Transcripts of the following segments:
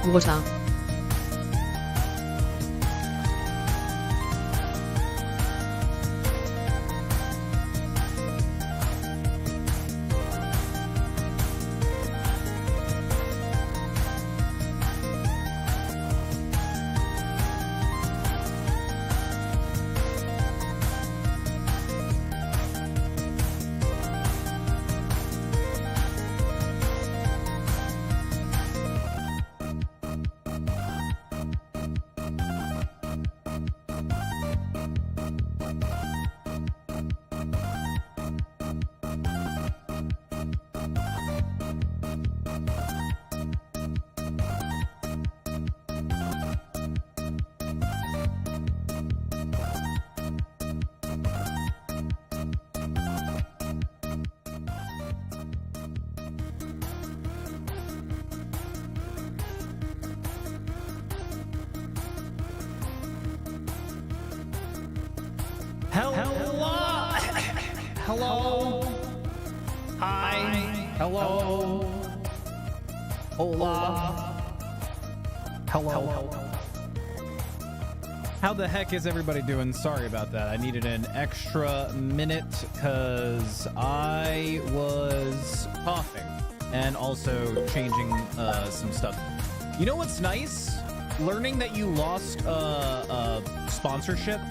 Water. Hello. Hi. Hello. Hola. Hello. How the heck is everybody doing? Sorry about that. I needed an extra minute because I was coughing and also changing some stuff. You know what's nice? Learning that you lost sponsorship.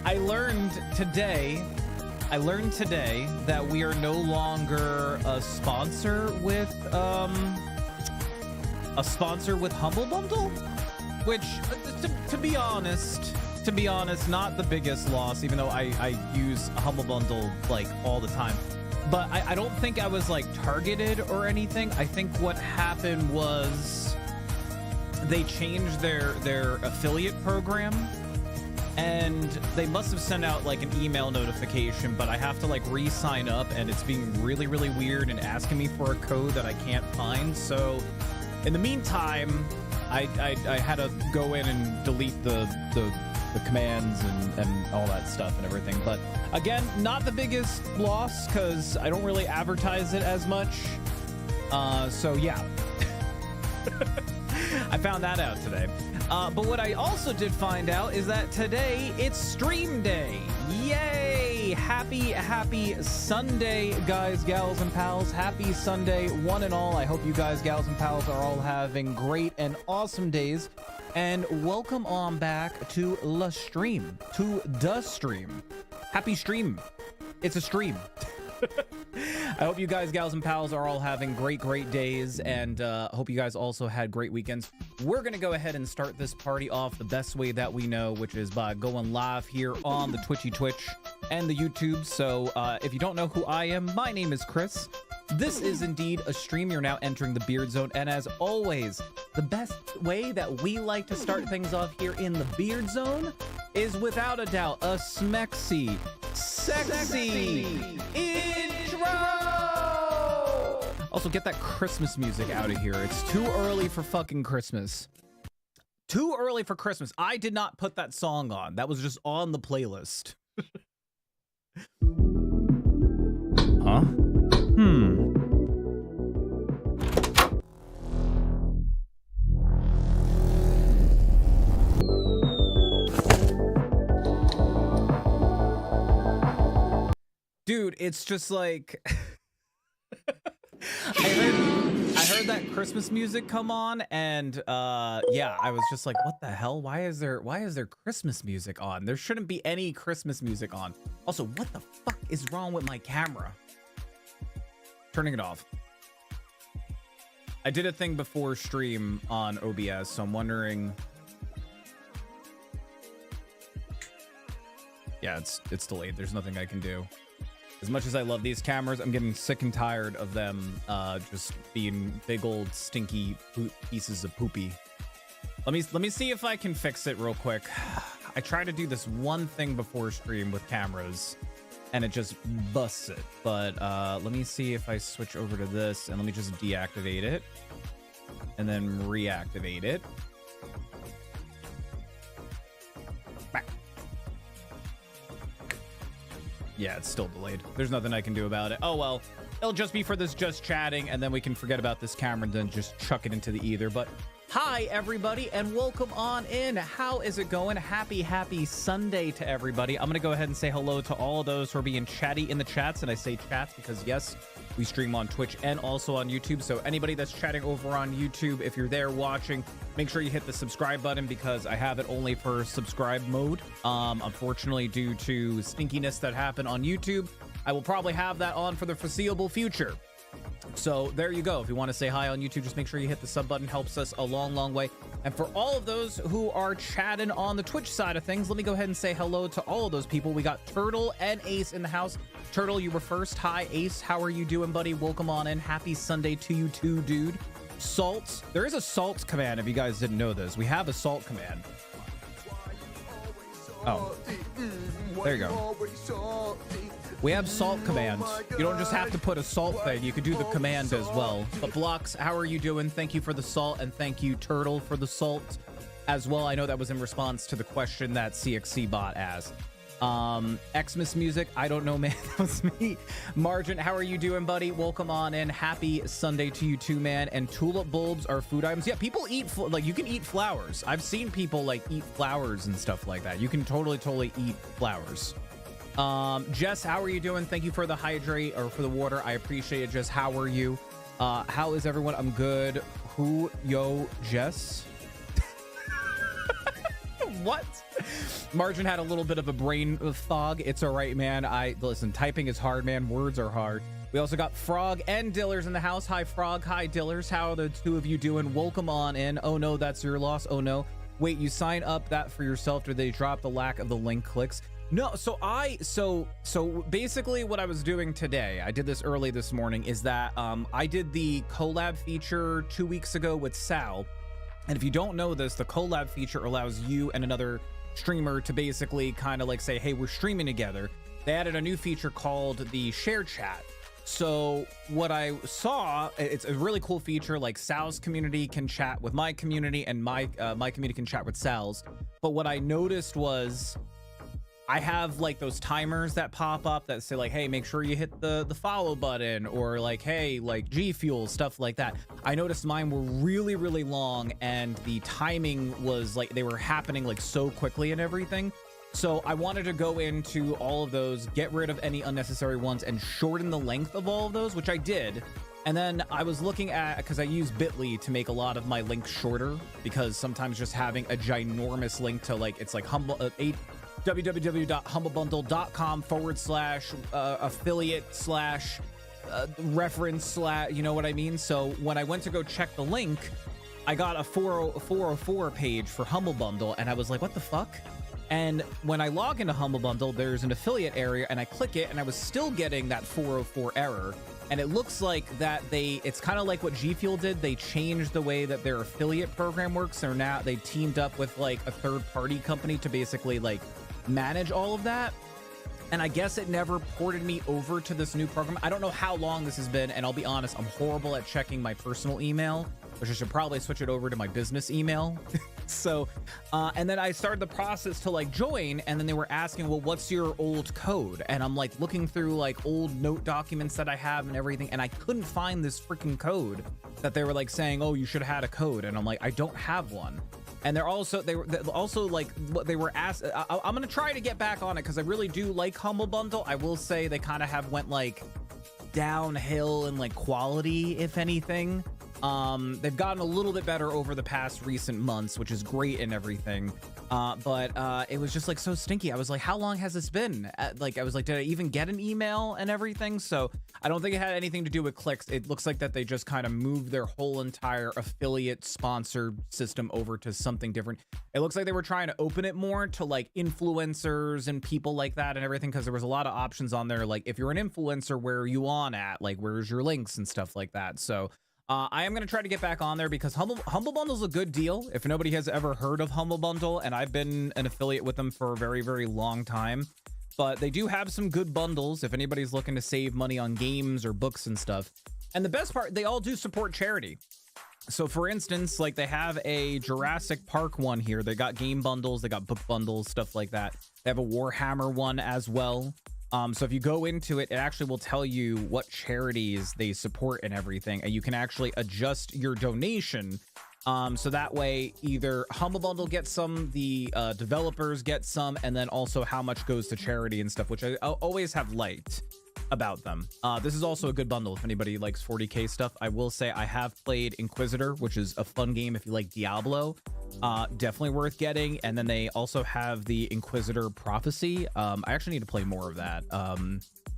I learned today that we are no longer a sponsor with Humble Bundle, which to be honest, not the biggest loss, even though I use Humble Bundle like all the time. But I don't think I was like targeted or anything. I think what happened was they changed their affiliate program. And they must have sent out like an email notification, but I have to like re-sign up, and it's being really, really weird and asking me for a code that I can't find. So in the meantime, I had to go in and delete the commands and all that stuff and everything. But again, not the biggest loss because I don't really advertise it as much. So yeah. I found that out today. But what I also did find out is that today it's stream day. Yay! Happy Sunday, guys, gals, and pals. Happy Sunday, one and all. I hope you guys, gals, and pals are all having great and awesome days. And welcome on back to the stream. Happy stream. It's a stream. I hope you guys, gals, and pals are all having great days, and hope you guys also had great weekends. We're gonna go ahead and start this party off the best way that we know, which is by going live here on the Twitch and the YouTube. So if you don't know who I am, my name is Chris. This is indeed a stream. You're now entering the Beard Zone, and as always, the best way that we like to start things off here in the Beard Zone is without a doubt a sexy intro. Also, get that Christmas music out of here. It's too early for fucking Christmas. Too early for Christmas. I did not put that song on. That was just on the playlist. Huh? Dude, it's just like I heard that Christmas music come on, and yeah, I was just like, what the hell? Why is there Christmas music on? There shouldn't be any Christmas music on. Also, what the fuck is wrong with my camera? Turning it off. I did a thing before stream on OBS, so I'm wondering. Yeah, it's delayed. There's nothing I can do. As much as I love these cameras, I'm getting sick and tired of them just being big old stinky pieces of poopy. Let me see if I can fix it real quick. I try to do this one thing before stream with cameras, and it just busts it. But let me see if I switch over to this, and let me just deactivate it, and then reactivate it. Yeah, it's still delayed. There's nothing I can do about it. Oh well, it'll just be for this just chatting, and then we can forget about this camera and then just chuck it into the ether. But hi, everybody, and welcome on in. How is it going? Happy Sunday to everybody. I'm going to go ahead and say hello to all of those who are being chatty in the chats, and I say chats because, yes, we stream on Twitch and also on YouTube. So anybody that's chatting over on YouTube, if you're there watching, make sure you hit the subscribe button because I have it only for subscribe mode. Unfortunately, due to stinkiness that happened on YouTube, I will probably have that on for the foreseeable future. So there you go. If you want to say hi on YouTube, just make sure you hit the sub button. Helps us a long way. And for all of those who are chatting on the Twitch side of things, let me go ahead and say hello to all of those people. We got Turtle and Ace in the house. Turtle, you were first. Hi, Ace. How are you doing, buddy? Welcome on in. Happy Sunday to you too, dude. Salt. There is a salt command if you guys didn't know this. We have a salt command. Oh, there you go. We have salt commands. You don't just have to put a salt thing. You could do the command as well. But Blocks, how are you doing? Thank you for the salt, and thank you, Turtle, for the salt as well. I know that was in response to the question that CXC bot asked. Xmas Music, I don't know, man. That was me. Margin, how are you doing, buddy? Welcome on in. Happy Sunday to you too, man. And tulip bulbs are food items. Yeah, people eat, like, you can eat flowers. I've seen people, like, eat flowers and stuff like that. You can totally eat flowers. Jess, how are you doing? Thank you for the hydrate or for the water. I appreciate it. Jess, how are you? How is everyone? I'm good. Who? Yo, Jess? What? Margin had a little bit of a brain fog. It's all right, man. Listen, typing is hard, man. Words are hard. We also got Frog and Dillers in the house. Hi, Frog. Hi, Dillers. How are the two of you doing? Welcome on in. Oh, no, that's your loss. Oh, no. Wait, you sign up that for yourself? Did they drop the lack of the link clicks? No, so basically what I was doing today, I did this early this morning, is that I did the collab feature 2 weeks ago with Sal. And if you don't know this, the collab feature allows you and another streamer to basically kind of like say, hey, we're streaming together. They added a new feature called the share chat. So what I saw, it's a really cool feature. Like Sal's community can chat with my community, and my community can chat with Sal's. But what I noticed was I have like those timers that pop up that say like, hey, make sure you hit the follow button, or like, hey, like G Fuel, stuff like that. I noticed mine were really long, and the timing was like, they were happening like so quickly and everything. So I wanted to go into all of those, get rid of any unnecessary ones, and shorten the length of all of those, which I did. And then I was looking at, because I use Bitly to make a lot of my links shorter, because sometimes just having a ginormous link to like, it's like www.humblebundle.com/affiliate/reference/ you know what I mean? So when I went to go check the link, I got a 404 page for Humble Bundle, and I was like, what the fuck? And when I log into Humble Bundle, there's an affiliate area, and I click it, and I was still getting that 404 error. And it looks like that it's kind of like what G Fuel did. They changed the way that their affiliate program works. They teamed up with like a third-party company to basically like manage all of that. And I guess it never ported me over to this new program. I don't know how long this has been, and I'll be honest, I'm horrible at checking my personal email, which I should probably switch it over to my business email. So and then I started the process to like join, and then they were asking, well, what's your old code? And I'm like looking through like old note documents that I have and everything, and I couldn't find this freaking code that they were like saying, oh, you should have had a code. And I'm like, I don't have one. And they were also like, what they were asked, I'm gonna try to get back on it because I really do like Humble Bundle. I will say they kind of have went like downhill in like quality, if anything. They've gotten a little bit better over the past recent months, which is great and everything. But it was just like so stinky. I was like, how long has this been? Like, I was like, did I even get an email and everything? So I don't think it had anything to do with clicks. It looks like that they just kind of moved their whole entire affiliate sponsored system over to something different. It looks like they were trying to open it more to like influencers and people like that and everything, because there was a lot of options on there. Like, if you're an influencer, where are you on at? Like, where's your links and stuff like that? So I am going to try to get back on there because Humble Bundle is a good deal. If nobody has ever heard of Humble Bundle, and I've been an affiliate with them for a very long time, but they do have some good bundles if anybody's looking to save money on games or books and stuff. And the best part, they all do support charity. So for instance, like they have a Jurassic Park one here. They got game bundles, they got book bundles, stuff like that. They have a Warhammer one as well. So if you go into it, it actually will tell you what charities they support and everything, and you can actually adjust your donation. So that way either Humble Bundle gets some, the developers get some, and then also how much goes to charity and stuff, which I always have liked about them. This is also a good bundle if anybody likes 40k stuff. I will say I have played Inquisitor, which is a fun game if you like Diablo. Definitely worth getting. And then they also have the Inquisitor Prophecy. I actually need to play more of that.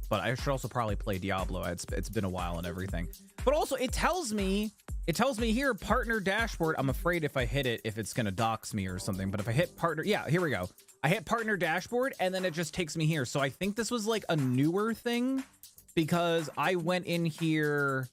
But I should also probably play Diablo. It's been a while and everything. But also it tells me here, partner dashboard. I'm afraid if I hit it, if it's gonna dox me or something. But if I hit partner, yeah, here we go. I hit partner dashboard and then it just takes me here. So I think this was like a newer thing, because I went in here,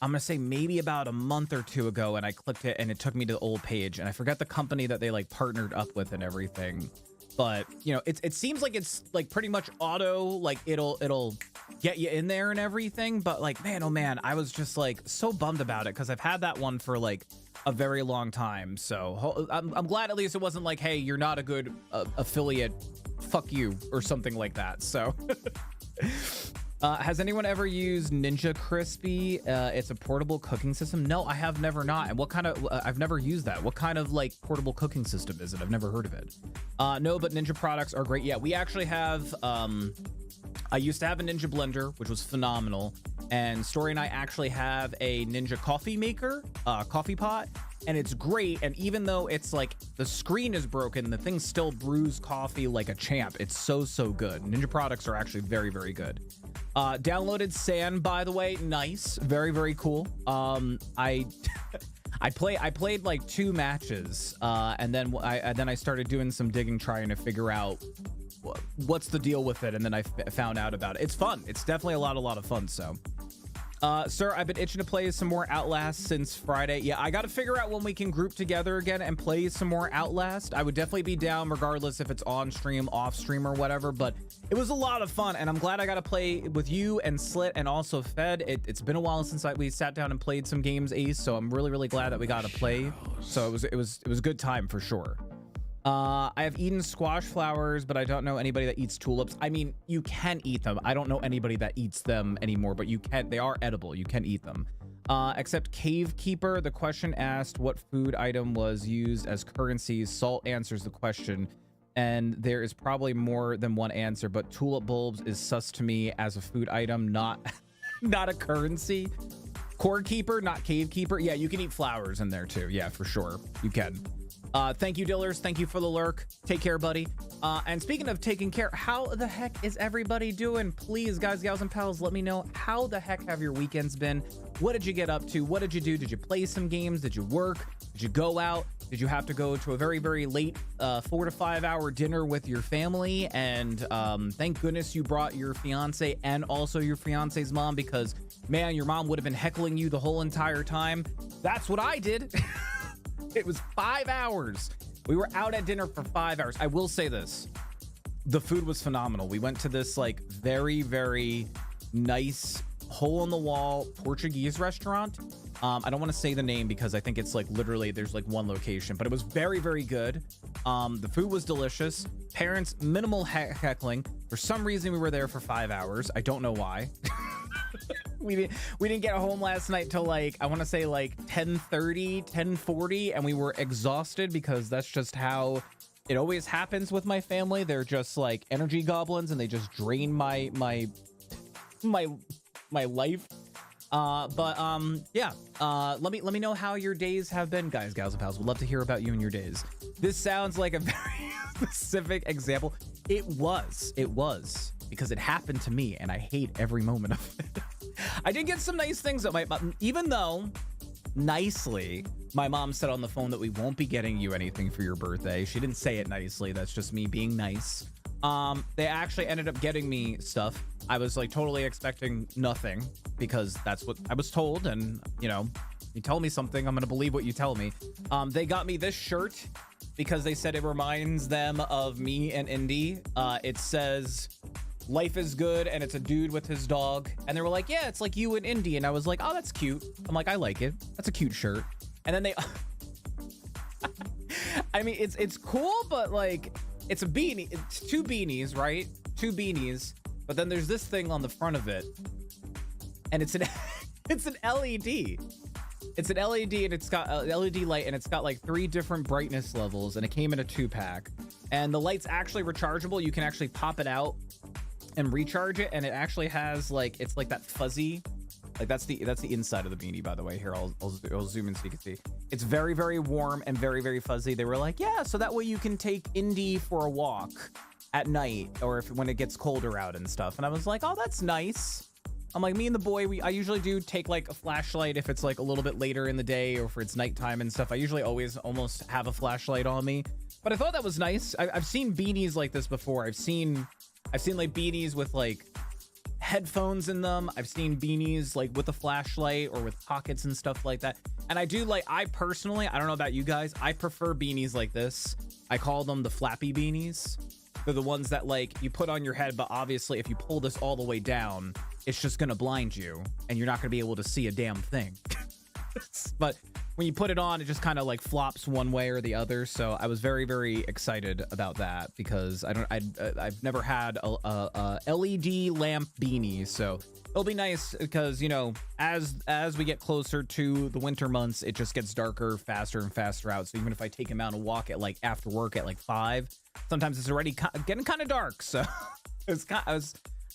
I'm gonna say maybe about a month or two ago, and I clicked it and it took me to the old page, and I forgot the company that they like partnered up with and everything. But you know, it seems like it's like pretty much auto, like it'll get you in there and everything. But like, man, oh man, I was just like so bummed about it because I've had that one for like a very long time. So I'm glad at least it wasn't like, hey, you're not a good affiliate, fuck you, or something like that. So has anyone ever used Ninja Crispy? It's a portable cooking system. No, I have never not. And what kind of, I've never used that. What kind of like portable cooking system is it? I've never heard of it. No, but Ninja products are great. Yeah, we actually have, I used to have a Ninja blender, which was phenomenal. And Story and I actually have a Ninja coffee maker, coffee pot, and it's great. And even though it's like the screen is broken, the thing still brews coffee like a champ. It's so good. Ninja products are actually very good. Downloaded Sand, by the way. Nice. Very cool. I played like 2 matches, and then I started doing some digging, trying to figure out what's the deal with it, and then I found out about it. It's fun. It's definitely a lot of fun. So sir, I've been itching to play some more Outlast since Friday. Yeah, I got to figure out when we can group together again and play some more Outlast. I would definitely be down regardless if it's on stream, off stream, or whatever, but it was a lot of fun, and I'm glad I got to play with you and Slit and also Fed. It's been a while since we sat down and played some games, Ace, so I'm really glad that we got to play. So it was a good time for sure. I have eaten squash flowers, but I don't know anybody that eats tulips. I mean, you can eat them. I don't know anybody that eats them anymore, but you can. They are edible. You can eat them. Except Cave Keeper. The question asked what food item was used as currency. Salt answers the question, and there is probably more than one answer, but tulip bulbs is sus to me as a food item, not a currency. Cord Keeper, not Cave Keeper. Yeah, you can eat flowers in there too. Yeah, for sure. You can. Thank you, Dillers. Thank you for the lurk. Take care, buddy. And speaking of taking care, how the heck is everybody doing? Please, guys, gals, and pals, let me know how the heck have your weekends been? What did you get up to? What did you do? Did you play some games? Did you work? Did you go out? Did you have to go to a very late 4 to 5 hour dinner with your family? And thank goodness you brought your fiance and also your fiance's mom, because man, your mom would have been heckling you the whole entire time. That's what I did. It was 5 hours. We were out at dinner for 5 hours. I will say this. The food was phenomenal. We went to this like very nice hole in the wall Portuguese restaurant. I don't want to say the name because I think it's like literally there's like one location, but it was very good. The food was delicious. Parents, minimal heckling. For some reason, we were there for 5 hours. I don't know why. We didn't get home last night till like, I want to say like 10:30, 10:40, and we were exhausted because that's just how it always happens with my family. They're just like energy goblins, and they just drain my life. Yeah. Let me know how your days have been, guys, gals, and pals. Would love to hear about you and your days. This sounds like a very specific example. It was because it happened to me, and I hate every moment of it. I did get some nice things that even though nicely, my mom said on the phone that we won't be getting you anything for your birthday. She didn't say it nicely. That's just me being nice. They actually ended up getting me stuff. I was like totally expecting nothing because that's what I was told. And you know, you tell me something, I'm going to believe what you tell me. They got me this shirt because they said it reminds them of me and Indy. It says life is good, and it's a dude with his dog, and they were like, yeah, it's like you and Indy, and I was like, oh, that's cute. I'm like, I like it. That's a cute shirt. And then they I mean, it's cool, but like it's a beanie. It's 2 beanies, right? 2 beanies, But then there's this thing on the front of it, and it's an it's an LED. It's an LED, and it's got an LED light, and it's got like 3 different brightness levels, and it came in a 2-pack. And the light's actually rechargeable. You can actually pop it out and recharge it, and it actually has like, it's like that fuzzy, like that's the inside of the beanie, by the way. Here, I'll zoom in so you can see. It's very, very warm and very, very fuzzy. They were like, yeah, so that way you can take Indy for a walk at night, or when it gets colder out and stuff. And I was like, oh, that's nice. I'm like, me and the boy, I usually do take like a flashlight if it's like a little bit later in the day, or if it's nighttime and stuff. I usually always almost have a flashlight on me, but I thought that was nice. I've seen beanies like this before. I've seen like beanies with like headphones in them. I've seen beanies like with a flashlight or with pockets and stuff like that. And I do like, I personally, I don't know about you guys, I prefer beanies like this. I call them the flappy beanies. They're the ones that like you put on your head, but obviously if you pull this all the way down, it's just gonna blind you and you're not gonna be able to see a damn thing. But when you put it on, it just kind of like flops one way or the other. So I was very, very excited about that because I've never had a LED lamp beanie. So it'll be nice because, you know, as we get closer to the winter months, it just gets darker faster and faster out. So even if I take him out and walk at like after work at like 5, sometimes it's already getting kind of dark. So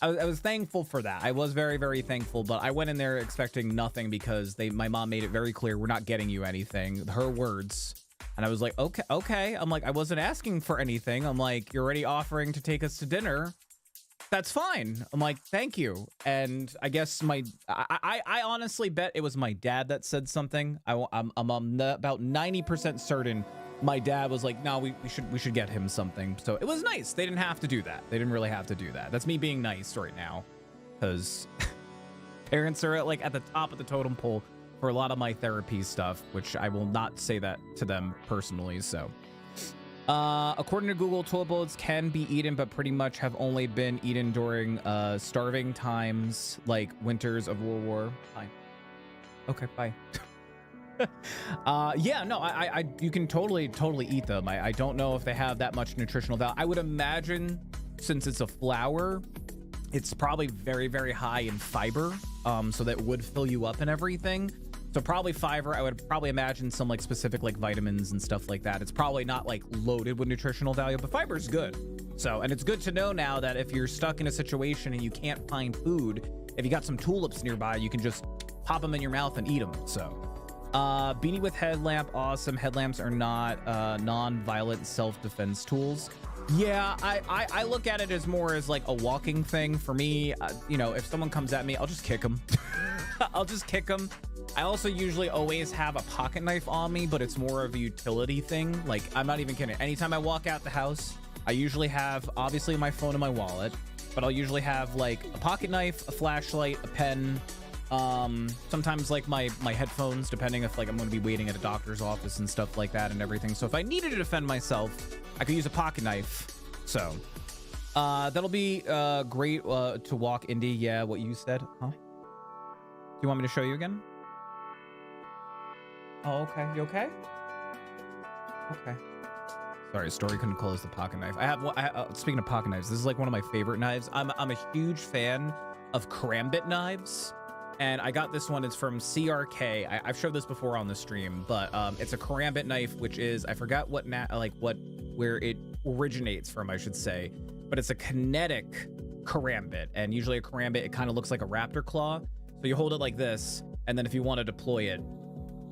I was thankful for that. I was very, very thankful, but I went in there expecting nothing because my mom made it very clear, we're not getting you anything, her words. And I was like, okay. I'm like, I wasn't asking for anything. I'm like, you're already offering to take us to dinner. That's fine. I'm like, thank you. And I guess I honestly bet it was my dad that said something. I'm about 90% certain my dad was like, no, we should get him something. So it was nice. They didn't have to do that. They didn't really have to do that. That's me being nice right now, because parents are at the top of the totem pole for a lot of my therapy stuff, which I will not say that to them personally. So according to Google, toilet bowls can be eaten, but pretty much have only been eaten during starving times like winters of World War. Fine. Okay, bye. Yeah, no, you can totally eat them. I don't know if they have that much nutritional value. I would imagine since it's a flour, it's probably very, very high in fiber, so that would fill you up and everything. So probably fiber. I would probably imagine some like specific like vitamins and stuff like that. It's probably not like loaded with nutritional value, but fiber is good. So, and it's good to know now that if you're stuck in a situation and you can't find food, if you got some tulips nearby, you can just pop them in your mouth and eat them. So beanie with headlamp, awesome. Headlamps are not non-violent self-defense tools. Yeah, I look at it as more as like a walking thing. For me, you know, if someone comes at me, I'll just kick them. I'll just kick them. I also usually always have a pocket knife on me, but it's more of a utility thing. Like, I'm not even kidding. Anytime I walk out the house, I usually have obviously my phone in my wallet, but I'll usually have like a pocket knife, a flashlight, a pen, sometimes like my headphones, depending if like I'm going to be waiting at a doctor's office and stuff like that and everything. So if I needed to defend myself, I could use a pocket knife. So that'll be great to walk Indy. Yeah, what you said, huh? Do you want me to show you again? Oh, okay. You okay? Okay. Sorry, Story couldn't close the pocket knife. Speaking of pocket knives, this is like one of my favorite knives. I'm a huge fan of karambit knives. And I got this one. It's from CRK. I've showed this before on the stream, but it's a karambit knife, which is, I forgot where it originates from, I should say, but it's a kinetic karambit. And usually a karambit, it kind of looks like a raptor claw. So you hold it like this, and then if you want to deploy it,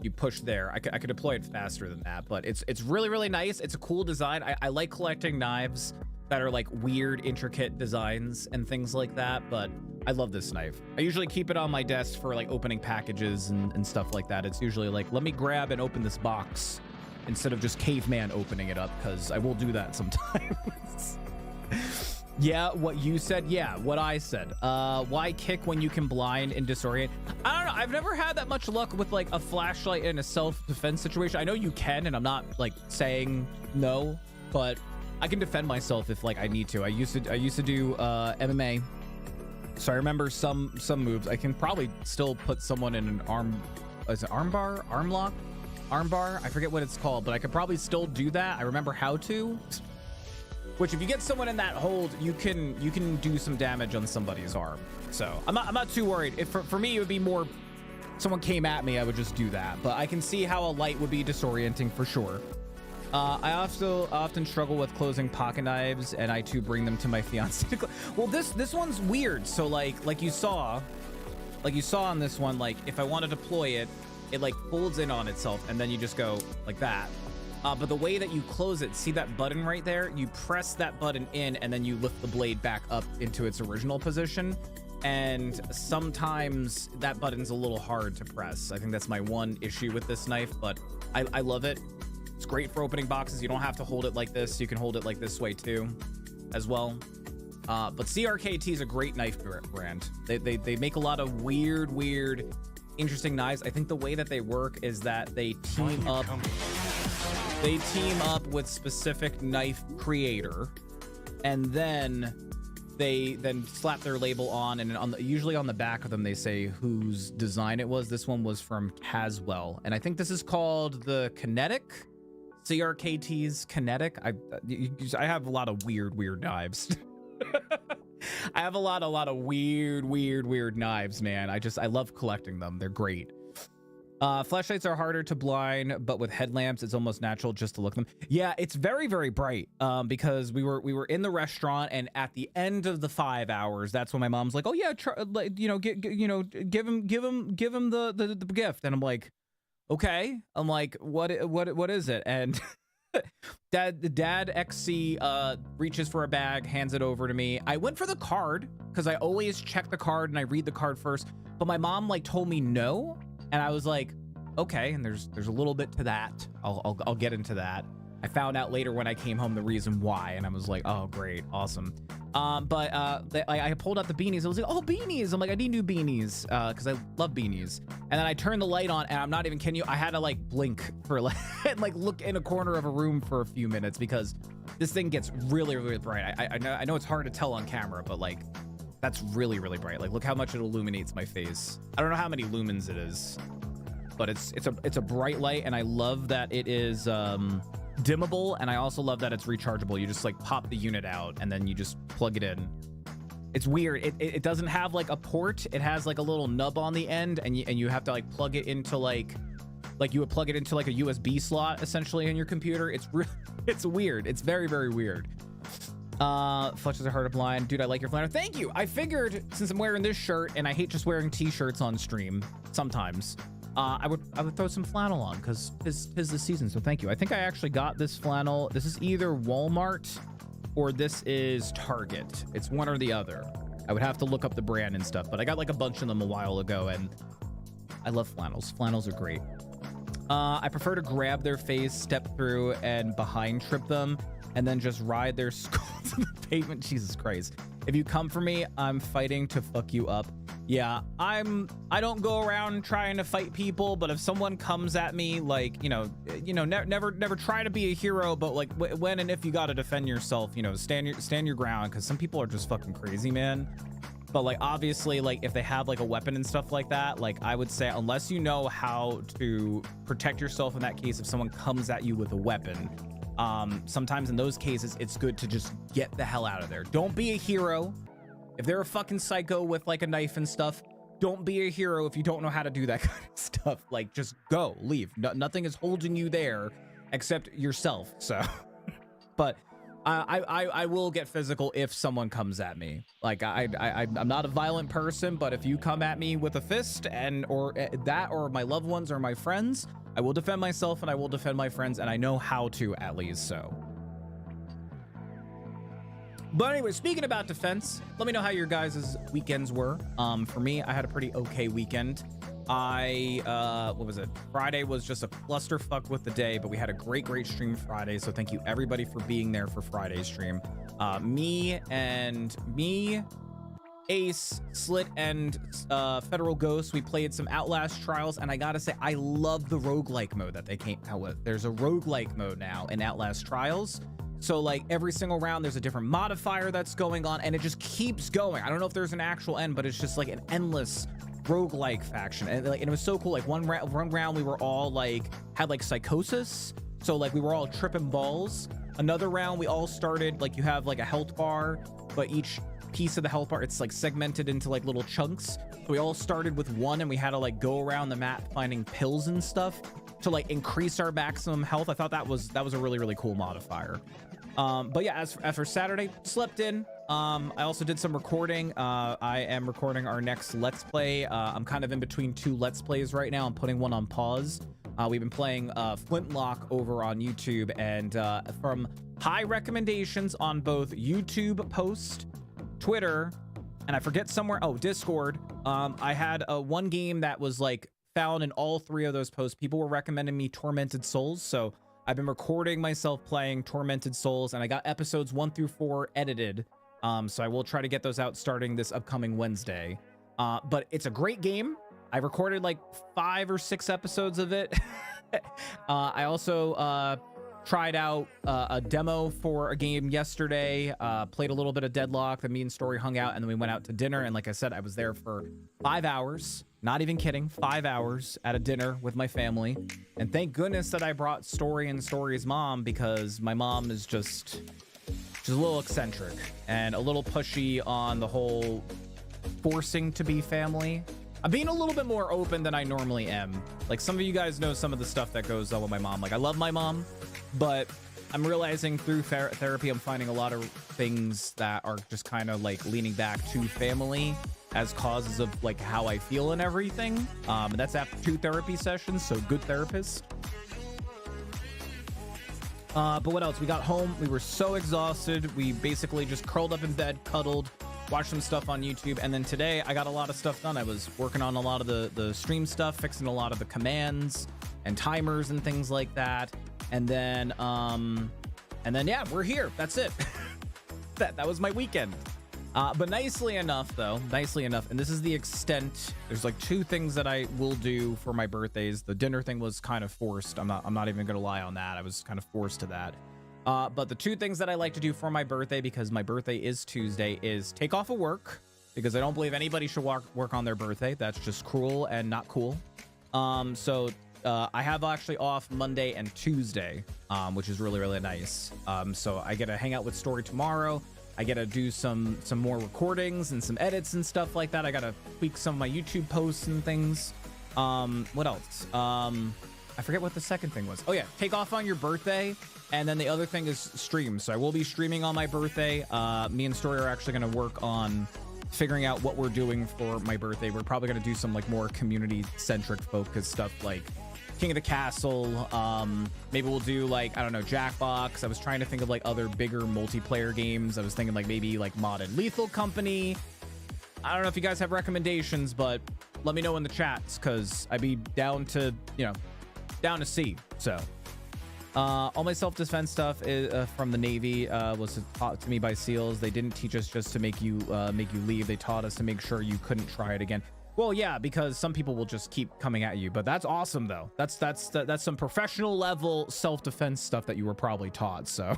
you push there. I could deploy it faster than that, but it's really, really nice. It's a cool design. I like collecting knives that are like weird, intricate designs and things like that, but I love this knife. I usually keep it on my desk for like opening packages and stuff like that. It's usually like, let me grab and open this box instead of just caveman opening it up, because I will do that sometimes. Yeah, what you said. Yeah, what I said. Why kick when you can blind and disorient? I don't know. I've never had that much luck with like a flashlight in a self-defense situation. I know you can, and I'm not like saying no, but I can defend myself if like I need to. I used to do MMA, so I remember some moves. I can probably still put someone in an arm, is it arm bar, arm lock, arm bar? I forget what it's called, but I could probably still do that. I remember how to. which if you get someone in that hold, you can do some damage on somebody's arm. So I'm not too worried. If for me, it would be more someone came at me, I would just do that. But I can see how a light would be disorienting for sure. I also often struggle with closing pocket knives, and I too bring them to my fiance. Well, this one's weird. So like you saw on this one, like if I want to deploy it, it like folds in on itself, and then you just go like that. But the way that you close it, see that button right there? You press that button in, and then you lift the blade back up into its original position. And sometimes that button's a little hard to press. I think that's my one issue with this knife, but I love it. It's great for opening boxes. You don't have to hold it like this. You can hold it like this way too, as well. But CRKT is a great knife brand. They make a lot of weird, interesting knives. I think the way that they work is that they team up. They team up with specific knife creator, and then they slap their label on, and usually on the back of them they say whose design it was. This one was from Caswell, and I think this is called the Kinetic. CRKT's Kinetic. I have a lot of weird knives. I have a lot of weird knives, man. I love collecting them. They're great. Flashlights are harder to blind, but with headlamps it's almost natural just to look at them. Yeah, it's very bright. Because we were in the restaurant, and at the end of the 5 hours, that's when my mom's like, oh yeah, try, give him the gift. And I'm like, okay. I'm like, what is it? And dad XC reaches for a bag, hands it over to me. I went for the card because I always check the card and I read the card first, but my mom like told me no, and I was like, okay. And there's a little bit to that. I'll get into that. I found out later when I came home the reason why, and I was like, oh great, awesome. I pulled out the beanies. I was like, oh, beanies. I'm like, I need new beanies because I love beanies. And then I turned the light on, and I'm not even kidding you, I had to like blink for like and like look in a corner of a room for a few minutes because this thing gets really bright. I know it's hard to tell on camera, but like that's really bright. Like look how much it illuminates my face. I don't know how many lumens it is, but it's a bright light, and I love that it is dimmable, and I also love that it's rechargeable. You just like pop the unit out and then you just plug it in. It's weird. It doesn't have like a port. It has like a little nub on the end, and you have to like plug it into like you would plug it into like a USB slot essentially on your computer. It's weird. It's very weird. Fletches are hard to blind. Dude, I like your flannel. Thank you. I figured since I'm wearing this shirt and I hate just wearing t-shirts on stream sometimes, I would throw some flannel on because it's the season. So thank you. I think I actually got this flannel. This is either Walmart or this is Target. It's one or the other. I would have to look up the brand and stuff, but I got like a bunch of them a while ago, and I love flannels. Flannels are great. I prefer to grab their face, step through, and behind trip them, and then just ride their skull to the pavement. Jesus Christ. If you come for me, I'm fighting to fuck you up. Yeah, I don't go around trying to fight people, but if someone comes at me, like, never try to be a hero, but like when and if you got to defend yourself, stand your ground, because some people are just fucking crazy, man. But like obviously, like if they have like a weapon and stuff like that, like I would say unless you know how to protect yourself in that case, if someone comes at you with a weapon, sometimes in those cases it's good to just get the hell out of there. Don't be a hero. If they're a fucking psycho with like a knife and stuff, don't be a hero if you don't know how to do that kind of stuff. Like just go, leave. Nothing is holding you there except yourself. So, but I will get physical if someone comes at me. Like I'm not a violent person, but if you come at me with a fist or my loved ones or my friends, I will defend myself and I will defend my friends, and I know how to at least. So. But anyway, speaking about defense, let me know how your guys' weekends were. For me, I had a pretty okay weekend. What was it? Friday was just a clusterfuck with the day, but we had a great stream Friday. So thank you everybody for being there for Friday's stream. Me, Ace, Slit, and Federal Ghost, we played some Outlast Trials, and I gotta say, I love the roguelike mode that they came out with. There's a roguelike mode now in Outlast Trials. So like every single round there's a different modifier that's going on, and it just keeps going. I don't know if there's an actual end, but it's just like an endless roguelike faction, and it was so cool. Like one round we were all like had like psychosis, so like we were all tripping balls, another round. We all started like, you have like a health bar, but each piece of the health bar, it's like segmented into like little chunks. So we all started with one, and we had to like go around the map finding pills and stuff to like increase our maximum health. I thought that was a really, really cool modifier. But yeah, as for Saturday, slept in. I also did some recording. I am recording our next Let's Play. I'm kind of in between two Let's Plays right now. I'm putting one on pause. We've been playing Flintlock over on YouTube, and from high recommendations on both YouTube post, Twitter, and I forget somewhere, oh, Discord. I had one game that was like found in all three of those posts. People were recommending me Tormented Souls, so I've been recording myself playing Tormented Souls, and I got episodes 1 through 4 edited. So I will try to get those out starting this upcoming Wednesday. But it's a great game. I recorded like 5 or 6 episodes of it. I also tried out a demo for a game yesterday, played a little bit of Deadlock, then me and Story hung out, and then we went out to dinner. And like I said, I was there for 5 hours. Not even kidding, 5 hours at a dinner with my family. And thank goodness that I brought Story and Story's mom, because my mom is just a little eccentric and a little pushy on the whole forcing to be family. I'm being a little bit more open than I normally am. Like, some of you guys know some of the stuff that goes on with my mom. Like, I love my mom, but I'm realizing through therapy, I'm finding a lot of things that are just kind of like leaning back to family as causes of like how I feel and everything. And that's after 2 therapy sessions, so good therapist. But what else? We got home. We were so exhausted. We basically just curled up in bed, cuddled, watched some stuff on YouTube. And then today I got a lot of stuff done. I was working on a lot of the stream stuff, fixing a lot of the commands and timers and things like that. And then yeah, we're here. That's it. that was my weekend. But nicely enough, and this is the extent. There's like 2 things that I will do for my birthdays. The dinner thing was kind of forced. I'm not even gonna lie on that. I was kind of forced to that. But the 2 things that I like to do for my birthday, because my birthday is Tuesday, is take off of work, because I don't believe anybody should work on their birthday. That's just cruel and not cool. So I have actually off Monday and Tuesday, which is really, really nice. So I get to hang out with Story tomorrow. I get to do some more recordings and some edits and stuff like that. I got to tweak some of my YouTube posts and things. What else? I forget what the second thing was. Oh yeah, take off on your birthday. And then the other thing is stream. So I will be streaming on my birthday. Me and Story are actually going to work on figuring out what we're doing for my birthday. We're probably going to do some like more community centric focused stuff, like King of the Castle. Maybe we'll do like, I don't know, Jackbox. I was trying to think of like other bigger multiplayer games. I was thinking like maybe like Mod and Lethal Company. I don't know if you guys have recommendations, but let me know in the chats, because I'd be down to, down to see. So all my self-defense stuff is from the Navy, was taught to me by SEALs. They didn't teach us just to make you leave. They taught us to make sure you couldn't try it again. Well, yeah, because some people will just keep coming at you, but that's awesome though. That's some professional level self-defense stuff that you were probably taught. So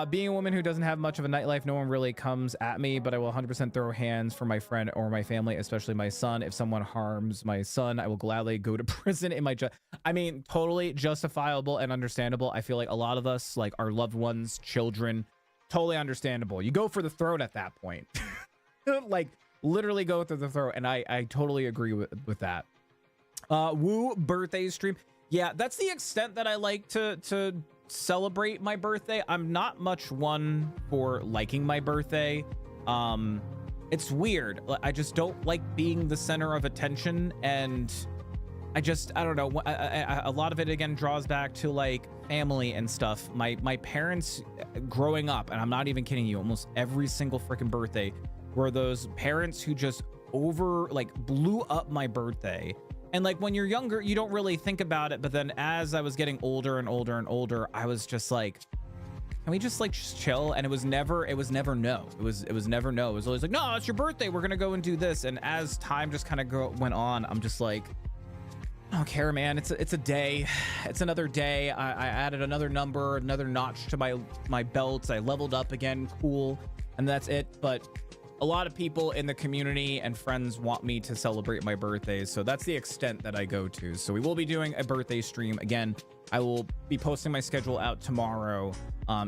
being a woman who doesn't have much of a nightlife, no one really comes at me, but I will 100% throw hands for my friend or my family, especially my son. If someone harms my son, I will gladly go to prison in my I mean, totally justifiable and understandable. I feel like a lot of us, like our loved ones, children, totally understandable. You go for the throat at that point. Like, literally go through the throat, and I totally agree with that. Woo birthday stream. Yeah, that's the extent that I like to celebrate my birthday. I'm not much one for liking my birthday. It's weird. I just don't like being the center of attention, and I don't know. A lot of it again draws back to like family and stuff. My parents growing up, and I'm not even kidding you, almost every single freaking birthday were those parents who just blew up my birthday. And like when you're younger, you don't really think about it. But then as I was getting older and older and older, I was just like, can we just just chill? And it was never no. It was never no. It was always like, no, it's your birthday. We're going to go and do this. And as time just kind of went on, I'm just like, I don't care, man. It's a day. It's another day. I added another number, another notch to my belts. I leveled up again. Cool. And that's it. But a lot of people in the community and friends want me to celebrate my birthday, so that's the extent that I go to. So we will be doing a birthday stream. Again, I will be posting my schedule out tomorrow.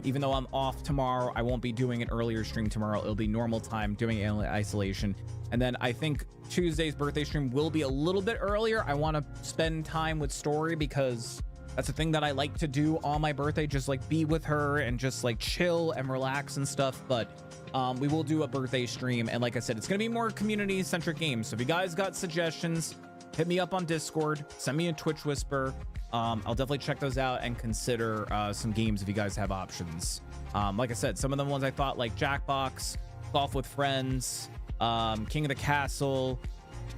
Even though I'm off tomorrow, I won't be doing an earlier stream tomorrow. It'll be normal time, doing Alien Isolation. And then I think Tuesday's birthday stream will be a little bit earlier. I want to spend time with Story because that's the thing that I like to do on my birthday, just like be with her and just like chill and relax and stuff. But we will do a birthday stream, and like I said, it's gonna be more community centric games. So if you guys got suggestions, hit me up on Discord, send me a Twitch whisper. I'll definitely check those out and consider some games if you guys have options. Like I said, some of the ones I thought, like Jackbox, Golf with Friends, King of the Castle,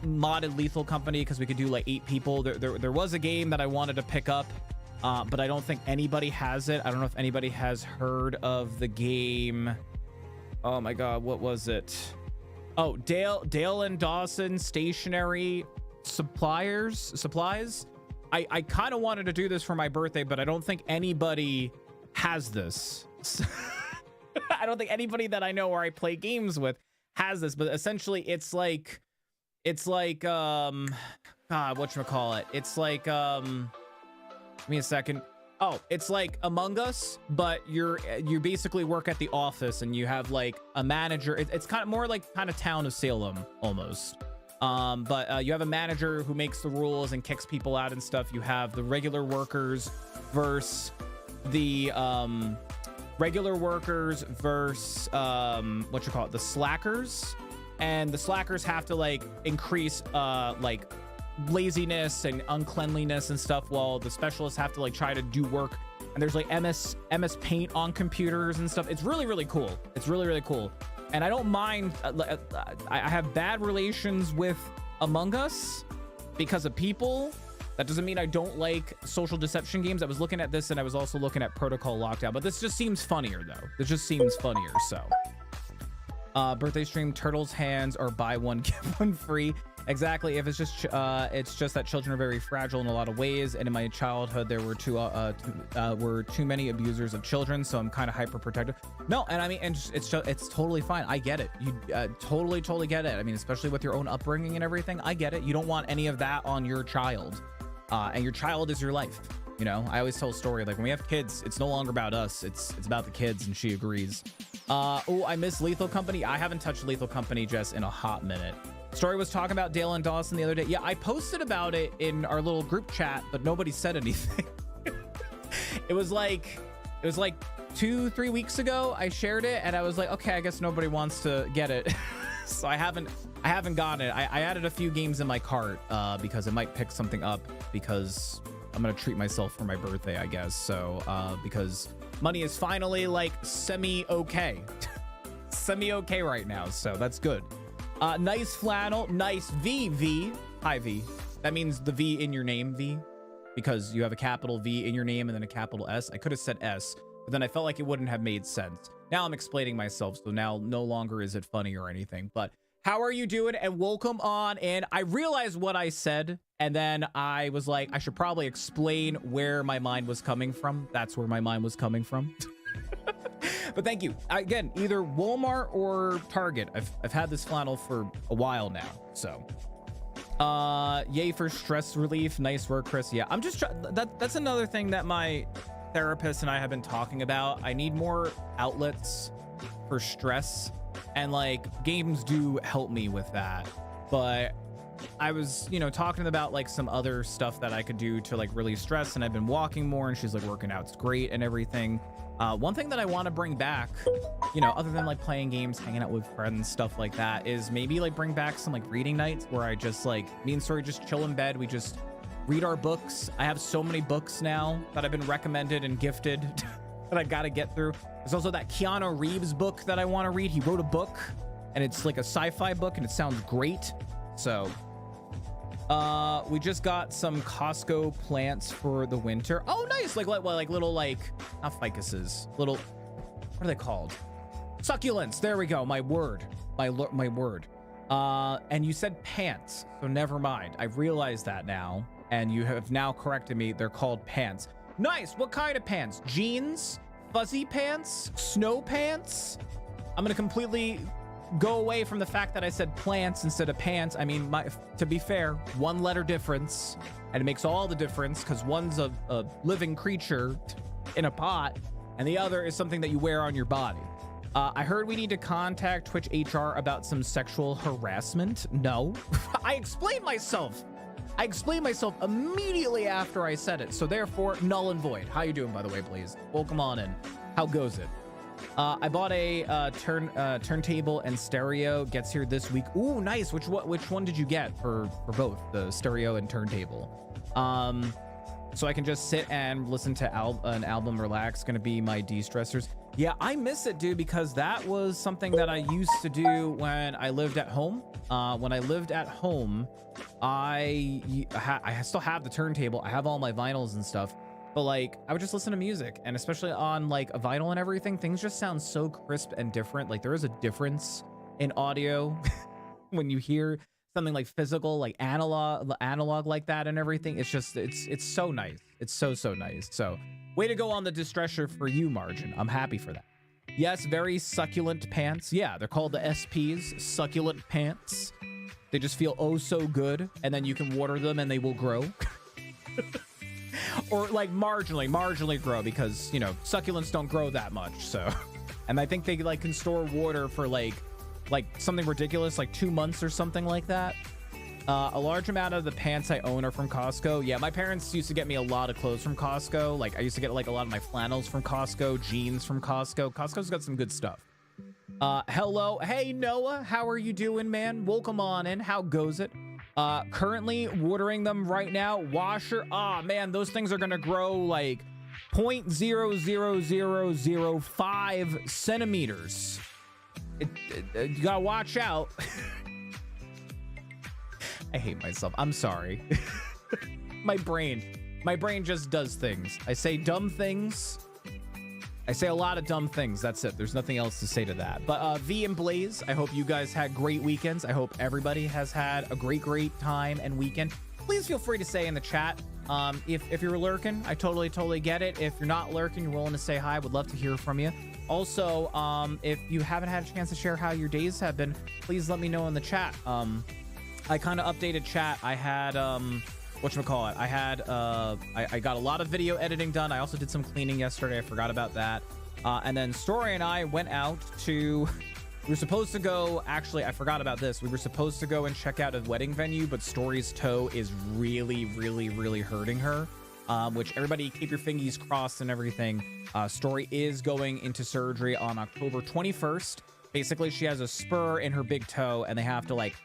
modded Lethal Company, because we could do like 8 people. There was a game that I wanted to pick up, but I don't think anybody has it. I don't know if anybody has heard of the game. Oh my god, what was it? Oh, Dale and Dawson Stationary Supplies. I kind of wanted to do this for my birthday, but I don't think anybody has this. I don't think anybody that I know or I play games with has this, but essentially it's like God, whatchamacallit? It's like give me a second. Oh, it's like Among Us, but you basically work at the office and you have like a manager. It's kind of more like kind of Town of Salem almost. But you have a manager who makes the rules and kicks people out and stuff. You have the regular workers versus the the slackers. And the slackers have to like increase like laziness and uncleanliness and stuff, while the specialists have to like try to do work. And there's like MS Paint on computers and stuff. It's really cool. It's really cool. And I don't mind. I have bad relations with Among Us because of people. That doesn't mean I don't like social deception games. I was looking at this and I was also looking at Protocol Lockdown, but this just seems funnier though. This just seems funnier. So birthday stream, Turtles Hands, or buy one get one free. Exactly. If it's just that children are very fragile in a lot of ways, and in my childhood there were too many abusers of children, so I'm kind of hyper protective. No, and I mean, and it's totally fine. I get it. You totally get it. I mean, especially with your own upbringing and everything, I get it. You don't want any of that on your child, and your child is your life. You know, I always tell a story like when we have kids, it's no longer about us. It's about the kids, and she agrees. Oh, I miss Lethal Company. I haven't touched Lethal Company, Jess, in a hot minute. Story was talking about Dale and Dawson the other day. Yeah, I posted about it in our little group chat, but nobody said anything. it was like 2-3 weeks ago I shared it, and I was like, okay, I guess nobody wants to get it. So I haven't gotten it. I added a few games in my cart because it might pick something up, because I'm gonna treat myself for my birthday, I guess. So because money is finally like semi-okay semi-okay right now, so that's good. Nice flannel, nice V. Hi V. That means the V in your name, V, because you have a capital V in your name and then a capital S. I could have said S, but then I felt like it wouldn't have made sense. Now I'm explaining myself, so now no longer is it funny or anything. But how are you doing? And welcome on in. I realized what I said, and then I was like, I should probably explain where my mind was coming from. That's where my mind was coming from. But thank you. Again, either Walmart or Target. I've had this flannel for a while now. So yay for stress relief. Nice work, Chris. Yeah, I'm just that's another thing that my therapist and I have been talking about. I need more outlets for stress, and like games do help me with that. But I was, you know, talking about like some other stuff that I could do to like release stress, and I've been walking more, and she's like, working out's great and everything. One thing that I want to bring back, you know, other than like playing games, hanging out with friends, stuff like that, is maybe like bring back some like reading nights where I just like, me and Story just chill in bed. We just read our books. I have so many books now that I've been recommended and gifted that I got to get through. There's also that Keanu Reeves book that I want to read. He wrote a book, and it's like a sci-fi book, and it sounds great. So we just got some Costco plants for the winter. Oh, nice. Like little, like, not ficuses, little, what are they called? Succulents. There we go. My word. My word. And you said pants, so never mind. I realized that now, and you have now corrected me. They're called pants. Nice. What kind of pants? Jeans? Fuzzy pants? Snow pants? I'm gonna completely go away from the fact that I said plants instead of pants. I mean, to be fair, one letter difference, and it makes all the difference because one's a living creature in a pot, and the other is something that you wear on your body. I heard we need to contact Twitch HR about some sexual harassment. No, I explained myself. I explained myself immediately after I said it, so therefore null and void. How you doing, by the way, Blaze? Welcome on in. How goes it? I bought a turntable and stereo. Gets here this week. Ooh, nice. Which one did you get for both the stereo and turntable? So I can just sit and listen to an album, relax. Gonna be my de-stressors. Yeah, I miss it, dude, because that was something that I used to do when I lived at home. When I lived at home, I still have the turntable. I have all my vinyls and stuff. But like, I would just listen to music, and especially on like a vinyl and everything, things just sound so crisp and different. Like there is a difference in audio when you hear something like physical, like analog like that and everything. It's just, it's so nice. It's so nice. So way to go on the distressor for you, Margin. I'm happy for that. Yes, very succulent pants. Yeah, they're called the SPs, succulent pants. They just feel oh so good, and then you can water them and they will grow. Or like marginally grow, because, you know, succulents don't grow that much. So, and I think they like can store water for like something ridiculous, like 2 months or something like that. A large amount of the pants I own are from Costco. Yeah, my parents used to get me a lot of clothes from Costco. Like I used to get like a lot of my flannels from Costco, jeans from Costco. Costco's got some good stuff. Hello. Hey, Noah. How are you doing, man? Welcome on in. How goes it? Currently watering them right now. Washer. Ah, man, those things are going to grow like 0.00005 centimeters. You gotta watch out. I hate myself. I'm sorry. My brain just does things. I say dumb things. I say a lot of dumb things. That's it. There's nothing else to say to that. But V and Blaze, I hope you guys had great weekends. I hope everybody has had a great time and weekend. Please feel free to say in the chat if you're lurking. I totally get it. If you're not lurking, you're willing to say hi, I would love to hear from you. Also, if you haven't had a chance to share how your days have been, please let me know in the chat. I kind of updated chat. I had whatchamacallit, I had I got a lot of video editing done. I also did some cleaning yesterday. I forgot about that. And then Story and I went out to, we were supposed to go, actually I forgot about this, we were supposed to go and check out a wedding venue, but Story's toe is really hurting her, which everybody keep your fingies crossed and everything. Story is going into surgery on October 21st. Basically, she has a spur in her big toe, and they have to like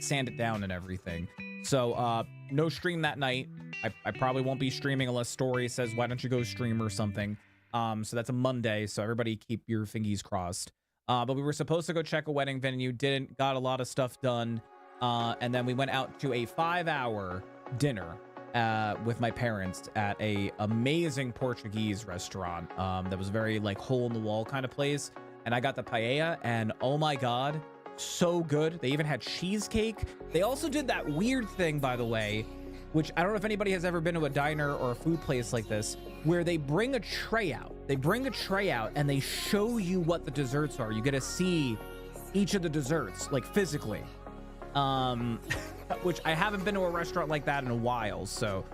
sand it down and everything. So no stream that night. I probably won't be streaming unless Story says, why don't you go stream or something. So that's a Monday, so everybody keep your fingies crossed. But we were supposed to go check a wedding venue, didn't, got a lot of stuff done. And then we went out to a 5-hour dinner with my parents at a amazing Portuguese restaurant that was very like hole in the wall kind of place. And I got the paella, and oh my god, so good. They even had cheesecake. They also did that weird thing, by the way, which I don't know if anybody has ever been to a diner or a food place like this, where they bring a tray out. They bring a tray out and they show you what the desserts are. You get to see each of the desserts, like physically. Which I haven't been to a restaurant like that in a while. So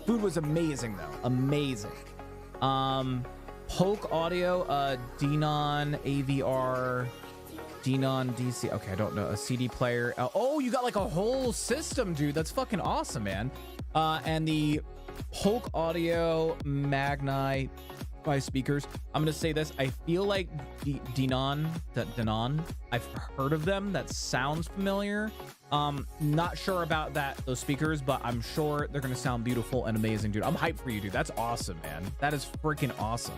food was amazing though. Amazing. Polk Audio, Denon AVR, Denon DC. Okay, I don't know. A CD player. Oh, you got like a whole system, dude. That's fucking awesome, man. And the Polk Audio Magni 5 speakers. I'm gonna say this. I feel like Denon. I've heard of them. That sounds familiar. Not sure about those speakers, but I'm sure they're gonna sound beautiful and amazing, dude. I'm hyped for you, dude. That's awesome, man. That is freaking awesome.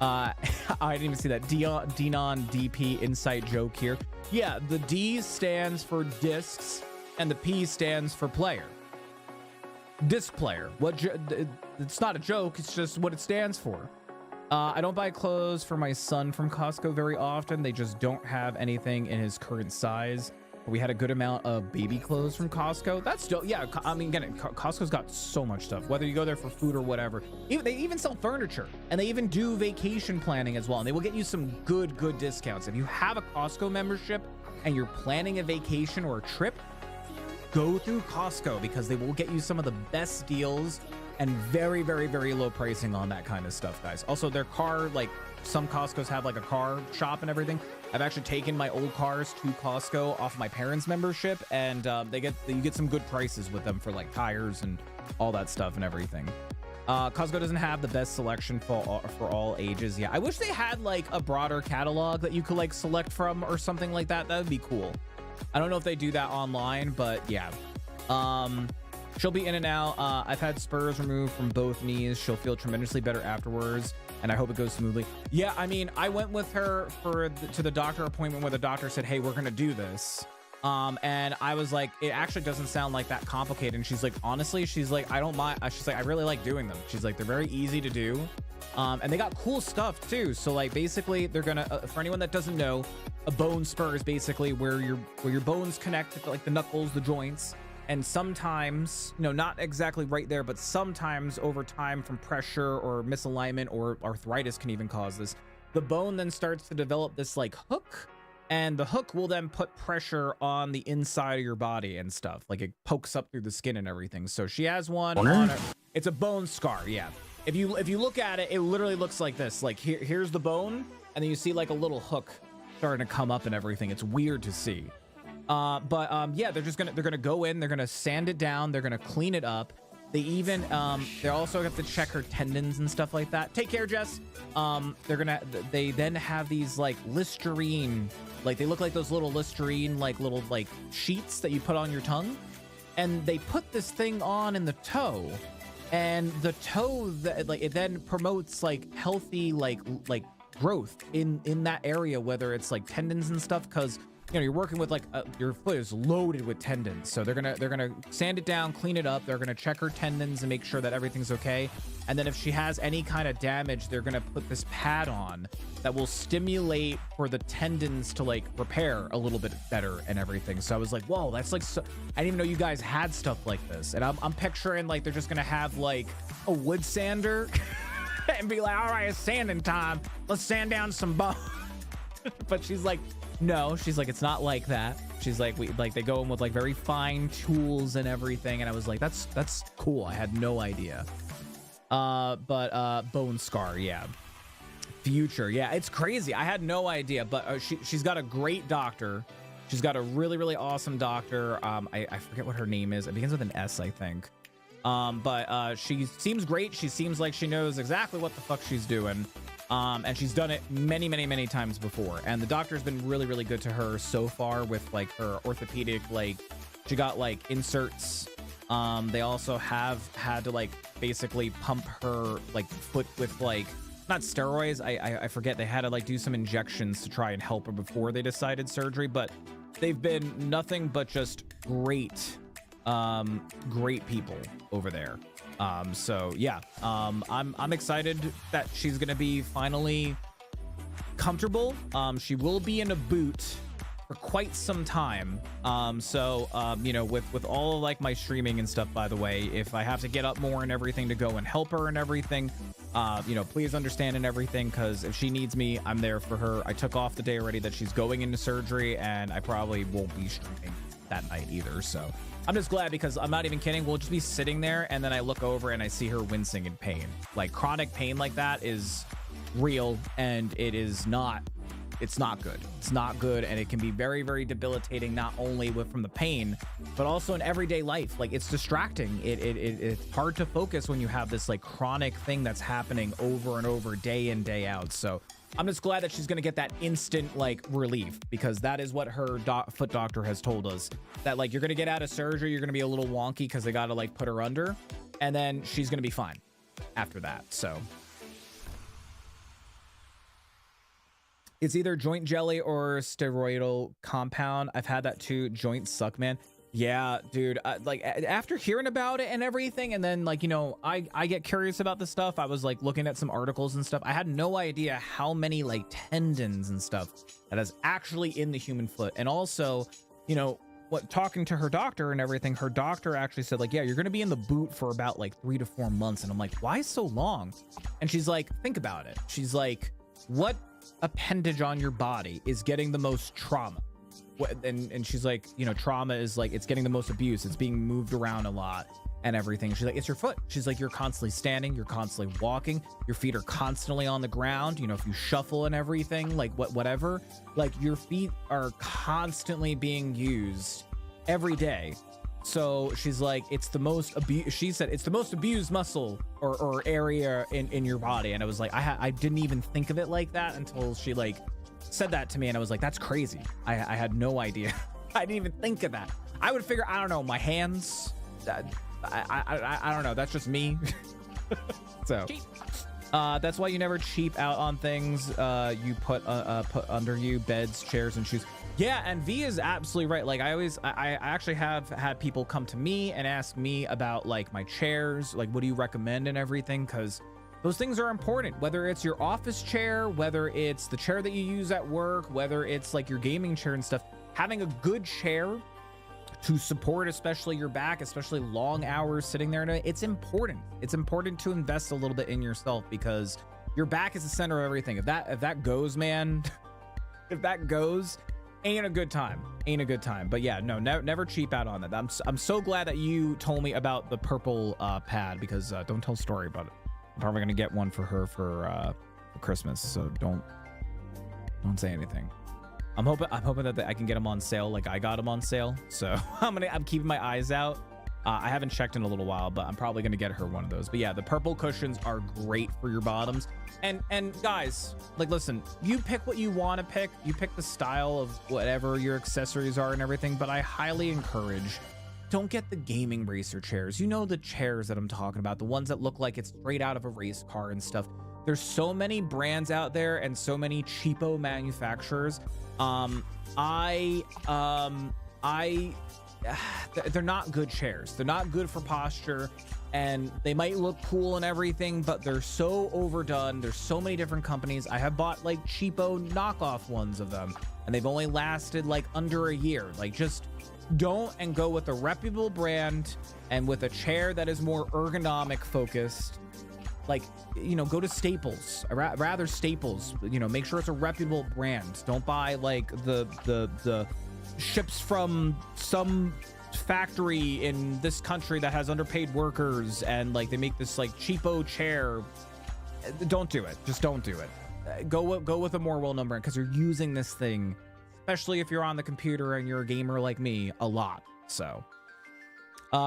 I didn't even see that. Denon DP inside joke here. Yeah, the D stands for discs and the P stands for player. Disc player. It's not a joke, it's just what it stands for. I don't buy clothes for my son from Costco very often. They just don't have anything in his current size. We had a good amount of baby clothes from Costco. That's still, yeah. I mean, again, Costco's got so much stuff, whether you go there for food or whatever. They even sell furniture, and they even do vacation planning as well. And they will get you some good discounts. If you have a Costco membership and you're planning a vacation or a trip, go through Costco, because they will get you some of the best deals and very low pricing on that kind of stuff, guys. Also, their car, like some Costco's have like a car shop and everything. I've actually taken my old cars to Costco off my parents' membership, and you get some good prices with them for like tires and all that stuff and everything. Costco doesn't have the best selection for all ages. Yeah, I wish they had like a broader catalog that you could like select from or something like that. That would be cool. I don't know if they do that online, but yeah. She'll be in and out. I've had spurs removed from both knees. She'll feel tremendously better afterwards, and I hope it goes smoothly. Yeah, I mean, I went with her to the doctor appointment where the doctor said, hey, we're gonna do this. And I was like, it actually doesn't sound like that complicated. And she's like, honestly, she's like, I don't mind. She's like, I really like doing them. She's like, they're very easy to do. And they got cool stuff too. So like, basically they're gonna, for anyone that doesn't know, a bone spur is basically where your bones connect, like the knuckles, the joints. And sometimes, not exactly right there, but sometimes over time from pressure or misalignment or arthritis can even cause this. The bone then starts to develop this like hook, and the hook will then put pressure on the inside of your body and stuff. Like it pokes up through the skin and everything. So she has one on her. It's a bone scar. Yeah. If you look at it, it literally looks like this. Like here's the bone, and then you see like a little hook starting to come up and everything. It's weird to see. Yeah, they're gonna go in, they're gonna sand it down, they're gonna clean it up. They even they also have to check her tendons and stuff like that. Take care, Jess. They then have these like Listerine, like they look like those little Listerine like little like sheets that you put on your tongue, and they put this thing on in the toe, and the toe like it then promotes like healthy like growth in that area, whether it's like tendons and stuff, because you're working with like your foot is loaded with tendons. So they're gonna sand it down, clean it up. They're gonna check her tendons and make sure that everything's okay. And then if she has any kind of damage, they're gonna put this pad on that will stimulate for the tendons to like repair a little bit better and everything. So I was like, whoa, that's like so, I didn't even know you guys had stuff like this. And I'm picturing like they're just gonna have like a wood sander and be like, all right, it's sanding time. Let's sand down some bone. But she's like, no, she's like, it's not like that. She's like, they go in with like very fine tools and everything. And I was like, that's cool. I had no idea. Bone scar. Yeah. Future. Yeah. It's crazy. I had no idea, but she's got a great doctor. She's got a really awesome doctor. I forget what her name is. It begins with an S, I think. She seems great. She seems like she knows exactly what the fuck she's doing. And she's done it many times before. And the doctor's been really good to her so far with like her orthopedic, like she got like inserts. They also have had to like basically pump her like foot with like, not steroids. I forget. They had to like do some injections to try and help her before they decided surgery, but they've been nothing but just great people over there. So yeah, I'm excited that she's gonna be finally comfortable. She will be in a boot for quite some time. With all of like my streaming and stuff, by the way, if I have to get up more and everything to go and help her and everything, please understand and everything, because if she needs me, I'm there for her. I took off the day already that she's going into surgery, and I probably won't be streaming that night either. So I'm just glad, because I'm not even kidding. We'll just be sitting there, and then I look over and I see her wincing in pain. Like chronic pain like that is real, and it's not good. It's not good, and it can be very debilitating, not only from the pain, but also in everyday life. Like it's distracting. It's hard to focus when you have this like chronic thing that's happening over and over, day in, day out. So I'm just glad that she's going to get that instant like relief, because that is what her foot doctor has told us, that like you're going to get out of surgery, you're going to be a little wonky because they got to like put her under, and then she's going to be fine after that. So it's either joint jelly or steroidal compound. I've had that too. Joints suck, man. Yeah, dude, like after hearing about it and everything, and then like, I get curious about this stuff. I was like looking at some articles and stuff. I had no idea how many like tendons and stuff that is actually in the human foot. And also, you know, what, talking to her doctor and everything, her doctor actually said like, yeah, you're going to be in the boot for about like 3 to 4 months. And I'm like, why so long? And she's like, think about it. She's like, what appendage on your body is getting the most trauma? And she's like, you know, trauma is like, it's getting the most abuse. It's being moved around a lot and everything. She's like, it's your foot. She's like, you're constantly standing, you're constantly walking, your feet are constantly on the ground. You know, if you shuffle and everything, like whatever, like your feet are constantly being used every day. So she's like, it's the most she said it's the most abused muscle or area in your body. And I was like, I didn't even think of it like that until she like said that to me, and I was like, that's crazy. I had no idea. I didn't even think of that. I would figure, I don't know, my hands, I don't know, that's just me. So that's why you never cheap out on things you put under you, beds, chairs, and shoes. Yeah, and V is absolutely right. Like I actually have had people come to me and ask me about like my chairs, like what do you recommend and everything, because those things are important, whether it's your office chair, whether it's the chair that you use at work, whether it's like your gaming chair and stuff. Having a good chair to support, especially your back, especially long hours sitting there, it's important. It's important to invest a little bit in yourself, because your back is the center of everything. If that goes, man, if that goes, ain't a good time. But yeah, no, never cheap out on that. I'm so glad that you told me about the purple pad, because don't tell a story about it. I'm probably gonna get one for her for Christmas, so don't say anything. I'm hoping that I can get them on sale like I got them on sale. So I'm keeping my eyes out. I haven't checked in a little while, but I'm probably gonna get her one of those. But yeah, the purple cushions are great for your bottoms. And guys, like, listen, you pick what you want to pick. You pick the style of whatever your accessories are and everything. But I highly encourage, don't get the gaming racer chairs. You know the chairs that I'm talking about, the ones that look like it's straight out of a race car and stuff. There's so many brands out there and so many cheapo manufacturers. They're not good chairs. They're not good for posture, and they might look cool and everything, but they're so overdone. There's so many different companies. I have bought like cheapo knockoff ones of them, and they've only lasted like under a year. Like, just don't, and go with a reputable brand and with a chair that is more ergonomic focused. Like, you know, go to Staples, rather Staples, you know, make sure it's a reputable brand. Don't buy like the ships from some factory in this country that has underpaid workers, and like they make this like cheapo chair. Don't do it. Just don't do it. Go with a more well-known brand, because you're using this thing, especially if you're on the computer and you're a gamer like me, a lot. So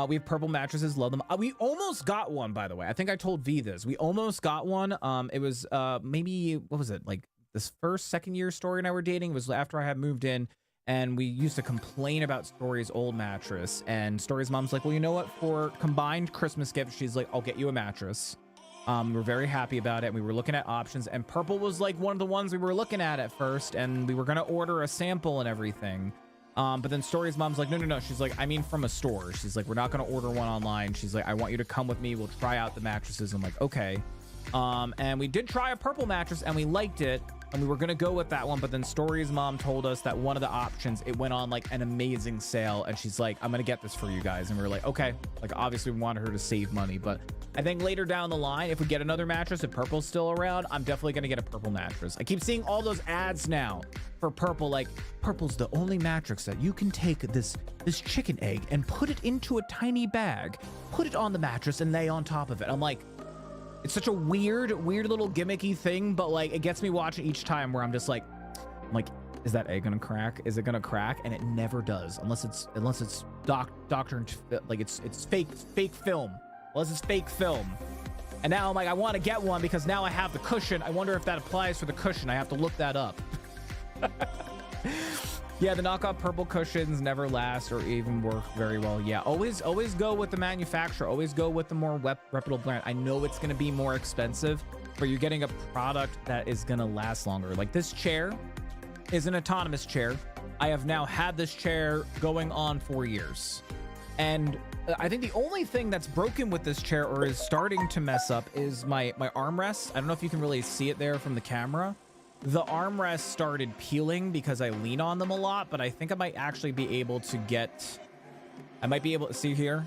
we have purple mattresses, love them. We almost got one, by the way. I think I told V this. We almost got one. It was maybe, what was it, like this second year Story and I were dating. It was after I had moved in, and we used to complain about Story's old mattress, and Story's mom's like, well, you know what, for combined Christmas gift, she's like, I'll get you a mattress. We're very happy about it. We were looking at options, and purple was like one of the ones we were looking at first, and we were gonna order a sample and everything. But then Story's mom's like, no. She's like, I mean, from a store. She's like, we're not gonna order one online. She's like, I want you to come with me. We'll try out the mattresses. I'm like, okay. And we did try a purple mattress, and we liked it, and we were gonna go with that one. But then Story's mom told us that one of the options, it went on like an amazing sale, and she's like, I'm gonna get this for you guys. And we were like, okay. Like, obviously we wanted her to save money, but I think later down the line, if we get another mattress, if purple's still around, I'm definitely gonna get a purple mattress. I keep seeing all those ads now for purple, like, purple's the only mattress that you can take this chicken egg and put it into a tiny bag, put it on the mattress, and lay on top of it. I'm like, it's such a weird little gimmicky thing, but like, it gets me watching each time, where I'm just like, is that egg gonna crack? Is it gonna crack? And it never does, unless it's doctored, like it's fake film. Unless it's fake film. And now I'm like, I want to get one, because now I have the cushion. I wonder if that applies for the cushion. I have to look that up. Yeah, the knockoff purple cushions never last or even work very well. Yeah, always go with the manufacturer. Always go with the more reputable brand. I know it's going to be more expensive, but you're getting a product that is going to last longer. Like, this chair is an autonomous chair. I have now had this chair going on 4 years. And I think the only thing that's broken with this chair, or is starting to mess up, is my armrest. I don't know if you can really see it there from the camera, The armrests started peeling because I lean on them a lot, but I think I might actually be able to get, I might be able to see here.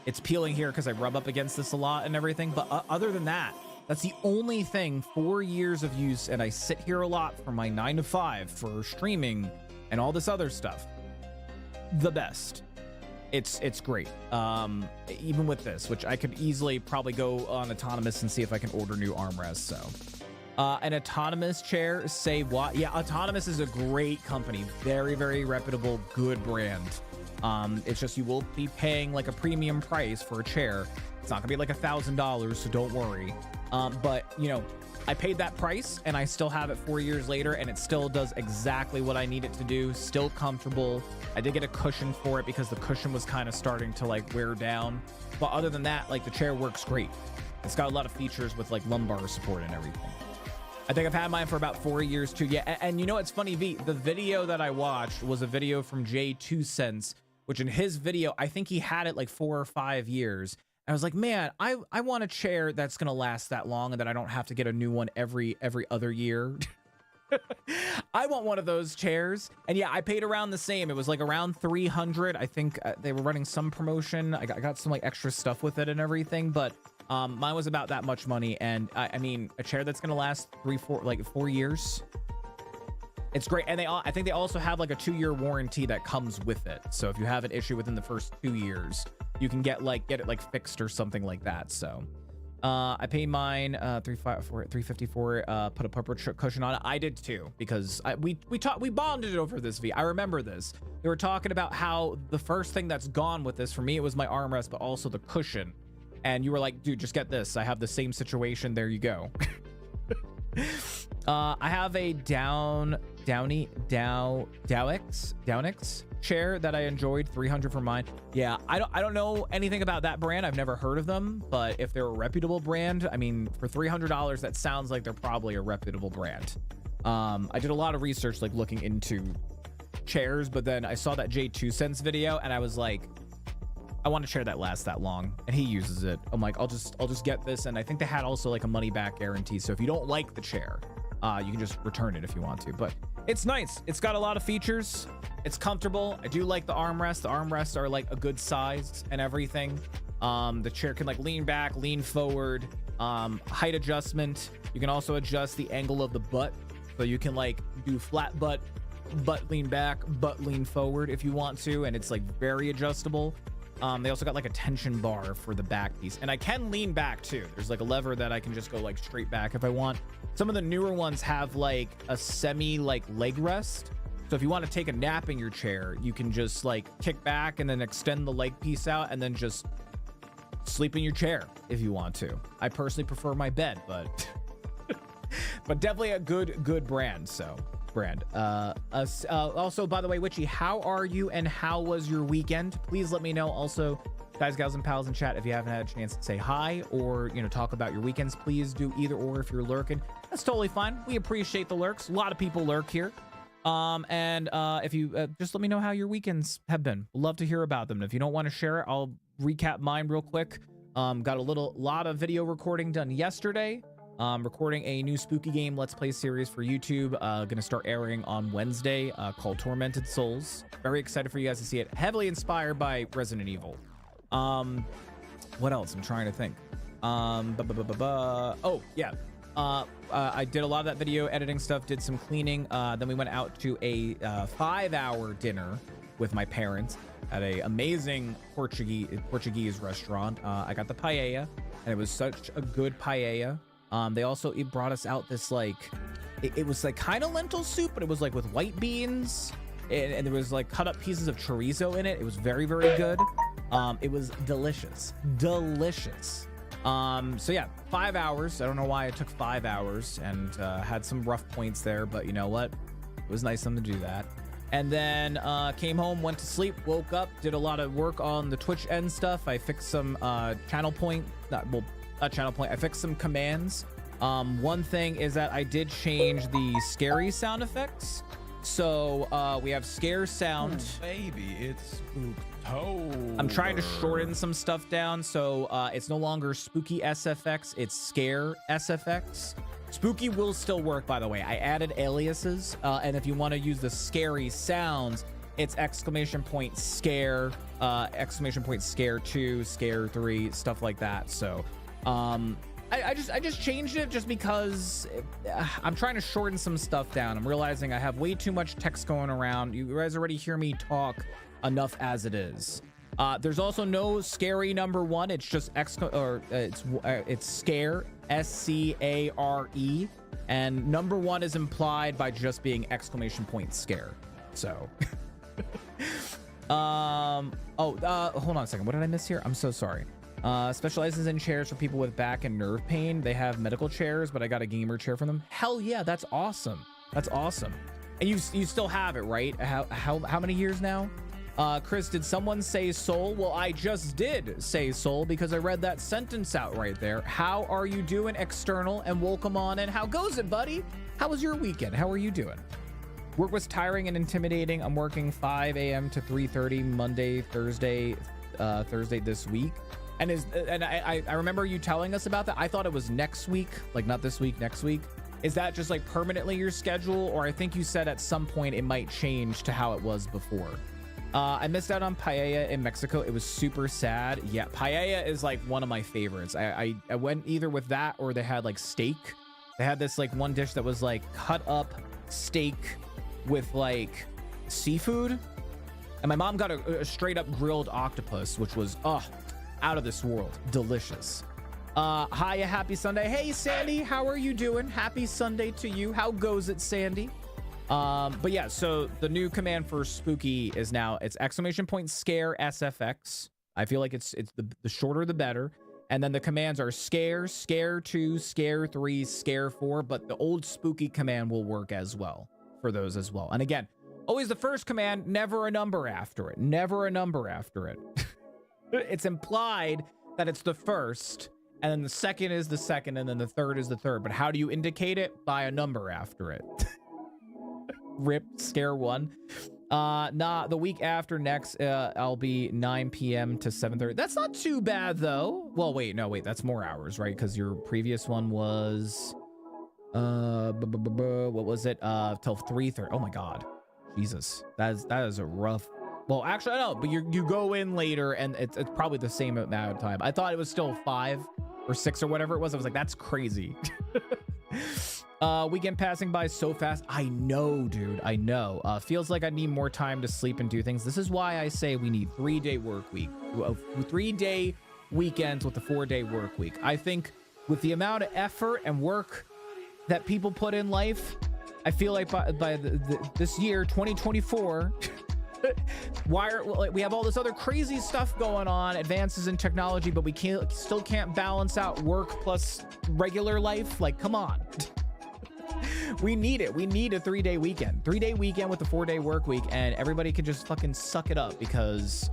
It's peeling here because I rub up against this a lot and everything. But other than that, that's the only thing. 4 years of use, and I sit here a lot for my 9 to 5 for streaming and all this other stuff. The best. It's great. Even with this, which I could easily probably go on Autonomous and see if I can order new armrests. So an Autonomous chair, say what? Yeah, Autonomous is a great company. Very, very reputable, good brand. It's just you will be paying like a premium price for a chair. It's not gonna be like $1,000, so don't worry. But you know, I paid that price and I still have it 4 years later, and it still does exactly what I need it to do. Still comfortable. I did get a cushion for it because the cushion was kind of starting to like wear down. But other than that, like the chair works great. It's got a lot of features with like lumbar support and everything. I think I've had mine for about 4 years too. Yeah, and you know it's funny, V, the video that I watched was a video from Tues, which in his video, I think he had it like 4 or 5 years. I was like, man, I want a chair that's gonna last that long and that I don't have to get a new one every other year. I want one of those chairs. And yeah, I paid around the same. It was like around 300. I think they were running some promotion. I got some like extra stuff with it and everything, but mine was about that much money. And I mean, a chair that's gonna last 4 years. It's great. And I think they also have like a 2-year warranty that comes with it. So if you have an issue within the first 2 years, you can get it like fixed or something like that. So I paid mine $354, put a purple cushion on it. I did too, because we bonded over this, V. I remember this. We were talking about how the first thing that's gone with this for me, it was my armrest, but also the cushion. And you were like, dude, just get this. I have the same situation. There you go. I have a Downix chair that I enjoyed, 300 for mine. Yeah, I don't know anything about that brand. I've never heard of them, but if they're a reputable brand, I mean, for $300, that sounds like they're probably a reputable brand. I did a lot of research, like looking into chairs, but then I saw that Tues video and I was like, I want a chair that lasts that long, and he uses it. I'm like, I'll just get this. And I think they had also like a money back guarantee. So if you don't like the chair, you can just return it if you want to, but it's nice. It's got a lot of features. It's comfortable. I do like the armrests. The armrests are like a good size and everything. The chair can like lean back, lean forward, height adjustment. You can also adjust the angle of the butt. So you can like do flat butt lean back, butt lean forward if you want to. And it's like very adjustable. They also got like a tension bar for the back piece, and I can lean back too. There's like a lever that I can just go like straight back if I want. Some of the newer ones have like a semi like leg rest. So if you want to take a nap in your chair, you can just like kick back and then extend the leg piece out and then just sleep in your chair if you want to. I personally prefer my bed, but but definitely a good brand. So also, by the way, Witchy, how are you and how was your weekend? Please let me know. Also, guys, gals, and pals in chat, if you haven't had a chance to say hi or, you know, talk about your weekends, please do either or. If you're lurking, that's totally fine. We appreciate the lurks. A lot of people lurk here. If you just let me know how your weekends have been. Love to hear about them. And if you don't want to share it, I'll recap mine real quick. Got a lot of video recording done yesterday. Recording a new spooky game Let's Play series for YouTube. Gonna start airing on Wednesday, called Tormented Souls. Very excited for you guys to see it. Heavily inspired by Resident Evil. What else? I'm trying to think. Oh yeah. I did a lot of that video editing stuff, did some cleaning. Then we went out to a 5-hour dinner with my parents at a amazing Portuguese restaurant. I got the paella, and it was such a good paella. They also brought us out this like, it was like kind of lentil soup, but it was like with white beans, and there was like cut up pieces of chorizo in it. It was very, very good. It was delicious. So yeah, 5 hours. I don't know why it took 5 hours, and had some rough points there, but you know what? It was nice of them to do that. And then came home, went to sleep, woke up, did a lot of work on the Twitch end stuff. I fixed some channel point. I fixed some commands. One thing is that I did change the scary sound effects. So we have scare sound. Baby, it's Spooktober. I'm trying to shorten some stuff down, so it's no longer spooky SFX, it's scare SFX. Spooky will still work, by the way. I added aliases, and if you want to use the scary sounds, it's exclamation point scare, exclamation point scare 2, scare 3, stuff like that. So I just changed it just because I'm trying to shorten some stuff down. I'm realizing I have way too much text going around. You guys already hear me talk enough as it is. There's also no scary number 1. It's just it's scare, SCARE, and number 1 is implied by just being exclamation point scare. So hold on a second. What did I miss here? I'm so sorry. Specializes in chairs for people with back and nerve pain. They have medical chairs, but I got a gamer chair from them. Hell yeah, that's awesome. That's awesome. And you still have it, right? How many years now? Chris, did someone say soul? Well, I just did say soul because I read that sentence out right there. How are you doing, external? And welcome on in. How goes it, buddy? How was your weekend? How are you doing? Work was tiring and intimidating. I'm working 5 a.m. to 3:30 Monday, Thursday this week. And I remember you telling us about that. I thought it was next week, like not this week, next week. Is that just like permanently your schedule? Or I think you said at some point it might change to how it was before. I missed out on paella in Mexico. It was super sad. Yeah, paella is like one of my favorites. I went either with that or they had like steak. They had this like one dish that was like cut up steak with like seafood. And my mom got a straight up grilled octopus, which was out of this world. Delicious. Hiya, happy Sunday. Hey, Sandy, how are you doing? Happy Sunday to you. How goes it, Sandy? But yeah, so the new command for spooky is now it's exclamation point scare SFX. I feel like it's the shorter the better. And then the commands are scare, scare 2, scare 3, scare 4, but the old spooky command will work as well for those as well. And again, always the first command, never a number after it. Never a number after it. It's implied that it's the first, and then the second is the second, and then the third is the third. But how do you indicate it? By a number after it. Rip scare 1. Nah, the week after next, I'll be 9 p.m. to 7:30. That's not too bad though. Well, wait, that's more hours, right? Because your previous one was what was it? Till 3:30. Oh my god, Jesus, that is a rough. Well, actually, I don't know, but you go in later and it's probably the same amount of time. I thought it was still 5 or 6 or whatever it was. I was like, that's crazy. Weekend passing by so fast. I know, dude. I know. Feels like I need more time to sleep and do things. This is why I say we need 3-day work week. 3-day weekends with a 4-day work week. I think with the amount of effort and work that people put in life, I feel like by this year, 2024, we have all this other crazy stuff going on, advances in technology, but we still can't balance out work plus regular life. Like, come on. We need it. We need a 3-day weekend. 3-day weekend with a 4-day work week, and everybody can just fucking suck it up because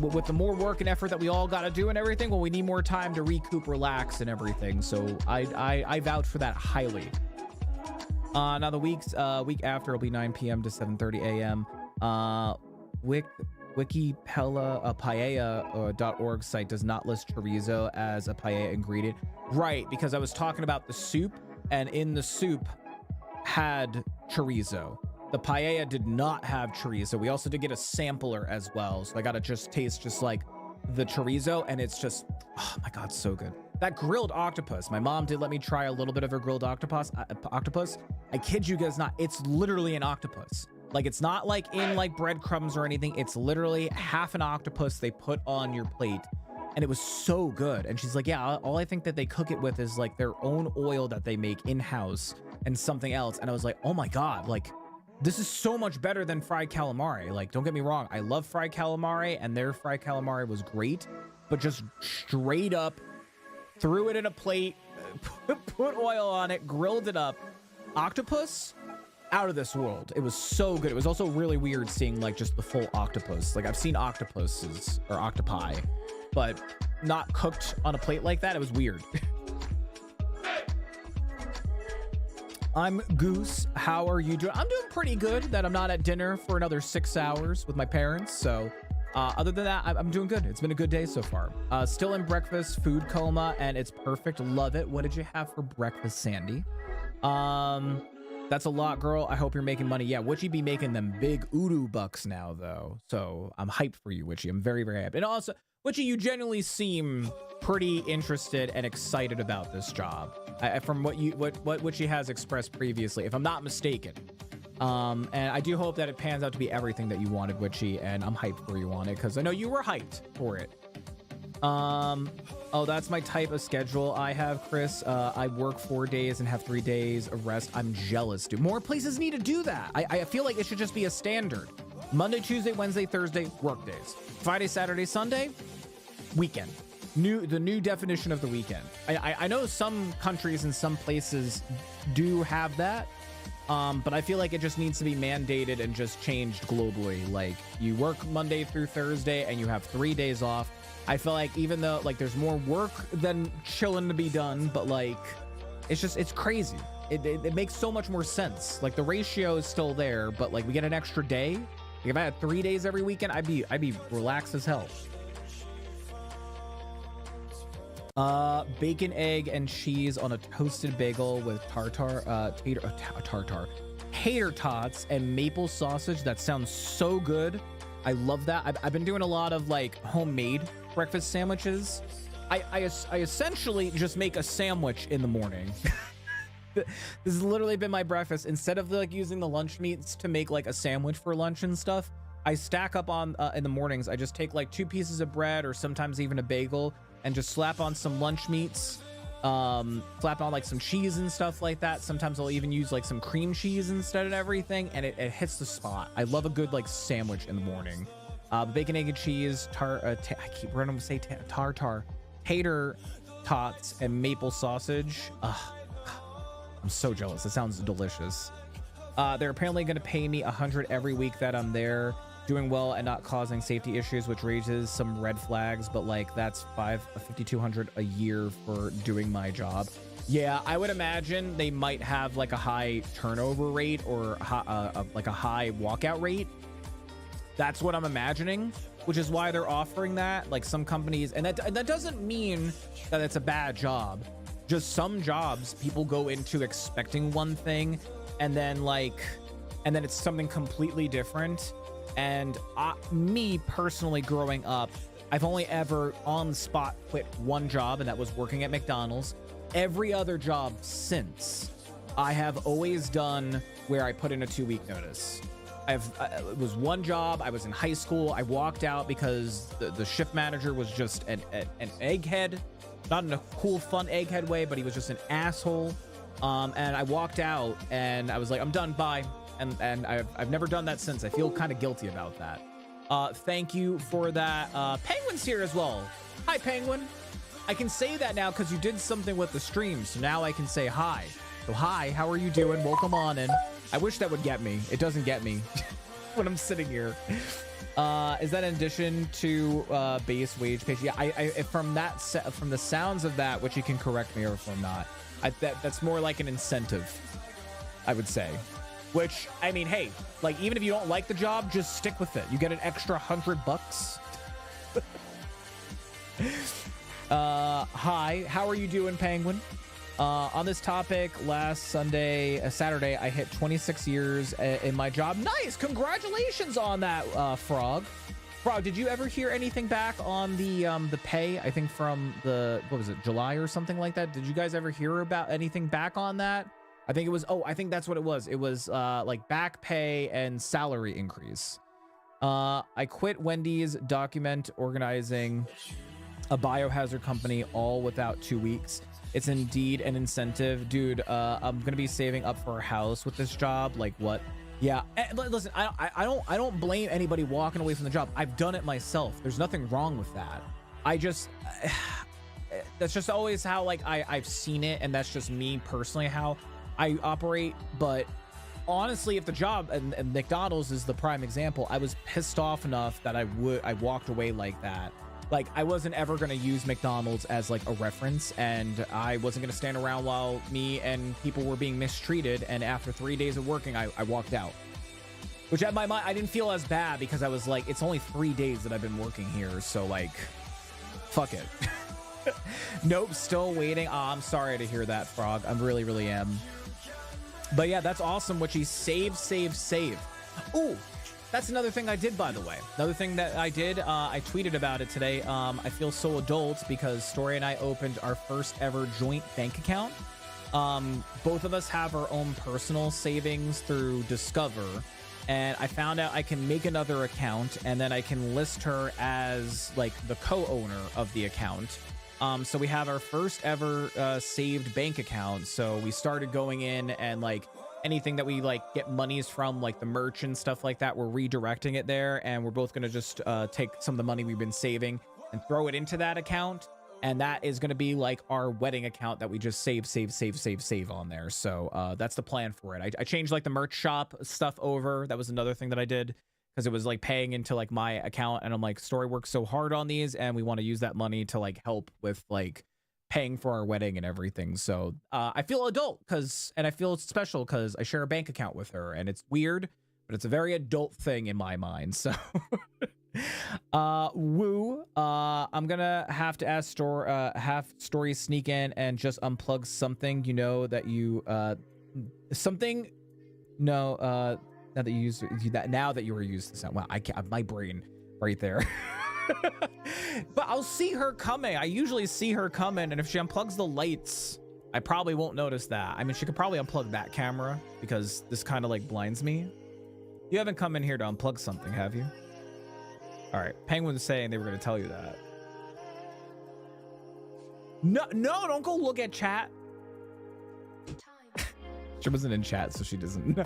with the more work and effort that we all got to do and everything, well, we need more time to recoup, relax, and everything. So I vouch for that highly. Now the week after will be 9 p.m. to 7:30 a.m. Wikipedia.org site does not list chorizo as a paella ingredient. Right, because I was talking about the soup, and in the soup had chorizo. The paella did not have chorizo. We also did get a sampler as well, so I got to just taste just like the chorizo, and it's just, oh my god, so good. That grilled octopus, my mom did let me try a little bit of her grilled octopus. I kid you guys not, it's literally an octopus. Like, it's not like in like breadcrumbs or anything. It's literally half an octopus they put on your plate, and it was so good. And she's like, yeah, all I think that they cook it with is like their own oil that they make in-house and something else. And I was like, oh my god, like this is so much better than fried calamari. Like, don't get me wrong, I love fried calamari, and their fried calamari was great, but just straight up threw it in a plate, put oil on it, grilled it up. Octopus, out of this world. It was so good. It was also really weird seeing like just the full octopus. Like, I've seen octopuses or octopi, but not cooked on a plate like that. It was weird. I'm Goose. How are you doing? I'm doing pretty good that I'm not at dinner for another 6 hours with my parents. So Other than that, I'm doing good. It's been a good day so far. Still in breakfast food coma, and it's perfect. Love it. What did you have for breakfast, Sandy? That's a lot, girl. I hope you're making money. Yeah, Witchy be making them big Udu bucks now, though. So I'm hyped for you, Witchy. I'm very, very hyped. And also, Witchy, you genuinely seem pretty interested and excited about this job. From what Witchy has expressed previously, if I'm not mistaken. And I do hope that it pans out to be everything that you wanted, Witchy, and I'm hyped for you on it because I know you were hyped for it. Oh, that's my type of schedule I have, Chris. I work 4 days and have 3 days of rest. I'm jealous, dude. More places need to do that. I feel like it should just be a standard. Monday, Tuesday, Wednesday, Thursday, work days. Friday, Saturday, Sunday, weekend. The new definition of the weekend. I know some countries and some places do have that. But I feel like it just needs to be mandated and just changed globally. Like, you work Monday through Thursday and you have 3 days off. I feel like even though like there's more work than chilling to be done, but like it's crazy. It makes so much more sense. Like the ratio is still there, but like we get an extra day. Like, if I had 3 days every weekend, I'd be relaxed as hell. Bacon, egg, and cheese on a toasted bagel with tater tots and maple sausage. That sounds so good. I love that. I've been doing a lot of like homemade breakfast sandwiches. I essentially just make a sandwich in the morning. This has literally been my breakfast. Instead of like using the lunch meats to make like a sandwich for lunch and stuff, I stack up on in the mornings. I just take like 2 pieces of bread or sometimes even a bagel and just slap on some lunch meats, slap on like some cheese and stuff like that. Sometimes I'll even use like some cream cheese instead of everything, and it hits the spot. I love a good like sandwich in the morning. Bacon, egg, and cheese, I keep running to say tartar, tater tots, and maple sausage. I'm so jealous. It sounds delicious. They're apparently going to pay me $100 every week that I'm there, doing well and not causing safety issues, which raises some red flags, but like that's $5,200 a year for doing my job. Yeah, I would imagine they might have like a high turnover rate or like a high walkout rate. That's what I'm imagining, which is why they're offering that. Like some companies, and that doesn't mean that it's a bad job. Just some jobs people go into expecting one thing, and then it's something completely different. And me personally, growing up, I've only ever on the spot quit one job, and that was working at McDonald's. Every other job since, I have always done where I put in a 2-week notice. It was one job. I was in high school. I walked out because the shift manager was just an egghead, not in a cool, fun egghead way, but he was just an asshole. And I walked out, and I was like, I'm done. Bye. And I've never done that since. I feel kind of guilty about that. Thank you for that. Penguin's here as well. Hi, Penguin. I can say that now because you did something with the stream, so now I can say hi. So hi, how are you doing? Welcome on in. I wish that would get me. It doesn't get me when I'm sitting here. Is that in addition to base wage page? Yeah, from the sounds of that, which you can correct me if I'm not, that's more like an incentive, I would say. Which, I mean, hey, like, even if you don't like the job, just stick with it. You get an extra $100. Hi, how are you doing, Penguin? On this topic, last Saturday, I hit 26 years in my job. Nice, congratulations on that, Frog. Frog, did you ever hear anything back on the pay? I think from what was it, July or something like that? Did you guys ever hear about anything back on that? I think it was, I think that's what it was. It was like back pay and salary increase. I quit Wendy's document organizing a biohazard company all without 2 weeks. It's indeed an incentive. Dude, I'm going to be saving up for a house with this job. Like what? Yeah, listen, I don't blame anybody walking away from the job. I've done it myself. There's nothing wrong with that. That's just always how like I've seen it, and that's just me personally how I operate. But honestly, if the job and McDonald's is the prime example, I was pissed off enough that I walked away like that. Like I wasn't ever going to use McDonald's as like a reference, and I wasn't going to stand around while me and people were being mistreated. And after 3 days of working, I walked out. Which at my mind, I didn't feel as bad because I was like, it's only 3 days that I've been working here. So like, fuck it. Nope, still waiting. Oh, I'm sorry to hear that, Frog. I really, really am. But yeah, that's awesome. What she save. Ooh, that's another thing I did, by the way. Another thing that I did, I tweeted about it today. I feel so adult because Story and I opened our first ever joint bank account. Both of us have our own personal savings through Discover. And I found out I can make another account and then I can list her as like the co-owner of the account. So we have our first ever saved bank account. So we started going in and like anything that we like get monies from, like the merch and stuff like that, we're redirecting it there. And we're both going to just take some of the money we've been saving and throw it into that account. And that is going to be like our wedding account that we just save on there. So that's the plan for it. I changed like the merch shop stuff over. That was another thing that I did because it was like paying into like my account. And I'm like, Story works so hard on these and we want to use that money to like help with like paying for our wedding and everything. So I feel adult and I feel special because I share a bank account with her and it's weird, but it's a very adult thing in my mind. So Woo, I'm gonna have to ask Story sneak in and just unplug something, you know, that you something no now that you use that now that you were used to sound. Wow, I can't, my brain right there. But I'll see her coming. I usually see her coming, and if she unplugs the lights, I probably won't notice that. I mean, she could probably unplug that camera because this kind of like blinds me. You haven't come in here to unplug something, have you? All right, Penguin's saying they were going to tell you that. No, don't go look at chat. She wasn't in chat, so she doesn't know.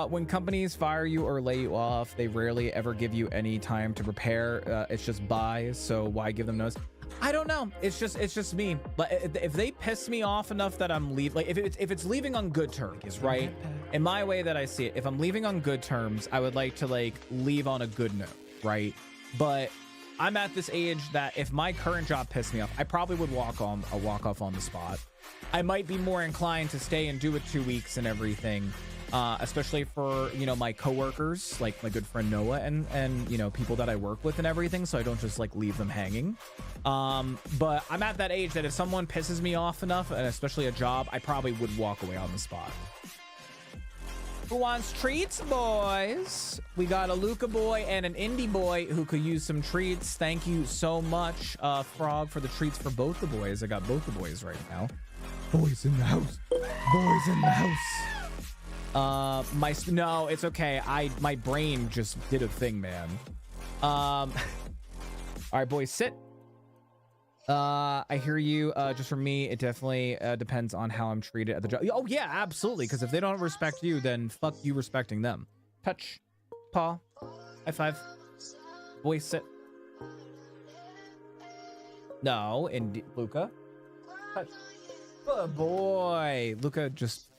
When companies fire you or lay you off, they rarely ever give you any time to prepare. It's just buy, so why give them notice? I don't know. It's just me. But if they piss me off enough that I'm leaving, like if it's leaving on good terms, right? In my way that I see it, if I'm leaving on good terms, I would like to like leave on a good note, right? But I'm at this age that if my current job pissed me off, I probably would walk off on the spot. I might be more inclined to stay and do it 2 weeks and everything. Especially for, you know, my coworkers, like my good friend Noah and you know, people that I work with and everything, so I don't just like leave them hanging. But I'm at that age that if someone pisses me off enough, and especially a job, I probably would walk away on the spot. Who wants treats, boys? We got a Luca boy and an indie boy who could use some treats. Thank you so much, Frog, for the treats for both the boys. I got both the boys right now. Boys in the house. Boys in the house. No, it's okay. My brain just did a thing, man. All right, boys, sit. I hear you. Just for me, it definitely depends on how I'm treated at the job. Oh yeah, absolutely. Because if they don't respect you, then fuck you respecting them. Touch, paw, high five. Boys, sit. No, indeed, Luca. Touch. Good boy, Luca. Just.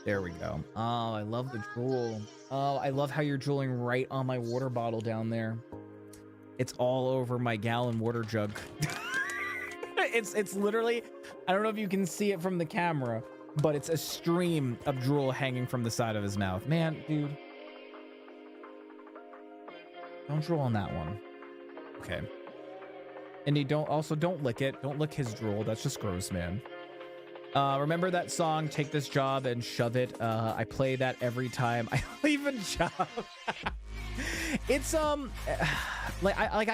There we go. Oh, I love the drool. Oh, I love how you're drooling right on my water bottle down there. It's all over my gallon water jug. It's literally, I don't know if you can see it from the camera, but it's a stream of drool hanging from the side of his mouth. Man, dude. Don't drool on that one. Okay. And you don't lick it. Don't lick his drool. That's just gross, man. Remember that song, Take This Job and Shove It? I play that every time I leave a job. It's I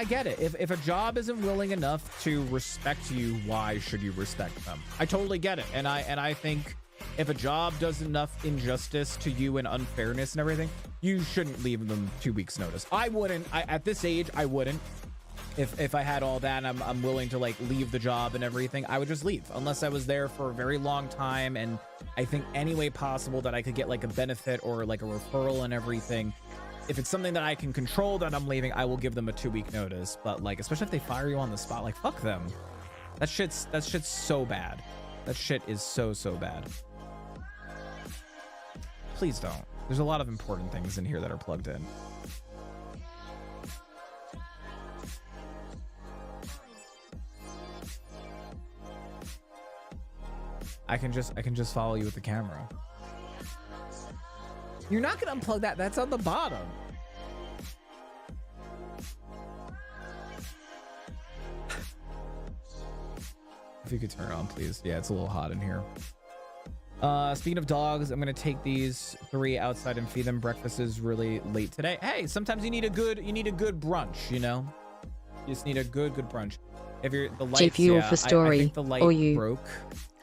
get it. If a job isn't willing enough to respect you, why should you respect them? I totally get it. And I think if a job does enough injustice to you and unfairness and everything, you shouldn't leave them 2 weeks notice. I wouldn't. At this age, I wouldn't. If I had all that and I'm willing to like leave the job and everything, I would just leave unless I was there for a very long time. And I think any way possible that I could get like a benefit or like a referral and everything. If it's something that I can control that I'm leaving, I will give them a 2 week notice. But like, especially if they fire you on the spot, like fuck them. That shit's so bad. That shit is so bad. Please don't. There's a lot of important things in here that are plugged in. I can just follow you with the camera. You're not gonna unplug that. That's on the bottom. If you could turn it on, please. Yeah, it's a little hot in here. Speaking of dogs, I'm gonna take these 3 outside and feed them. Breakfast is really late today. Hey, sometimes you need a good brunch, you know? You just need a good brunch. If you're the lights, GPU yeah, for story, I think the light or you broke.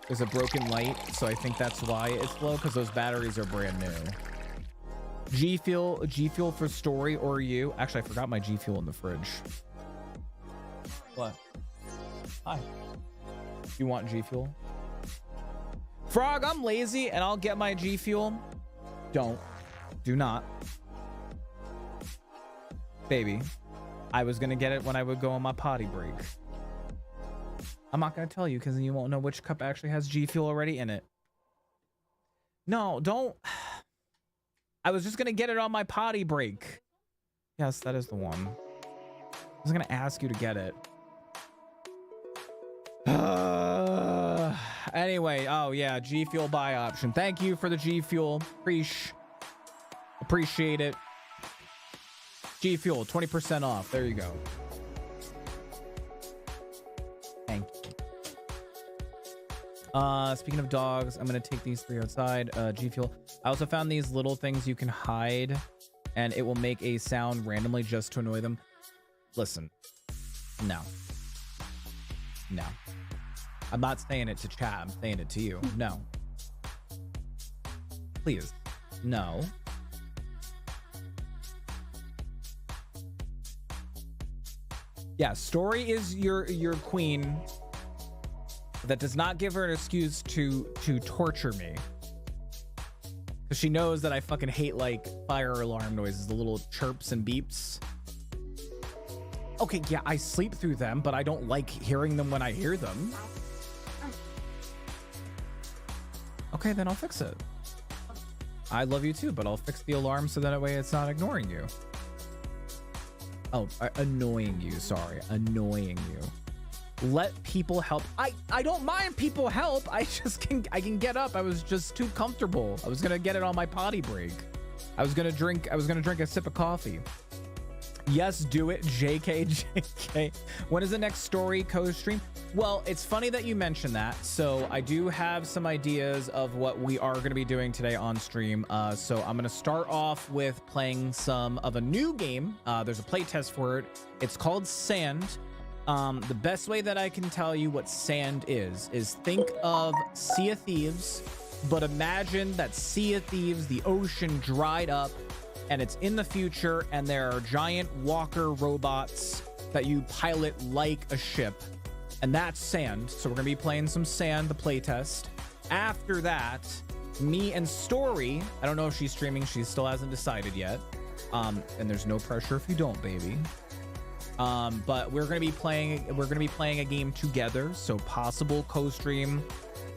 There's a broken light, so I think that's why it's low, because those batteries are brand new. G Fuel for story or you. Actually, I forgot my G Fuel in the fridge. What? Hi. You want G Fuel? Frog, I'm lazy and I'll get my G Fuel. Do not. Baby, I was gonna get it when I would go on my potty break. I'm not gonna tell you because then you won't know which cup actually has G Fuel already in it. No, don't. I was just gonna get it on my potty break. Yes, that is the one. I was gonna ask you to get it. Anyway, oh yeah, G Fuel buy option. Thank you for the G Fuel. Appreciate it. G Fuel 20% off. There you go. Thank you. Speaking of dogs, I'm gonna take these 3 outside. G Fuel. I also found these little things you can hide, and it will make a sound randomly just to annoy them. Listen, no. I'm not saying it to chat. I'm saying it to you. No. Please. No. Yeah, Story is your queen. That does not give her an excuse to torture me. Because she knows that I fucking hate, like, fire alarm noises, the little chirps and beeps. Okay, yeah, I sleep through them, but I don't like hearing them when I hear them. Okay, then I'll fix it. I love you too, but I'll fix the alarm so that way it's not ignoring you. Oh, annoying you, sorry. Annoying you. Let people help. I don't mind people help. I can get up. I was just too comfortable. I was gonna get it on my potty break. I was gonna drink a sip of coffee. Yes, do it. JK. When is the next story co-stream? Well, it's funny that you mentioned that. So I do have some ideas of what we are going to be doing today on stream. So I'm going to start off with playing some of a new game. There's a playtest for it. It's called Sand. The best way that I can tell you what Sand is think of Sea of Thieves, but imagine that Sea of Thieves, the ocean dried up, and it's in the future, and there are giant walker robots that you pilot like a ship, and that's Sand. So we're gonna be playing some Sand, the playtest. After that, me and Story, I don't know if she's streaming, she still hasn't decided yet, and there's no pressure if you don't, baby. But we're gonna be playing a game together, so possible co-stream,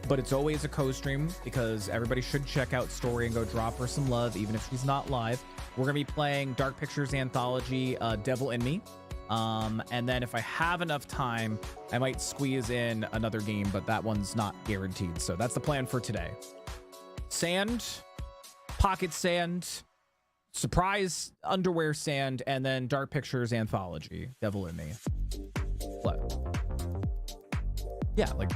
but it's always a co-stream because everybody should check out Story and go drop her some love, even if she's not live. We're gonna be playing Dark Pictures Anthology, Devil in Me. And then if I have enough time, I might squeeze in another game, but that one's not guaranteed. So that's the plan for today. Sand, Pocket Sand, Surprise Underwear Sand, and then Dark Pictures Anthology, Devil in Me. What? Yeah, like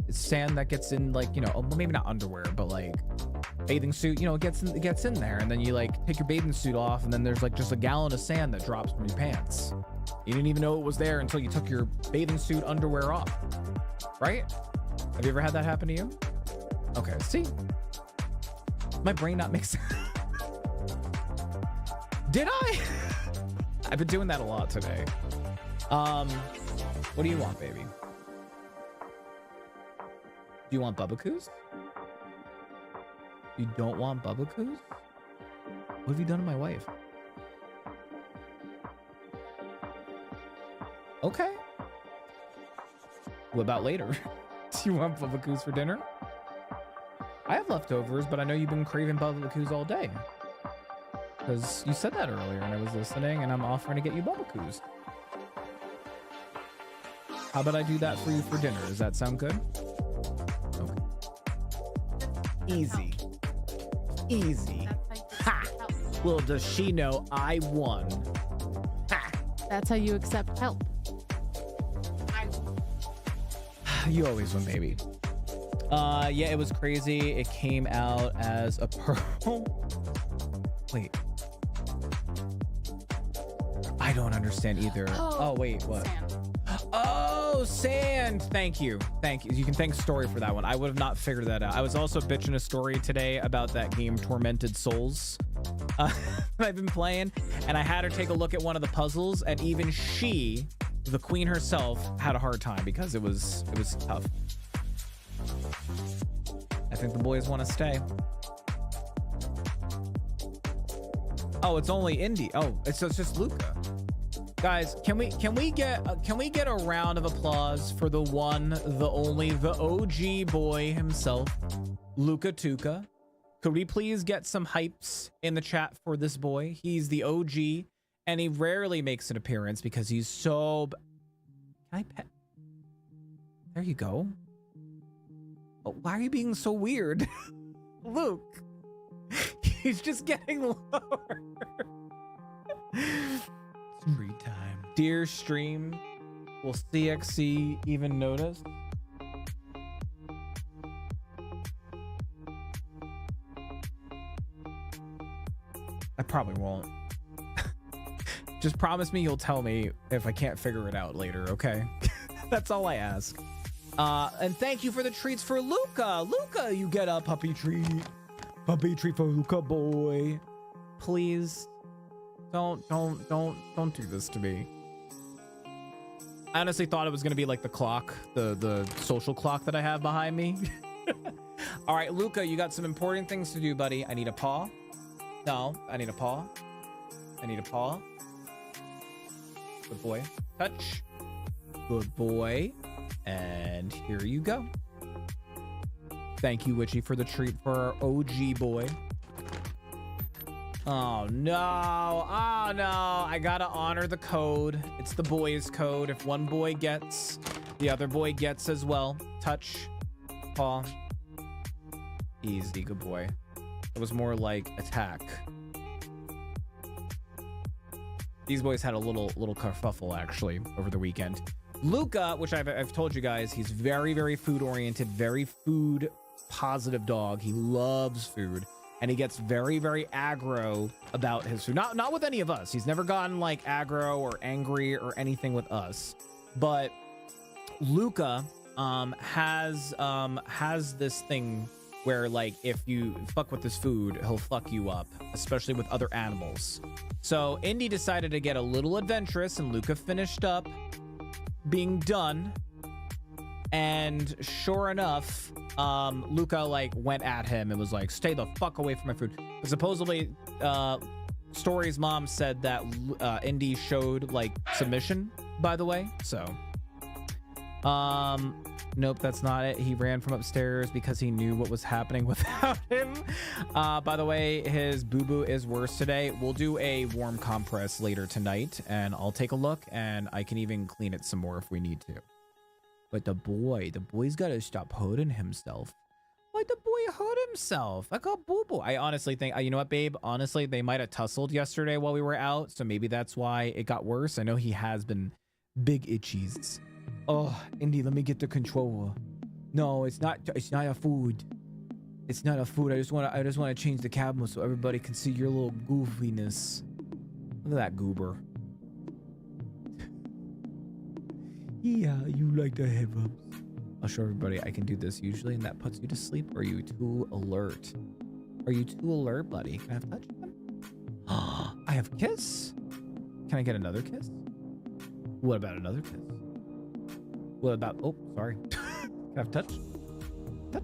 it's sand that gets in, like, you know, maybe not underwear, but like bathing suit, you know, it gets in there, and then you like take your bathing suit off, and then there's like just a gallon of sand that drops from your pants. You didn't even know it was there until you took your bathing suit underwear off, right? Have you ever had that happen to you? Okay, see, my brain not make sense. Did I? I've been doing that a lot today. What do you want, baby? Do you want Bubba-Coos? You don't want Bubba-Coos? What have you done to my wife? Okay. What about later? Do you want Bubba-Coos for dinner? I have leftovers, but I know you've been craving Bubba-Coos all day. Because you said that earlier and I was listening, and I'm offering to get you Bubba-Coos. How about I do that for you for dinner? Does that sound good? Okay. Easy. Easy. Ha! Little does she know I won. Ha! That's how you accept help. You always win, baby. Yeah, it was crazy. It came out as a pearl. Wait. I don't understand either. Oh, wait, what? Sand. Oh, sand. Thank you. Thank you. You can thank Story for that one. I would have not figured that out. I was also bitching a story today about that game Tormented Souls I've been playing, and I had her take a look at one of the puzzles, and even she, the queen herself, had a hard time because it was tough. I think the boys want to stay. Oh, it's only Indy. Oh, it's just Luca. Guys, can we get a round of applause for the one, the only, the OG boy himself, Luca Tuca? Could we please get some hypes in the chat for this boy? He's the OG, and he rarely makes an appearance because he's so... Can I pet? There you go. Oh, why are you being so weird? Luke, he's just getting lower. Free time. Dear stream, will CXC even notice? I probably won't. Just promise me you'll tell me if I can't figure it out later, okay? That's all I ask. And thank you for the treats for Luca. Luca, you get a puppy treat. Puppy treat for Luca boy. Please. Don't do this to me. I honestly thought it was gonna be like the clock, the social clock that I have behind me. All right, Luca, you got some important things to do, buddy. I need a paw. No, I need a paw. I need a paw. Good boy. Touch. Good boy. And here you go. Thank you, Witchy, for the treat for our OG boy. Oh no, oh no, I gotta honor the code. It's the boys code. If one boy gets, the other boy gets as well. Touch, paw. Easy, good boy. It was more like attack. These boys had a little kerfuffle actually over the weekend. Luca, which I've told you guys, he's very, very food oriented, very food positive dog. He loves food. And he gets very, very aggro about his food. Not with any of us. He's never gotten like aggro or angry or anything with us. But Luca has this thing where like if you fuck with his food, he'll fuck you up, especially with other animals. So Indy decided to get a little adventurous, and Luca finished up being done. And sure enough, Luca like went at him and was like, stay the fuck away from my food. But supposedly Story's mom said that Indy showed like submission, by the way. So nope, that's not it. He ran from upstairs because he knew what was happening without him. By the way, his boo-boo is worse today. We'll do a warm compress later tonight, and I'll take a look, and I can even clean it some more if we need to. But the boy's gotta stop hurting himself. Why the boy hurt himself? I got boo-boo. I honestly think, you know what, babe? Honestly, they might have tussled yesterday while we were out, so maybe that's why it got worse. I know he has been big itchies. Oh, Indy, let me get the controller. No, it's not a food. It's not a food. I just want to change the camera so everybody can see your little goofiness. Look at that goober. Yeah, you like the hip-ups. I'll show everybody I can do this usually, and that puts you to sleep. Or are you too alert? Are you too alert, buddy? Can I have touch them? I have kiss. Can I get another kiss? What about another kiss? What about... Oh, sorry. Can I have touch? Touch?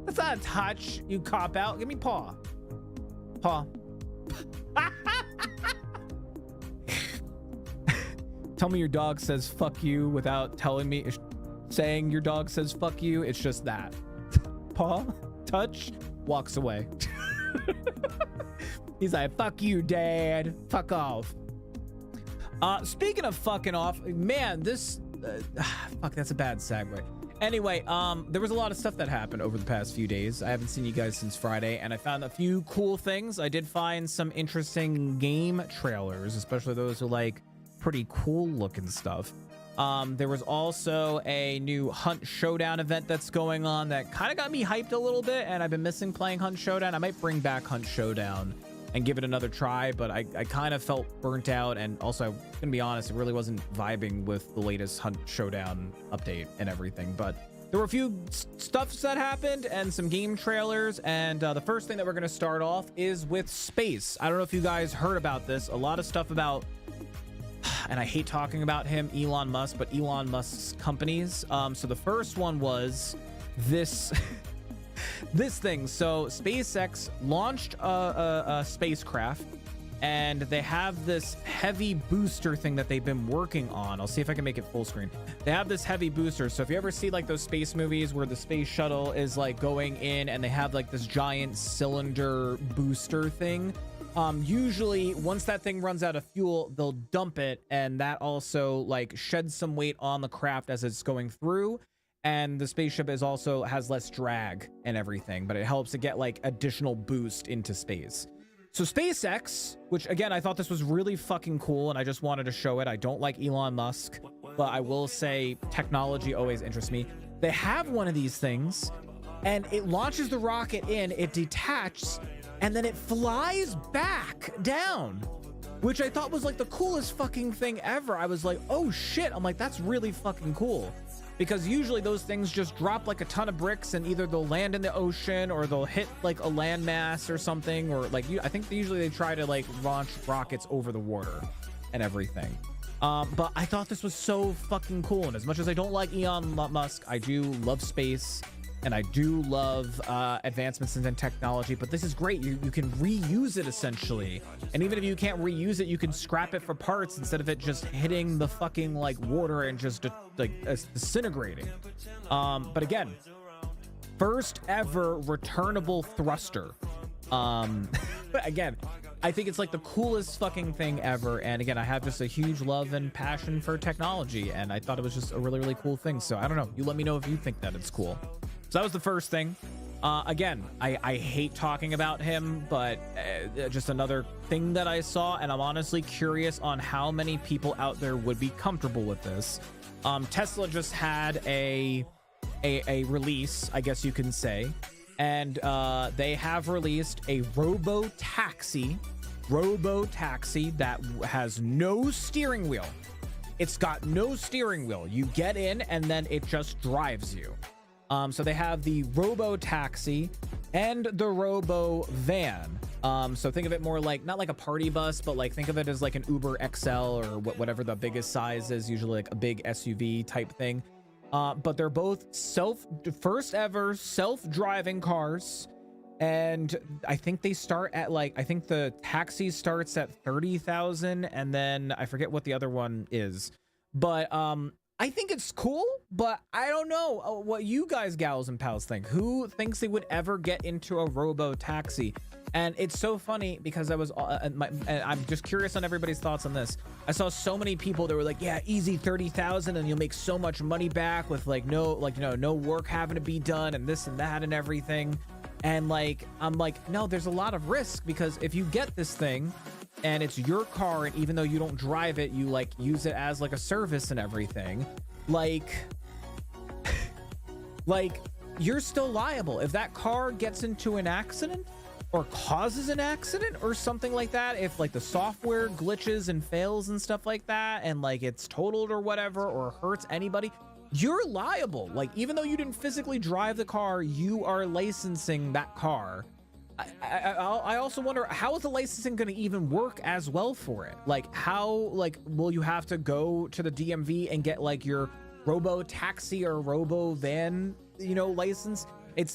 That's not a touch, you cop out. Give me paw. Paw. Tell me your dog says fuck you without telling me, saying your dog says fuck you. It's just that. Paw, touch, walks away. He's like, fuck you, dad. Fuck off. Speaking of fucking off, man, this... fuck, that's a bad segue. Anyway, there was a lot of stuff that happened over the past few days. I haven't seen you guys since Friday, and I found a few cool things. I did find some interesting game trailers, especially those who like pretty cool looking stuff. There was also a new Hunt Showdown event that's going on that kind of got me hyped a little bit, and I've been missing playing Hunt Showdown. I might bring back Hunt Showdown and give it another try, but I kind of felt burnt out, and also, I'm gonna be honest, it really wasn't vibing with the latest Hunt Showdown update and everything. But there were a few stuffs that happened and some game trailers, and the first thing that we're gonna start off is with space. I don't know if you guys heard about this. A lot of stuff about, and I hate talking about him, Elon Musk, but Elon Musk's companies. So the first one was this this thing. So SpaceX launched a spacecraft, and they have this heavy booster thing that they've been working on. I'll see if I can make it full screen. They have this heavy booster. So if you ever see like those space movies where the space shuttle is like going in and they have like this giant cylinder booster thing, usually once that thing runs out of fuel, they'll dump it, and that also like sheds some weight on the craft as it's going through. And the spaceship is also has less drag and everything, but it helps to get like additional boost into space. So SpaceX, which again, I thought this was really fucking cool, and I just wanted to show it. I don't like Elon Musk, but I will say technology always interests me. They have one of these things, and it launches the rocket in, it detaches, and then it flies back down, which I thought was like the coolest fucking thing ever. I was like, oh shit. I'm like, that's really fucking cool. Because usually those things just drop like a ton of bricks, and either they'll land in the ocean or they'll hit like a landmass or something, or like I think usually they try to like launch rockets over the water and everything. But I thought this was so fucking cool, and as much as I don't like Elon Musk, I do love space, and I do love advancements in technology. But this is great. You can reuse it essentially, and even if you can't reuse it, you can scrap it for parts instead of it just hitting the fucking like water and just like disintegrating. But again, first ever returnable thruster. Again, I think it's like the coolest fucking thing ever, and again, I have just a huge love and passion for technology, and I thought it was just a really, really cool thing. So I don't know, you let me know if you think that it's cool. So that was the first thing. Again, I hate talking about him, but just another thing that I saw, and I'm honestly curious on how many people out there would be comfortable with this. Tesla just had a release, I guess you can say, and they have released a robo-taxi that has no steering wheel. It's got no steering wheel. You get in and then it just drives you. So they have the robo taxi and the robo van. So think of it more like, not like a party bus, but like think of it as like an Uber XL or whatever the biggest size is, usually like a big SUV type thing. But they're both first ever self-driving cars. And I think they start at like, I think the taxi starts at 30,000, and then I forget what the other one is. But I think it's cool, but I don't know what you guys, gals and pals, think. Who thinks they would ever get into a robo taxi? And it's so funny because I was, and I'm just curious on everybody's thoughts on this. I saw so many people that were like, yeah, easy 30,000, and you'll make so much money back with like no work having to be done and this and that and everything. And like, I'm like, no, there's a lot of risk, because if you get this thing and it's your car, and even though you don't drive it, you like use it as like a service and everything, like you're still liable if that car gets into an accident or causes an accident or something like that. If like the software glitches and fails and stuff like that, and like it's totaled or whatever, or hurts anybody, you're liable. Like, even though you didn't physically drive the car, you are licensing that car. I also wonder, how is the licensing going to even work as well for it? Like, how, like, will you have to go to the DMV and get like your robo taxi or robo van, license?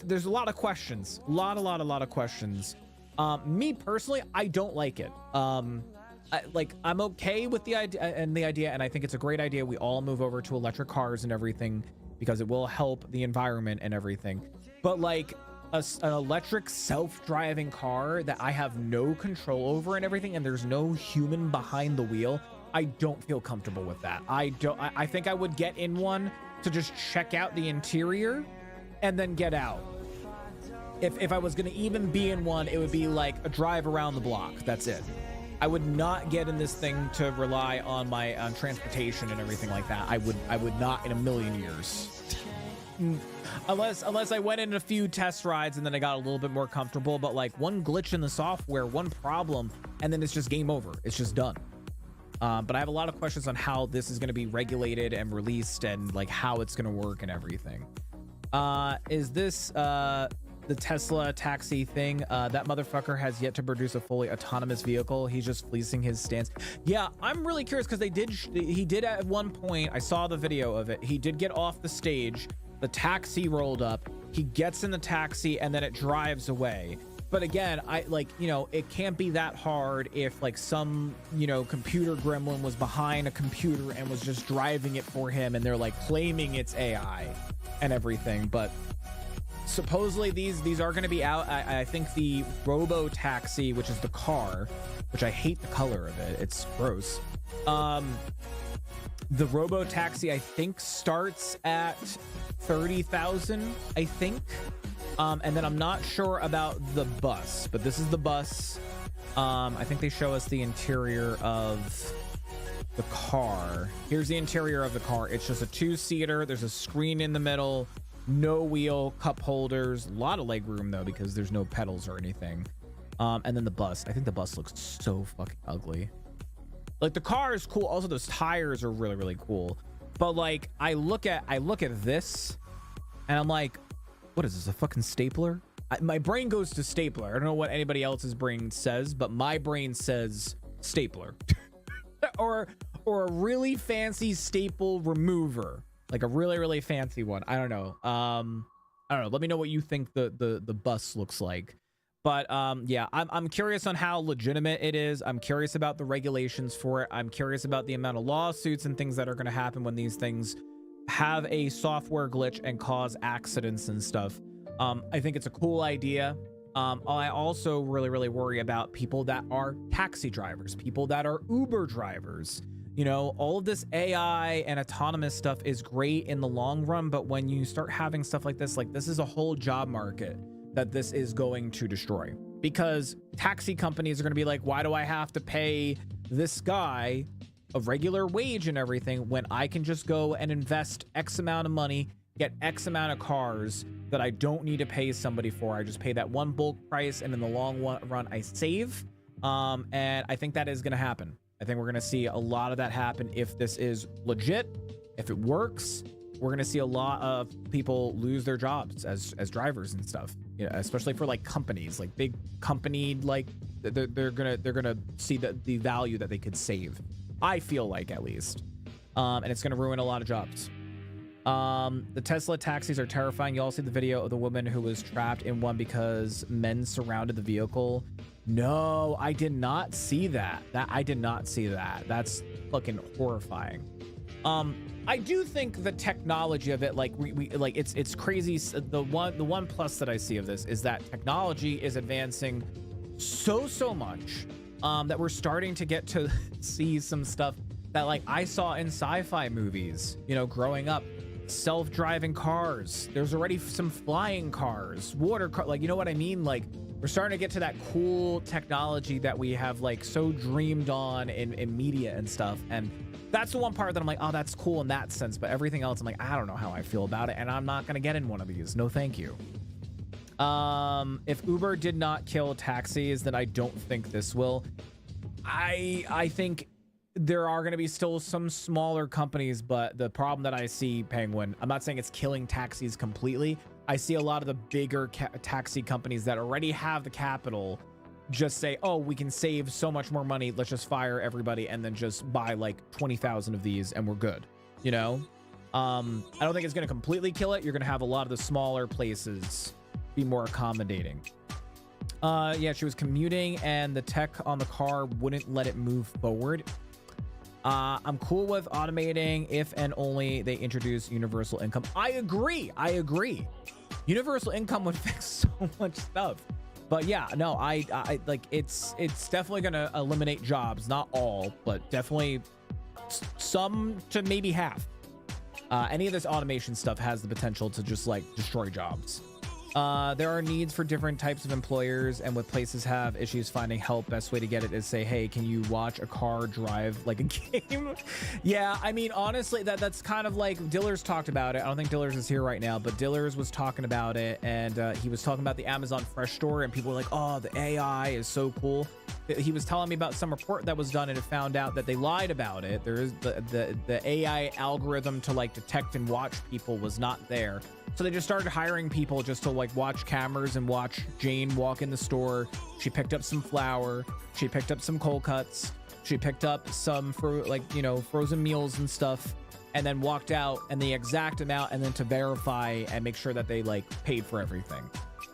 There's a lot of questions, a lot of questions. Me personally, I don't like it. I'm okay with the idea, and I think it's a great idea. We all move over to electric cars and everything, because it will help the environment and everything. But like an electric self-driving car that I have no control over and everything, and there's no human behind the wheel, I don't feel comfortable with that. I think I would get in one to just check out the interior and then get out. If I was going to even be in one, it would be like a drive around the block. That's it. I would not get in this thing to rely on my transportation and everything like that. I would not in a million years. Unless I went in a few test rides and then I got a little bit more comfortable, but like one glitch in the software, one problem, and then it's just game over. It's just done. But I have a lot of questions on how this is going to be regulated and released and like how it's going to work and everything. Is this the Tesla taxi thing? That motherfucker has yet to produce a fully autonomous vehicle. He's just fleecing his stance. Yeah, I'm really curious because he did at one point, I saw the video of it, he did get off the stage, the taxi rolled up, he gets in the taxi and then it drives away. But again, I like, you know, it can't be that hard if like some, you know, computer gremlin was behind a computer and was just driving it for him and they're like claiming it's AI and everything. But supposedly these are going to be out. I think the robo taxi, which is the car, which I hate the color of it, it's gross. The robo taxi I think starts at 30,000, I think. And then I'm not sure about the bus, but this is the bus. I think they show us the interior of the car. Here's the interior of the car. It's just a 2-seater. There's a screen in the middle, no wheel, cup holders, a lot of leg room though, because there's no pedals or anything. And then the bus. I think the bus looks so fucking ugly. Like the car is cool. Also, those tires are really, really cool. But like, I look at this and I'm like, what is this, a fucking stapler? My brain goes to stapler. I don't know what anybody else's brain says, but my brain says stapler. or a really fancy staple remover, like a really, really fancy one. I don't know. I don't know. Let me know what you think the bus looks like. But yeah, I'm curious on how legitimate it is. I'm curious about the regulations for it. I'm curious about the amount of lawsuits and things that are going to happen when these things have a software glitch and cause accidents and stuff. I think it's a cool idea. I also really, really worry about people that are taxi drivers, people that are Uber drivers. You know, all of this AI and autonomous stuff is great in the long run, but when you start having stuff like this is a whole job market that this is going to destroy, because taxi companies are going to be like, why do I have to pay this guy a regular wage and everything when I can just go and invest X amount of money, get X amount of cars that I don't need to pay somebody for? I just pay that one bulk price, and in the long run I save. And I think that is going to happen. I think we're going to see a lot of that happen if this is legit. If it works, we're going to see a lot of people lose their jobs as drivers and stuff. Yeah, especially for like companies, like big company, like they're gonna see the value that they could save. I feel like, at least, and it's gonna ruin a lot of jobs. The Tesla taxis are terrifying. You all see the video of the woman who was trapped in one because men surrounded the vehicle. No, I did not see that. I did not see that. That's fucking horrifying. I do think the technology of it, like we like, it's crazy. The one plus that I see of this is that technology is advancing so much that we're starting to get to see some stuff that like I saw in sci-fi movies, you know, growing up. Self-driving cars. There's already some flying cars, water car, like, you know what I mean? Like, we're starting to get to that cool technology that we have like so dreamed on in media and stuff. And that's the one part that I'm like, oh, that's cool in that sense. But everything else, I'm like, I don't know how I feel about it, and I'm not gonna get in one of these. No, thank you. If Uber did not kill taxis, then I don't think this will. I think there are going to be still some smaller companies, but the problem that I see, Penguin, I'm not saying it's killing taxis completely. I see a lot of the bigger taxi companies that already have the capital just say, oh, we can save so much more money, let's just fire everybody and then just buy like 20,000 of these and we're good, you know? I don't think it's going to completely kill it. You're going to have a lot of the smaller places be more accommodating. Yeah, she was commuting and the tech on the car wouldn't let it move forward. I'm cool with automating if and only they introduce universal income. I agree. Universal income would fix so much stuff. But yeah, no, I like it's definitely gonna eliminate jobs, not all, but definitely some to maybe half. Any of this automation stuff has the potential to just like destroy jobs. There are needs for different types of employers, and with places have issues finding help, best way to get it is say, hey, can you watch a car drive like a game? Yeah, I mean, honestly, that's kind of like Dillers talked about it. I don't think Dillers is here right now, but Dillers was talking about it, and he was talking about the Amazon Fresh store, and people were like, oh, the AI is so cool. He was telling me about some report that was done, and it found out that they lied about it. There is the AI algorithm to like detect and watch people was not there. So they just started hiring people just to like watch cameras and watch Jane walk in the store. She picked up some flour. She picked up some cold cuts. She picked up some for like, you know, frozen meals and stuff, and then walked out and the exact amount, and then to verify and make sure that they like paid for everything.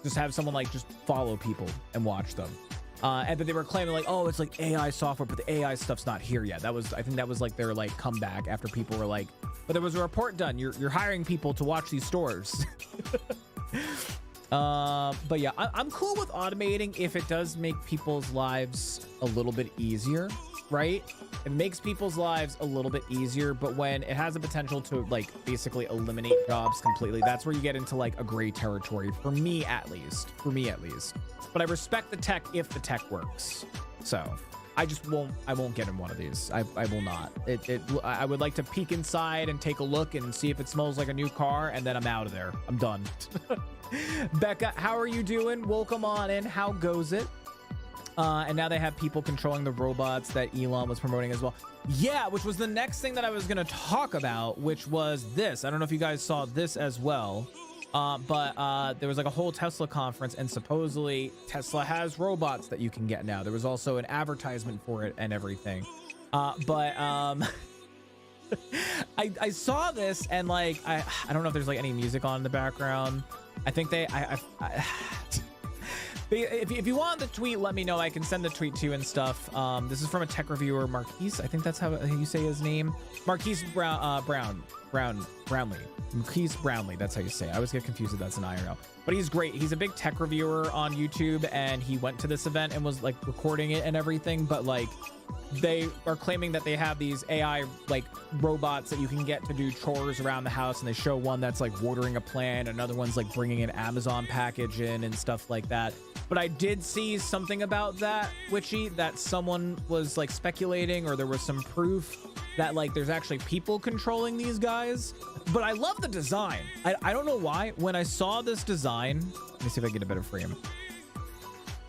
Just have someone like just follow people and watch them. But they were claiming like, oh, it's like AI software, but the AI stuff's not here yet. I think that was like their like comeback after people were like, but there was a report done. You're hiring people to watch these stores. But yeah, I'm cool with automating if it does make people's lives a little bit easier, right? It makes people's lives a little bit easier, but when it has the potential to like basically eliminate jobs completely, that's where you get into like a gray territory for me at least. But I respect the tech if the tech works. So I won't get in one of these. I will not. I would like to peek inside and take a look and see if it smells like a new car, and then I'm out of there. I'm done. Becca, how are you doing? Welcome on in. How goes it? And now they have people controlling the robots that Elon was promoting as well. Yeah, which was the next thing that I was going to talk about, which was this. I don't know if you guys saw this as well. But there was like a whole Tesla conference, and supposedly Tesla has robots that you can get now. There was also an advertisement for it and everything. I saw this, and like I don't know if there's like any music on in the background. I think if you want the tweet, let me know. I can send the tweet to you and stuff. This is from a tech reviewer, Marquise. I think that's how you say his name. Marquise Brownlee. Marquise Brownlee, that's how you say it. I always get confused if that's an IRL. But he's great. He's a big tech reviewer on YouTube, and he went to this event and was like recording it and everything. But like they are claiming that they have these AI like robots that you can get to do chores around the house, and they show one that's like watering a plant, another one's like bringing an Amazon package in and stuff like that. But I did see something about that, Witchy, that someone was like speculating, or there was some proof that like there's actually people controlling these guys. But I love the design. I don't know why. When I saw this design, let me see if I can get a better frame.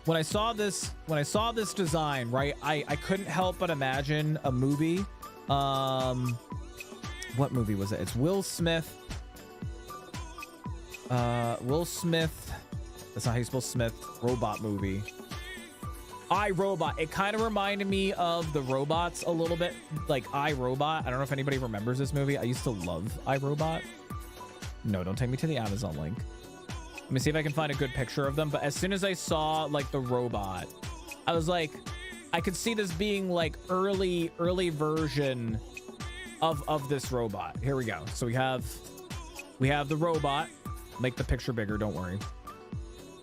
When I saw this design, right, I couldn't help but imagine a movie. What movie was it? It's Will Smith. Will Smith. That's not how you spell Smith. Robot movie. iRobot. It kind of reminded me of the robots a little bit, like iRobot. I don't know if anybody remembers this movie. I used to love iRobot. No, don't take me to the Amazon link. Let me see if I can find a good picture of them. But as soon as I saw like the robot, I was like, I could see this being like early version of this robot. Here we go. So we have the robot. Make the picture bigger. Don't worry.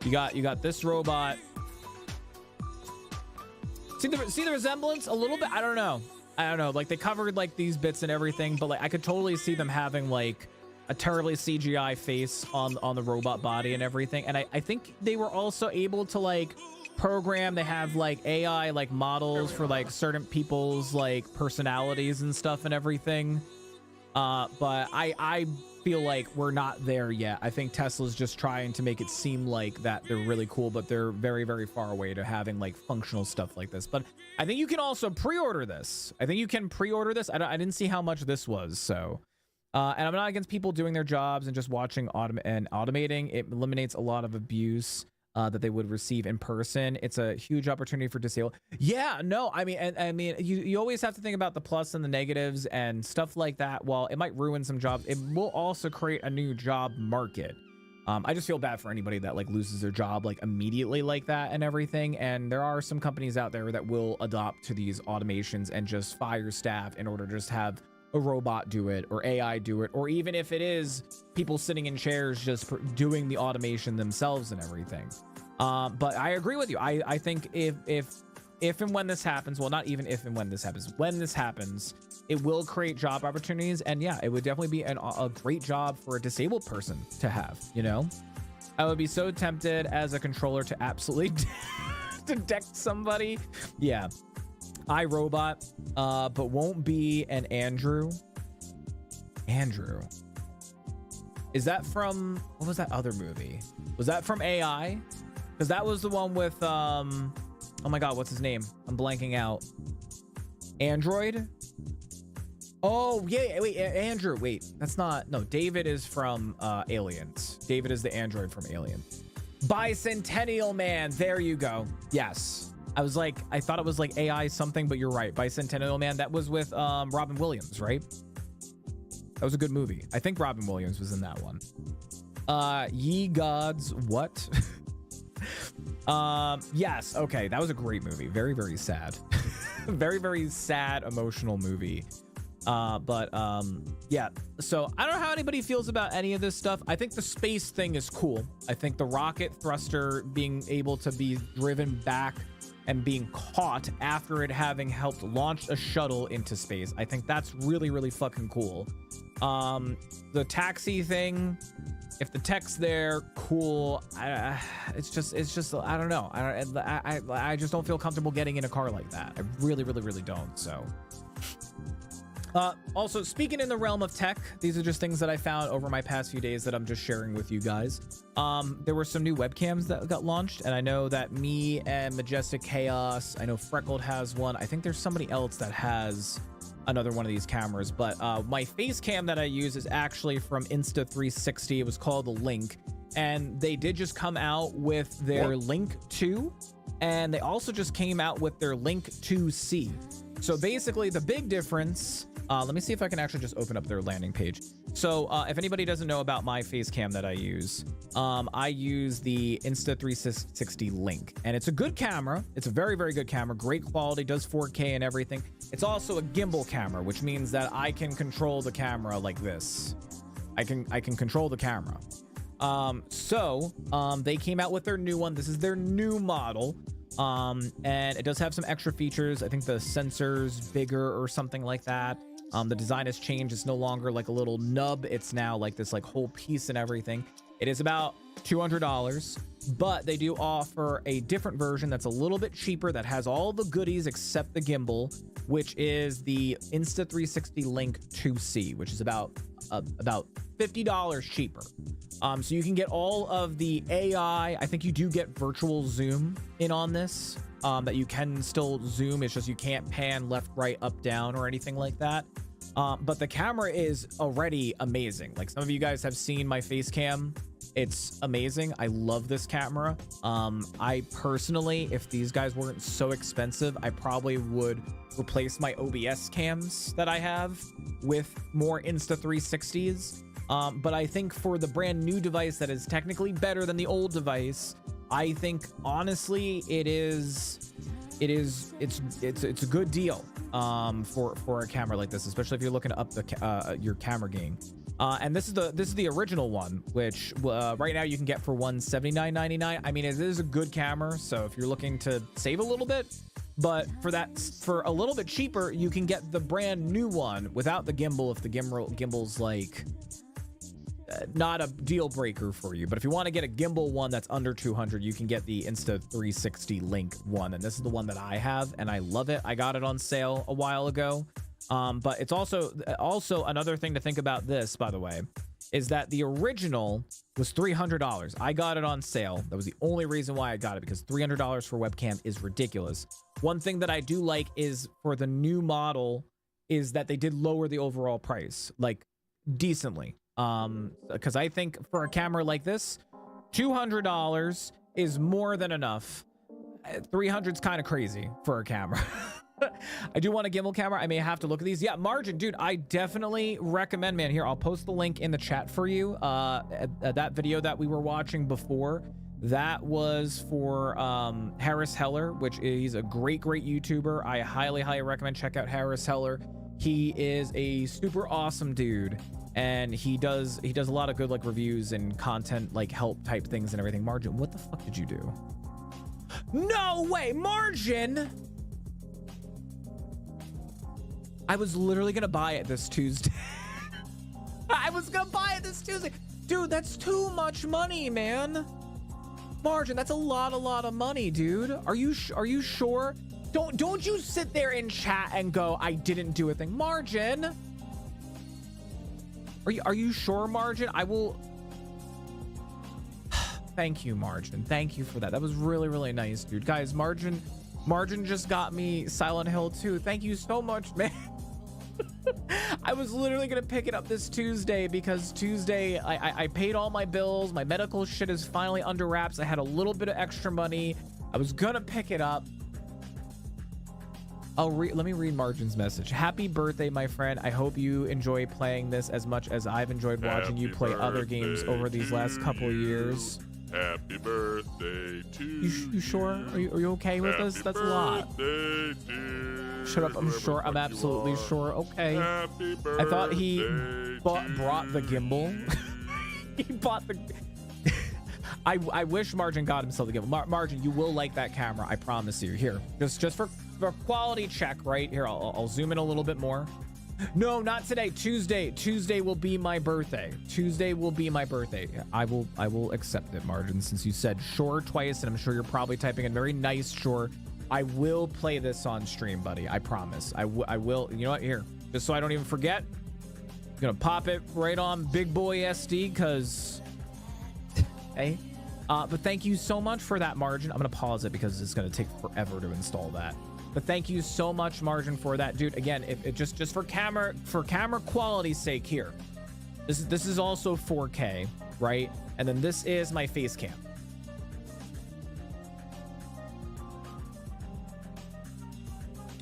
You got this robot. See the resemblance a little bit? I don't know. Like they covered like these bits and everything, but like I could totally see them having like a terribly CGI face on the robot body and everything. And I think they were also able to like program. They have like AI like models for like certain people's like personalities and stuff and everything. But I feel like we're not there yet. I think Tesla's just trying to make it seem like that they're really cool, but they're very, very far away to having like functional stuff like this. But I think you can also pre-order this. I didn't see how much this was. So, and I'm not against people doing their jobs and just watching automating. It eliminates a lot of abuse that they would receive in person. It's a huge opportunity for disabled. Yeah, no, I mean, you always have to think about the plus and the negatives and stuff like that. While it might ruin some jobs, it will also create a new job market. I just feel bad for anybody that like loses their job like immediately like that and everything. And there are some companies out there that will adopt to these automations and just fire staff in order to just have a robot do it or AI do it, or even if it is people sitting in chairs just doing the automation themselves and everything. But I agree with you. I think if and when this happens, well, not even if and when this happens, when this happens, it will create job opportunities. And yeah, it would definitely be a great job for a disabled person to have, you know? I would be so tempted as a controller to absolutely detect somebody. Yeah. iRobot, but won't be an Andrew. Andrew. Is that from, what was that other movie? Was that from AI? Because that was the one with, oh my God, what's his name? I'm blanking out. Android? Oh, yeah, wait, Andrew, wait, that's not, no, David is from Aliens. David is the android from Aliens. Bicentennial Man, there you go. Yes. I was like, I thought it was like AI something, but you're right. Bicentennial Man, that was with Robin Williams, right? That was a good movie. I think Robin Williams was in that one. Ye Gods, what? Yes, okay, that was a great movie. Very, very sad. Very, very sad, emotional movie. Yeah, so I don't know how anybody feels about any of this stuff. I think the space thing is cool. I think the rocket thruster being able to be driven back and being caught after it having helped launch a shuttle into space, I think that's really, really fucking cool. The taxi thing, if the tech's there, cool. It's just I don't know. I just don't feel comfortable getting in a car like that. I really, really, really don't. So also, speaking in the realm of tech, these are just things that I found over my past few days that I'm just sharing with you guys. There were some new webcams that got launched, and I know that me and Majestic Chaos, I know Freckled has one. I think there's somebody else that has another one of these cameras, but my face cam that I use is actually from Insta360. It was called the Link, and they did just come out with their Link 2, and they also just came out with their Link 2C. So basically the big difference, let me see if I can actually just open up their landing page. So if anybody doesn't know about my face cam that I use the Insta360 Link, and it's a good camera. It's a very, very good camera, great quality, does 4K and everything. It's also a gimbal camera, which means that I can control the camera like this. I can control the camera. They came out with their new one. This is their new model. And it does have some extra features. I think the sensor's bigger or something like that. The design has changed. It's no longer like a little nub. It's now like this like whole piece and everything. It is about $200, but they do offer a different version that's a little bit cheaper that has all the goodies except the gimbal, which is the Insta360 Link 2C, which is about $50 cheaper. So you can get all of the AI. I think you do get virtual zoom in on this, that you can still zoom. It's just you can't pan left, right, up, down, or anything like that. But the camera is already amazing. Like some of you guys have seen my face cam. It's amazing. I love this camera. I personally, if these guys weren't so expensive, I probably would replace my OBS cams that I have with more Insta360s. But I think for the brand new device that is technically better than the old device, I think honestly it's a good deal for a camera like this, especially if you're looking to up the your camera game. And this is the original one, which right now you can get for $179.99. I mean, it is a good camera, so if you're looking to save a little bit, but for a little bit cheaper, you can get the brand new one without the gimbal. If the gimbal's like not a deal breaker for you, but if you want to get a gimbal one that's under 200, you can get the Insta360 Link one, and this is the one that I have, and I love it. I got it on sale a while ago. But it's also another thing to think about this, by the way, is that the original was $300. I got it on sale. That was the only reason why I got it, because $300 for webcam is ridiculous. One thing that I do like is for the new model is that they did lower the overall price, like decently. Because I think for a camera like this, $200 is more than enough. 300 is kind of crazy for a camera. I do want a gimbal camera. I may have to look at these. Yeah, Margin, dude, I definitely recommend, man. Here, I'll post the link in the chat for you. That video that we were watching before, that was for Harris Heller, which is a great YouTuber. I highly recommend check out Harris Heller. He is a super awesome dude. and he does a lot of good like reviews and content like help type things and everything. Margin, what the fuck did you do? No way, Margin! I was literally gonna buy it this Tuesday. I was gonna buy it this Tuesday. Dude, that's too much money, man. Margin, that's a lot of money, dude. Are you sure? Don't you sit there in chat and go, I didn't do a thing. Margin. Are you sure, Margin? I will. Thank you, Margin. Thank you for that. That was really nice, dude. Guys, Margin just got me Silent Hill 2. Thank you so much, man. I was literally gonna pick it up this Tuesday because Tuesday I paid all my bills. My medical shit is finally under wraps. I had a little bit of extra money. I was gonna pick it up. Let me read Margin's message. Happy birthday, my friend. I hope you enjoy playing this as much as I've enjoyed watching you play other games over these last couple of years. Happy birthday to you sure? Are you okay with this? That's a lot. Shut up. I'm sure. I'm absolutely sure. Okay. I thought he brought the gimbal. He bought the. I wish Margin got himself the gimbal. Margin, you will like that camera. I promise you. Here, just for quality check, right here. I'll zoom in a little bit more. No, not today. Tuesday will be my birthday. Tuesday will be my birthday. I will accept it, Margin, since you said sure twice, and I'm sure you're probably typing in very nice sure. I will play this on stream, buddy. I promise. I will. You know what? Here, just so I don't even forget, I'm gonna pop it right on Big Boy SD, because hey. But thank you so much for that, Margin. I'm gonna pause it because it's gonna take forever to install that. But thank you so much, Margin, for that, dude. Again, if it just for camera quality's sake, here, this is also 4K, right? And then this is my face cam.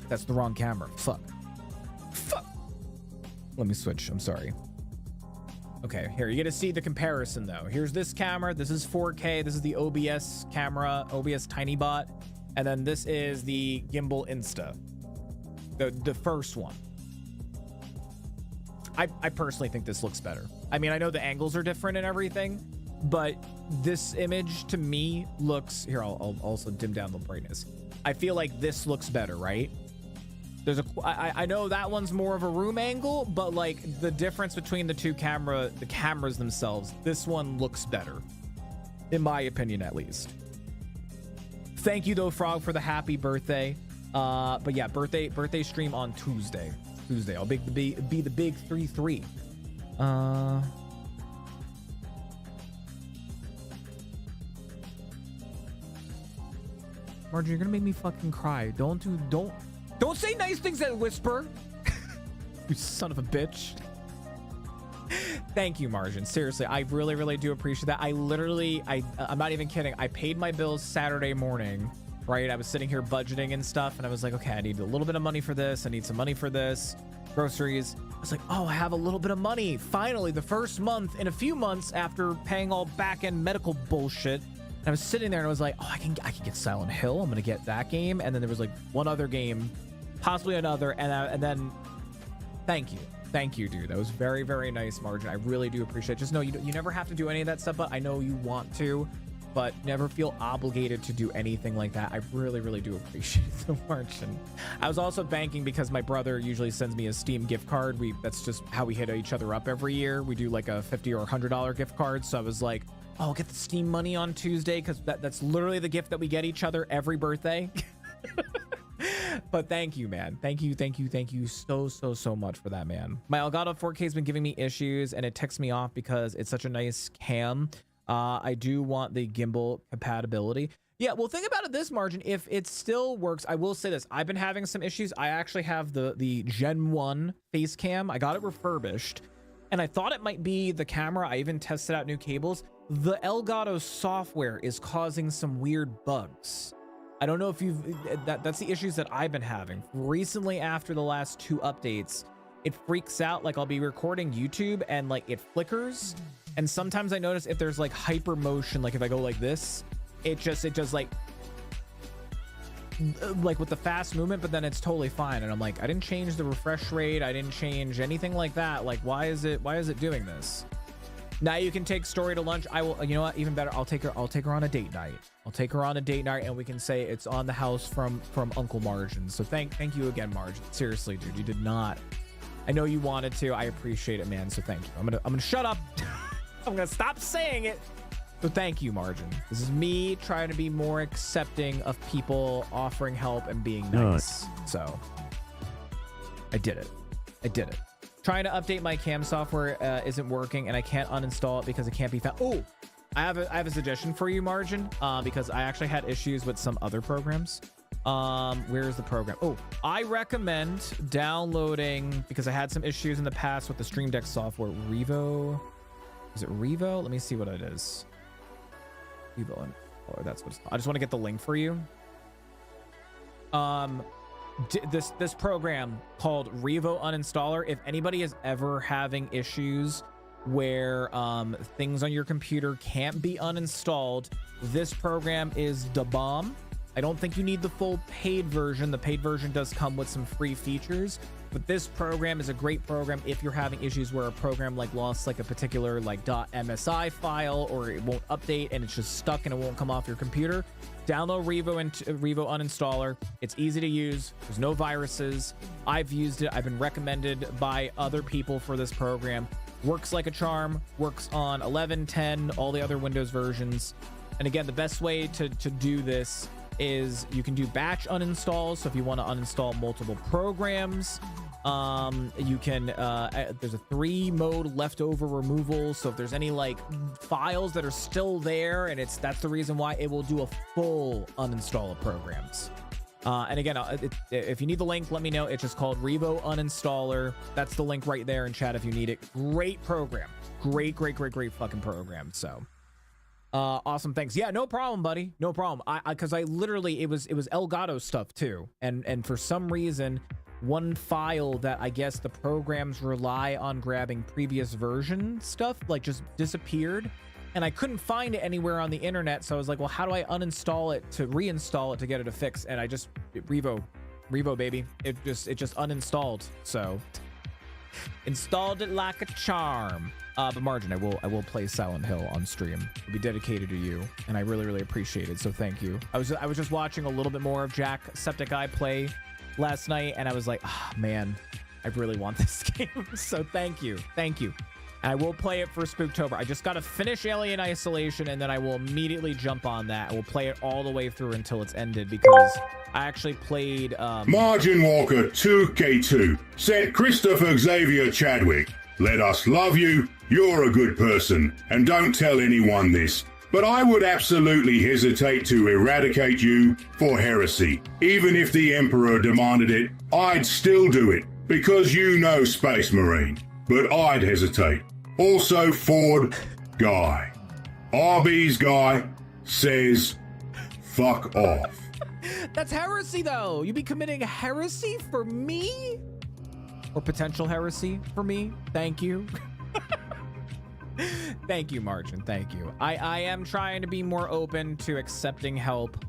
That's the wrong camera. Fuck. Let me switch. I'm sorry. Okay, here you get to see the comparison though. Here's this camera. This is 4K. This is the OBS camera, OBS TinyBot. And then this is the Gimbal Insta, the first one. I personally think this looks better. I mean, I know the angles are different and everything, but this image to me looks, here, I'll also dim down the brightness. I feel like this looks better, right? I know that one's more of a room angle, but like the difference between the two the cameras themselves, this one looks better, in my opinion, at least. Thank you though, Frog, for the happy birthday. But yeah, birthday stream on Tuesday. I'll be the big 3-3. Margie, you're gonna make me fucking cry. Don't say nice things at Whisper. You son of a bitch. Thank you, Margin. Seriously, I really do appreciate that. I'm not even kidding. I paid my bills Saturday morning, right? I was sitting here budgeting and stuff, and I was like, okay, I need a little bit of money for this. I need some money for this. Groceries. I was like, oh, I have a little bit of money. Finally, the first month in a few months after paying all back-end medical bullshit. And I was sitting there and I was like, oh, I can get Silent Hill. I'm gonna get that game. And then there was like one other game, possibly another, and then thank you, dude. That was very nice, Margin. I really do appreciate it. Just know you never have to do any of that stuff, but I know you want to, but never feel obligated to do anything like that. I really do appreciate it so much. And I was also banking because my brother usually sends me a Steam gift card. That's just how we hit each other up every year. We do like a $50 or $100 gift card. So I was like, oh, I'll get the Steam money on Tuesday, because that's literally the gift that we get each other every birthday. But thank you, man. Thank you so much for that, man. My Elgato 4K has been giving me issues, and it ticks me off because it's such a nice cam. I do want the gimbal compatibility. Yeah, well, think about it this, Margin. If it still works, I will say this. I've been having some issues. I actually have the Gen 1 face cam. I got it refurbished, and I thought it might be the camera. I even tested out new cables. The Elgato software is causing some weird bugs. I don't know if that's the issues that I've been having. Recently, after the last 2 updates, it freaks out. Like, I'll be recording YouTube and like it flickers. And sometimes I notice if there's like hyper motion, like if I go like this, it just like, like with the fast movement, but then it's totally fine. And I'm like, I didn't change the refresh rate. I didn't change anything like that. Like, why is it doing this? Now you can take Story to lunch. I will, you know what, even better, I'll take her on a date night. I'll take her on a date night and we can say it's on the house from Uncle Margin. So thank you again, Margin. Seriously, dude, you did not. I know you wanted to. I appreciate it, man. So thank you. I'm gonna shut up. I'm gonna stop saying it. So thank you, Margin. This is me trying to be more accepting of people offering help and being nice. So I did it. Trying to update my cam software isn't working, and I can't uninstall it because it can't be found. Oh, I have a suggestion for you, Margin, because I actually had issues with some other programs. Where's the program? Oh, I recommend downloading, because I had some issues in the past with the Stream Deck software. Revo. Is it Revo? Let me see what it is. Revo. Or that's what it's called. I just want to get the link for you. This program called Revo Uninstaller. If anybody is ever having issues where things on your computer can't be uninstalled, this program is the bomb. I don't think you need the full paid version. The paid version does come with some free features, but this program is a great program if you're having issues where a program like lost like a particular like .msi file, or it won't update and it's just stuck and it won't come off your computer. Download Revo and Revo Uninstaller. It's easy to use. There's no viruses. I've used it. I've been recommended by other people for this program. Works like a charm. Works on 11, 10, all the other Windows versions. And again, the best way to do this is you can do batch uninstalls. So if you want to uninstall multiple programs, you can there's a 3-mode leftover removal. So if there's any like files that are still there, and that's the reason why it will do a full uninstall of programs. And again, if you need the link, let me know. It's just called Revo Uninstaller. That's the link right there in chat if you need it. Great program. Great fucking program. So awesome. Thanks. Yeah, no problem, buddy. No problem. Because I literally, it was Elgato stuff too. And for some reason, one file that I guess the programs rely on grabbing previous version stuff, like just disappeared. And I couldn't find it anywhere on the internet. So I was like, well, how do I uninstall it to reinstall it to get it a fix? And I just, Revo baby. It just uninstalled. So installed it like a charm. But Margin, I will play Silent Hill on stream. It'll be dedicated to you, and I really appreciate it. So thank you. I was just watching a little bit more of Jacksepticeye play last night, and I was like, ah, man, I really want this game. So thank you. And I will play it for Spooktober. I just got to finish Alien Isolation, and then I will immediately jump on that. I will play it all the way through until it's ended, because I actually played Margin Walker 2K2 said Christopher Xavier Chadwick, let us love you, you're a good person, and don't tell anyone this, but I would absolutely hesitate to eradicate you for heresy. Even if the Emperor demanded it, I'd still do it, because you know Space Marine, but I'd hesitate. Also, Ford Guy. RB's guy says, fuck off. That's heresy, though. You be committing heresy for me? Or potential heresy for me? Thank you. Thank you, Margin. Thank you. I am trying to be more open to accepting help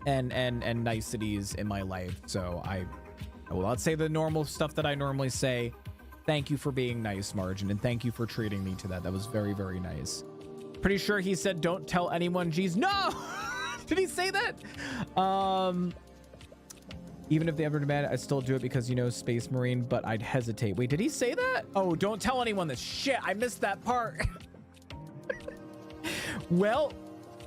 and niceties in my life. So I will not say the normal stuff that I normally say. Thank you for being nice, Margin, and thank you for treating me to that. That was very nice. Pretty sure he said, don't tell anyone, geez. No! Did he say that? Even if they ever demand it, I still do it because, you know, Space Marine, but I'd hesitate. Wait, did he say that? Oh, don't tell anyone this. Shit, I missed that part. Well,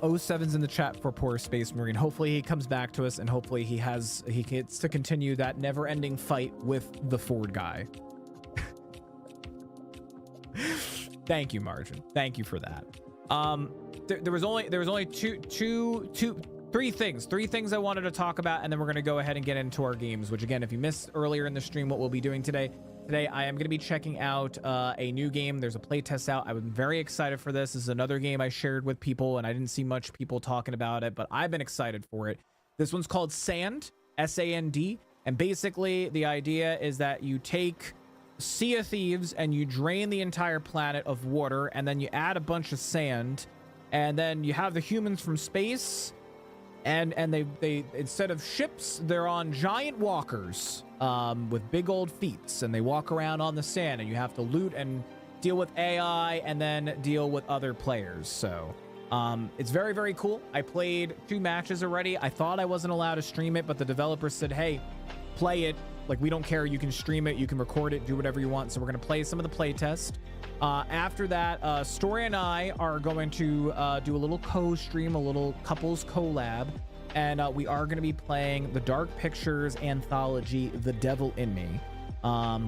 07's in the chat for poor Space Marine. Hopefully he comes back to us, and hopefully he gets to continue that never-ending fight with the Ford guy. Thank you, Margin. Thank you for that. There was only three things I wanted to talk about, and then we're going to go ahead and get into our games, which again, if you missed earlier in the stream what we'll be doing today I am going to be checking out a new game. There's a playtest out. I'm very excited for this. This is another game I shared with people, and I didn't see much people talking about it, but I've been excited for it. This one's called Sand, S-A-N-D, and basically the idea is that you take Sea of Thieves and you drain the entire planet of water, and then you add a bunch of sand, and then you have the humans from space and they instead of ships, they're on giant walkers with big old feet, and they walk around on the sand, and you have to loot and deal with AI and then deal with other players. So it's very, very cool. I played 2 matches already. I thought I wasn't allowed to stream it, but the developers said, hey, play it. Like, we don't care. You can stream it. You can record it. Do whatever you want. So we're going to play some of the play test. After that, Story and I are going to do a little co-stream, a little couples collab. And we are going to be playing the Dark Pictures anthology, The Devil in Me,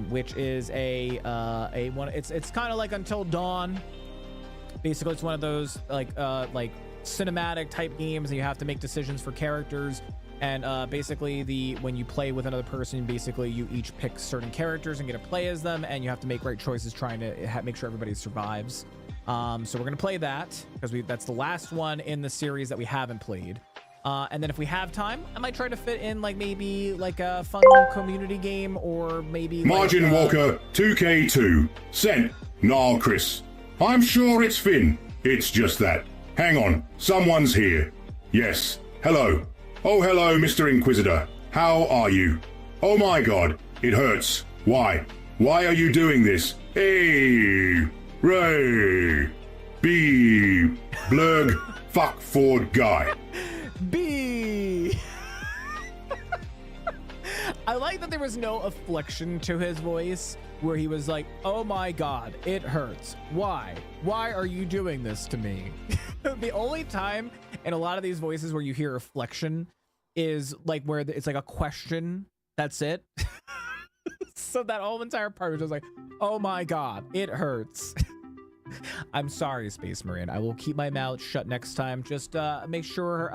which is a one. It's kind of like Until Dawn. Basically, it's one of those like cinematic type games, and you have to make decisions for characters. And basically, when you play with another person, basically you each pick certain characters and get to play as them, and you have to make right choices trying to make sure everybody survives. So we're gonna play that because that's the last one in the series that we haven't played. And then if we have time, I might try to fit in maybe a fun community game, or maybe Margin Walker 2K2 sent. Nah, Chris. I'm sure it's Finn. It's just that. Hang on, someone's here. Yes. Hello. Oh, hello, Mr. Inquisitor. How are you? Oh my god, it hurts. Why? Why are you doing this? Hey, Ray, B, Blurg, fuck Ford guy. B. I like that there was no affliction to his voice, where he was like, oh my god, it hurts. Why? Why are you doing this to me? The only time in a lot of these voices where you hear reflection is where it's like a question. That's it. So that whole entire part was just like, oh my god, it hurts. I'm sorry, Space Marine. I will keep my mouth shut next time. Just make sure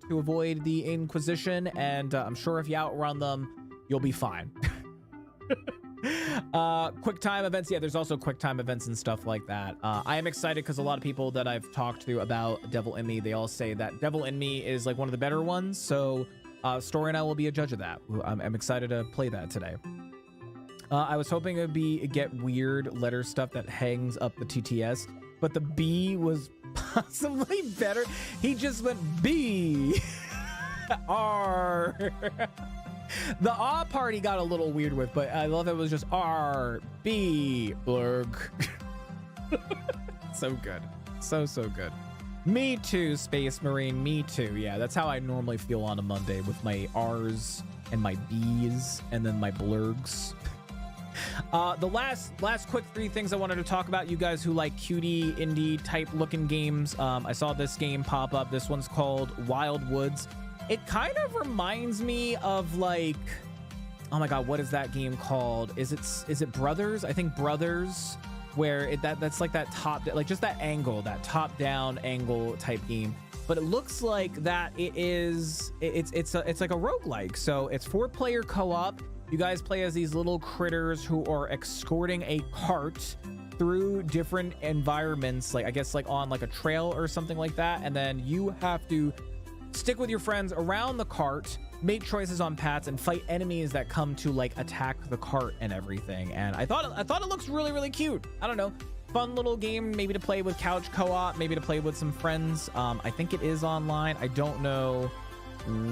to avoid the Inquisition, and I'm sure if you outrun them, you'll be fine. Quick time events. Yeah, there's also quick time events and stuff like that. I am excited because a lot of people that I've talked to about Devil in Me, they all say that Devil in Me is one of the better ones. So Story and I will be a judge of that. I'm excited to play that today. I was hoping it would get weird letter stuff that hangs up the TTS, but the B was possibly better. He just went B. R. The R part he got a little weird with, but I love it was just R, B, blurg. So good. So good. Me too, Space Marine. Me too. Yeah, that's how I normally feel on a Monday, with my R's and my B's and then my blurgs. The last quick 3 things I wanted to talk about, you guys who like cutie indie type looking games. I saw this game pop up. This one's called Wild Woods. It kind of reminds me of oh my god, what is that game called? Is it Brothers? I think Brothers, where that's like that just that angle, that top down angle type game. But it looks like that it's like a roguelike. So it's 4-player co-op. You guys play as these little critters who are escorting a cart through different environments, I guess on a trail or something like that, and then you have to stick with your friends around the cart, make choices on paths, and fight enemies that come to attack the cart and everything. And I thought it looks really, really cute. I don't know, fun little game, maybe to play with couch co-op, maybe to play with some friends. I think it is online. I don't know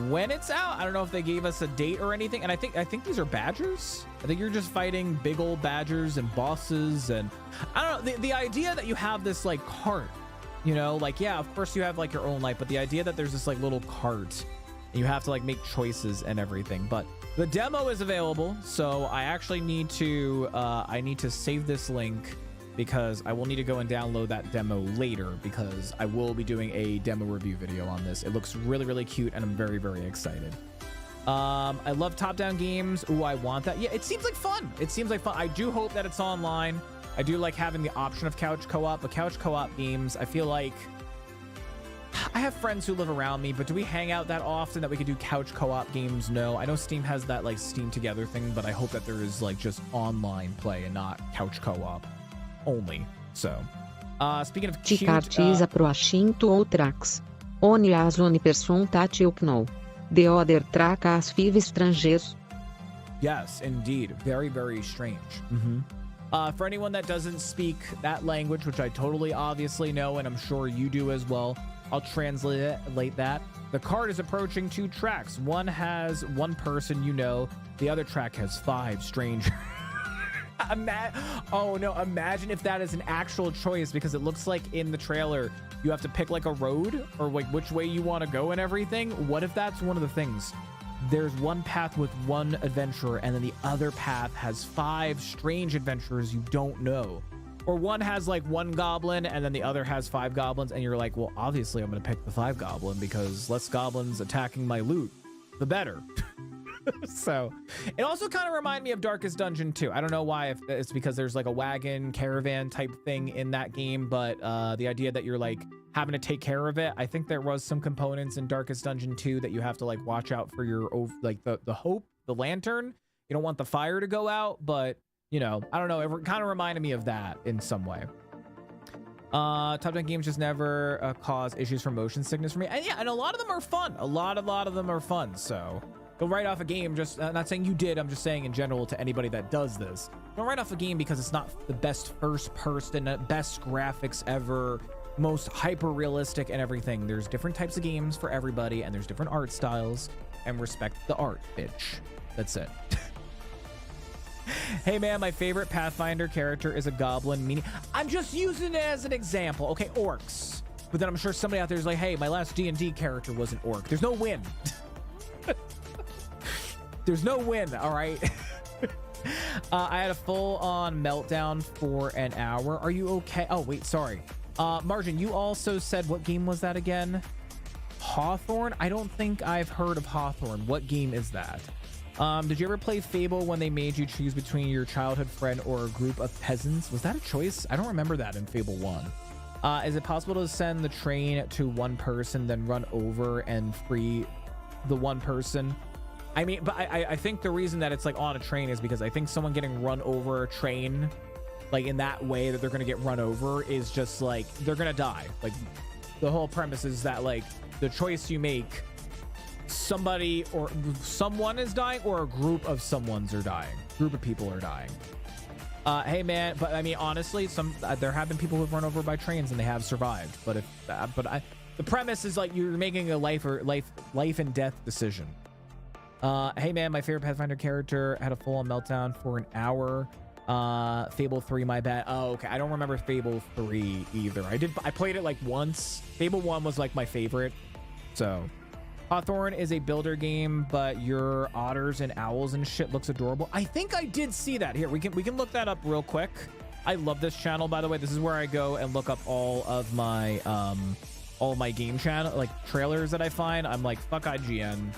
when it's out. I don't know if they gave us a date or anything. And I think these are badgers. I think you're just fighting big old badgers and bosses. And I don't know, the idea that you have this cart, yeah, of course you have your own life, but the idea that there's this little cart and you have to make choices and everything. But the demo is available, so I actually need to save this link, because I will need to go and download that demo later, because I will be doing a demo review video on this. It looks really, really cute, and I'm very, very excited. I love top-down games. Ooh, I want that. Yeah, it seems like fun. I do hope that it's online. I do like having the option of couch co-op, but couch co-op games, I feel like I have friends who live around me, but do we hang out that often that we could do couch co-op games? No. I know Steam has that Steam Together thing, but I hope that there is just online play and not couch co-op only. So speaking of cute, Cartiza pro ascinto ou trax. Oni as oni person tati upno. The other track as five estrangeiros. Yes, indeed. Very, very strange. For anyone that doesn't speak that language, which I totally obviously know, and I'm sure you do as well, I'll translate that. The card is approaching 2 tracks. One has 1 person you know. The other track has 5 strangers. Oh no, imagine if that is an actual choice, because it looks like in the trailer you have to pick like a road or like which way you want to go and everything. What if that's one of the things? There's one path with 1 adventurer, and then the other path has 5 strange adventurers you don't know. Or one has like 1 goblin and then the other has 5 goblins, and you're like, well, obviously I'm gonna pick the 5 goblin because less goblins attacking my loot, the better. So it also kind of reminded me of Darkest Dungeon 2. I don't know why, if it's because there's like a wagon caravan type thing in that game, but the idea that you're like having to take care of it. I think there was some components in Darkest Dungeon 2 that you have to like watch out for your like the hope, the lantern. You don't want the fire to go out, but you know, I don't know, it kind of reminded me of that in some way. Top 10 games just never cause issues for motion sickness for me. And yeah, and a lot of them are fun. A lot of them are fun. So don't write off a game, just not saying you did, I'm just saying in general to anybody that does this. Don't write off a game because it's not the best first person, best graphics ever, most hyper realistic and everything. There's different types of games for everybody, and there's different art styles, and respect the art, bitch. That's it. Hey man, my favorite Pathfinder character is a goblin, meaning I'm just using it as an example. Okay, orcs. But then I'm sure somebody out there is like, hey, my last D&D character was an orc. There's no win. There's no win, all right? I had a full-on meltdown for an hour. Are you okay? Oh, wait, sorry. Margin, you also said, what game was that again? Hawthorne? I don't think I've heard of Hawthorne. What game is that? Did you ever play Fable when they made you choose between your childhood friend or a group of peasants? Was that a choice? I don't remember that in Fable 1. Is it possible to send the train to 1 person, then run over and free the 1 person? I mean, but I think the reason that it's like on a train is because I think someone getting run over a train, like in that way that they're gonna get run over, is just like they're gonna die. Like the whole premise is that like the choice you make, somebody or someone is dying, or a group of someones are dying. Group of people are dying. Hey man, but I mean honestly, there have been people who've run over by trains and they have survived. But the premise is like you're making a life and death decision. Hey man, my favorite Pathfinder character had a full-on meltdown for an hour. Fable 3, my bad. Oh, okay. I don't remember Fable 3 either. I played it like once. Fable 1 was like my favorite. So Hawthorne is a builder game, but your otters and owls and shit looks adorable. I think I did see that. Here, we can look that up real quick. I love this channel, by the way. This is where I go and look up all of my game channel, like trailers that I find. I'm like, fuck IGN.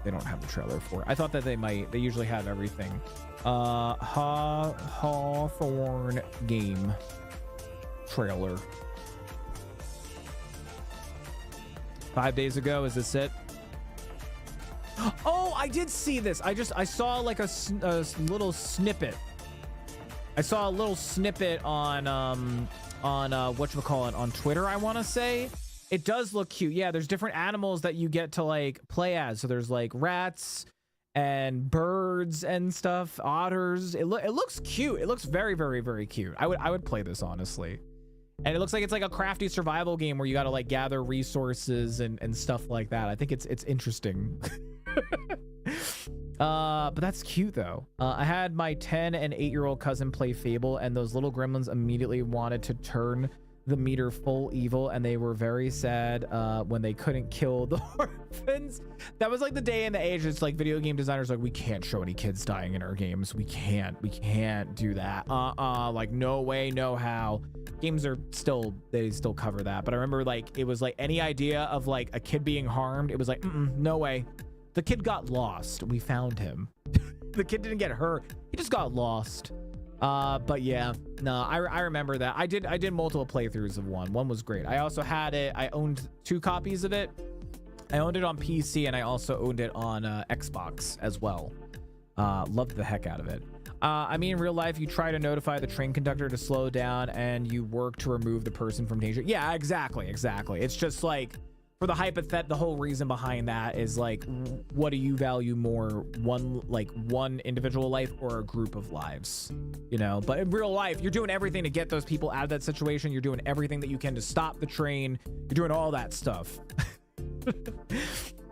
They don't have the trailer for it. I thought that they might. They usually have everything. Hawthorne game trailer. 5 days ago. Is this it? Oh, I did see this. I saw like a little snippet. I saw a little snippet on whatchamacallit, on Twitter, I want to say. It does look cute. Yeah, there's different animals that you get to like play as. So there's like rats and birds and stuff, otters. It looks cute. It looks very, very, very cute. I would play this, honestly. And it looks like it's like a crafty survival game where you got to like gather resources and stuff like that. I think it's interesting. But that's cute though. I had my 10 and 8-year-old cousin play Fable, and those little gremlins immediately wanted to turn the meter full evil, and they were very sad when they couldn't kill the orphans. That was like the day and the age. It's like video game designers like, we can't show any kids dying in our games. We can't do that. Like no way, no how. Games are they still cover that. But I remember like it was like any idea of like a kid being harmed, it was like no way. The kid got lost. We found him. The kid didn't get hurt. He just got lost. But yeah, no, I remember that. I did multiple playthroughs of one. One was great. I also had it. I owned 2 copies of it. I owned it on PC, and I also owned it on Xbox as well. Loved the heck out of it. I mean, in real life, you try to notify the train conductor to slow down, and you work to remove the person from danger. Yeah, exactly. It's just like, for the whole reason behind that is like, what do you value more, one individual life or a group of lives, you know? But in real life, you're doing everything to get those people out of that situation. You're doing everything that you can to stop the train. You're doing all that stuff.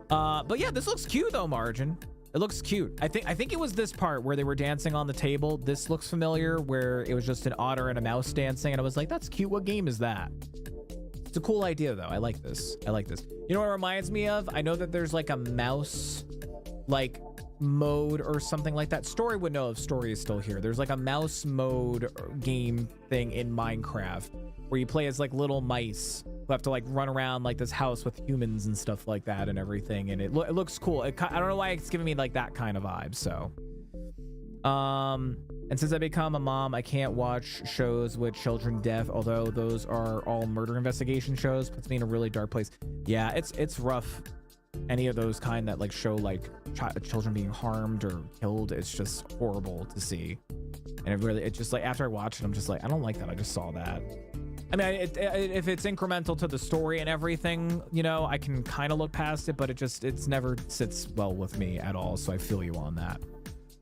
But yeah, this looks cute though, Margin. It looks cute. I think it was this part where they were dancing on the table. This looks familiar, where it was just an otter and a mouse dancing, and I was like, that's cute. What game is that? It's a cool idea though. I like this. I like this. You know what it reminds me of? I know that there's like a mouse like mode or something like that. Story would know if Story is still here. There's like a mouse mode game thing in Minecraft where you play as like little mice who have to like run around like this house with humans and stuff like that and everything, and it looks cool. I don't know why it's giving me like that kind of vibe. So and since I become a mom, I can't watch shows with children deaf, although those are all murder investigation shows. Puts me in a really dark place. Yeah, it's rough. Any of those kind that like show like children being harmed or killed, it's just horrible to see. And it just like, after I watch it, I'm just like, I don't like that I just saw that. I mean, if it's incremental to the story and everything, you know, I can kind of look past it, but it's never sits well with me at all. So I feel you on that.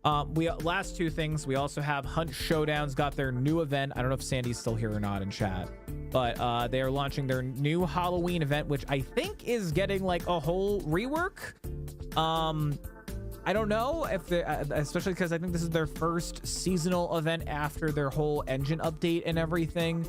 Last two things. We also have Hunt Showdown's got their new event. I don't know if Sandy's still here or not in chat, but they are launching their new Halloween event, which I think is getting like a whole rework. I don't know if they, especially because I think this is their first seasonal event after their whole engine update and everything.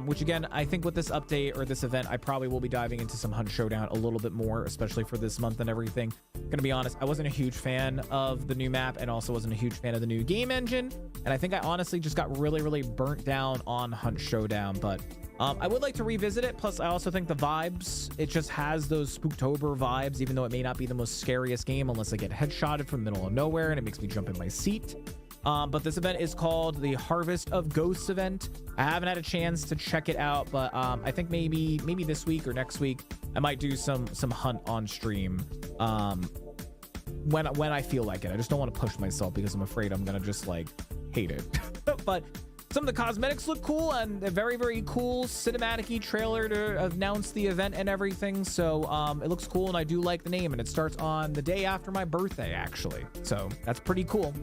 Which again, I think with this update or this event, I probably will be diving into some Hunt Showdown a little bit more, especially for this month and everything. Gonna be honest, I wasn't a huge fan of the new map and also wasn't a huge fan of the new game engine. And I think I honestly just got really, really burnt down on Hunt Showdown, but I would like to revisit it. Plus, I also think the vibes, it just has those Spooktober vibes, even though it may not be the most scariest game unless I get headshotted from the middle of nowhere and it makes me jump in my seat. But this event is called the Harvest of Ghosts event. I haven't had a chance to check it out, but I think maybe this week or next week I might do some Hunt on stream when I feel like it. I just don't want to push myself because I'm afraid I'm gonna just like hate it. But some of the cosmetics look cool, and a very, very cool cinematic-y trailer to announce the event and everything. So it looks cool, and I do like the name, and it starts on the day after my birthday, actually. So that's pretty cool.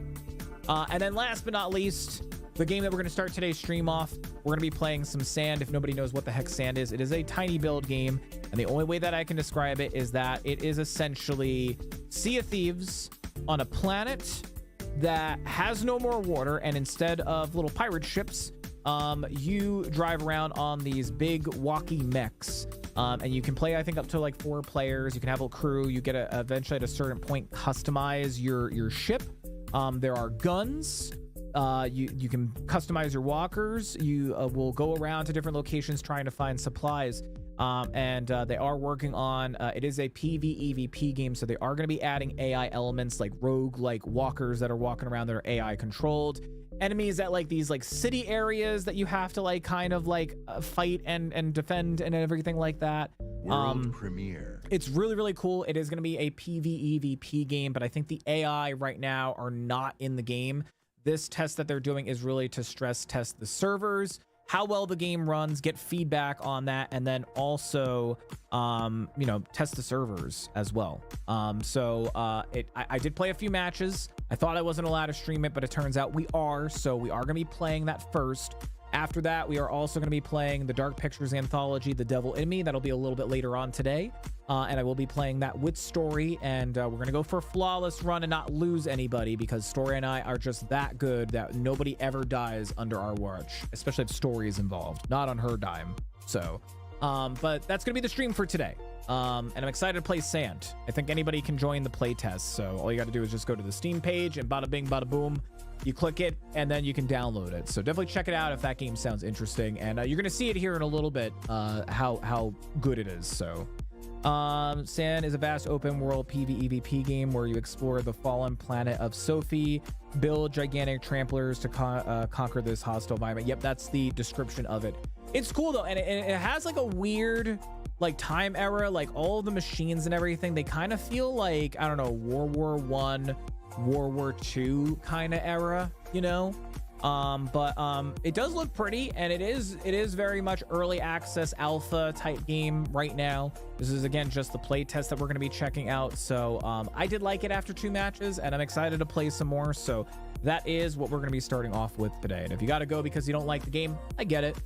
And then last but not least, the game that we're going to start today's stream off, we're going to be playing some Sand. If nobody knows what the heck Sand is, it is a tiny build game. And the only way that I can describe it is that it is essentially Sea of Thieves on a planet that has no more water. And instead of little pirate ships, you drive around on these big walkie mechs. And you can play, I think, up to like 4 players. You can have a crew. You get to eventually at a certain point customize your ship. There are guns. You can customize your walkers. You will go around to different locations trying to find supplies. And they are working on, it is a PvEVP game, so they are going to be adding AI elements like rogue, like walkers that are walking around that are AI controlled. Enemies at like these like city areas that you have to like kind of like fight and defend and everything like that. World premiere. It's really, really cool. It is going to be a PvEVP game, but I think the AI right now are not in the game. This test that they're doing is really to stress test the servers, how well the game runs, get feedback on that, and then also, you know, test the servers as well. I did play a few matches. I thought I wasn't allowed to stream it, but it turns out we are. So we are going to be playing that first. After that, we are also going to be playing the Dark Pictures Anthology, The Devil in Me. That'll be a little bit later on today. And I will be playing that with Story. And we're going to go for a flawless run and not lose anybody, because Story and I are just that good that nobody ever dies under our watch, especially if Story is involved, not on her dime. So, but that's going to be the stream for today. And I'm excited to play Sand. I think anybody can join the playtest. So all you got to do is just go to the Steam page and bada bing, bada boom. You click it and then you can download it. So definitely check it out if that game sounds interesting. And you're going to see it here in a little bit, how good it is. So Sand is a vast open world PvEVP game where you explore the fallen planet of Sophie, build gigantic tramplers to conquer this hostile environment. Yep, that's the description of it. It's cool though, and it has like a weird like time era, like all the machines and everything. They kind of feel like, I don't know, World War I, World War II kind of era, you know? It does look pretty, and it is very much early access alpha type game right now. This is again just the play test that we're going to be checking out. So I did like it after 2 matches, and I'm excited to play some more. So that is what we're going to be starting off with today. And if you got to go because you don't like the game, I get it.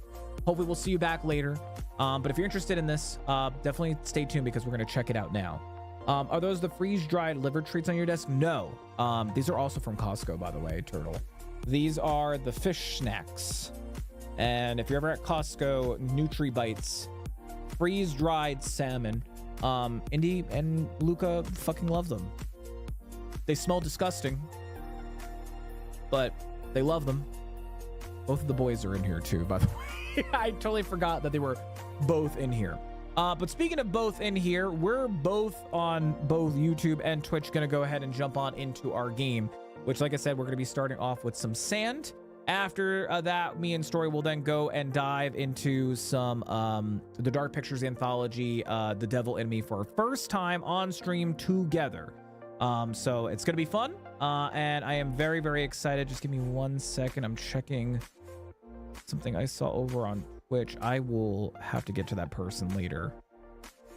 Hopefully we'll see you back later. But if you're interested in this, definitely stay tuned because we're going to check it out now. Are those the freeze-dried liver treats on your desk? No. These are also from Costco, by the way, Turtle. These are the fish snacks. And if you're ever at Costco, Nutri Bites, freeze-dried salmon. Indy and Luca fucking love them. They smell disgusting, but they love them. Both of the boys are in here too, by the way. I totally forgot that they were both in here. But speaking of both in here, we're both on both YouTube and Twitch going to go ahead and jump on into our game, which, like I said, we're going to be starting off with some sand. After that, me and Story will then go and dive into some the Dark Pictures Anthology, The Devil in Me, for our first time on stream together. So it's going to be fun, and I am very, very excited. Just give me 1 second. I'm checking something I saw over on Twitch. I will have to get to that person later.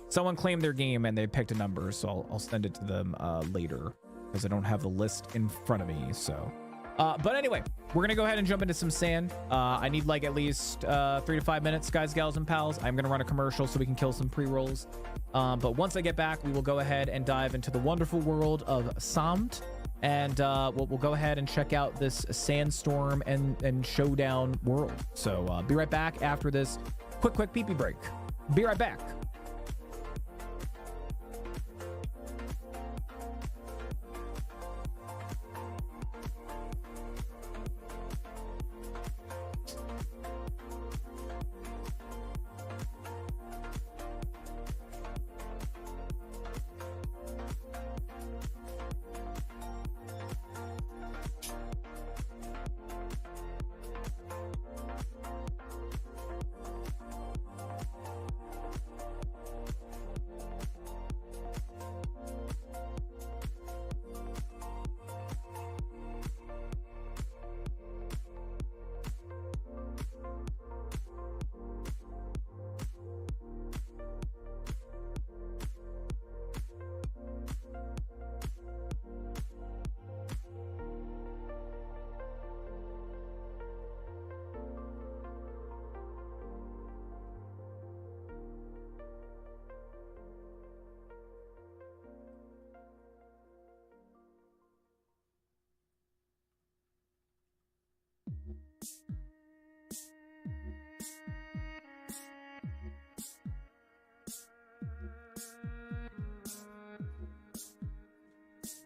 Someone claimed their game and they picked a number, so I'll send it to them later because I don't have the list in front of me. So but anyway, we're gonna go ahead and jump into some sand. I need like at least 3 to 5 minutes, guys, gals, and pals. I'm gonna run a commercial so we can kill some pre-rolls, but once I get back, we will go ahead and dive into the wonderful world of Samt, and we'll go ahead and check out this sandstorm and showdown world. So be right back after this quick pee-pee break. Be right back.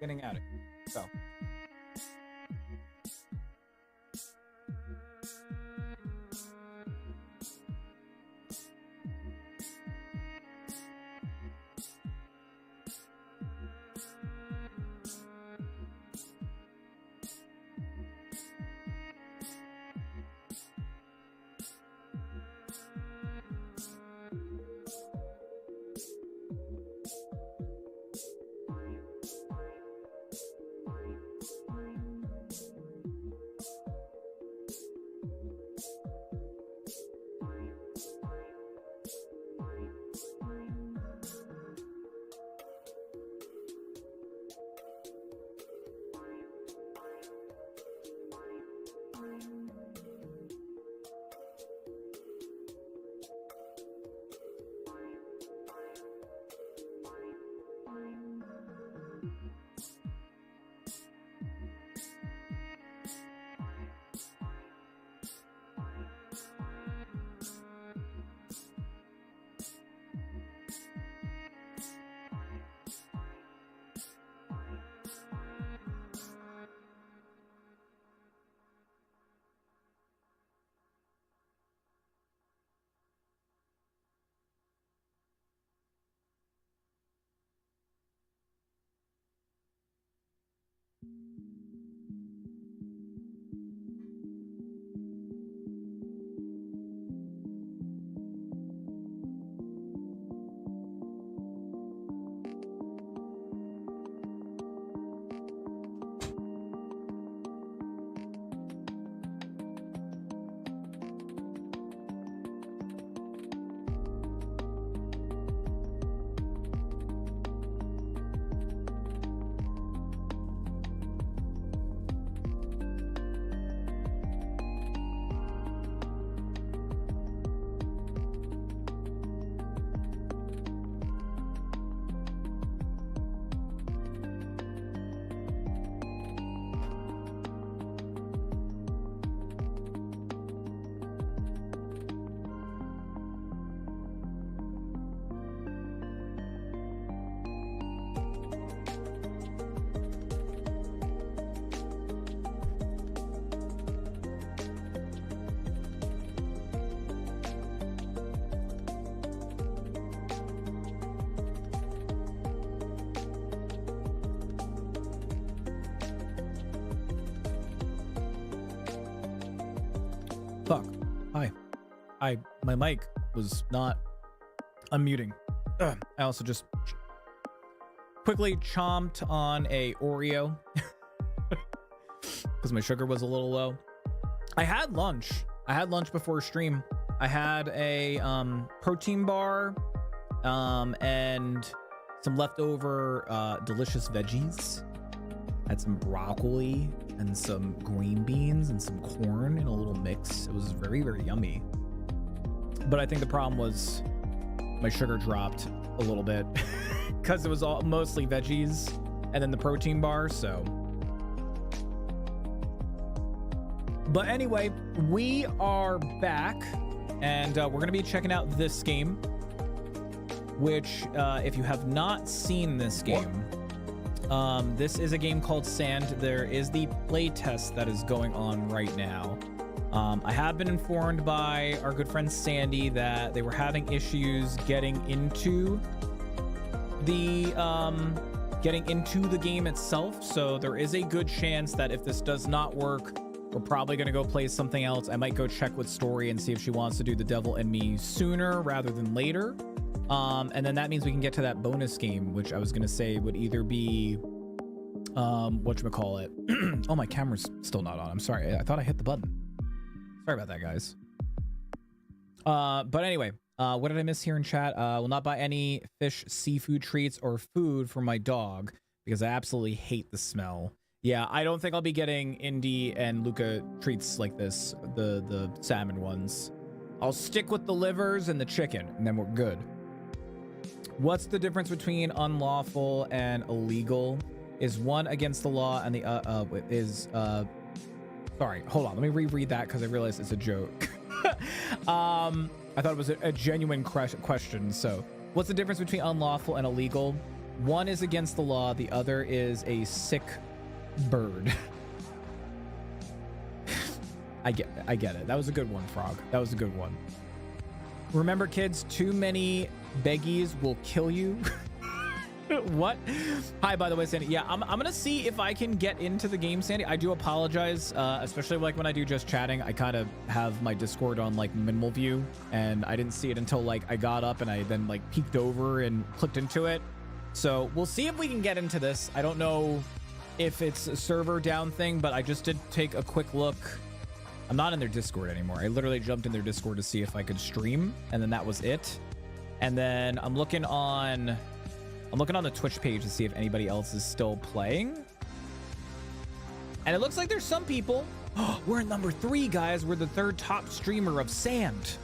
Getting out of here. So. Fuck. Hi. My mic was not unmuting. I also just quickly chomped on a Oreo because my sugar was a little low. I had lunch before stream. I had a protein bar and some leftover delicious veggies. Had some broccoli and some green beans and some corn in a little mix. It was very, very yummy. But I think the problem was my sugar dropped a little bit because it was all mostly veggies and then the protein bar. So, but anyway, we are back and we're going to be checking out this game, which if you have not seen this game, this is a game called Sand. There is the playtest that is going on right now. I have been informed by our good friend Sandy that they were having issues getting into the game itself. So there is a good chance that if this does not work, we're probably going to go play something else. I might go check with Story and see if she wants to do The Devil and Me sooner rather than later. And then that means we can get to that bonus game, which I was going to say would either be whatchamacallit. Oh, my camera's still not on. I'm sorry. I thought I hit the button. Sorry about that, guys. But anyway, what did I miss here in chat? Will not buy any fish, seafood treats, or food for my dog because I absolutely hate the smell. Yeah, I don't think I'll be getting Indy and Luca treats like this, the salmon ones. I'll stick with the livers and the chicken, and then we're good. What's the difference between unlawful and illegal? Is one against the law and the sorry, hold on. Let me reread that because I realized it's a joke. I thought it was a genuine question. So, what's the difference between unlawful and illegal? One is against the law. The other is a sick bird. I get it. That was a good one, Frog. That was a good one. Remember, kids, too many beggies will kill you. What? Hi, by the way, Sandy. Yeah, I'm gonna see if I can get into the game, Sandy. I do apologize, especially like when I do just chatting. I kind of have my Discord on like minimal view, and I didn't see it until like I got up and I then like peeked over and clicked into it. So we'll see if we can get into this. I don't know if it's a server down thing, but I just did take a quick look. I'm not in their Discord anymore. I literally jumped in their Discord to see if I could stream, and then that was it. And then I'm looking on the Twitch page to see if anybody else is still playing. And it looks like there's some people. Oh, we're in number 3, guys. We're the 3rd top streamer of Sand.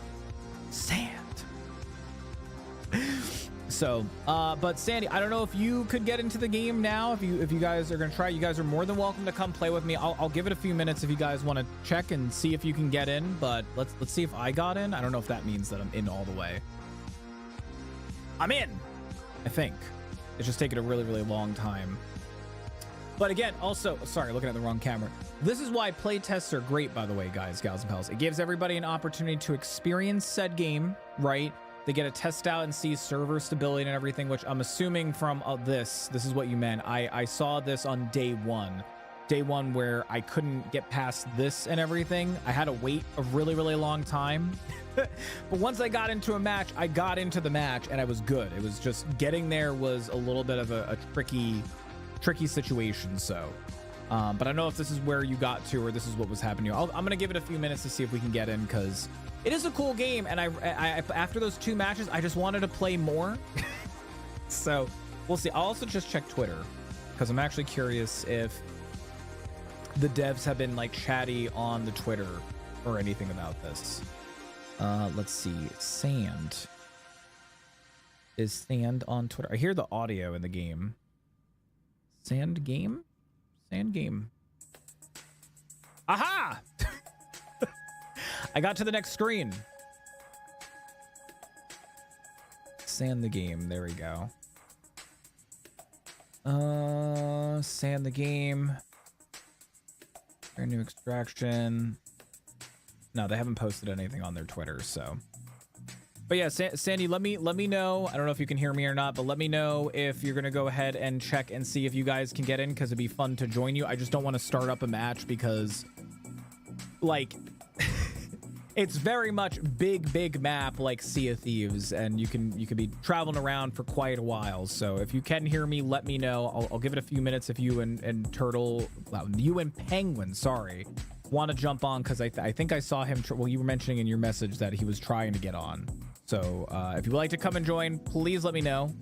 So, but Sandy, I don't know if you could get into the game now. If you guys are gonna try, you guys are more than welcome to come play with me. I'll give it a few minutes if you guys want to check and see if you can get in. But let's see if I got in. I don't know if that means that I'm in all the way. I'm in, I think. It's just taking a really, really long time. But again, also, sorry, looking at the wrong camera. This is why playtests are great, by the way, guys, gals, and pals. It gives everybody an opportunity to experience said game, right? They get to test out and see server stability and everything, which I'm assuming from this is what you meant. I saw this on day one where I couldn't get past this and everything. I had to wait a really, really long time. But once I got into a match, I got into the match and I was good. It was just getting there was a little bit of a tricky situation. So, but I don't know if this is where you got to or this is what was happening. I'm going to give it a few minutes to see if we can get in because it is a cool game. And I after those 2 matches, I just wanted to play more. So we'll see. I'll also just check Twitter because I'm actually curious if the devs have been like chatty on the Twitter or anything about this. Let's see. Sand. Is Sand on Twitter? I hear the audio in the game. Sand game? Sand game. Aha! I got to the next screen. Sand the game. There we go. Sand the game. New extraction. No, they haven't posted anything on their Twitter, so. But yeah, Sandy, let me know. I don't know if you can hear me or not, but let me know if you're gonna go ahead and check and see if you guys can get in, because it'd be fun to join you. I just don't want to start up a match because, like, it's very much big map like Sea of Thieves, and you can be traveling around for quite a while. So if you can hear me, let me know. I'll give it a few minutes if you and Turtle, well, you and Penguin, sorry, want to jump on, because I think I saw him. Well, you were mentioning in your message that he was trying to get on. So if you would like to come and join, please let me know.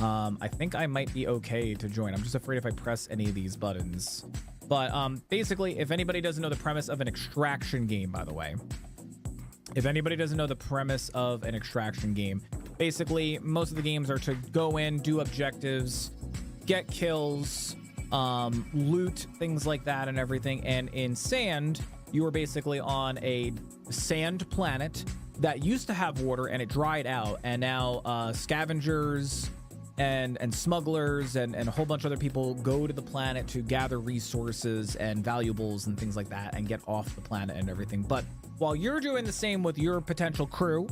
I think I might be okay to join. I'm just afraid if I press any of these buttons. But basically, if anybody doesn't know the premise of an extraction game, by the way, if anybody doesn't know the premise of an extraction game, basically most of the games are to go in, do objectives, get kills, loot, things like that and everything. And in Sand, you are basically on a sand planet that used to have water and it dried out, and now scavengers and smugglers and a whole bunch of other people go to the planet to gather resources and valuables and things like that and get off the planet and everything. But while you're doing the same with your potential crew,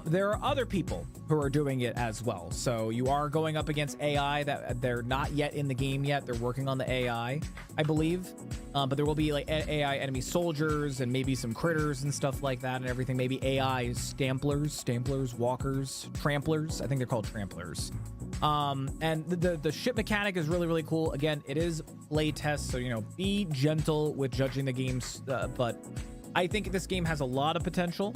there are other people who are doing it as well. So you are going up against AI that they're not yet in the game yet. They're working on the AI, I believe. But there will be like AI enemy soldiers and maybe some critters and stuff like that and everything. Maybe AI stamplers, walkers, tramplers. I think they're called tramplers. And the ship mechanic is really cool. Again, it is play test, so, you know, be gentle with judging the games. But I think this game has a lot of potential.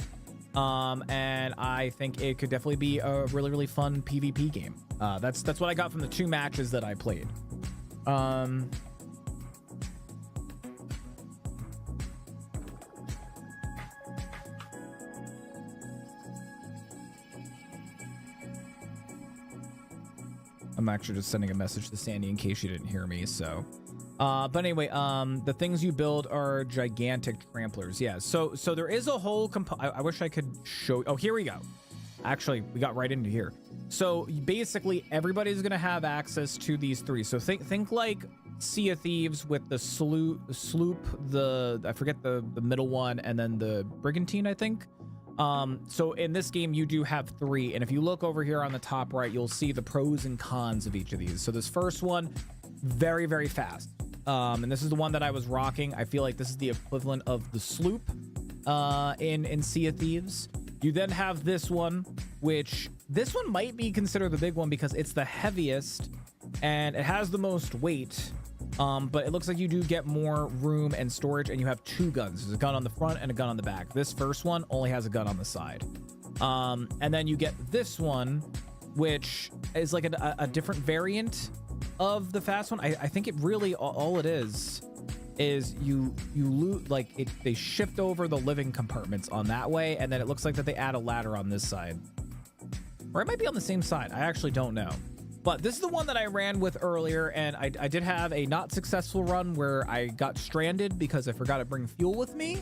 And I think it could definitely be a really fun PvP game. That's what I got from the 2 matches that I played. I'm actually just sending a message to Sandy in case you didn't hear me. So, but anyway, the things you build are gigantic tramplers. Yeah. So there is a whole I wish I could show. Oh, here we go. Actually, we got right into here. So basically, everybody's gonna have access to these 3. So think like Sea of Thieves with the sloop, I forget the middle one, and then the brigantine, I think. So in this game, you do have 3. And if you look over here on the top right, you'll see the pros and cons of each of these. So this first one, very fast. And this is the one that I was rocking. I feel like this is the equivalent of the sloop in Sea of Thieves. You then have this one, which this one might be considered the big one because it's the heaviest and it has the most weight. But it looks like you do get more room and storage, and you have 2 guns. There's a gun on the front and a gun on the back. This first one only has a gun on the side. And then you get this one, which is like a different variant of the fast one. I think it really, all it is you loot, like they shift over the living compartments on that way, and then it looks like that they add a ladder on this side. Or it might be on the same side. I actually don't know. But this is the one that I ran with earlier, and I did have a not successful run where I got stranded because I forgot to bring fuel with me.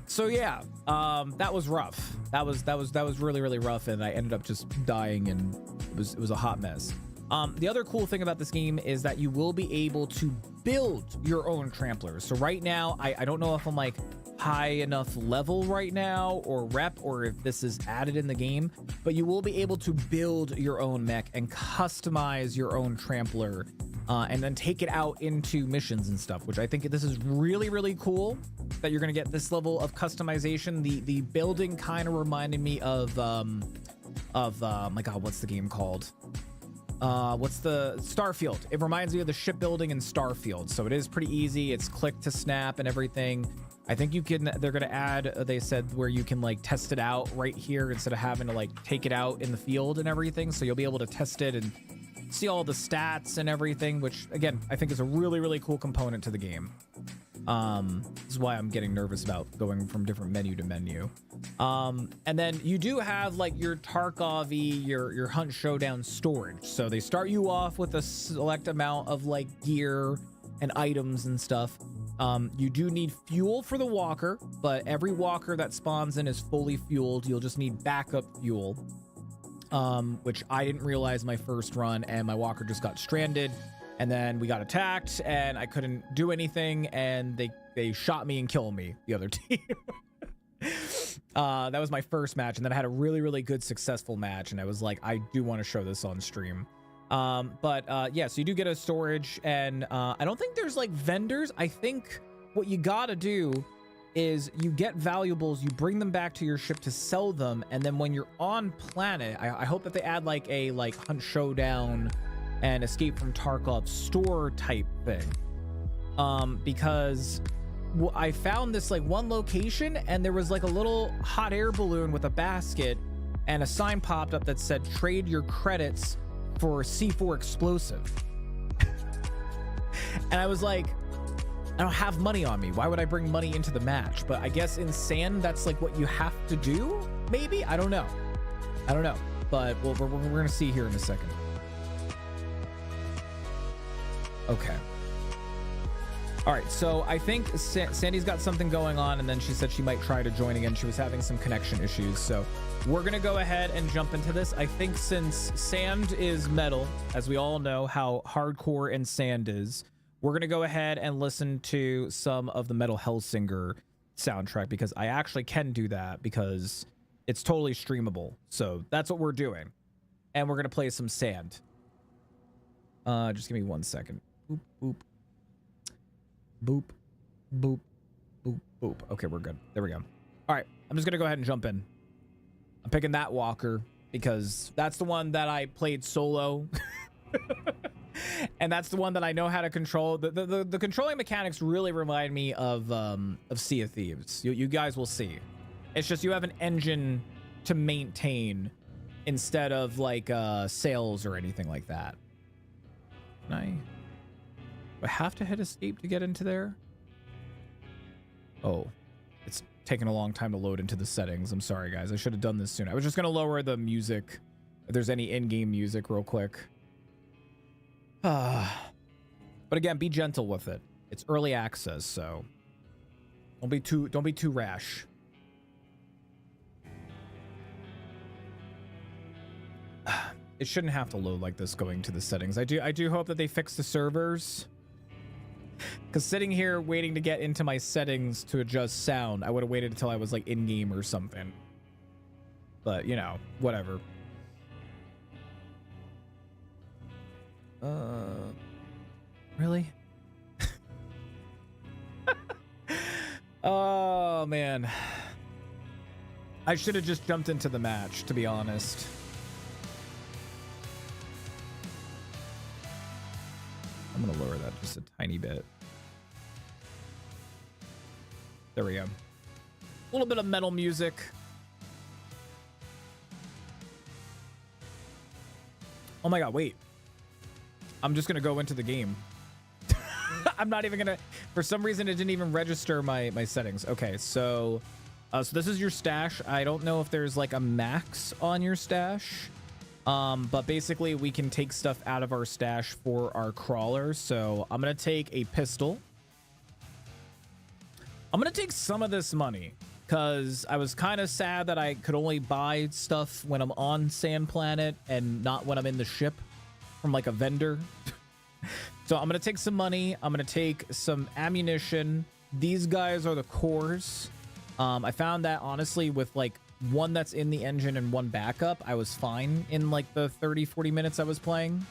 So yeah, that was rough. That was really rough, and I ended up just dying, and it was a hot mess. The other cool thing about this game is that you will be able to build your own tramplers. So right now, I don't know if I'm like high enough level right now or rep, or if this is added in the game, but you will be able to build your own mech and customize your own trampler, and then take it out into missions and stuff, which I think this is really cool that you're going to get this level of customization. The building kind of reminded me of my god, what's the game called? What's the Starfield? It reminds me of the shipbuilding in Starfield. So it is pretty easy. It's click to snap and everything. I think they're going to add, they said, where you can like test it out right here instead of having to like take it out in the field and everything. So you'll be able to test it and see all the stats and everything, which again, I think is a really cool component to the game. This is why I'm getting nervous about going from different menu to menu. And then you do have like your Tarkov-y, your Hunt Showdown storage. So they start you off with a select amount of like gear and items and stuff. You do need fuel for the walker, but every walker that spawns in is fully fueled. You'll just need backup fuel, which I didn't realize my first run, and my walker just got stranded. And then we got attacked, and I couldn't do anything, and they shot me and killed me, the other team. That was my first match, and then I had a really good successful match, and I was like, I do want to show this on stream. Yeah, so you do get a storage, and I don't think there's like vendors. I think what you gotta do is you get valuables, you bring them back to your ship to sell them, and then when you're on planet, I hope that they add like a Hunt Showdown and Escape from Tarkov store type thing. Because I found this like one location and there was like a little hot air balloon with a basket and a sign popped up that said trade your credits for C4 explosive. And I was like, I don't have money on me. Why would I bring money into the match? But I guess in sand, that's like what you have to do. Maybe, I don't know. But we're gonna see here in a second. Okay. All right, so I think Sandy's got something going on, and then she said she might try to join again. She was having some connection issues, so we're gonna go ahead and jump into this. I think since sand is metal, as we all know how hardcore and sand is, we're gonna go ahead and listen to some of the Metal Hellsinger soundtrack, because I actually can do that because it's totally streamable. So that's what we're doing, and we're gonna play some sand. Just give me 1 second. Boop, boop. Boop, boop, boop, boop. Okay, we're good. There we go. All right, I'm just gonna go ahead and jump in. I'm picking that walker because that's the one that I played solo. And that's the one that I know how to control. The controlling mechanics really remind me of Sea of Thieves. You guys will see. It's just you have an engine to maintain instead of like sails or anything like that. Do I have to hit escape to get into there? Oh, it's taking a long time to load into the settings. I'm sorry, guys. I should have done this sooner. I was just going to lower the music, if there's any in-game music, real quick. But again, be gentle with it. It's early access, so don't be too rash. It shouldn't have to load like this going to the settings. I do hope that they fix the servers. Because sitting here waiting to get into my settings to adjust sound, I would have waited until I was like in-game or something. But, you know, whatever. Really? Oh, man. I should have just jumped into the match, to be honest. I'm gonna lower that just a tiny bit. There we go. A little bit of metal music. Oh my god, wait. I'm just gonna go into the game. I'm not even gonna, for some reason it didn't even register my settings. Okay, so this is your stash. I don't know if there's like a max on your stash. But basically we can take stuff out of our stash for our crawlers. So I'm gonna take a pistol. I'm gonna take some of this money because I was kind of sad that I could only buy stuff when I'm on Sand Planet and not when I'm in the ship from like a vendor. So I'm gonna take some money. I'm gonna take some ammunition. These guys are the cores. I found that honestly with like one that's in the engine and one backup, I was fine in like the 30-40 minutes I was playing.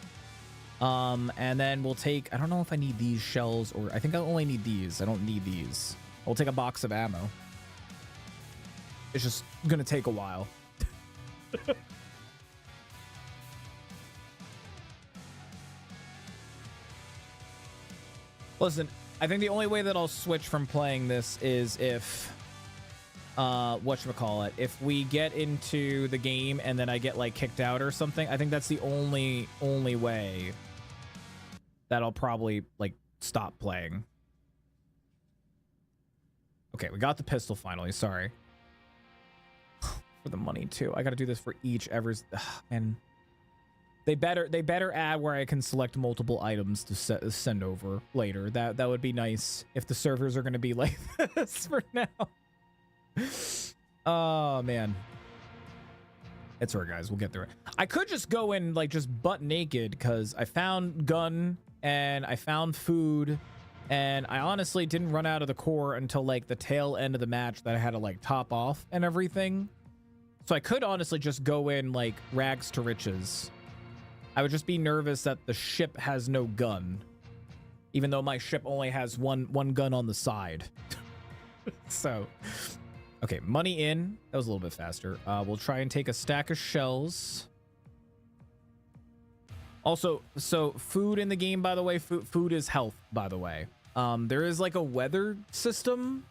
And then we'll take, I don't know if I need these shells or I think I only need these. I don't need these. We'll take a box of ammo. It's just gonna take a while. Listen, I think the only way that I'll switch from playing this is if whatchamacallit, if we get into the game and then I get like kicked out or something. I think that's the only way that I'll probably like stop playing. Okay, we got the pistol finally. Sorry for the money too. I gotta do this for each and they better add where I can select multiple items to send over later. That would be nice if the servers are gonna be like this for now. Oh man, it's alright, guys. We'll get through it. I could just go in like just butt naked because I found gun and I found food, and I honestly didn't run out of the core until like the tail end of the match that I had to like top off and everything. So I could honestly just go in like rags to riches. I would just be nervous that the ship has no gun. even though my ship only has one gun on the side. So, okay, money in. That was a little bit faster. We'll try and take a stack of shells. Also, so food in the game, by the way, food is health, by the way. There is like a weather system.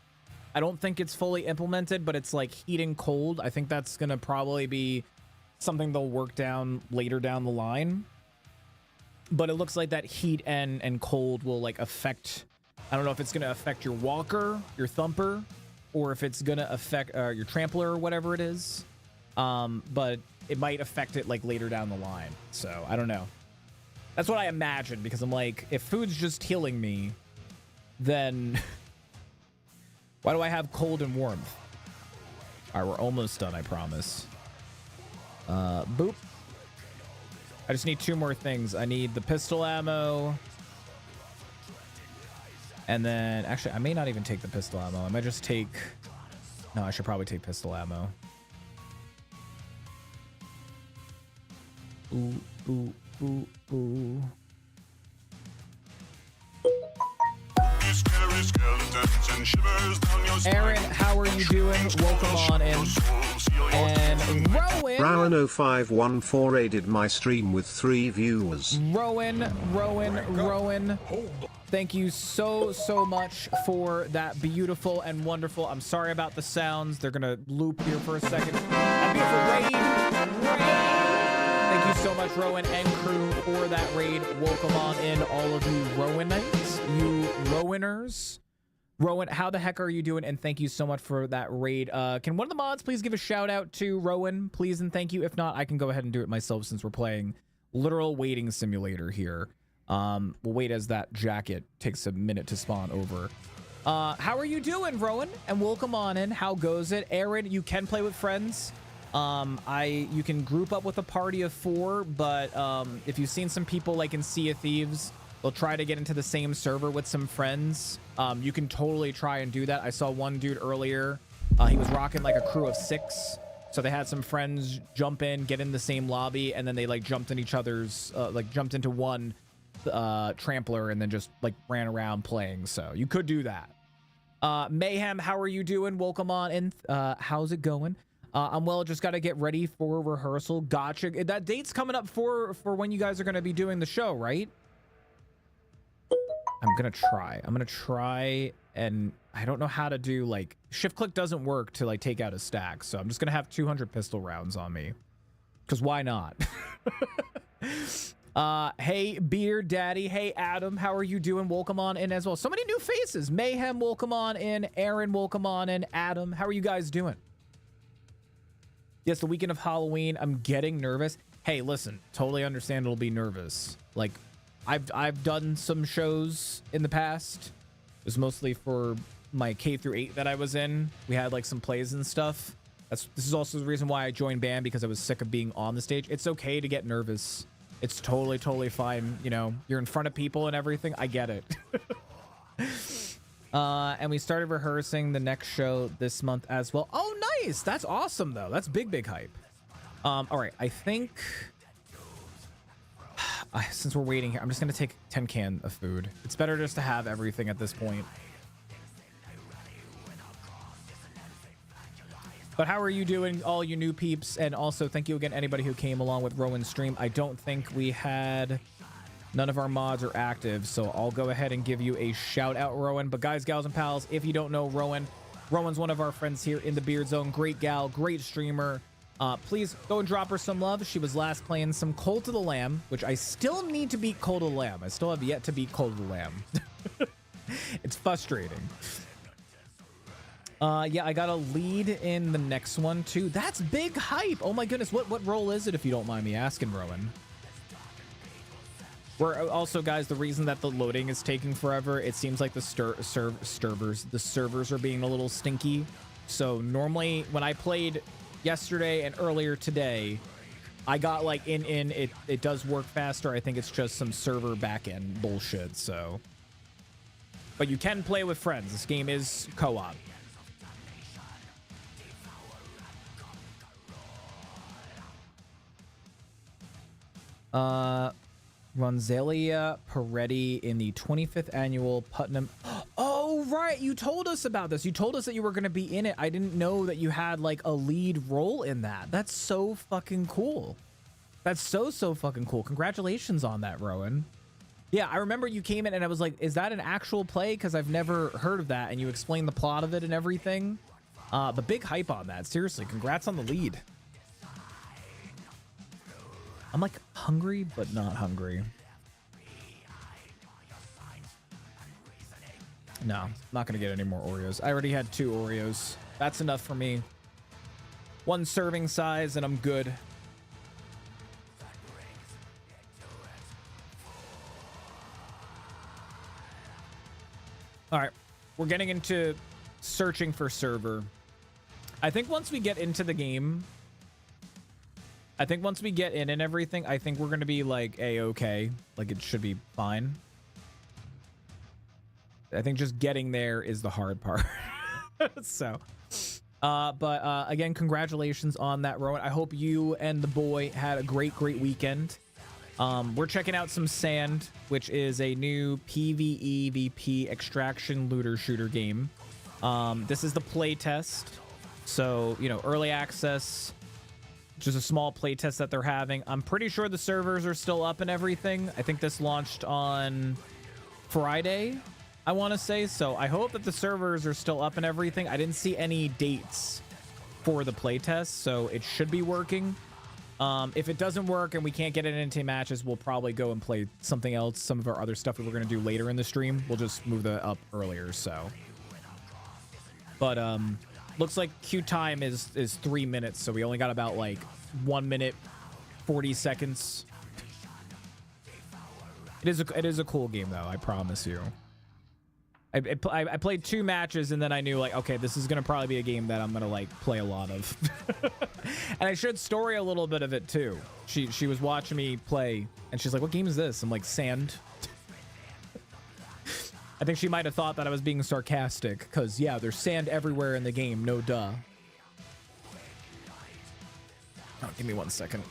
I don't think it's fully implemented, but it's like heat and cold. I think that's going to probably be something they'll work down later down the line. But it looks like that heat and cold will like affect, I don't know if it's going to affect your walker, your thumper, or if it's going to affect your trampler or whatever it is. But it might affect it like later down the line. So I don't know. That's what I imagine, because I'm like, if food's just healing me, then why do I have cold and warmth? All right, we're almost done, I promise. Boop. I just need 2 more things. I need the pistol ammo. And then, actually, I may not even take the pistol ammo. I might just take... No, I should probably take pistol ammo. Ooh, ooh, ooh, ooh. Aaron, how are you doing? Welcome on in. And Rowan 0514 aided my stream with 3 viewers. Rowan. Thank you so much for that beautiful and wonderful. I'm sorry about the sounds. They're gonna loop here for a second. That beautiful raid. Thank you so much, Rowan and crew, for that raid. Welcome on in, all of you Rowanites, you Rowaners. Rowan, how the heck are you doing? And thank you so much for that raid. Can one of the mods please give a shout out to Rowan, please and thank you? If not, I can go ahead and do it myself since we're playing literal waiting simulator here. We'll wait as that jacket takes a minute to spawn over. How are you doing, Rowan? And welcome on in. How goes it? Aaron, you can play with friends. You can group up with a party of 4, but if you've seen some people like in Sea of Thieves, they'll try to get into the same server with some friends. You can totally try and do that. I saw one dude earlier. He was rocking like a crew of 6. So they had some friends jump in, get in the same lobby, and then they like jumped in each other's, jumped into one trampler and then just like ran around playing. So you could do that. Mayhem, how are you doing? Welcome on in. How's it going? I'm well, just got to get ready for rehearsal. Gotcha. That date's coming up for when you guys are going to be doing the show, right? I'm going to try, and I don't know how to do, like, shift click doesn't work to, like, take out a stack, so I'm just going to have 200 pistol rounds on me. Because why not? Hey, Beer Daddy. Hey, Adam. How are you doing? Welcome on in as well. So many new faces. Mayhem, welcome on in. Aaron, welcome on in. Adam, how are you guys doing? Yes, the weekend of Halloween. I'm getting nervous. Hey, listen, totally understand it'll be nervous. Like, I've done some shows in the past. It was mostly for my K through 8 that I was in. We had like some plays and stuff. This is also the reason why I joined band, because I was sick of being on the stage. It's okay to get nervous. It's totally fine. You know, you're in front of people and everything. I get it. And we started rehearsing the next show this month as well. Oh, nice. That's awesome, though. That's big hype. All right. I think since we're waiting here, I'm just going to take 10 cans of food. It's better just to have everything at this point. But how are you doing, all you new peeps? And also, thank you again, anybody who came along with Rowan's stream. I don't think we had... None of our mods are active, so I'll go ahead and give you a shout out, Rowan. But guys, gals, and pals, if you don't know Rowan, Rowan's one of our friends here in the Beard Zone. Great gal, great streamer. Please go and drop her some love. She was last playing some Cult of the Lamb, which I still need to beat Cult of the Lamb. I still have yet to beat Cult of the Lamb. It's frustrating. Yeah, I got a lead in the next one, too. That's big hype. Oh, my goodness. What role is it, if you don't mind me asking, Rowan? We're also, guys, the reason that the loading is taking forever, it seems like the servers are being a little stinky. So normally when I played yesterday and earlier today, I got like it does work faster. I think it's just some server backend bullshit. So, but you can play with friends. This game is co-op. Ronzelia Peretti in the 25th annual Putnam. Oh, right. You told us about this. You told us that you were going to be in it. I didn't know that you had like a lead role in that. That's so fucking cool. That's so fucking cool. Congratulations on that, Rowan. Yeah, I remember you came in and I was like, is that an actual play? Because I've never heard of that. And you explained the plot of it and everything. But big hype on that. Seriously, congrats on the lead. I'm like hungry, but not hungry. No, not going to get any more Oreos. I already had 2 Oreos. That's enough for me. 1 serving size and I'm good. All right, we're getting into searching for server. I think once we get into the game, I think once we get in and everything, I think we're going to be like A-okay. Like it should be fine. I think just getting there is the hard part. So, but again, congratulations on that, Rowan. I hope you and the boy had a great weekend. We're checking out some Sand, which is a new PvE/VP extraction looter shooter game. This is the play test. So, you know, early access, just a small play test that they're having. I'm pretty sure the servers are still up and everything. I think this launched on Friday, I want to say. So I hope that the servers are still up and everything. I didn't see any dates for the play test, so it should be working. If it doesn't work and we can't get it into matches, we'll probably go and play something else. Some of our other stuff that we're going to do later in the stream, we'll just move that up earlier. So, but looks like queue time is 3 minutes, so we only got about like 1 minute 40 seconds. It is a cool game though, I promise you. I played 2 matches and then I knew like, okay, this is gonna probably be a game that I'm gonna like play a lot of. And I showed Story a little bit of it too. She was watching me play and she's like, what game is this? I'm like, Sand. I think she might have thought that I was being sarcastic because yeah, there's sand everywhere in the game, no duh. Oh, give me 1 second.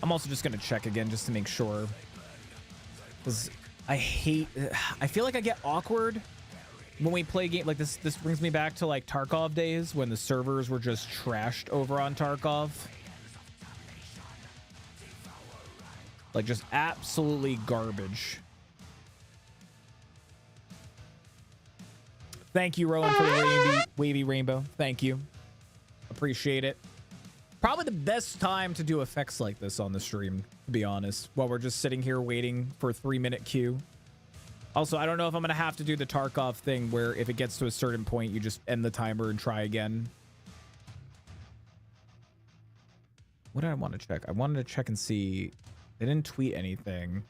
I'm also just gonna check again just to make sure, because I feel like I get awkward when we play game like this. This brings me back to like Tarkov days when the servers were just trashed over on Tarkov, like just absolutely garbage. Thank you, Rowan, for the wavy rainbow. Thank you, appreciate it. Probably the best time to do effects like this on the stream, to be honest, while we're just sitting here waiting for a 3-minute queue. Also, I don't know if I'm going to have to do the Tarkov thing where if it gets to a certain point, you just end the timer and try again. What did I want to check? I wanted to check and see. They didn't tweet anything,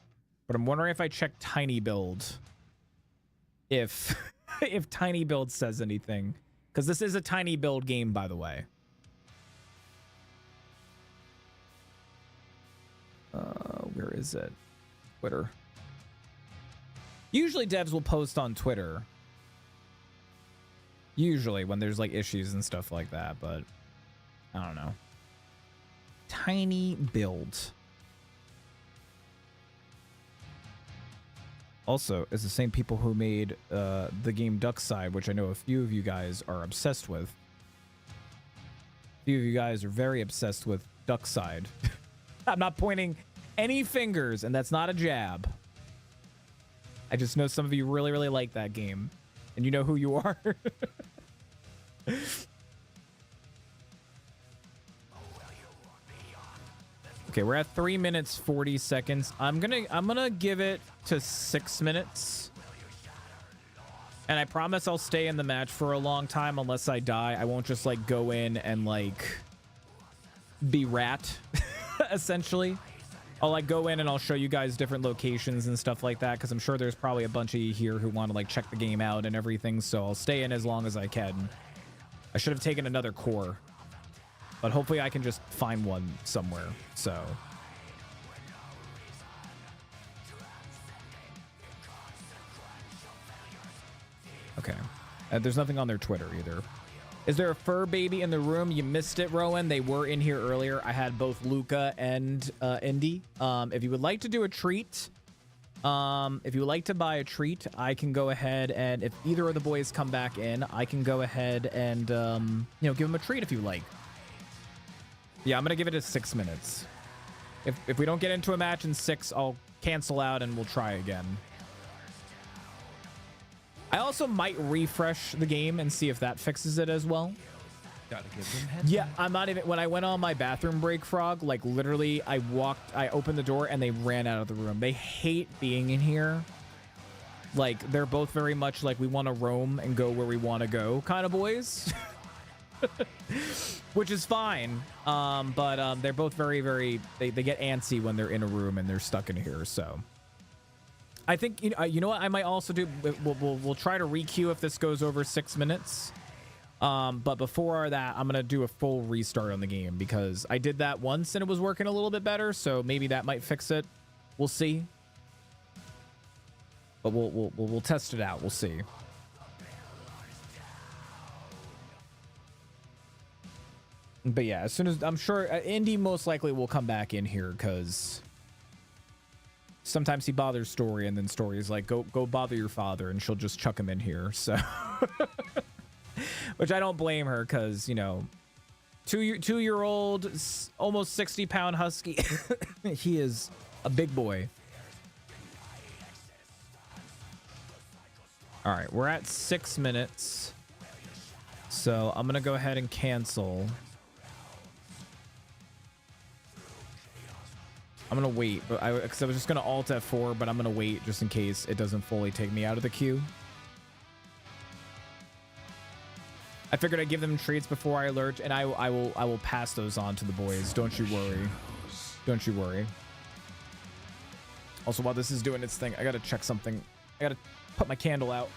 but I'm wondering if I check Tiny Build, if Tiny Build says anything, because this is a Tiny Build game, by the way. Where is it? Twitter. Usually devs will post on Twitter. Usually when there's like issues and stuff like that, but I don't know. Tiny Build. Also, it's the same people who made the game Duckside, which I know a few of you guys are obsessed with. A few of you guys are very obsessed with Duckside. I'm not pointing any fingers, and that's not a jab. I just know some of you really, really like that game, and you know who you are. Okay, we're at 3 minutes 40 seconds. I'm gonna give it to 6 minutes, and I promise I'll stay in the match for a long time unless I die. I won't just like go in and like be rat. Essentially, I'll like go in and I'll show you guys different locations and stuff like that, because I'm sure there's probably a bunch of you here who want to like check the game out and everything, so I'll stay in as long as I can. I should have taken another core, but hopefully I can just find one somewhere. So Okay. There's nothing on their Twitter either. Is there a fur baby in the room? You missed it, Rowan. They were in here earlier. I had both Luca and Indy. If you would like to do a treat, if you would like to buy a treat, I can go ahead and if either of the boys come back in, I can go ahead and, you know, give them a treat if you like. Yeah, I'm going to give it 6 minutes. If we don't get into a match in 6, I'll cancel out and we'll try again. I also might refresh the game and see if that fixes it as well. Gotta give them heads. Yeah, I'm not even... When I went on my bathroom break, Frog, like, literally, I opened the door, and they ran out of the room. They hate being in here. Like, they're both very much like, we want to roam and go where we want to go kind of boys. Which is fine. But they're both very, very... They get antsy when they're in a room and they're stuck in here, so... I think, you know what I might also do? We'll try to requeue if this goes over 6 minutes. But before that, I'm going to do a full restart on the game because I did that once and it was working a little bit better. So maybe that might fix it. We'll see. But we'll test it out. We'll see. But yeah, as soon as I'm sure Indy most likely will come back in here because sometimes he bothers Story and then Story is like, go bother your father, and she'll just chuck him in here. So which I don't blame her because, you know, two-year-old, almost 60-pound husky. He is a big boy. All right, we're at 6 minutes. So I'm going to go ahead and cancel. I'm going to wait, but because I was just going to Alt F4, but I'm going to wait just in case it doesn't fully take me out of the queue. I figured I'd give them treats before I alert, and I will pass those on to the boys. Don't you worry. Don't you worry. Also, while this is doing its thing, I got to check something. I got to put my candle out.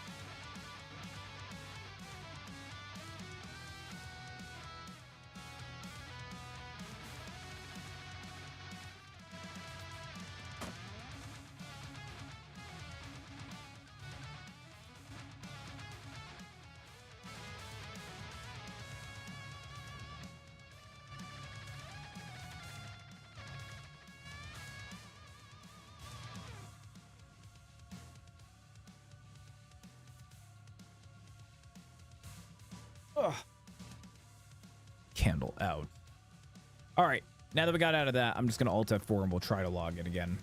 Candle out. All right, now that we got out of that, I'm just gonna Alt F4 and we'll try to log in again.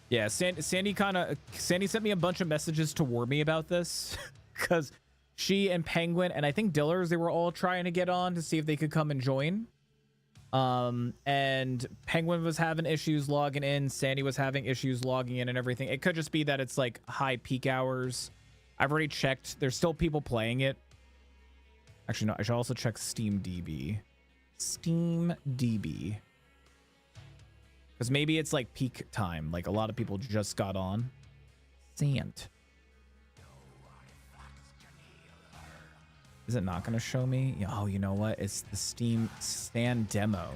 Yeah, Sandy sent me a bunch of messages to warn me about this because she and Penguin and I think Dillers, they were all trying to get on to see if they could come and join. And Penguin was having issues logging in, Sandy was having issues logging in and everything. It could just be that it's like high peak hours. I've already checked. There's still people playing it. Actually, no, I should also check SteamDB. SteamDB. Because maybe it's like peak time. Like a lot of people just got on. Sant. Is it not going to show me? Oh, you know what? It's the Steam Stand demo.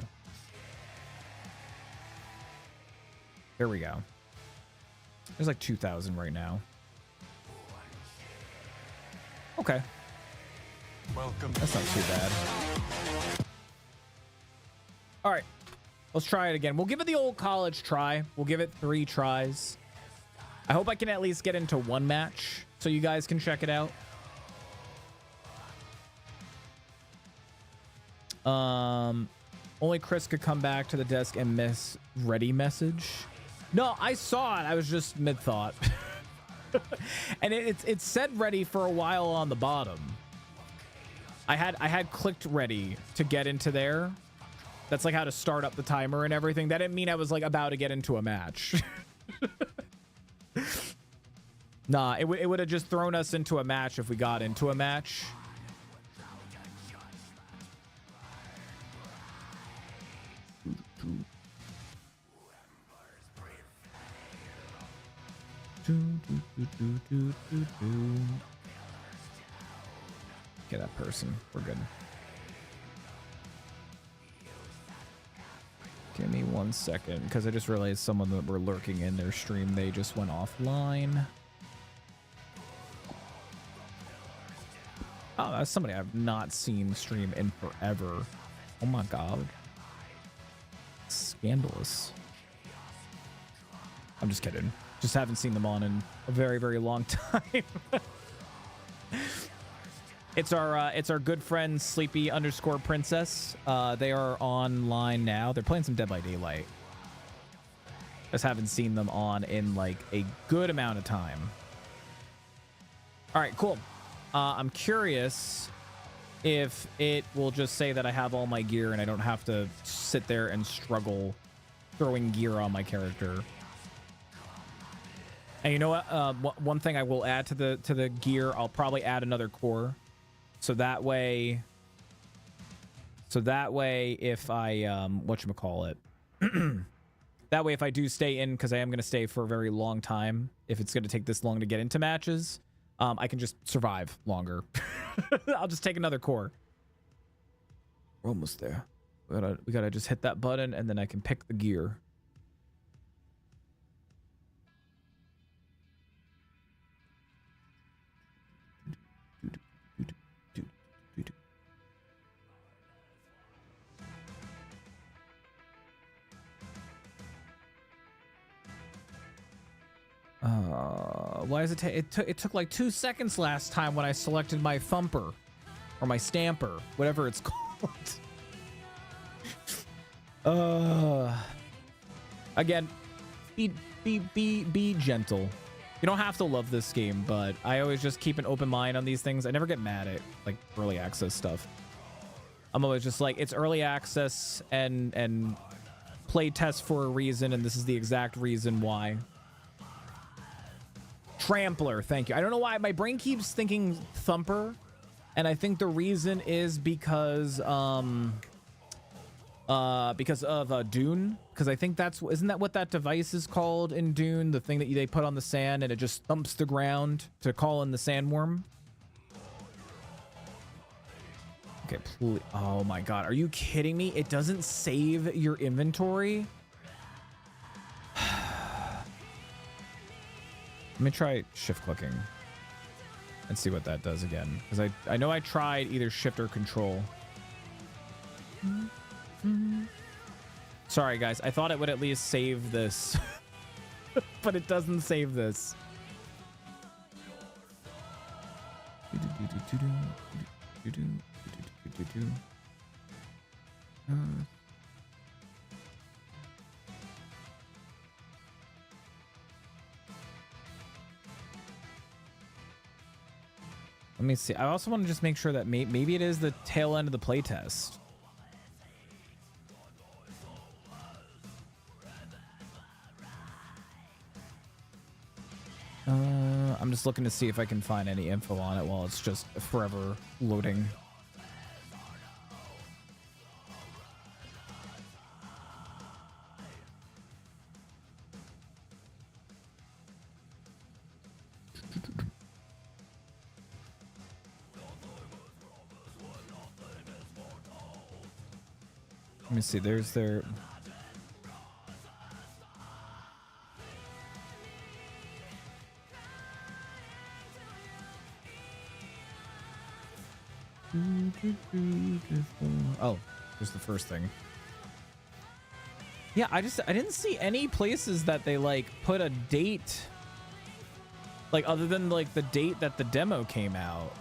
There we go. There's like 2,000 right now. Okay. Welcome. That's not too bad. All right. Let's try it again. We'll give it the old college try. We'll give it 3 tries. I hope I can at least get into 1 match so you guys can check it out. Only Chris could come back to the desk and miss ready message. No, I saw it. I was just mid-thought. And it said ready for a while on the bottom. I had clicked ready to get into there. That's like how to start up the timer and everything. That didn't mean I was like about to get into a match. Nah, it would have just thrown us into a match if we got into a match. Get that person. We're good. Give me 1 second, because I just realized someone that were lurking in their stream, they just went offline. Oh, that's somebody I've not seen stream in forever. Oh my god. Scandalous. I'm just kidding. Just haven't seen them on in a very, very long time. It's our good friend Sleepy_Princess. They are online now. They're playing some Dead by Daylight. Just haven't seen them on in like a good amount of time. All right, cool. I'm curious if it will just say that I have all my gear and I don't have to sit there and struggle throwing gear on my character. And you know what? One thing I will add to the gear, I'll probably add another core, so that way if I whatchamacallit, that way if I do stay in, because I am going to stay for a very long time, if it's going to take this long to get into matches, I can just survive longer. I'll just take another core. We're almost there. We gotta just hit that button and then I can pick the gear. Why does it took like 2 seconds last time when I selected my thumper or my stamper, whatever it's called. Again, be gentle. You don't have to love this game, but I always just keep an open mind on these things. I never get mad at like early access stuff. I'm always just like, it's early access and play test for a reason, and this is the exact reason why. Trampler, thank you. I don't know why my brain keeps thinking Thumper, and I think the reason is because of Dune, because I think isn't that what that device is called in Dune, the thing that they put on the sand and it just thumps the ground to call in the sandworm. Okay, please. Oh my god, are you kidding me? It doesn't save your inventory? Let me try shift clicking and see what that does again, because I know I tried either shift or control. Sorry guys, I thought it would at least save this. But it doesn't save this. Let me see. I also want to just make sure that maybe it is the tail end of the playtest. I'm just looking to see if I can find any info on it while it's just forever loading. Let me see, there's their... Oh, there's the first thing. Yeah, I didn't see any places that they like put a date, like other than like the date that the demo came out.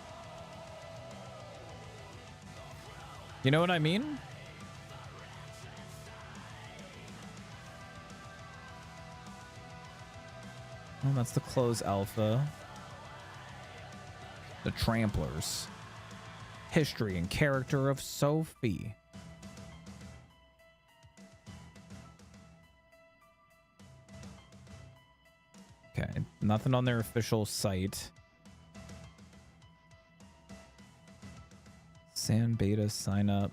You know what I mean? Well, that's the closed alpha. The Tramplers. History and character of Sophie. Okay, nothing on their official site. Sand beta sign up.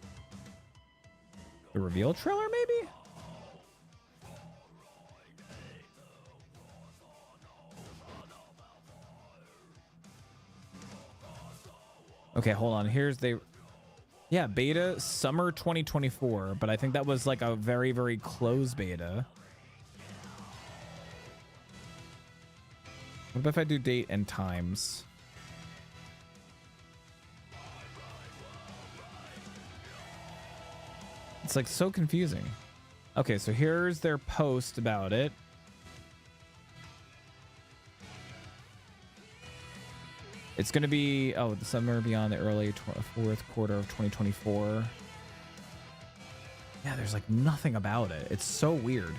The reveal trailer, maybe? Okay, hold on. Here's the... Yeah, beta summer 2024, but I think that was like a very, very close beta. What if I do date and times? It's like so confusing. Okay, so here's their post about it. It's going to be, the summer beyond the early fourth quarter of 2024. Yeah, there's like nothing about it. It's so weird.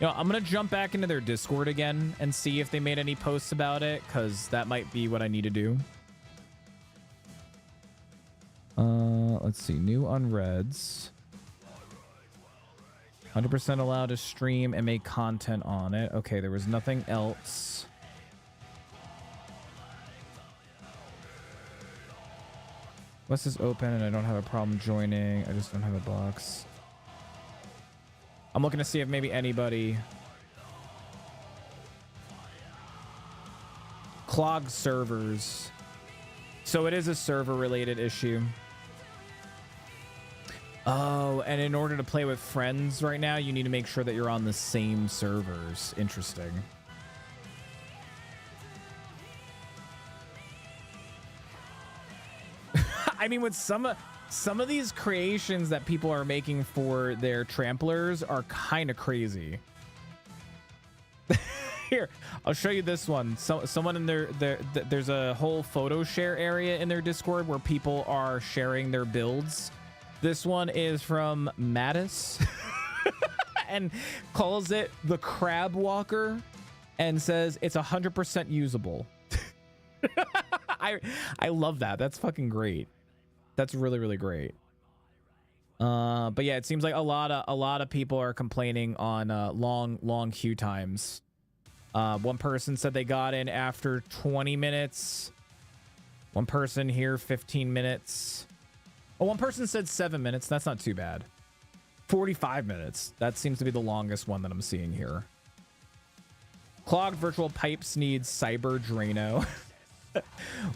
You know, I'm going to jump back into their Discord again and see if they made any posts about it, because that might be what I need to do. Let's see. New unreads. 100% allowed to stream and make content on it. Okay, there was nothing else. West is open and I don't have a problem joining. I just don't have a box. I'm looking to see if maybe anybody clogged servers. So it is a server related issue. Oh, and in order to play with friends right now, you need to make sure that you're on the same servers. Interesting. I mean, with some of these creations that people are making for their tramplers are kind of crazy. Here, I'll show you this one. Someone in there's a whole photo share area in their Discord where people are sharing their builds. This one is from Mattis and calls it the Crab Walker and says it's 100% usable. I love that. That's fucking great. That's really, really great. But yeah, it seems like a lot of people are complaining on long queue times. One person said they got in after 20 minutes. One person here 15 minutes. Oh, one person said 7 minutes. That's not too bad. 45 minutes. That seems to be the longest one that I'm seeing here. Clogged virtual pipes needs Cyber Drano.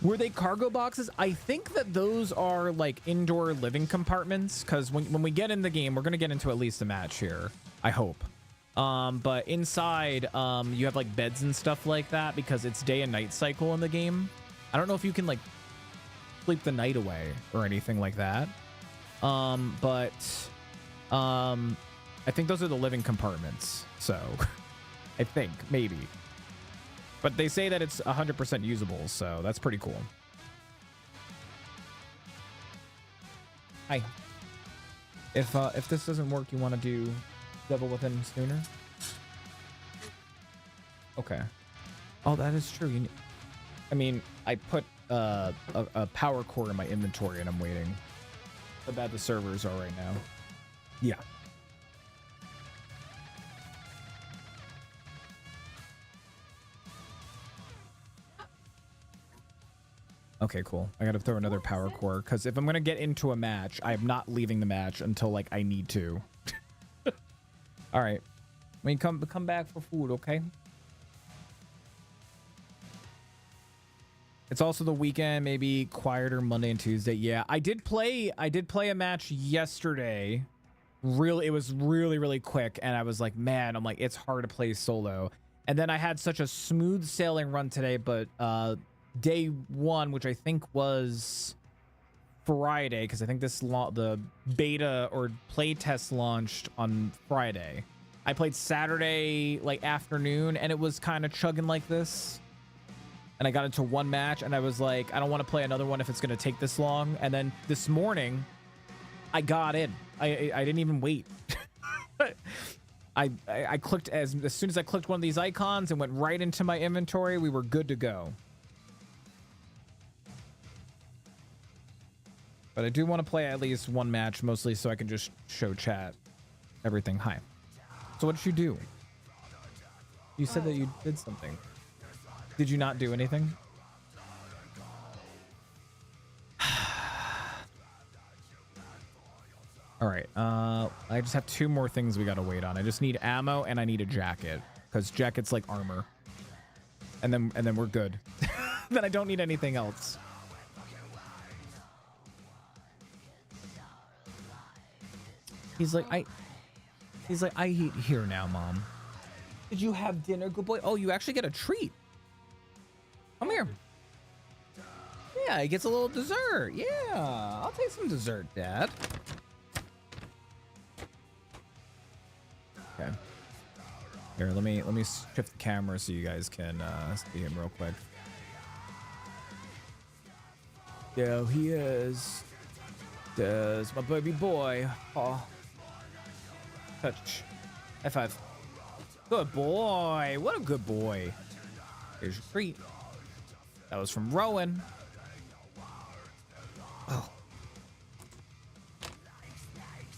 Were they cargo boxes? I think that those are like indoor living compartments, because when we get in the game, we're going to get into at least a match here. I hope. But inside, you have like beds and stuff like that because it's day and night cycle in the game. I don't know if you can like sleep the night away or anything like that. But I think those are the living compartments. So I think maybe. But they say that it's 100% usable, so that's pretty cool. Hi. If this doesn't work, you want to do Devil Within sooner? Okay. Oh, that is true. I mean, I put a power core in my inventory and I'm waiting. How bad the servers are right now. Yeah. Okay, cool. I gotta throw another power core because if I'm gonna get into a match, I'm not leaving the match until like I need to. All right, when you come back for food, okay? It's also the weekend, maybe quieter Monday and Tuesday. Yeah, I did play a match yesterday. It was really quick, and I was like, man, I'm like, it's hard to play solo. And then I had such a smooth sailing run today, but day one, which I think was Friday, because I think the beta or play test launched on Friday. I played Saturday like afternoon, and it was kind of chugging like this. And I got into one match, and I was like, I don't want to play another one if it's going to take this long. And then this morning, I got in. I didn't even wait. I clicked as soon as I clicked one of these icons and went right into my inventory. We were good to go. But I do want to play at least one match, mostly so I can just show chat everything. Hi. So what did you do? You said that you did something. Did you not do anything? All right. I just have two more things we got to wait on. I just need ammo and I need a jacket, because jacket's like armor. And then we're good. Then I don't need anything else. He's like, I eat here now, Mom. Did you have dinner, good boy? Oh, you actually get a treat. Come here. Yeah, he gets a little dessert. Yeah, I'll take some dessert, Dad. Okay. Here, let me shift the camera so you guys can see him real quick. There he is. There's my baby boy. Oh. Touch. F5. Good boy. What a good boy. Here's your treat. That was from Rowan. Oh.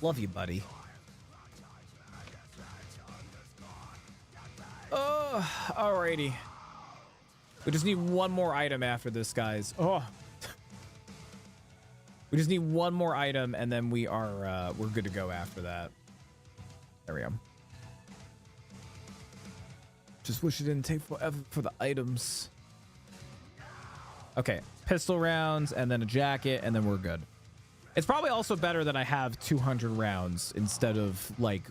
Love you, buddy. Oh, alrighty. We just need one more item after this, guys. Oh. We just need one more item, and then we're good to go after that. There we go. Just wish it didn't take forever for the items. Okay, pistol rounds, and then a jacket, and then we're good. It's probably also better that I have 200 rounds instead of, like,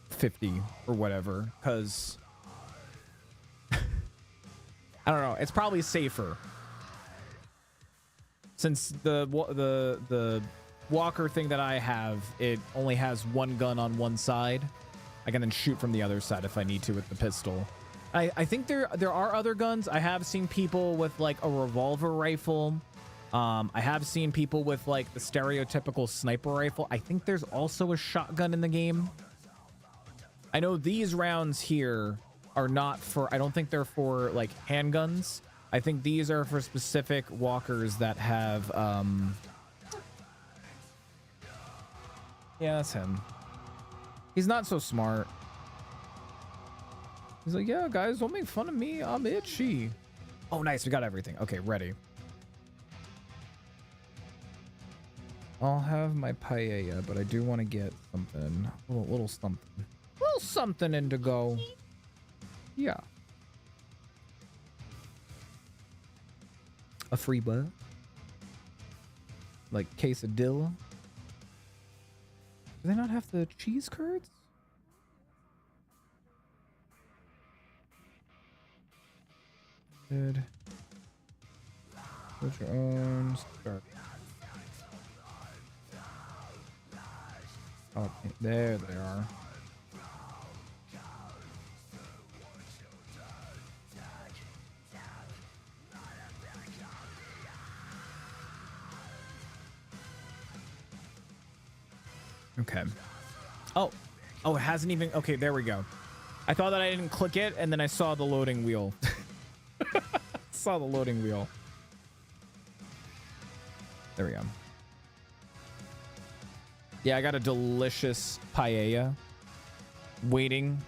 50 or whatever, because... I don't know. It's probably safer. Since the walker thing that I have, it only has one gun on one side. I can then shoot from the other side if I need to with the pistol. I think there are other guns. I have seen people with like a revolver rifle. I have seen people with like the stereotypical sniper rifle. I think there's also a shotgun in the game. I know these rounds here are not for, I don't think they're for like handguns. I think these are for specific walkers that have, yeah, that's him. He's not so smart. He's like, yeah, guys, don't make fun of me. I'm itchy. Oh, nice. We got everything. Okay, ready. I'll have my paella, but I do want to get something. A little something. A little something indigo. Yeah. A free what? Like quesadilla? Do they not have the cheese curds? Good. Put your own start. Oh, there they are. Okay. Oh, it hasn't even. Okay, there we go. I thought that I didn't click it, and then I saw the loading wheel. Saw the loading wheel. There we go. Yeah, I got a delicious paella waiting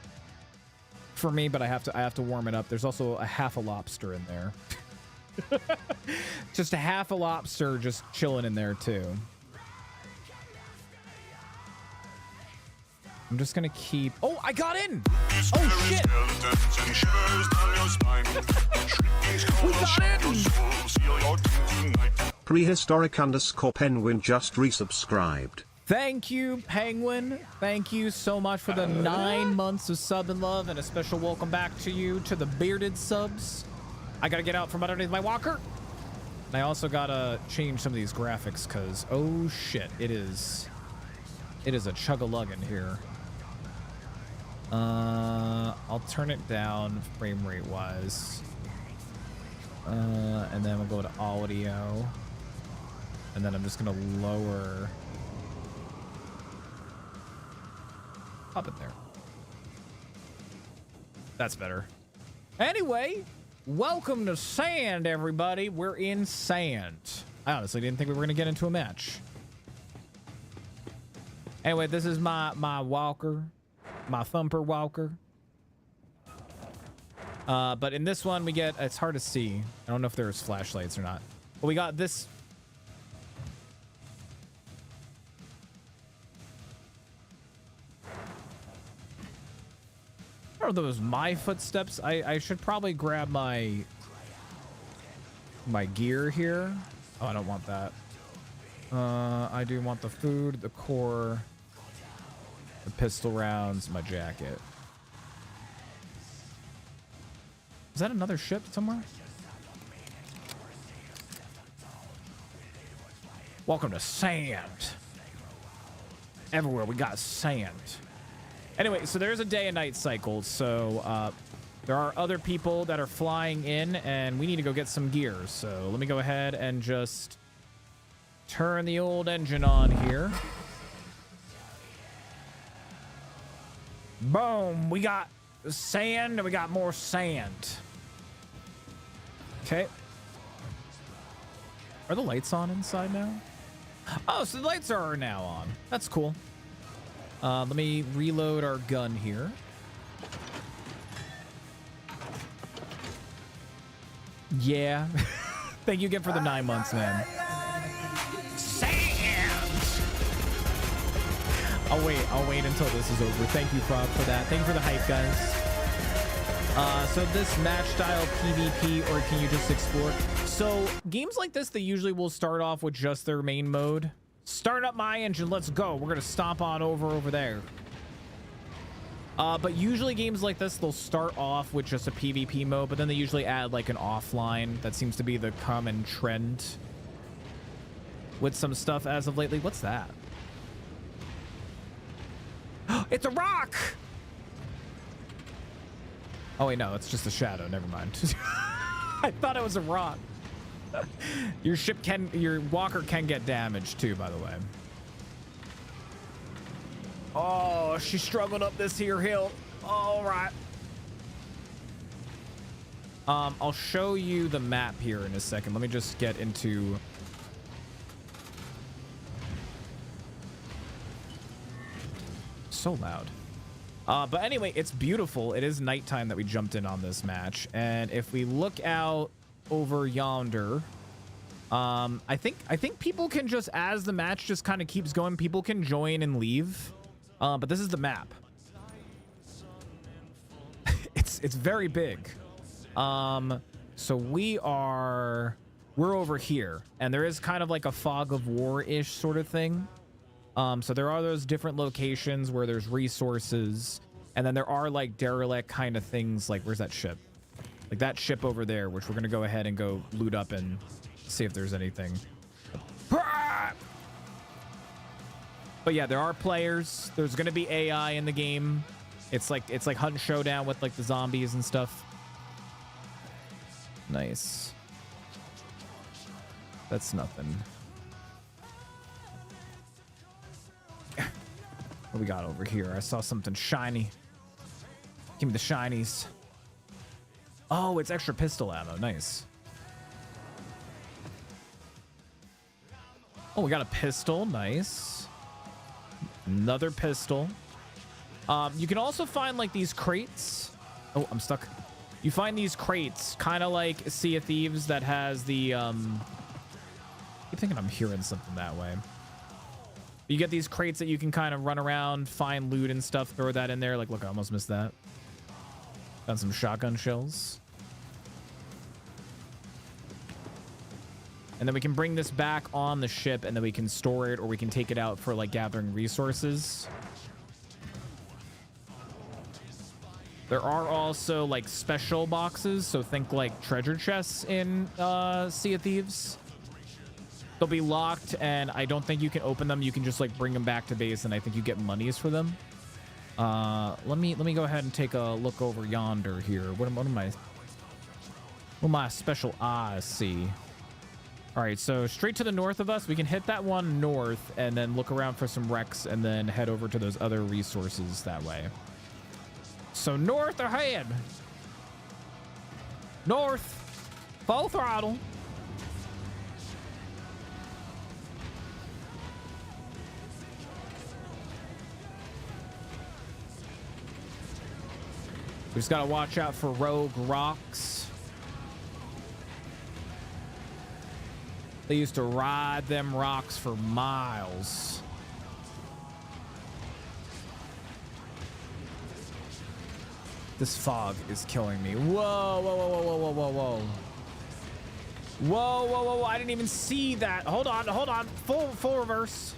for me, but I have to warm it up. There's also a half a lobster in there. Just a half a lobster just chilling in there too. I'm just gonna keep. Oh, I got in! Oh shit! We got in! Prehistoric_penguin just resubscribed. Thank you, Penguin. Thank you so much for the 9 months of sub and love, and a special welcome back to you, to the bearded subs. I gotta get out from underneath my walker. And I also gotta change some of these graphics, because, oh shit, it is a chug-a-luggin' here. I'll turn it down frame rate wise. And then we'll go to audio. And then I'm just gonna lower. Pop it there. That's better. Anyway, welcome to Sand, everybody. We're in Sand. I honestly didn't think we were gonna get into a match. Anyway, this is my walker. My thumper walker. But in this one we get, it's hard to see. I don't know if there's flashlights or not. But we got this. I don't know if those my footsteps. I should probably grab my gear here. Oh, I don't want that. I do want the food, the core, the pistol rounds, my jacket. Is that another ship somewhere? Welcome to sand. Everywhere we got sand. Anyway, so there's a day and night cycle. So there are other people that are flying in, and we need to go get some gear. So let me go ahead and just turn the old engine on here. Boom. We got sand, and we got more sand. Okay. Are the lights on inside now? Oh, so the lights are now on. That's cool. Let me reload our gun here. Yeah. Thank you again for the 9 months, man. Sand! I'll wait until this is over. Thank you, Frog, for that. Thank you for the hype, guys. So this match style PvP, or can you just explore? So games like this, they usually will start off with just their main mode. Start up my engine, let's go. We're gonna stomp on over there. But usually games like this, they'll start off with just a PvP mode, but then they usually add like an offline. That seems to be the common trend with some stuff as of lately. What's that? It's a rock! Oh wait, no, it's just a shadow. Never mind. I thought it was a rock. Your walker can get damaged too, by the way. Oh, she struggled up this here hill. All right. I'll show you the map here in a second. Let me just get into... So loud. But anyway, it's beautiful. It is nighttime that we jumped in on this match. And if we look out over yonder, I think people can just, as the match just kind of keeps going, people can join and leave. But this is the map. It's very big. So we're over here, and there is kind of like a fog of war-ish sort of thing. So there are those different locations where there's resources, and then there are like derelict kind of things. Like, where's that ship? Like that ship over there, which we're gonna go ahead and go loot up and see if there's anything. But yeah, there are players. There's gonna be AI in the game. It's like Hunt and Showdown with like the zombies and stuff. Nice. That's nothing. What we got over here? I saw something shiny. Give me the shinies. Oh, it's extra pistol ammo. Nice. Oh, we got a pistol. Nice. Another pistol. You can also find like these crates. Oh, I'm stuck. You find these crates, kind of like Sea of Thieves, that has the I keep thinking I'm hearing something that way. You get these crates that you can kind of run around, find loot and stuff, throw that in there. Like, look, I almost missed that. Got some shotgun shells. And then we can bring this back on the ship, and then we can store it, or we can take it out for like gathering resources. There are also like special boxes, so think like treasure chests in Sea of Thieves. They'll be locked, and I don't think you can open them. You can just like bring them back to base, and I think you get monies for them. Let me go ahead and take a look over yonder here. What my special eyes see? All right, so straight to the north of us, we can hit that one north, and then look around for some wrecks, and then head over to those other resources that way. So north ahead. North. Full throttle. We just gotta watch out for rogue rocks. They used to ride them rocks for miles. This fog is killing me. Whoa, whoa, whoa, whoa, whoa, whoa, whoa, whoa. Whoa, whoa, whoa, whoa. I didn't even see that. Hold on, hold on. Full reverse.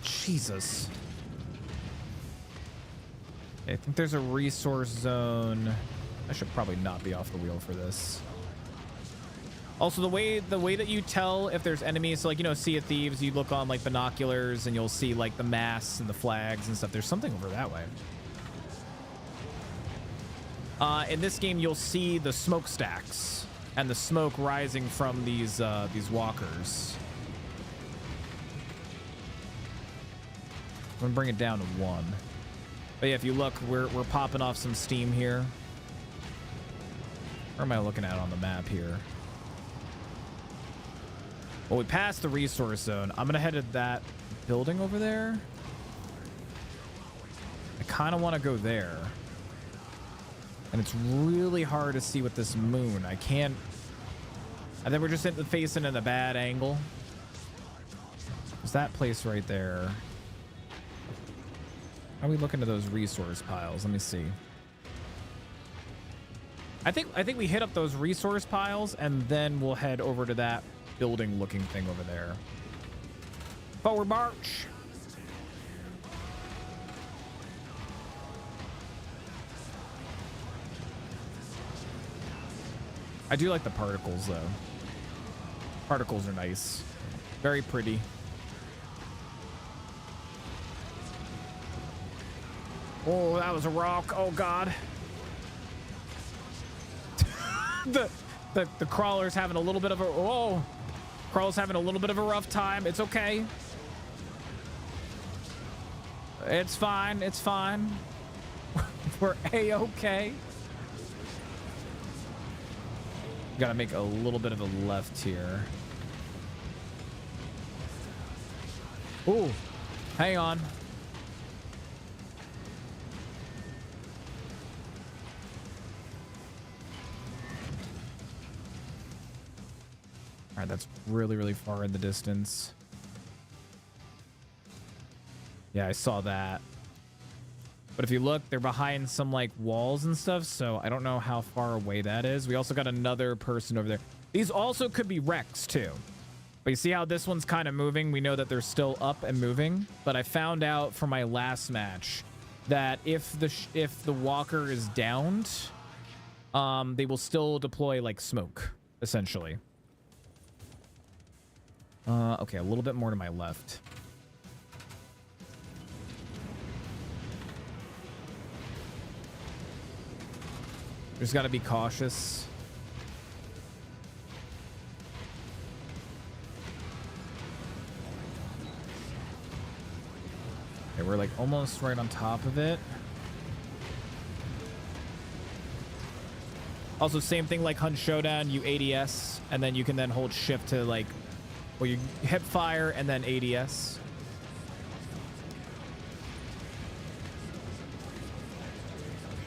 Jesus. I think there's a resource zone. I should probably not be off the wheel for this. Also, the way that you tell if there's enemies, so like, you know, Sea of Thieves, you look on like binoculars and you'll see like the masts and the flags and stuff. There's something over that way. In this game, you'll see the smokestacks and the smoke rising from these walkers. I'm gonna bring it down to 1. But yeah, if you look, we're popping off some steam here. Where am I looking at on the map here? Well, we passed the resource zone. I'm gonna head to that building over there. I kind of want to go there. And it's really hard to see with this moon. I can't... I think we're just facing in a bad angle. There's that place right there. How are we looking to those resource piles? Let me see. I think we hit up those resource piles and then we'll head over to that building looking thing over there. Forward march. I do like the particles though. Particles are nice. Very pretty. Oh, that was a rock. Oh God. The crawler's having a little bit of a crawler's having a little bit of a rough time. It's okay. It's fine. It's fine. We're a-okay. Gotta make a little bit of a left here. Ooh, hang on. All right, that's really, really far in the distance. Yeah, I saw that. But if you look, they're behind some like walls and stuff, so I don't know how far away that is. We also got another person over there. These also could be wrecks too. But you see how this one's kind of moving? We know that they're still up and moving. But I found out from my last match that if the walker is downed, they will still deploy like smoke, essentially. Okay, a little bit more to my left. Just got to be cautious. Okay, we're like almost right on top of it. Also, same thing like Hunt Showdown, you ADS, and then you can then hold shift to like, well, you hip fire and then ADS.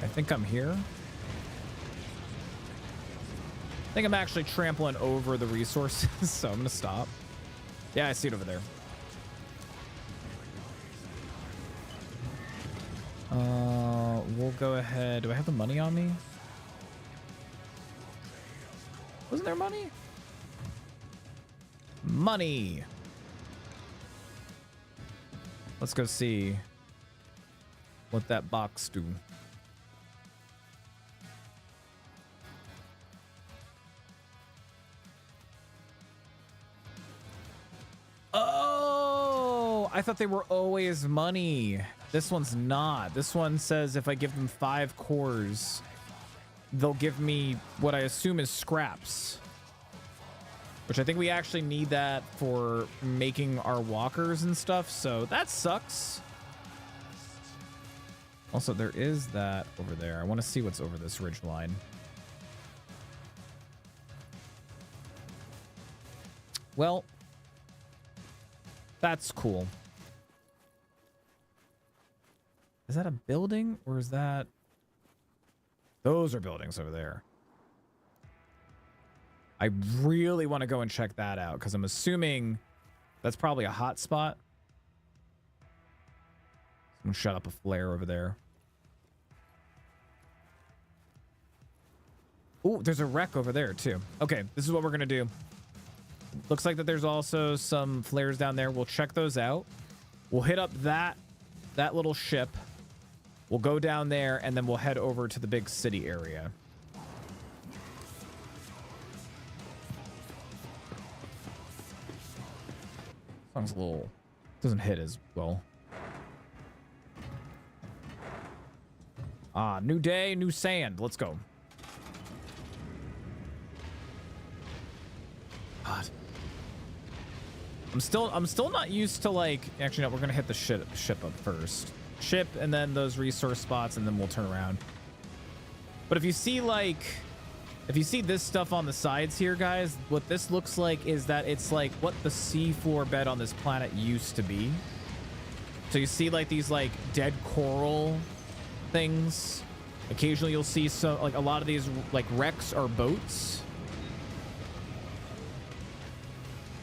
I think I'm here. I think I'm actually trampling over the resources, so I'm gonna stop. Yeah, I see it over there. We'll go ahead. Do I have the money on me? Wasn't there money? Money. Let's go see what that box do. Oh, I thought they were always money. This one's not. This one says if I give them 5 cores, they'll give me what I assume is scraps. Which I think we actually need that for making our walkers and stuff, so that sucks. Also, there is that over there. I want to see what's over this ridge line. Well, that's cool. Is that a building or is that... Those are buildings over there. I really want to go and check that out because I'm assuming that's probably a hot spot. I'm gonna shut up a flare over there. Oh, there's a wreck over there too. Okay, this is what we're gonna do. Looks like that there's also some flares down there. We'll check those out. We'll hit up that little ship. We'll go down there and then we'll head over to the big city area. Song's a little doesn't hit as well. Ah, new day, new sand. Let's go. God. I'm still not used to like actually no, we're gonna hit the ship up first. Ship and then those resource spots and then we'll turn around. But if you see this stuff on the sides here, guys, what this looks like is that it's like what the seafloor bed on this planet used to be. So you see like these like dead coral things. Occasionally you'll see some like a lot of these like wrecks are boats.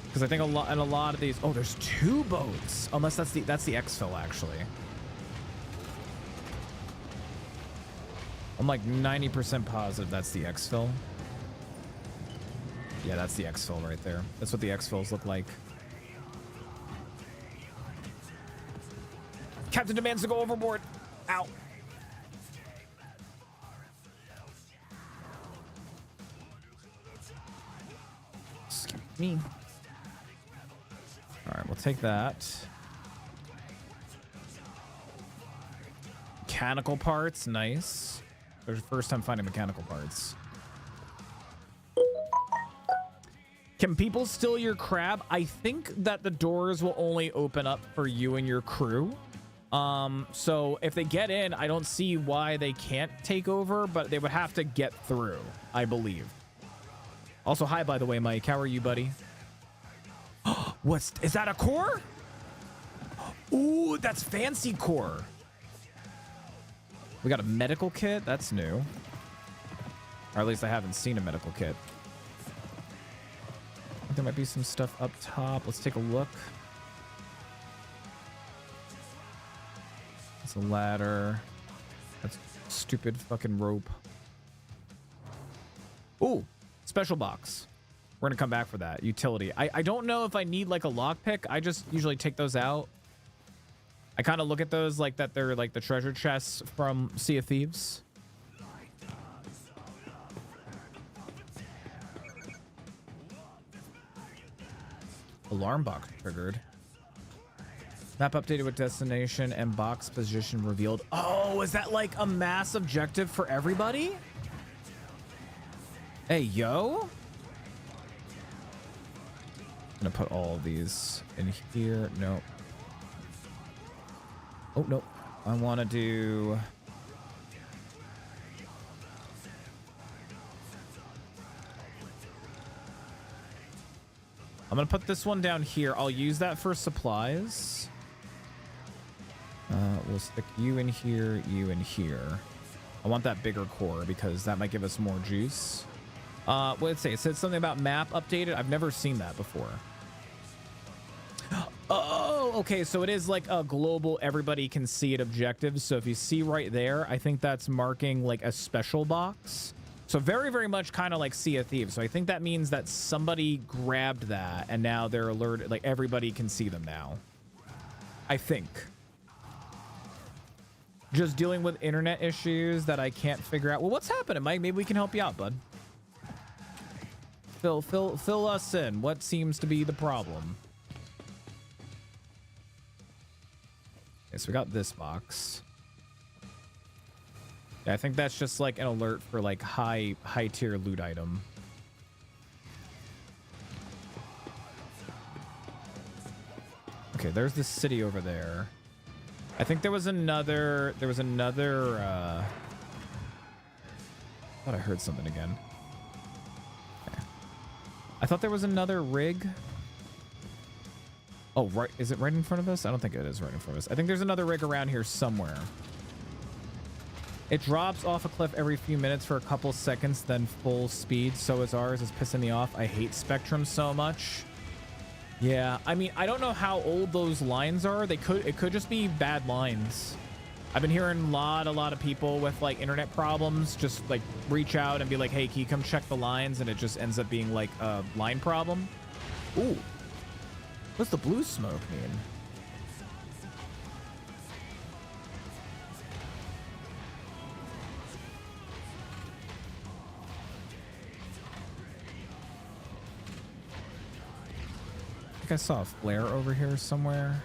Because I think a lot of these, oh, there's 2 boats. Unless that's the exfil actually. I'm like 90% positive that's the exfil. Yeah, that's the exfil right there. That's what the exfils look like. Captain demands to go overboard. Ow. Excuse me. All right, we'll take that. Mechanical parts, nice. There's the first time finding mechanical parts. Can people steal your crab? I think that the doors will only open up for you and your crew. So if they get in, I don't see why they can't take over, but they would have to get through, I believe. Also, hi, by the way, Mike. How are you, buddy? Is that a core? Ooh, that's fancy core. We got a medical kit. That's new. Or at least I haven't seen a medical kit. I think there might be some stuff up top. Let's take a look. It's a ladder. That's stupid fucking rope. Ooh, special box. We're gonna come back for that. Utility. I don't know if I need like a lockpick. I just usually take those out. I kind of look at those like that they're like the treasure chests from Sea of Thieves. Alarm box triggered. Map updated with destination and box position revealed. Oh, is that like a mass objective for everybody? Hey, yo. I'm gonna put all of these in here. No. Oh, no. I want to do... I'm going to put this one down here. I'll use that for supplies. We'll stick you in here, you in here. I want that bigger core because that might give us more juice. What did it say? It said something about map updated. I've never seen that before. Oh, okay. So it is like a global, everybody can see it objective. So if you see right there, I think that's marking like a special box. So very, very much kind of like Sea of Thieves. So I think that means that somebody grabbed that and now they're alerted. Like everybody can see them now. I think. Just dealing with internet issues that I can't figure out. Well, what's happening, Mike? Maybe we can help you out, bud. Fill us in. What seems to be the problem? Okay, so we got this box. Yeah, I think that's just like an alert for like high tier loot item. Okay, there's the city over there. I think there was another I thought I heard something again. Okay. I thought there was another rig. Oh, right. Is it right in front of us? I don't think it is right in front of us. I think there's another rig around here somewhere. It drops off a cliff every few minutes for a couple seconds, then full speed. So is ours. It's pissing me off. I hate Spectrum so much. Yeah, I mean, I don't know how old those lines are. It could just be bad lines. I've been hearing a lot of people with like internet problems just like reach out and be like, hey, can you come check the lines? And it just ends up being like a line problem. Ooh. What's the blue smoke mean? I think I saw a flare over here somewhere.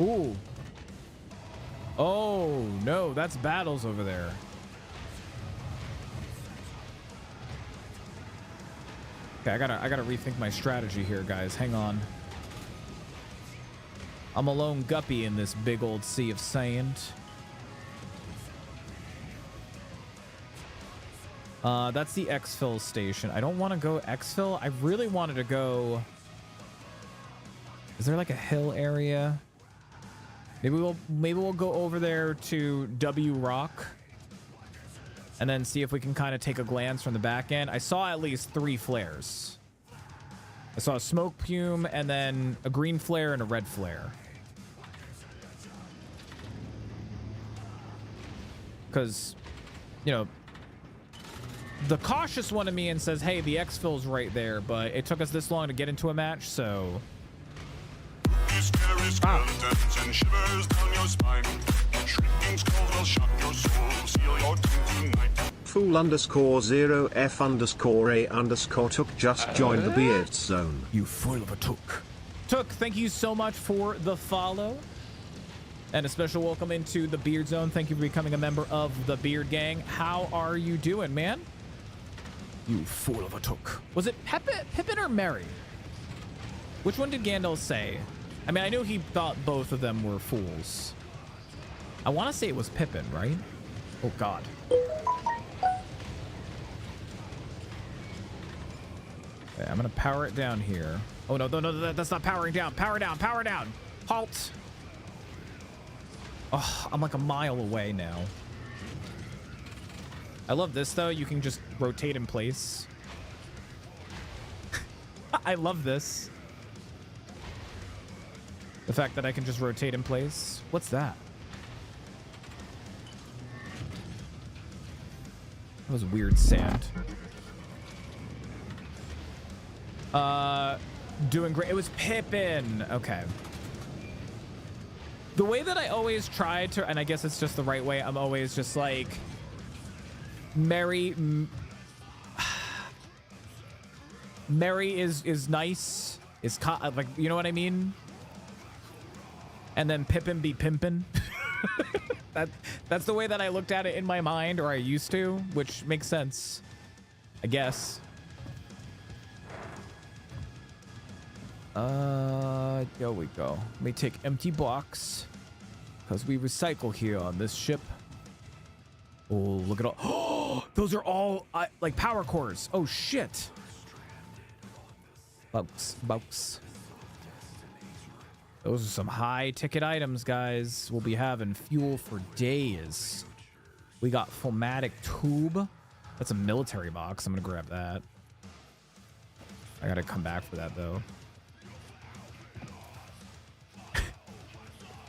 Ooh. Oh, no, that's battles over there. Okay, I gotta rethink my strategy here, guys. Hang on. I'm a lone guppy in this big old sea of sand. That's the exfil station. I don't want to go exfil. I really wanted to go... Is there like a hill area? Maybe we'll go over there to W Rock and then see if we can kind of take a glance from the back end. I saw at least 3 flares. I saw a smoke plume and then a green flare and a red flare. Because, you know, the cautious one of me and says, hey, the exfil's right there, but it took us this long to get into a match, so... And shivers down your spine. Shrieking skulls will shock your soul, seal your tongue tonight. Fool_0F_A_Took just joined the Beard Zone. You fool of a Took. Took, thank you so much for the follow. And a special welcome into the Beard Zone. Thank you for becoming a member of the Beard Gang. How are you doing, man? You fool of a Took. Was it Pippin or Merry? Which one did Gandalf say? I mean, I knew he thought both of them were fools. I want to say it was Pippin, right? Oh, God. Okay, I'm going to power it down here. Oh, no, that's not powering down. Power down, power down. Halt. Oh, I'm like a mile away now. I love this, though. You can just rotate in place. I love this. The fact that I can just rotate in place. What's that? That was weird sand. Doing great. It was Pippin. Okay. The way that I always try to, and I guess it's just the right way, I'm always just like, Merry is nice. Is like, you know what I mean? And then Pippin be pimpin'. That's the way that I looked at it in my mind, or I used to, which makes sense, I guess. There we go. Let me take empty box, because we recycle here on this ship. Oh, look at all. Oh, those are all like power cores. Oh shit. Box. Those are some high ticket items, guys. We'll be having fuel for days. We got Fulmatic Tube. That's a military box. I'm gonna grab that. I gotta come back for that though.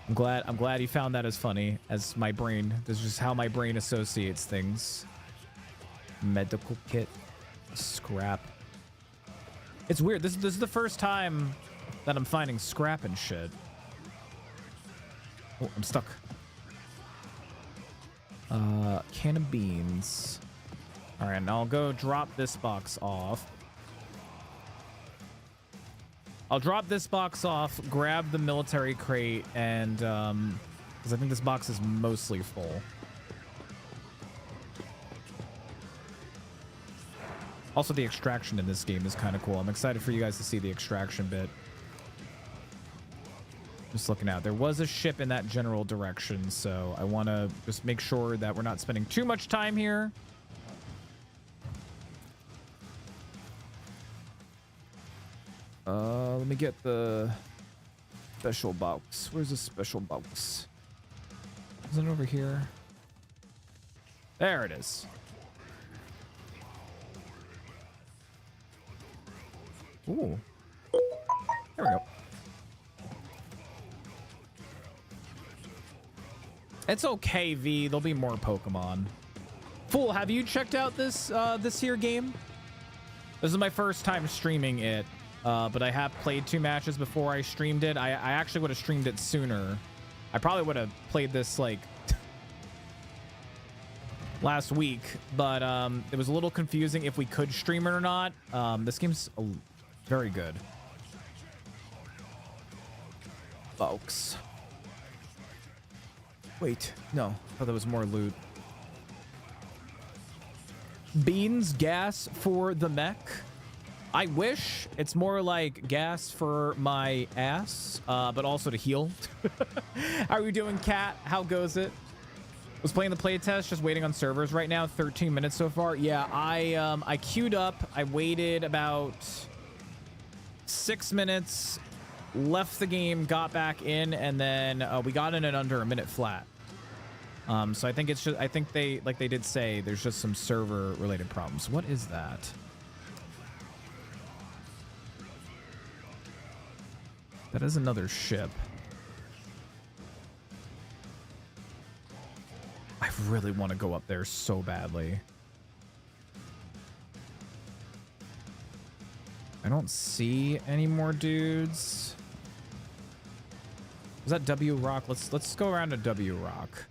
I'm glad you found that as funny as my brain. This is just how my brain associates things. Medical kit. Scrap. It's weird. This is the first time that I'm finding scrap and shit. Oh, I'm stuck. Can of beans. All right, now I'll go drop this box off. I'll drop this box off, grab the military crate, and because I think this box is mostly full. Also, the extraction in this game is kind of cool. I'm excited for you guys to see the extraction bit. Just looking out. There was a ship in that general direction, so I want to just make sure that we're not spending too much time here. Let me get the special box. Where's the special box? Isn't it over here? There it is. Ooh. There we go. It's okay, V. There'll be more Pokemon. Fool, have you checked out this this here game? This is my first time streaming it, but I have played 2 matches before I streamed it. I actually would have streamed it sooner. I probably would have played this like last week, but it was a little confusing if we could stream it or not. This game's very good, folks. Wait, no, I thought there was more loot. Beans, gas for the mech. I wish it's more like gas for my ass, but also to heal. How are you doing, Cat? How goes it? Was playing the playtest, just waiting on servers right now. 13 minutes so far. Yeah, I queued up. I waited about 6 minutes, left the game, got back in, and then we got in under a minute flat. So I think it's just, I think they, like they did say, there's just some server related problems. What is that? That is another ship. I really want to go up there so badly. I don't see any more dudes. Was that W Rock? Let's go around to W Rock.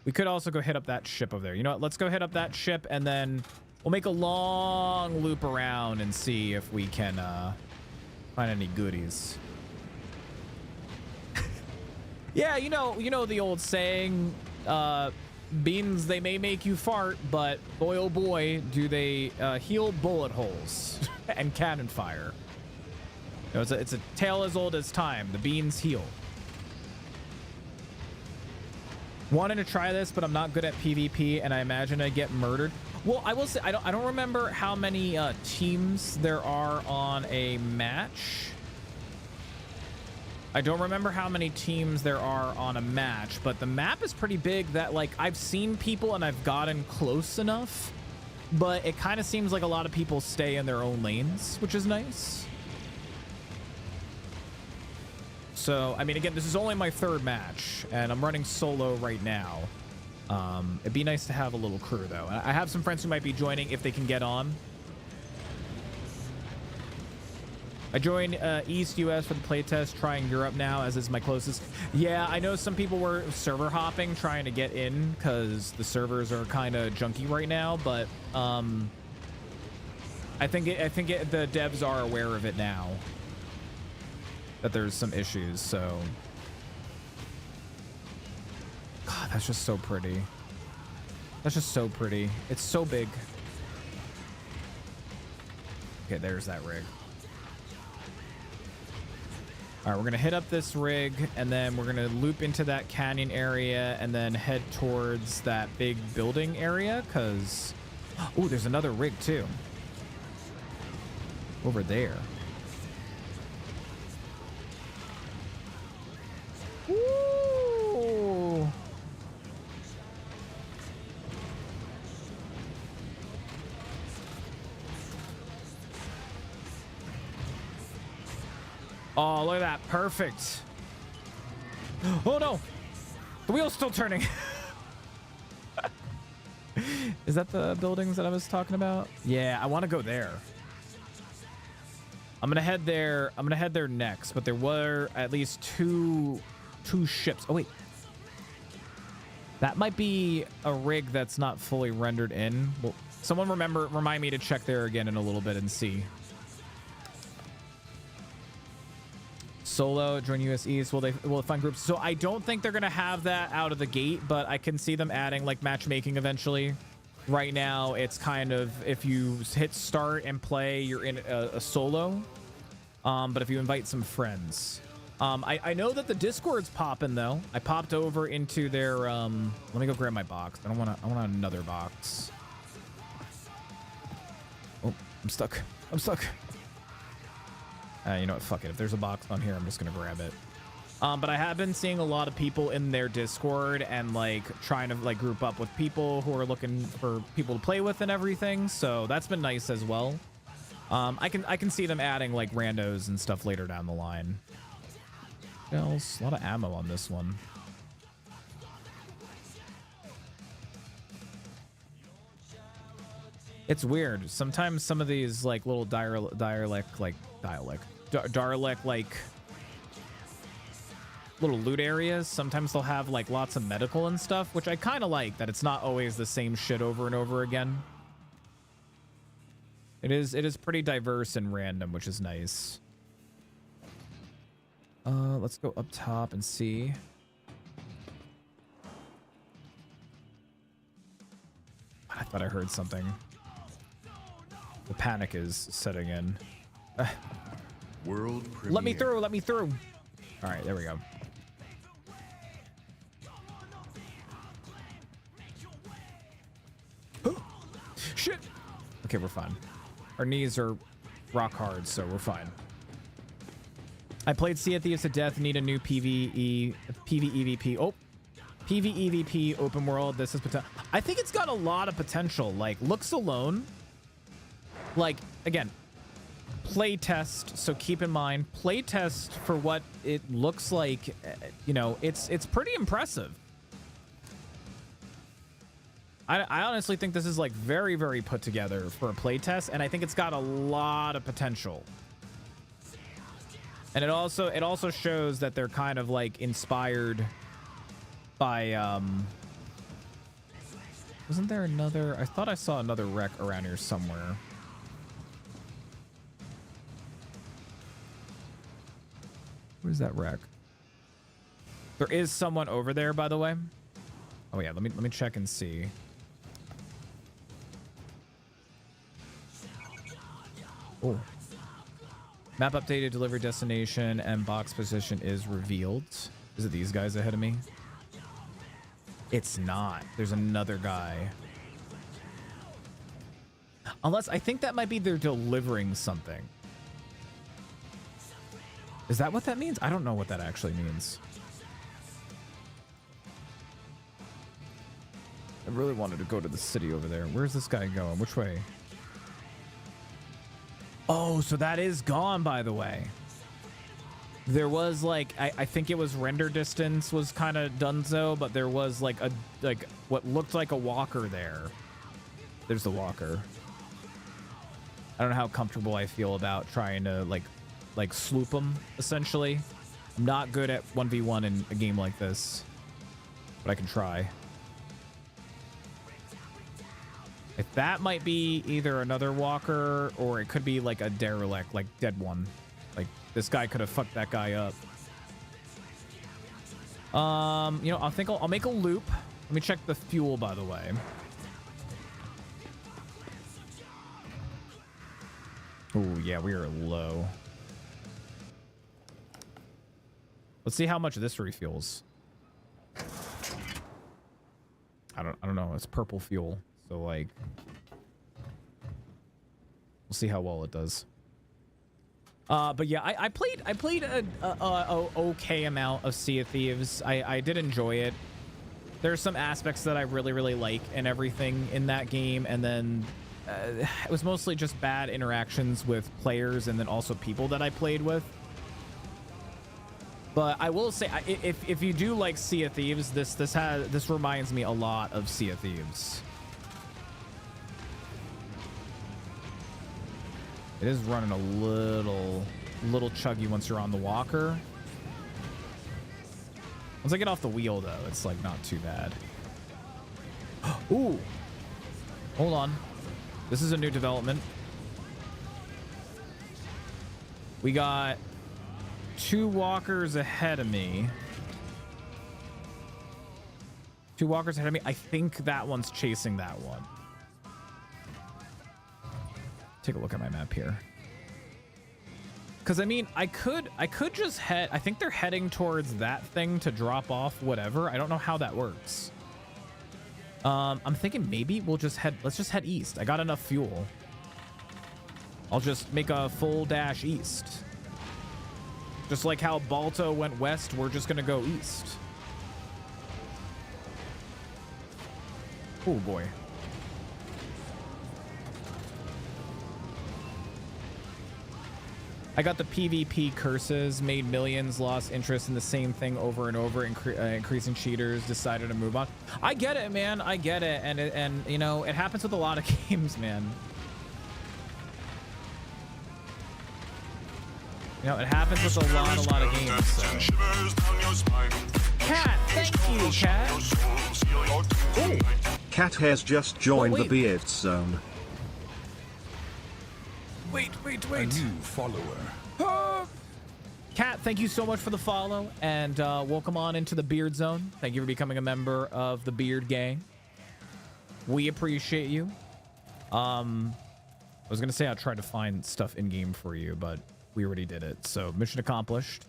We could also go hit up that ship over there. You know what? Let's go hit up that ship and then we'll make a long loop around and see if we can find any goodies. Yeah, you know the old saying, beans, they may make you fart, but boy oh boy do they heal bullet holes and cannon fire. You know, it's a tale as old as time. The beans heal. Wanted to try this, but I'm not good at PvP, and I imagine I get murdered. Well, I will say I don't remember how many teams there are on a match. I don't remember how many teams there are on a match, but the map is pretty big that, like, I've seen people and I've gotten close enough, but it kind of seems like a lot of people stay in their own lanes, which is nice. So, I mean, again, this is only my 3rd match, and I'm running solo right now. It'd be nice to have a little crew, though. I have some friends who might be joining if they can get on. I joined East US for the playtest, trying Europe now, as is my closest. Yeah, I know some people were server hopping, trying to get in, because the servers are kind of junky right now, but I think the devs are aware of it now, that there's some issues, so... God, that's just so pretty. That's just so pretty. It's so big. Okay, there's that rig. All right, we're gonna hit up this rig, and then we're gonna loop into that canyon area, and then head towards that big building area, because... Oh, there's another rig, too. Over there. Woo! Oh, look at that. Perfect. Oh, no. The wheel's still turning. Is that the buildings that I was talking about? Yeah, I want to go there. I'm going to head there. I'm going to head there next, but there were at least two ships. Oh, wait. That might be a rig that's not fully rendered in. Well, someone remind me to check there again in a little bit and see. Solo, join US East. Will they find groups? So I don't think they're gonna have that out of the gate, but I can see them adding like matchmaking eventually. Right now, it's kind of, if you hit start and play, you're in a solo. But if you invite some friends, I know that the Discord's popping though. I popped over into their. Let me go grab my box. I want another box. Oh, I'm stuck. I'm stuck. You know what? Fuck it. If there's a box on here, I'm just gonna grab it. But I have been seeing a lot of people in their Discord and like trying to like group up with people who are looking for people to play with and everything. So that's been nice as well. I can see them adding like randos and stuff later down the line. What else? A lot of ammo on this one. It's weird. Sometimes some of these like little Dalek little loot areas. Sometimes they'll have like lots of medical and stuff, which I kind of like, that it's not always the same shit over and over again. It is pretty diverse and random, which is nice. Let's go up top and see. I thought I heard something. The panic is setting in. World premiere. Let me through, let me through. All right, there we go. Shit. Okay, we're fine. Our knees are rock hard, so we're fine. I played Sea of Thieves to death. Need a new PvEVP. Oh, PvEVP open world. This is potential. I think it's got a lot of potential. Like, looks alone. Like, again, play test. So keep in mind, play test for what it looks like. You know, it's pretty impressive. I honestly think this is like very, very put together for a play test, and I think it's got a lot of potential. And it also shows that they're kind of like inspired by wasn't there another? I thought I saw another wreck around here somewhere. Where's that wreck? There is someone over there, by the way. Oh yeah, let me check and see. Oh. Map updated, delivery destination, and box position is revealed. Is it these guys ahead of me? It's not. There's another guy. Unless, I think that might be they're delivering something. Is that what that means? I don't know what that actually means. I really wanted to go to the city over there. Where's this guy going? Which way? Oh, so that is gone, by the way. There was like, I think it was render distance was kind of donezo, but there was like what looked like a walker there. There's the walker. I don't know how comfortable I feel about trying to like sloop them, essentially. I'm not good at 1v1 in a game like this, but I can try. If that might be either another walker or it could be like a derelict, like dead one. Like this guy could have fucked that guy up. You know, I'll make a loop. Let me check the fuel, by the way. Oh yeah, we are low. Let's see how much this refuels. I don't know. It's purple fuel. So like, we'll see how well it does. But yeah, I played a okay amount of Sea of Thieves. I did enjoy it. There's some aspects that I really like and everything in that game, and then it was mostly just bad interactions with players and then also people that I played with. But I will say, if you do like Sea of Thieves, this reminds me a lot of Sea of Thieves. It is running a little chuggy once you're on the walker. Once I get off the wheel, though, it's like not too bad. Ooh, hold on. This is a new development. We got 2 walkers ahead of me. 2 walkers ahead of me. I think that one's chasing that one. Take a look at my map here. Because I mean, I could just head. I think they're heading towards that thing to drop off whatever. I don't know how that works. I'm thinking maybe we'll just head. Let's just head east. I got enough fuel. I'll just make a full dash east. Just like how Balto went west, we're just gonna go east. Oh boy. I got the PvP curses, made millions, lost interest in the same thing over and over, increasing cheaters, decided to move on. I get it, man. I get it. And you know, it happens with a lot of games, man. You know, it happens with a lot of games. So. Cat, thank you, Cat. Ooh. Cat has just joined the Est Zone. Wait. A new follower. Cat, thank you so much for the follow, and welcome on into the Beard Zone. Thank you for becoming a member of the Beard Gang. We appreciate you. I was gonna say I tried to find stuff in game for you, but we already did it. So mission accomplished.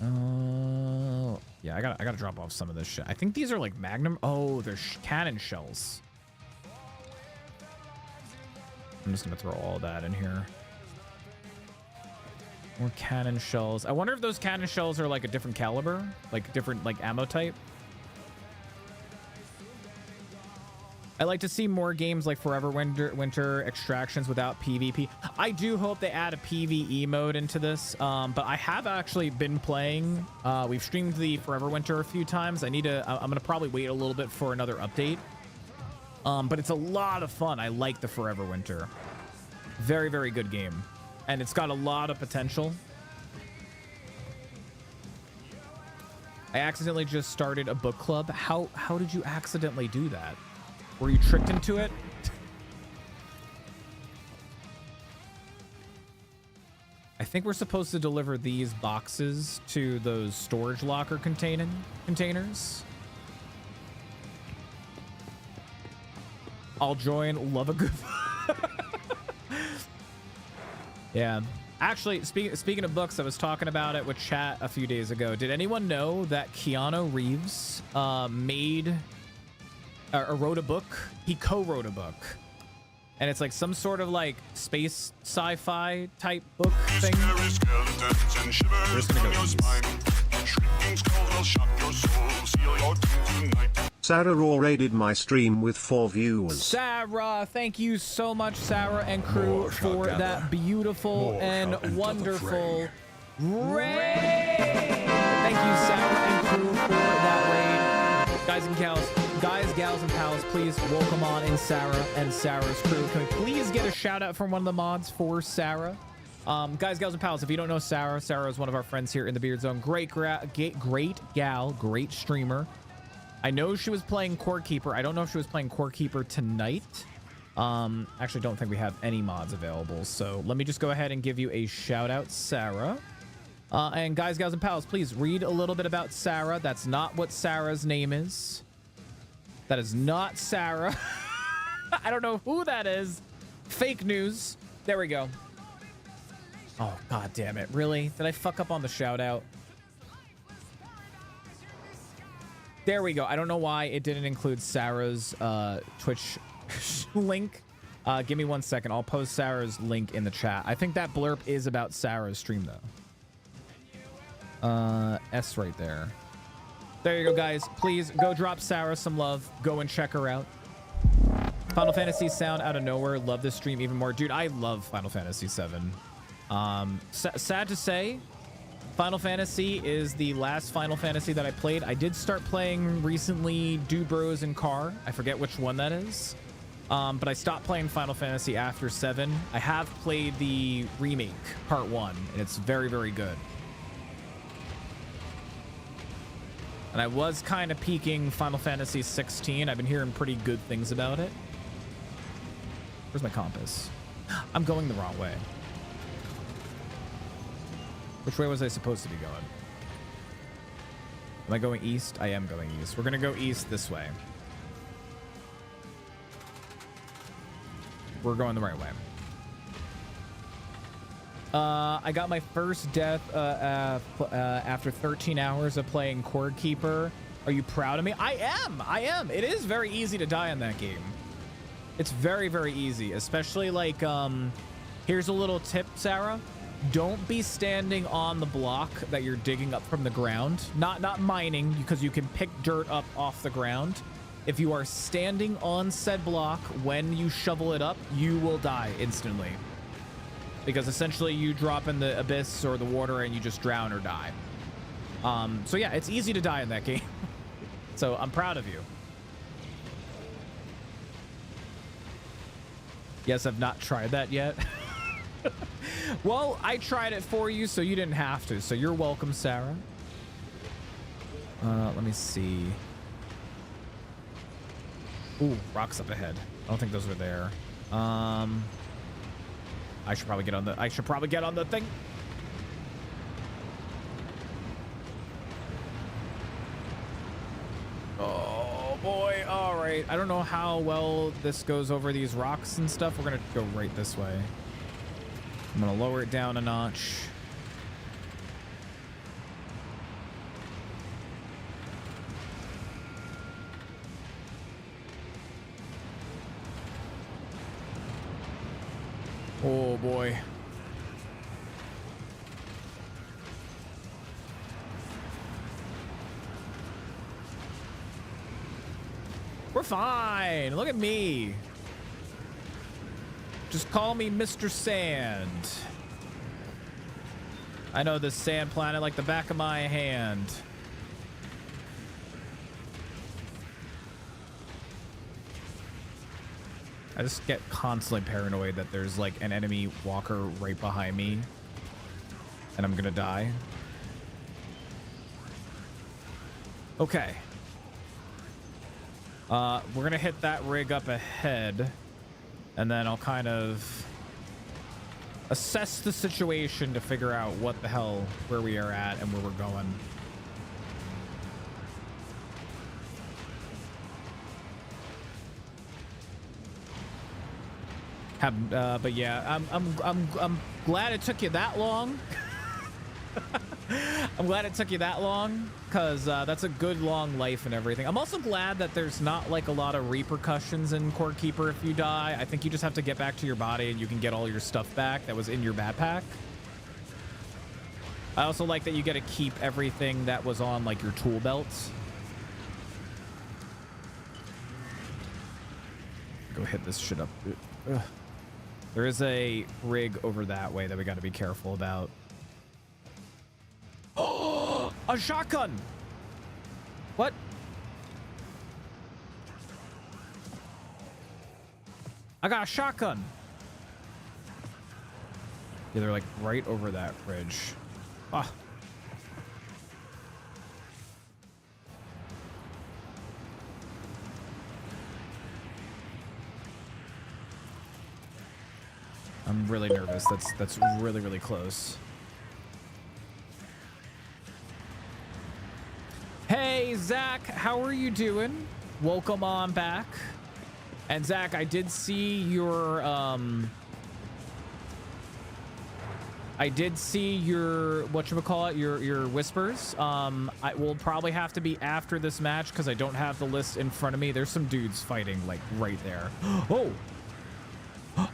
Yeah, I gotta drop off some of this shit. I think these are like Magnum. Oh, they're cannon shells. I'm just gonna throw all that in here. More cannon shells. I wonder if those cannon shells are like a different caliber, like different like ammo type. I like to see more games like Forever Winter Extractions without PvP. I do hope they add a PvE mode into this, but I have actually been playing. We've streamed the Forever Winter a few times. I'm gonna probably wait a little bit for another update. But it's a lot of fun. I like the Forever Winter. Very, very good game. And it's got a lot of potential. I accidentally just started a book club. How did you accidentally do that? Were you tricked into it? I think we're supposed to deliver these boxes to those storage locker containers. I'll join. Love a good. Yeah. Actually, speaking of books, I was talking about it with chat a few days ago. Did anyone know that Keanu Reeves wrote a book? He co-wrote a book, and it's like some sort of like space sci-fi type book thing. We're just gonna go Sarah raided my stream with 4 viewers. Sarah, thank you so much, Sarah and crew, for that beautiful and wonderful raid. Thank you, Sarah and crew, for that raid. Guys, gals, and pals, please welcome on in Sarah and Sarah's crew. Can we please get a shout out from one of the mods for Sarah? Guys, gals, and pals, if you don't know Sarah, Sarah is one of our friends here in the Beard Zone. Great gal, great streamer. I know she was playing Core Keeper. I don't know if she was playing Core Keeper tonight. Actually, don't think we have any mods available. So let me just go ahead and give you a shout out, Sarah. And guys, gals, and pals, please read a little bit about Sarah. That's not what Sarah's name is. That is not Sarah. I don't know who that is. Fake news. There we go. Oh, god damn it. Really? Did I fuck up on the shout out? There we go. I don't know why it didn't include Sarah's Twitch link. Give me 1 second. I'll post Sarah's link in the chat. I think that blurb is about Sarah's stream, though. S right there. There you go, guys. Please go drop Sarah some love. Go and check her out. Final Fantasy sound out of nowhere. Love this stream even more. Dude, I love Final Fantasy 7. Sad to say, Final Fantasy is the last Final Fantasy that I played. I did start playing recently Dubros and Car. I forget which one that is. But I stopped playing Final Fantasy after 7. I have played the remake, Part 1, and it's very, very good. And I was kind of peaking Final Fantasy 16. I've been hearing pretty good things about it. Where's my compass? I'm going the wrong way. Which way was I supposed to be going? Am I going east? I am going east. We're going to go east this way. We're going the right way. I got my first death after 13 hours of playing Core Keeper. Are you proud of me? I am. It is very easy to die in that game. It's very, very easy, especially like, here's a little tip, Sarah. Don't be standing on the block that you're digging up from the ground. Not mining, because you can pick dirt up off the ground. If you are standing on said block when you shovel it up, you will die instantly. Because essentially you drop in the abyss or the water and you just drown or die. So yeah, it's easy to die in that game. So I'm proud of you. Yes, I've not tried that yet. Well, I tried it for you, so you didn't have to. So you're welcome, Sarah. Let me see. Ooh, rocks up ahead. I don't think those were there. I should probably get on the thing. Oh boy. All right. I don't know how well this goes over these rocks and stuff. We're gonna go right this way. I'm gonna lower it down a notch. Oh boy. We're fine. Look at me. Just call me Mr. Sand. I know this sand planet like the back of my hand. I just get constantly paranoid that there's like an enemy walker right behind me and I'm gonna die. Okay. We're gonna hit that rig up ahead and then I'll kind of assess the situation to figure out what the hell, where we are at and where we're going. But yeah, I'm glad it took you that long. I'm glad it took you that long because that's a good long life and everything. I'm also glad that there's not like a lot of repercussions in Core Keeper if you die. I think you just have to get back to your body and you can get all your stuff back that was in your backpack. I also like that you get to keep everything that was on like your tool belts. Go hit this shit up. Ugh. There is a rig over that way that we got to be careful about. Oh, a shotgun. What? I got a shotgun. Yeah, they're like right over that bridge. Ah. I'm really nervous. That's really, really close. Hey, Zach, how are you doing? Welcome on back. And Zach, I did see your whatchamacallit, your whispers. I will probably have to be after this match because I don't have the list in front of me. There's some dudes fighting like right there. Oh.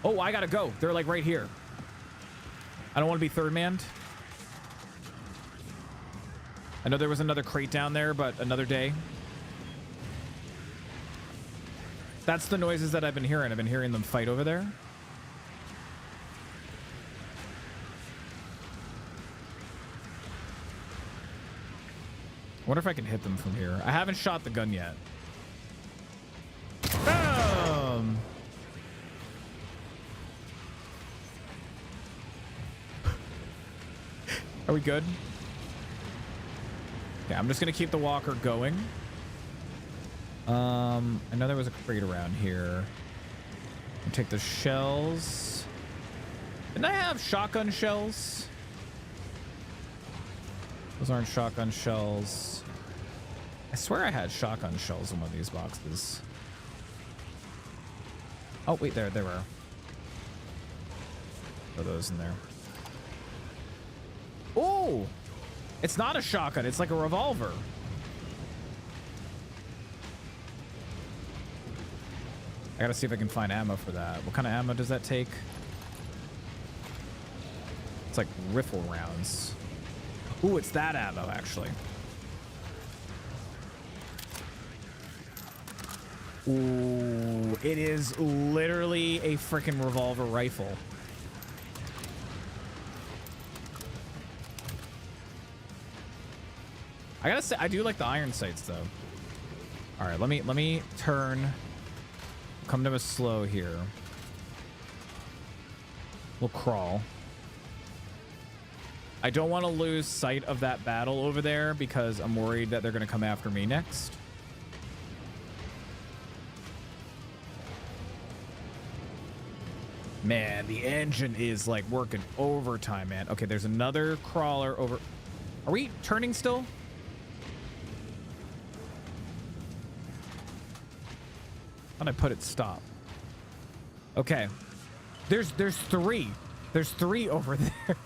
Oh, I gotta go. They're like right here. I don't want to be third manned. I know there was another crate down there, but another day. That's the noises that I've been hearing. I've been hearing them fight over there. I wonder if I can hit them from here. I haven't shot the gun yet. Boom! Are we good? Okay, I'm just gonna keep the walker going. I know there was a crate around here. I'll take the shells. Didn't I have shotgun shells? Those aren't shotgun shells. I swear I had shotgun shells in one of these boxes. Oh, wait, there they were. Throw those in there. Oh, it's not a shotgun. It's like a revolver. I gotta see if I can find ammo for that. What kind of ammo does that take? It's like rifle rounds. Ooh, it's that ammo, actually. Ooh, it is literally a freaking revolver rifle. I gotta say, I do like the iron sights though. All right, let me turn, come to a slow here. We'll crawl. I don't want to lose sight of that battle over there because I'm worried that they're going to come after me next. Man, the engine is like working overtime, man. Okay, there's another crawler over. Are we turning still? How'd I put it stop? Okay. There's three. There's three over there.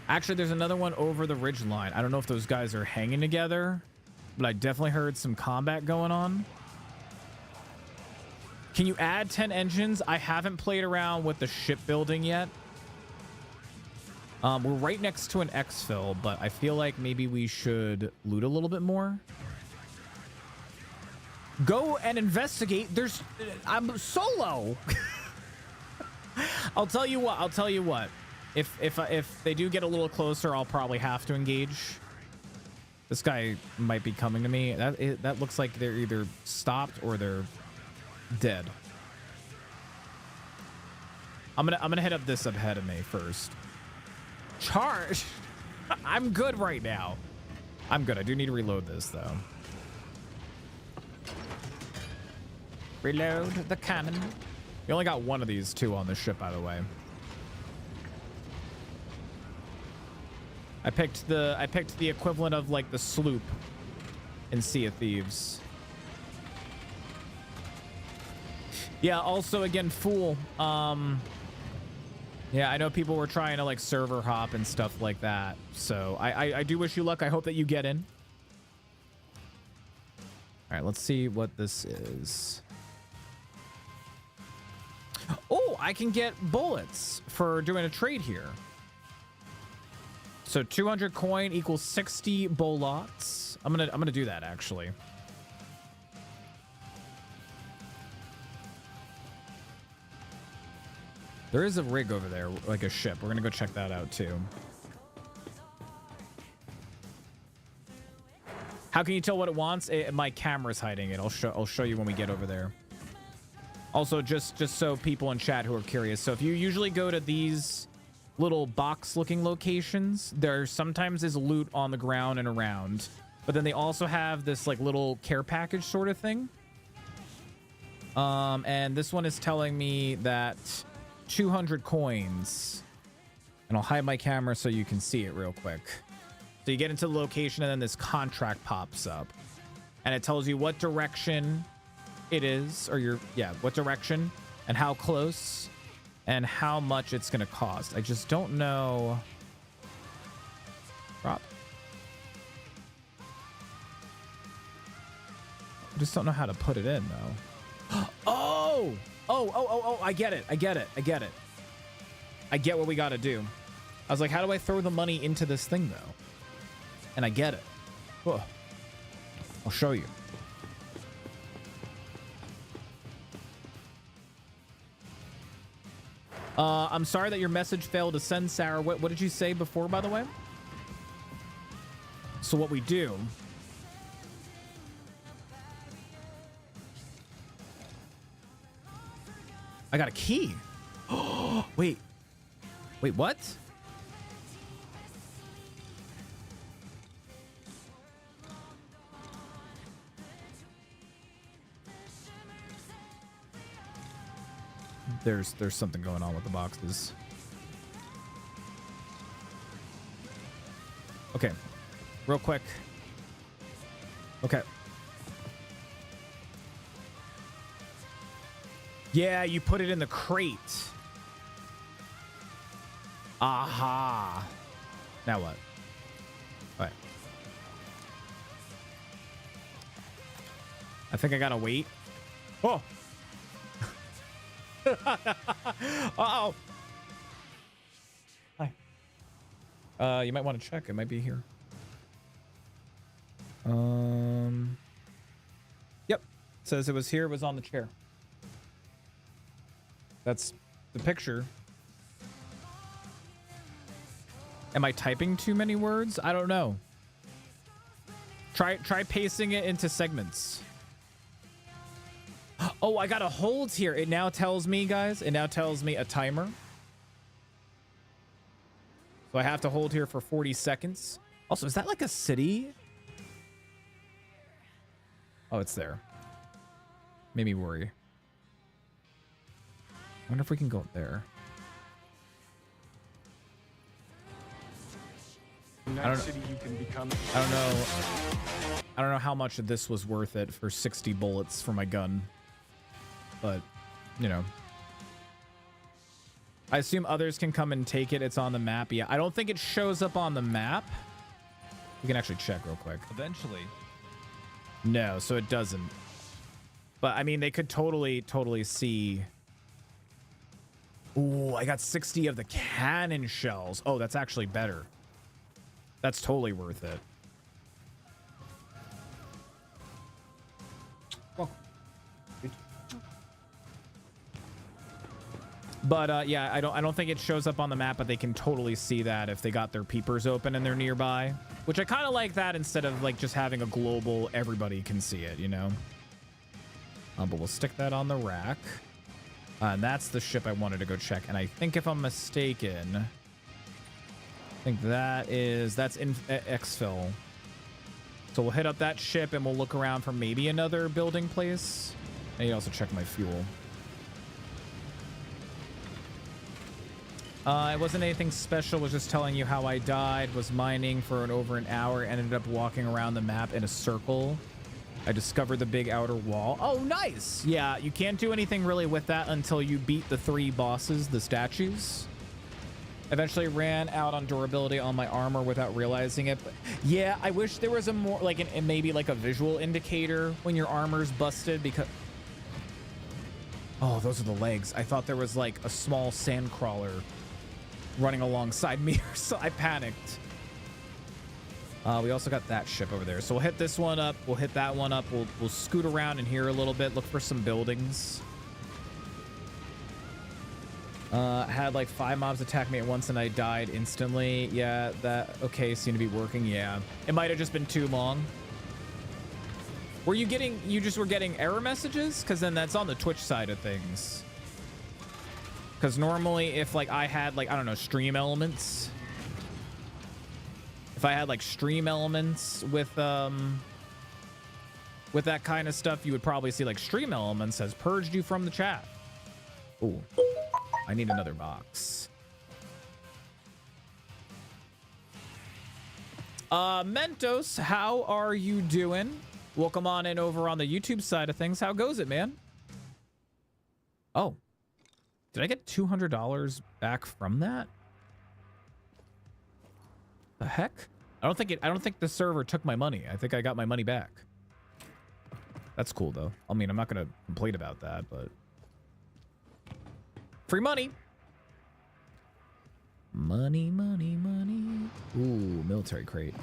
Actually, there's another one over the ridge line. I don't know if those guys are hanging together, but I definitely heard some combat going on. Can you add 10 engines? I haven't played around with the shipbuilding yet. We're right next to an exfil, but I feel like maybe we should loot a little bit more. Go and investigate. I'm solo. I'll tell you what. If they do get a little closer, I'll probably have to engage. This guy might be coming to me. That looks like they're either stopped or they're dead. I'm gonna hit up this up ahead of me first. Charge. I'm good right now. I'm good. I do need to reload this though. Reload the cannon. You only got one of these two on the ship, by the way. I picked the equivalent of like the sloop in Sea of Thieves. Yeah, also again, Fool. Yeah, I know people were trying to like server hop and stuff like that. So I do wish you luck. I hope that you get in. All right, let's see what this is. Oh, I can get bullets for doing a trade here. So 200 coin equals 60 bullets. I'm gonna do that actually. There is a rig over there, like a ship. We're gonna go check that out too. How can you tell what it wants? My camera's hiding it. I'll show you when we get over there. Also, just so people in chat who are curious. So if you usually go to these little box-looking locations, there sometimes is loot on the ground and around. But then they also have this like little care package sort of thing. And this one is telling me that 200 coins. And I'll hide my camera so you can see it real quick. So you get into the location and then this contract pops up. And it tells you what direction it is, or what direction and how close and how much it's going to cost. I just don't know. Drop. I just don't know how to put it in though. Oh, I get it. I get what we got to do. I was like, how do I throw the money into this thing though? And I get it. Whoa. I'll show you. I'm sorry that your message failed to send, Sarah. What did you say before, by the way? So what we do... I got a key. Oh, wait. Wait, what? There's something going on with the boxes. Okay. Real quick. Okay. Yeah, you put it in the crate. Aha. Now what? All right. I think I gotta wait. Oh. Uh-oh. Hi. You might want to check. It might be here. Yep. Says it was here. It was on the chair. That's the picture. Am I typing too many words? I don't know. Try pacing it into segments. Oh, I got a hold here. It now tells me, guys, it now tells me a timer. So I have to hold here for 40 seconds. Also, is that like a city? Oh, it's there. Made me worry. I wonder if we can go up there. I don't know how much of this was worth it for 60 bullets for my gun. But, you know. I assume others can come and take it. It's on the map. Yeah, I don't think it shows up on the map. We can actually check real quick. Eventually. No, so it doesn't. But, I mean, they could totally see. Ooh, I got 60 of the cannon shells. Oh, that's actually better. That's totally worth it. But yeah, I don't think it shows up on the map, but they can totally see that if they got their peepers open and they're nearby. Which I kind of like that instead of like just having a global everybody can see it, you know? But we'll stick that on the rack. And that's the ship I wanted to go check. And I think if I'm mistaken, I think that's in exfil. So we'll hit up that ship and we'll look around for maybe another building place. I need to also check my fuel. It wasn't anything special, was just telling you how I died, was mining for over an hour, ended up walking around the map in a circle. I discovered the big outer wall. Oh, nice! Yeah, you can't do anything really with that until you beat the 3 bosses, the statues. Eventually ran out on durability on my armor without realizing it. But yeah, I wish there was a more, like, maybe like a visual indicator when your armor's busted, because... Oh, those are the legs. I thought there was like a small sand crawler running alongside me, so I panicked. We also got that ship over there, so we'll hit this one up, we'll hit that one up, we'll scoot around in here a little bit, look for some buildings. Had like 5 mobs attack me at once and I died instantly. Yeah, that okay seemed to be working. Yeah, it might have just been too long. Were you getting, you just were getting error messages? Because then that's on the Twitch side of things. Because normally if like I had like, I don't know, stream elements. If I had like stream elements with that kind of stuff, you would probably see like stream elements has purged you from the chat. Ooh, I need another box. Mentos, how are you doing? Welcome on in over on the YouTube side of things. How goes it, man? Oh, did I get $200 back from that? The heck? I don't think the server took my money. I think I got my money back. That's cool though. I mean, I'm not gonna complain about that, but free money. Money, money, money. Ooh, military crate.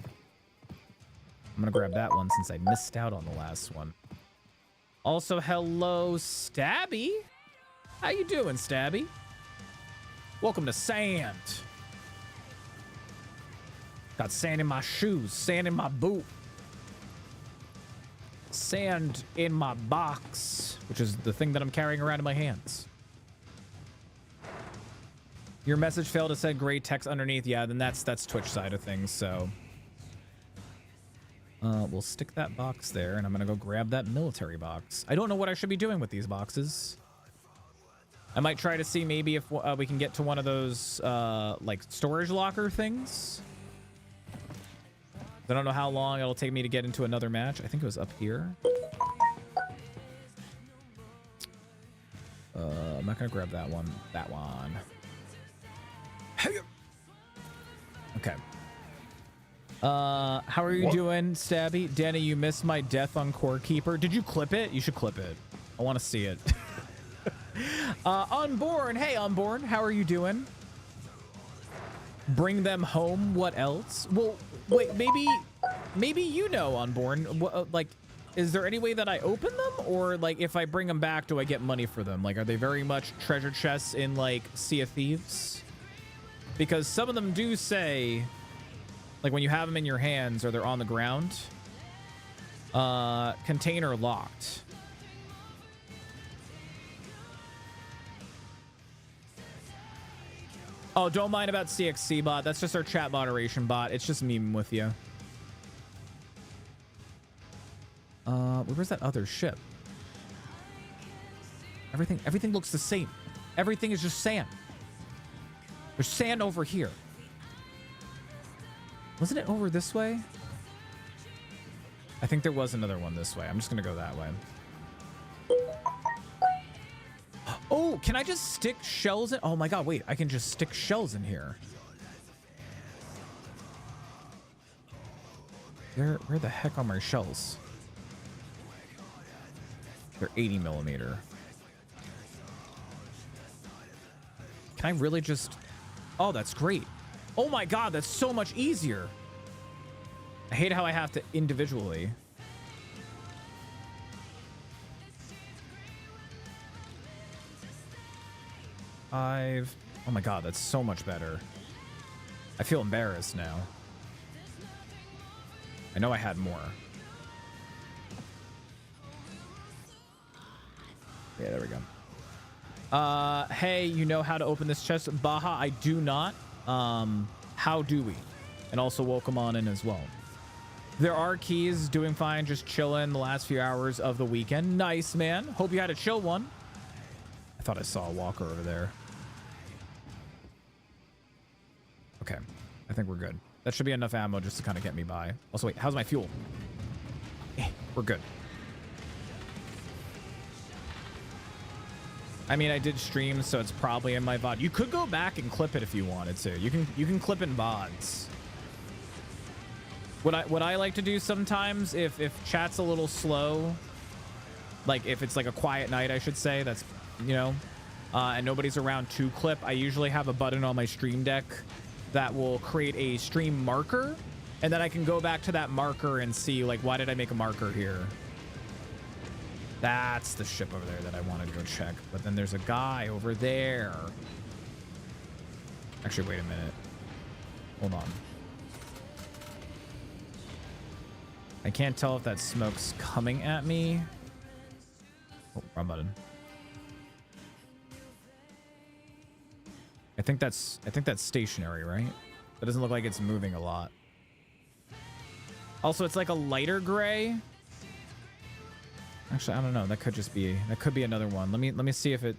I'm gonna grab that one since I missed out on the last one. Also, hello, Stabby. How you doing, Stabby? Welcome to sand. Got sand in my shoes, sand in my boot, sand in my box, which is the thing that I'm carrying around in my hands. Your message failed to send gray text underneath. Yeah, then that's Twitch side of things, so we'll stick that box there, and I'm gonna go grab that military box. I don't know what I should be doing with these boxes. I might try to see maybe if we can get to one of those like storage locker things. I don't know how long it'll take me to get into another match. I think it was up here. I'm not gonna grab that one. That one. Okay. How are you doing, Stabby? Danny, you missed my death on Core Keeper. Did you clip it? You should clip it. I want to see it. Unborn. Hey, Unborn. How are you doing? Bring them home. What else? Well, wait, maybe you know, Unborn. Like, is there any way that I open them? Or, like, if I bring them back, do I get money for them? Like, are they very much treasure chests in, like, Sea of Thieves? Because some of them do say, like, when you have them in your hands or they're on the ground, container locked. Oh, don't mind about CXC bot. That's just our chat moderation bot. It's just memeing with you. Where's that other ship? Everything looks the same. Everything is just sand. There's sand over here. Wasn't it over this way? I think there was another one this way. I'm just gonna go that way. Oh, can I just stick shells in? Oh my god, wait, I can just stick shells in here. Where the heck are my shells? They're 80 millimeter. Can I really just... Oh, that's great. Oh my god, that's so much easier. I hate how I have to individually. Oh my god, that's so much better. I feel embarrassed now. I know I had more. Yeah, there we go. Hey, you know how to open this chest? Baja, I do not. How do we? And also welcome on in as well. There are keys. Doing fine, just chilling the last few hours of the weekend. Nice, man. Hope you had a chill one. I thought I saw a walker over there. Okay, I think we're good. That should be enough ammo just to kind of get me by. Also, wait, how's my fuel? We're good. I mean, I did stream, so it's probably in my VOD. You could go back and clip it if you wanted to. You can clip in VODs. What I like to do sometimes, if chat's a little slow, like if it's like a quiet night, I should say, that's, you know, and nobody's around to clip, I usually have a button on my stream deck that will create a stream marker, and then I can go back to that marker and see, like, why did I make a marker here? That's the ship over there that I wanted to go check. But then there's a guy over there. Actually, wait a minute. Hold on. I can't tell if that smoke's coming at me. Oh, wrong button. I think that's stationary, right? That doesn't look like it's moving a lot. Also, it's like a lighter gray. Actually, I don't know. That could be another one. Let me see if it...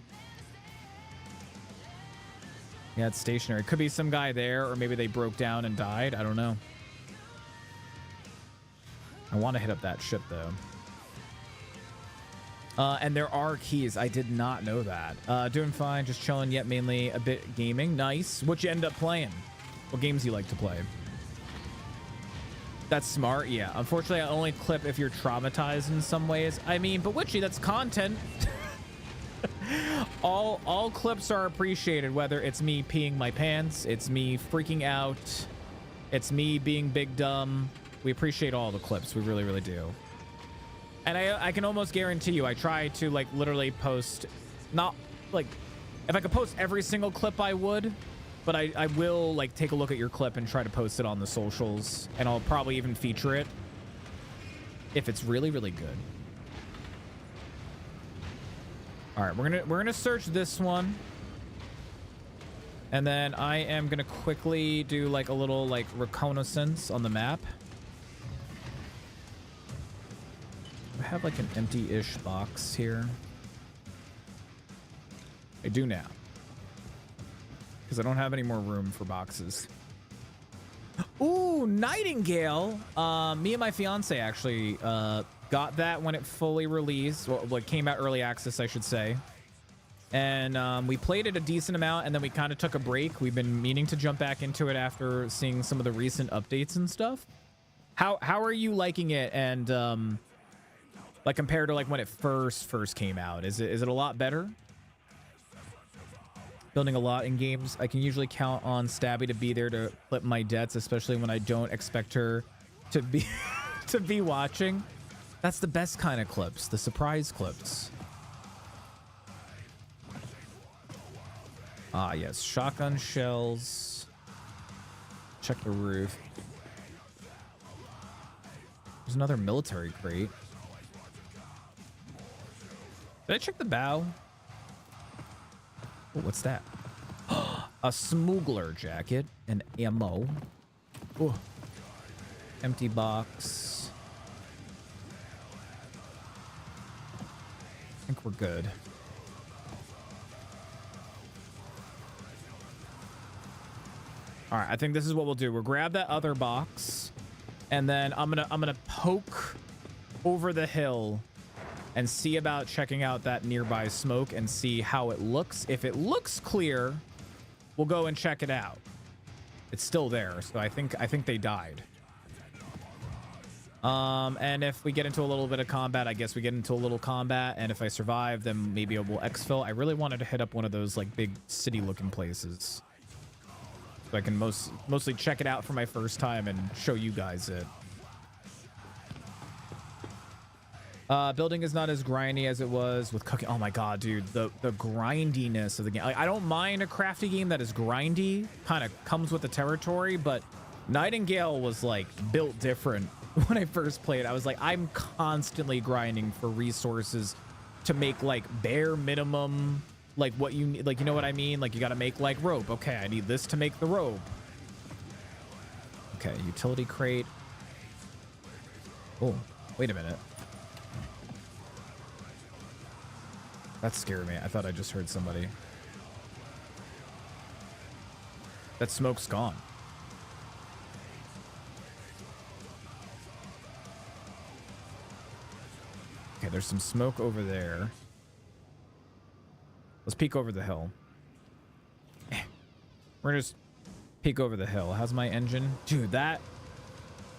Yeah, it's stationary. It could be some guy there, or maybe they broke down and died. I don't know. I want to hit up that ship, though. And there are keys. I did not know that. Doing fine. Just chilling, yet mainly a bit gaming. Nice. What you end up playing? What games you like to play? That's smart. Yeah. Unfortunately, I only clip if you're traumatized in some ways. I mean, but Witchy, that's content. all clips are appreciated, whether it's me peeing my pants, it's me freaking out, it's me being big dumb. We appreciate all the clips. We really, really do. And I can almost guarantee you, I try to, like, literally post, not, like, if I could post every single clip, I would, but I will, like, take a look at your clip and try to post it on the socials, and I'll probably even feature it if it's really, really good. All right, we're gonna search this one, and then I am gonna quickly do, like, a little, like, reconnaissance on the map. I have like an empty-ish box here. I do now, because I don't have any more room for boxes. Ooh, Nightingale. Me and my fiance actually got that when it fully released. Well, it came out early access, I should say. And we played it a decent amount, and then we kind of took a break. We've been meaning to jump back into it after seeing some of the recent updates and stuff. How are you liking it? And like compared to like when it first came out, is it a lot better? Building a lot in games. I can usually count on Stabby to be there to clip my debts, especially when I don't expect her to be to be watching. That's the best kind of clips, the surprise clips. Ah, yes, shotgun shells. Check the roof. There's another military crate. Did I check the bow? Oh, what's that? A smuggler jacket and ammo. Ooh. Empty box. I think we're good. All right, I think this is what we'll do. We'll grab that other box, and then I'm gonna poke over the hill and see about checking out that nearby smoke and see how it looks. If it looks clear, we'll go and check it out. It's still there, so I think they died. And if we get into a little bit of combat, I guess we get into a little combat, and if I survive, then maybe we'll exfil. I really wanted to hit up one of those like big city-looking places, so I can mostly check it out for my first time and show you guys it. Building is not as grindy as it was with cooking. Oh my god, dude, the grindiness of the game. Like, I don't mind a crafty game that is grindy, kind of comes with the territory, but Nightingale was like built different. When I first played, I was like, I'm constantly grinding for resources to make like bare minimum, like what you need, like, you know what I mean? Like, you got to make like rope. Okay, I need this to make the rope. Okay, utility crate. Oh, wait a minute. That scared me. I thought I just heard somebody. That smoke's gone. Okay, there's some smoke over there. Let's peek over the hill. We're gonna just peek over the hill. How's my engine? Dude, that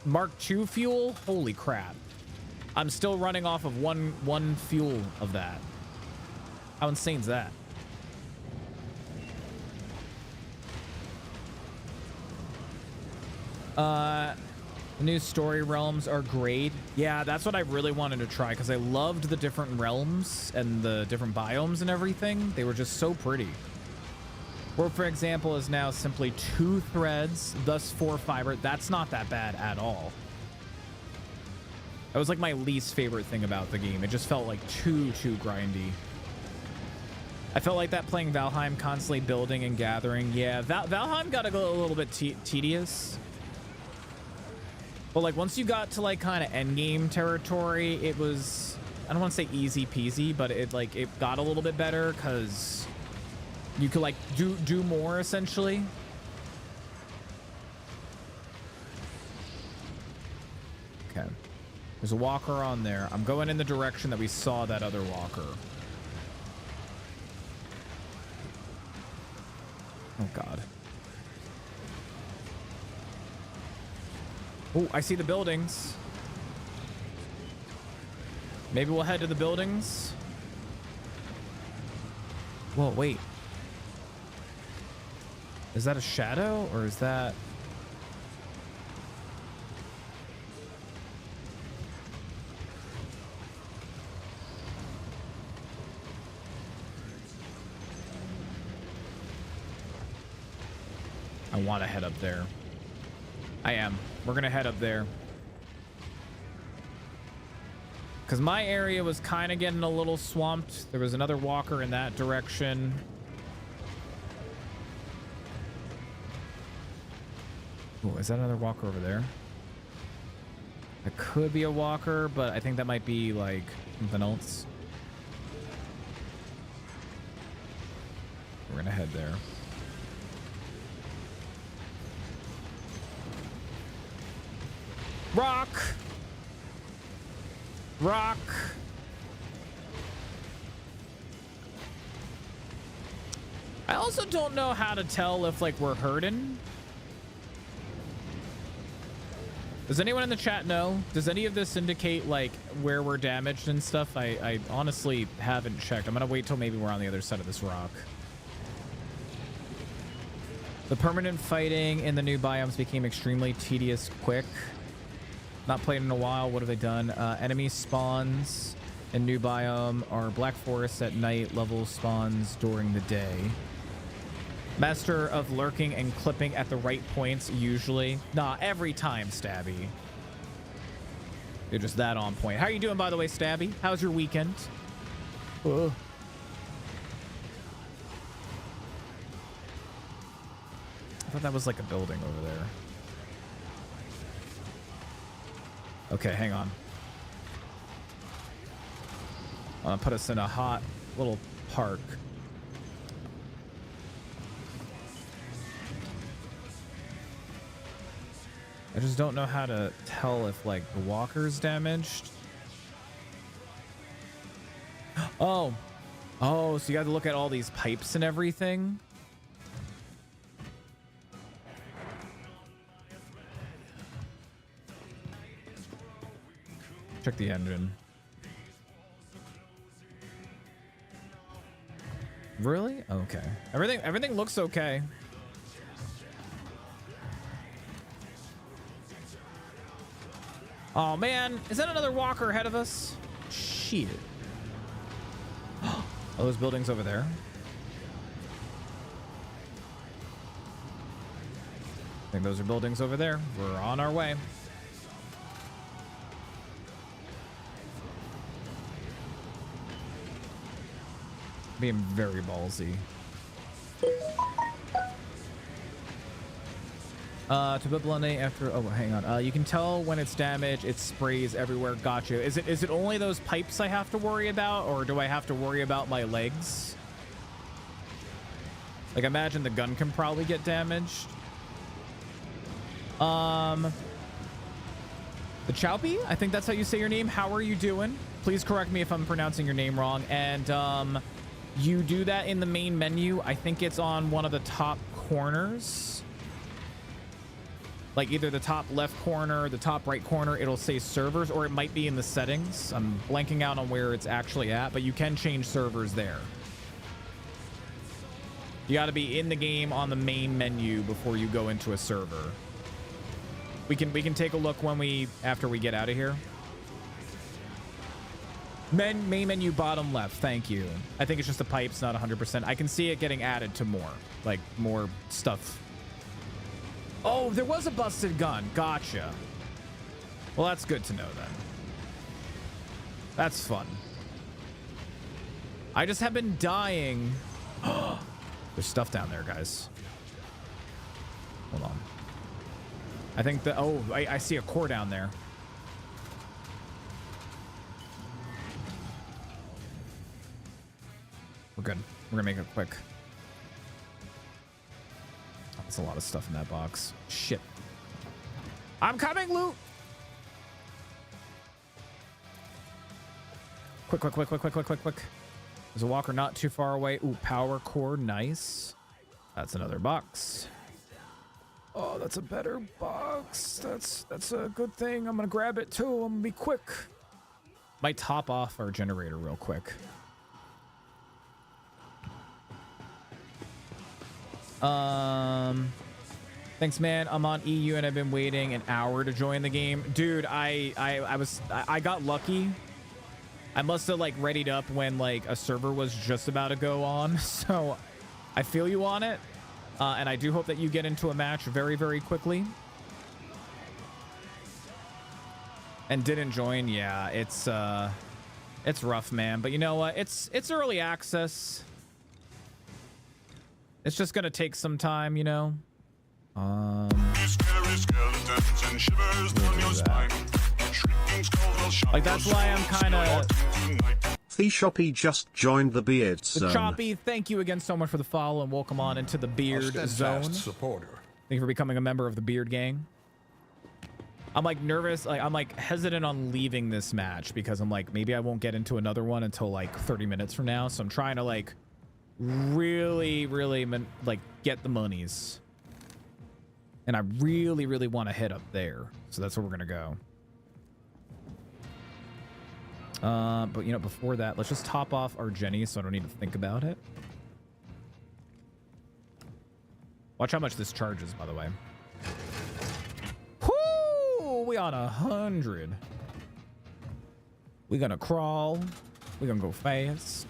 Mark II fuel? Holy crap. I'm still running off of one fuel of that. How insane's that? The new story realms are great. Yeah, that's what I really wanted to try, because I loved the different realms and the different biomes and everything. They were just so pretty. Warp, for example, is now simply 2 threads, thus 4 fiber. That's not that bad at all. That was like my least favorite thing about the game. It just felt like too grindy. I felt like that playing Valheim, constantly building and gathering. Yeah, Valheim got a little bit tedious. But like once you got to like kind of end game territory, it was, I don't want to say easy peasy, but it got a little bit better because you could like do more essentially. Okay, there's a walker on there. I'm going in the direction that we saw that other walker. Oh god. Oh, I see the buildings. Maybe we'll head to the buildings. Whoa, wait. Is that a shadow or is that... I want to head up there. I am. We're going to head up there. Because my area was kind of getting a little swamped. There was another walker in that direction. Oh, is that another walker over there? That could be a walker, but I think that might be like something else. We're going to head there. Rock! Rock! I also don't know how to tell if, like, we're hurting. Does anyone in the chat know? Does any of this indicate, like, where we're damaged and stuff? I honestly haven't checked. I'm gonna wait till maybe we're on the other side of this rock. The permanent fighting in the new biomes became extremely tedious quick. Not played in a while. What have they done? Enemy spawns in new biome are Black Forest at night, level spawns during the day. Master of lurking and clipping at the right points usually. Nah, every time, Stabby. You're just that on point. How are you doing, by the way, Stabby? How's your weekend? thought that was like a building over there. Okay, hang on. Put us in a hot little park. I just don't know how to tell if like the walker's damaged. Oh, so you got to look at all these pipes and everything. Check the engine. Really? Okay. Everything looks okay. Oh man, is that another walker ahead of us? Shit. Oh, those buildings over there. I think those are buildings over there. We're on our way. Being very ballsy. To put bluntly, after hang on. You can tell when it's damaged. It sprays everywhere. Gotcha. Is it only those pipes I have to worry about, or do I have to worry about my legs? Like, imagine the gun can probably get damaged. The Chowpy, I think that's how you say your name. How are you doing? Please correct me if I'm pronouncing your name wrong. And you do that in the main menu. I think it's on one of the top corners. Like either the top left corner, the top right corner, it'll say servers, or it might be in the settings. I'm blanking out on where it's actually at, but you can change servers there. You got to be in the game on the main menu before you go into a server. We can take a look after we get out of here. Main menu bottom left. Thank you. I think it's just the pipes, not 100%. I can see it getting added to more stuff. Oh, there was a busted gun. Gotcha. Well, that's good to know then. That's fun. I just have been dying. There's stuff down there, guys. Hold on. I think I see a core down there. We're good. We're gonna make it quick. That's a lot of stuff in that box. Shit. I'm coming, loot. Quick. There's a walker not too far away. Ooh, power core. Nice. That's another box. Oh, that's a better box. That's a good thing. I'm gonna grab it too. I'm gonna be quick. Might top off our generator real quick. Thanks, man. I'm on EU and I've been waiting an hour to join the game. Dude, I got lucky. I must have like readied up when like a server was just about to go on. So I feel you on it. And I do hope that you get into a match very, very quickly. And didn't join. Yeah, it's rough, man. But you know what? It's early access. It's just gonna take some time, you know. Like that's why I'm kind of. The Shoppy just joined the Beard Zone. Choppy, thank you again so much for the follow and welcome on into the Beard Zone. Supporter. Thank you for becoming a member of the Beard Gang. I'm like nervous, like I'm like hesitant on leaving this match because I'm like maybe I won't get into another one until like 30 minutes from now. So I'm trying to like really like get the monies. And I really want to head up there. So that's where we're gonna go. But you know, before that, let's just top off our Jenny so I don't need to think about it. Watch how much this charges, by the way. Whoo! We on 100. We're gonna crawl. We're gonna go fast.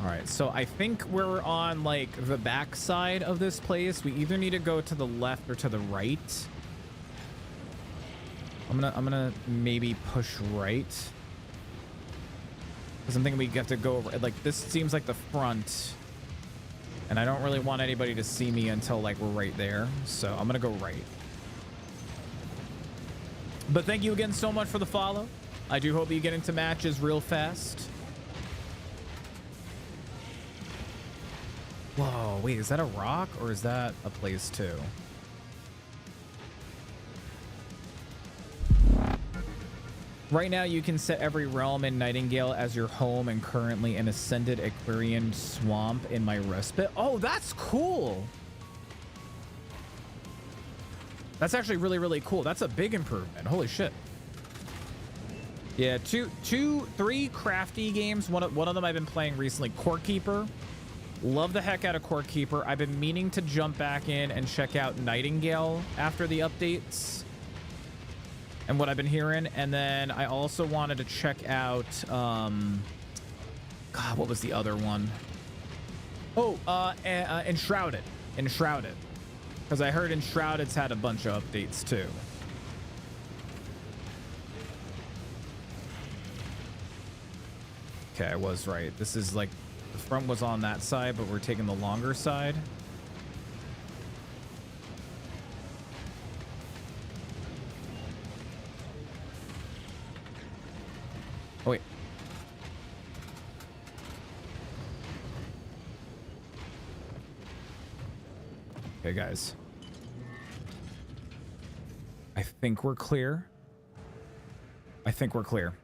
All right, so I think we're on like the back side of this place. We either need to go to the left or to the right. I'm gonna maybe push right. Because I'm thinking we have to go over, like this seems like the front. And I don't really want anybody to see me until like we're right there. So I'm gonna go right. But thank you again so much for the follow. I do hope you get into matches real fast. Whoa, wait, is that a rock or is that a place too? Right now, you can set every realm in Nightingale as your home and currently an Ascended Aquarian Swamp in my respite. Oh, that's cool. That's actually really, really cool. That's a big improvement. Holy shit. Yeah, three crafty games. One of them I've been playing recently, Core Keeper. Love the heck out of Core Keeper. I've been meaning to jump back in and check out Nightingale after the updates and what I've been hearing. And then I also wanted to check out, God, what was the other one? Oh, Enshrouded. Enshrouded. Because I heard Enshrouded's had a bunch of updates too. Okay, I was right. This is like, the front was on that side, but we're taking the longer side. Oh, wait. Okay, guys. I think we're clear. I think we're clear.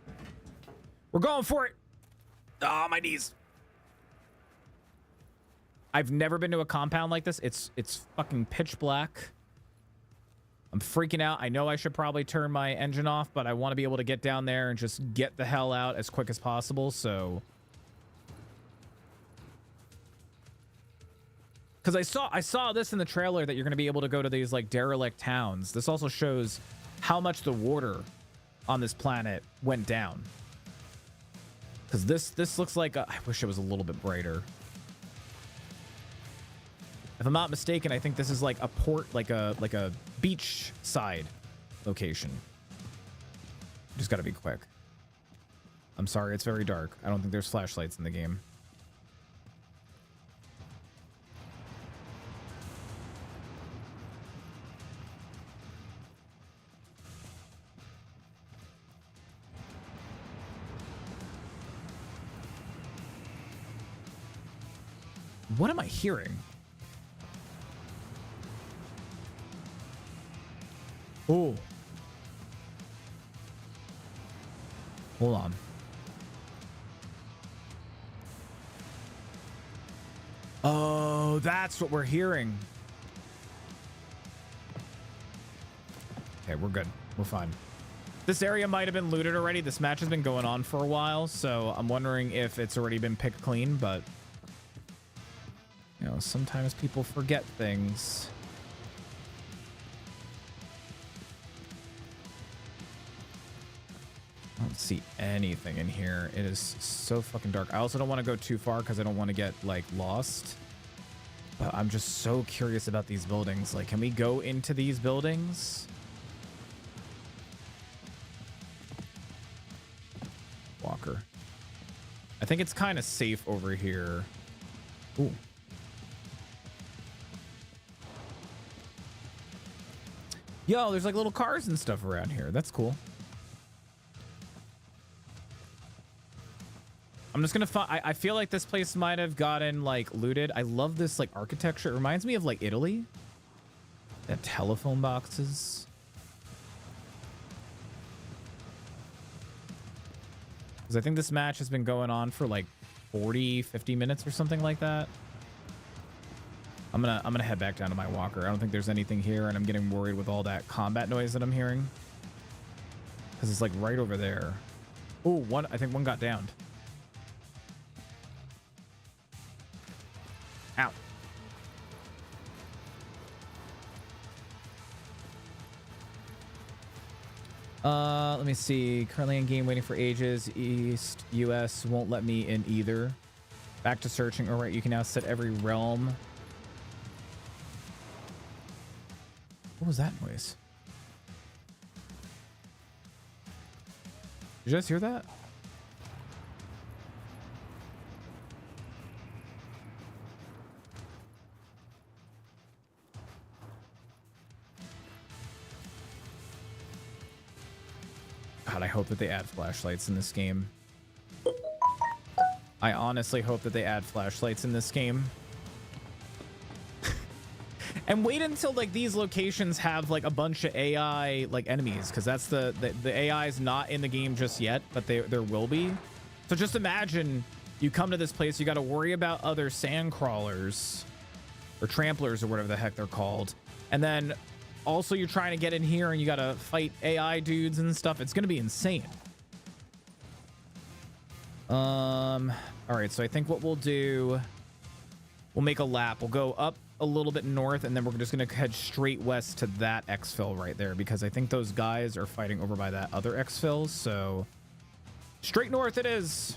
We're going for it. Oh, my knees. I've never been to a compound like this. It's fucking pitch black. I'm freaking out. I know I should probably turn my engine off, but I want to be able to get down there and just get the hell out as quick as possible. So, because I saw this in the trailer that you're going to be able to go to these like derelict towns. This also shows how much the water on this planet went down. Because this looks like I wish it was a little bit brighter. If I'm not mistaken, I think this is like a port, like a beach side location. Just gotta be quick. I'm sorry, it's very dark. I don't think there's flashlights in the game. What am I hearing? Oh. Hold on. Oh, that's what we're hearing. Okay, we're good. We're fine. This area might have been looted already. This match has been going on for a while, so I'm wondering if it's already been picked clean, but you know, sometimes people forget things. I don't see anything in here. It is so fucking dark. I also don't want to go too far because I don't want to get like lost. But I'm just so curious about these buildings. Like, can we go into these buildings? Walker. I think it's kind of safe over here. Ooh. Yo, there's like little cars and stuff around here. That's cool. I'm just gonna find. I feel like this place might have gotten like looted. I love this like architecture. It reminds me of like Italy. That telephone boxes. Because I think this match has been going on for like 40-50 minutes or something like that. I'm gonna head back down to my walker. I don't think there's anything here, and I'm getting worried with all that combat noise that I'm hearing. Because it's like right over there. Oh, one. I think one got downed. Ow. Let me see. Currently in game, waiting for ages. East US won't let me in either. Back to searching. All right, you can now set every realm. What was that noise? Did you guys hear that? God, I hope that they add flashlights in this game. I honestly hope that they add flashlights in this game. And wait until like these locations have like a bunch of AI like enemies, because that's the AI is not in the game just yet, but there will be. So just imagine you come to this place, you got to worry about other sand crawlers or tramplers or whatever the heck they're called, and then also you're trying to get in here and you got to fight AI dudes and stuff. It's going to be insane. All right, so I think what we'll do, we'll make a lap. We'll go up a little bit north, and then we're just going to head straight west to that exfil right there, because I think those guys are fighting over by that other exfil. So straight north it is.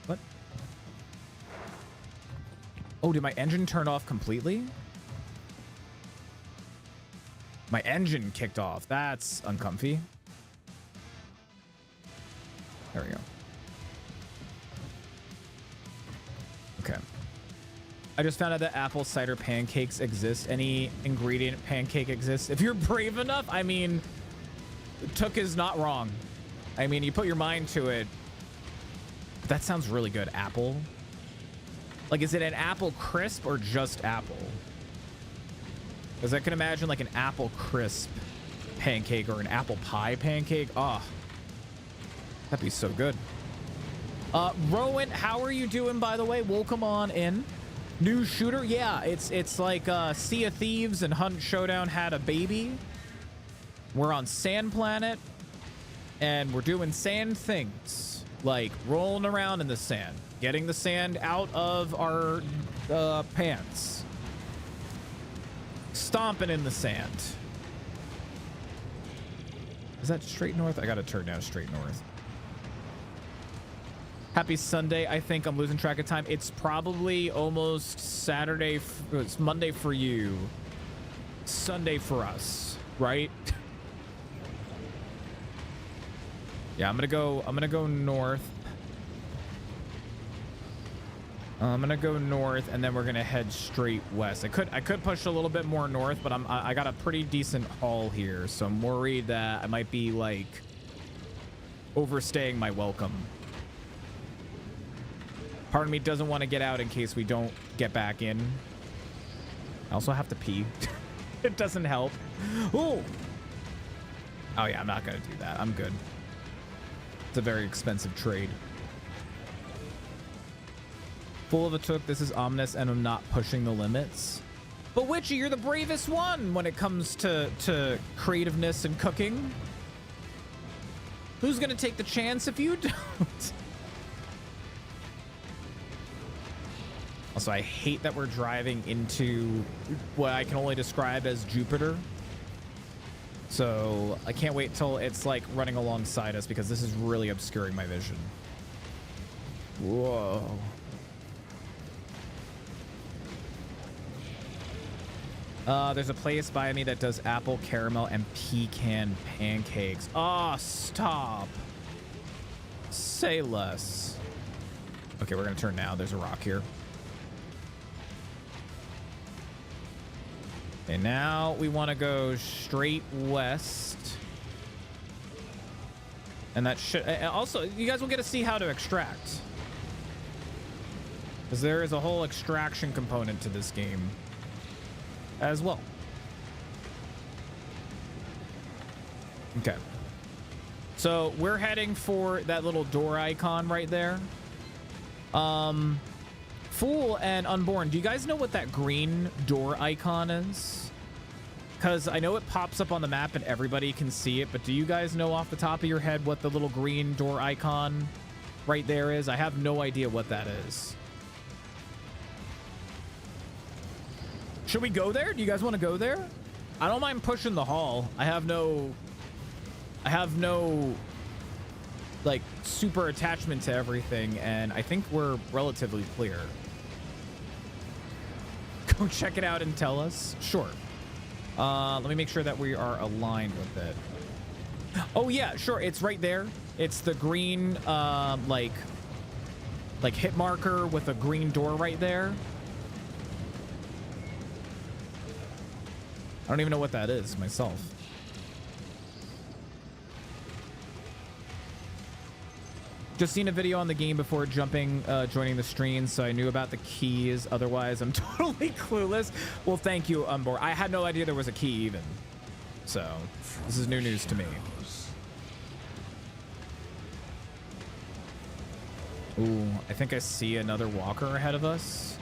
What? Oh, did my engine turn off completely? My engine kicked off. That's uncomfy. There we go. Okay. I just found out that apple cider pancakes exist. Any ingredient pancake exists. If you're brave enough, I mean, Took is not wrong. I mean, you put your mind to it. That sounds really good. Apple. Like, is it an apple crisp or just apple? Because I can imagine like an apple crisp pancake or an apple pie pancake. Oh, that'd be so good. Rowan, how are you doing, by the way? Welcome on in. New shooter. Yeah, it's like Sea of Thieves and Hunt Showdown had a baby. We're on Sand Planet, and we're doing sand things, like rolling around in the sand, getting the sand out of our pants, stomping in the sand. Is that straight north? I gotta turn down straight north. Happy Sunday. I think I'm losing track of time. It's probably almost Saturday. It's Monday for you, Sunday for us, right? Yeah, I'm gonna go north. I'm gonna go north, and then we're gonna head straight west. I could push a little bit more north, but I got a pretty decent haul here, so I'm worried that I might be like overstaying my welcome. Part of me doesn't want to get out in case we don't get back in. I also have to pee. It doesn't help. Ooh. Oh yeah, I'm not gonna do that. I'm good. It's a very expensive trade. Full of a Took. This is ominous, and I'm not pushing the limits. But Witchy, you're the bravest one when it comes to creativeness and cooking. Who's gonna take the chance if you don't? Also, I hate that we're driving into what I can only describe as Jupiter. So I can't wait till it's like running alongside us, because this is really obscuring my vision. Whoa. There's a place by me that does apple caramel and pecan pancakes. Oh, stop. Say less. Okay, we're gonna turn now. There's a rock here. Okay, now we want to go straight west. And that should... Also, you guys will get to see how to extract. Because there is a whole extraction component to this game as well. Okay. So we're heading for that little door icon right there. Fool and Unborn, do you guys know what that green door icon is? Because I know it pops up on the map and everybody can see it, but do you guys know off the top of your head what the little green door icon right there is? I have no idea what that is. Should we go there? Do you guys want to go there? I don't mind pushing the haul. I have no like super attachment to everything, and I think we're relatively clear. Go check it out and tell us. Sure. Let me make sure that we are aligned with it. Oh yeah, sure. It's right there. It's the green like hit marker with a green door right there. I don't even know what that is myself. Just seen a video on the game before joining the stream, so I knew about the keys. Otherwise, I'm totally clueless. Well, thank you, Umbor. I had no idea there was a key even. So, this is new news to me. Ooh, I think I see another walker ahead of us.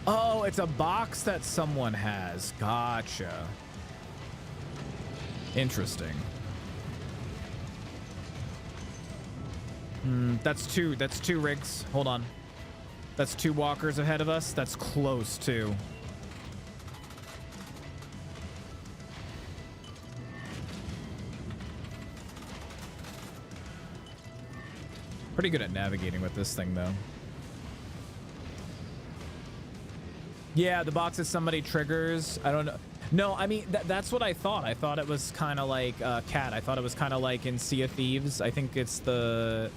Oh, it's a box that someone has. Gotcha. Interesting. That's two rigs. Hold on. That's 2 walkers ahead of us. That's close too. Pretty good at navigating with this thing though. Yeah, the box is somebody triggers. I don't know. No, I mean, that's what I thought. I thought it was kind of like Cat. I thought it was kind of like in Sea of Thieves. I think it's the...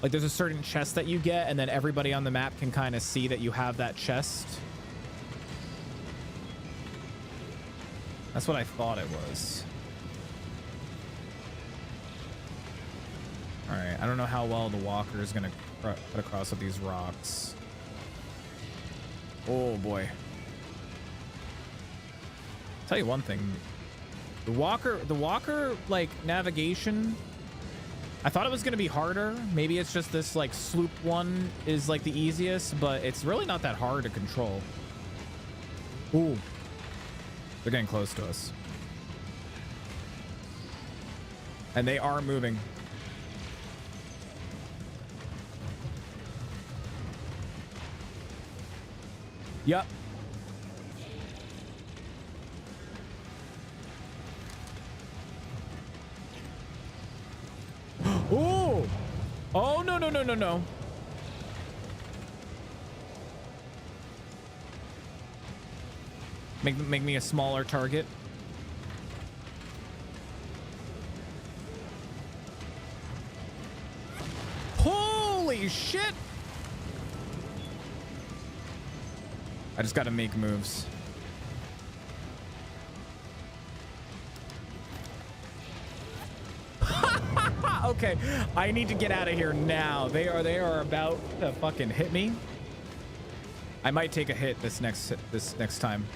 Like, there's a certain chest that you get, and then everybody on the map can kind of see that you have that chest. That's what I thought it was. All right, I don't know how well the walker is going to cut across with these rocks. Oh, boy. Tell you one thing, the walker like navigation, I thought it was going to be harder. Maybe it's just this like sloop one is like the easiest, but it's really not that hard to control. Ooh, they're getting close to us, and they are moving. Yep. Oh! Oh, no, no, no, no, no. Make me a smaller target. Holy shit! I just gotta make moves. Okay, I need to get out of here now. They are about to fucking hit me. I might take a hit this next time.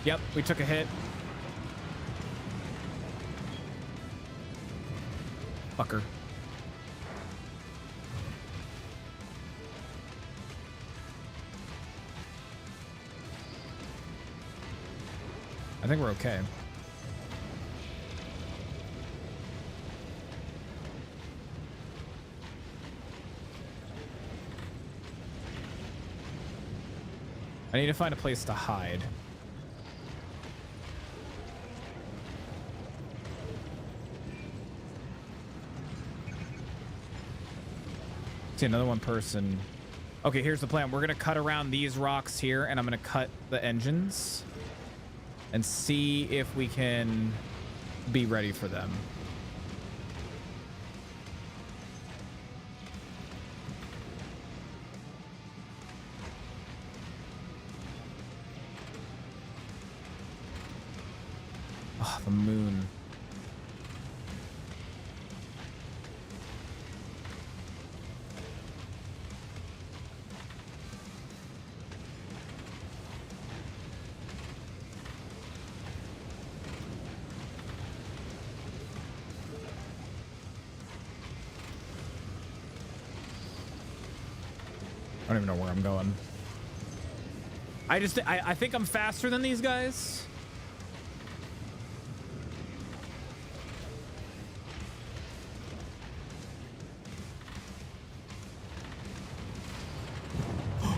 Yep, we took a hit. Fucker. I think we're okay. I need to find a place to hide. See another one person. Okay, here's the plan. We're gonna cut around these rocks here, and I'm gonna cut the engines and see if we can be ready for them. Oh, the moon. I don't even know where I'm going. I think I'm faster than these guys.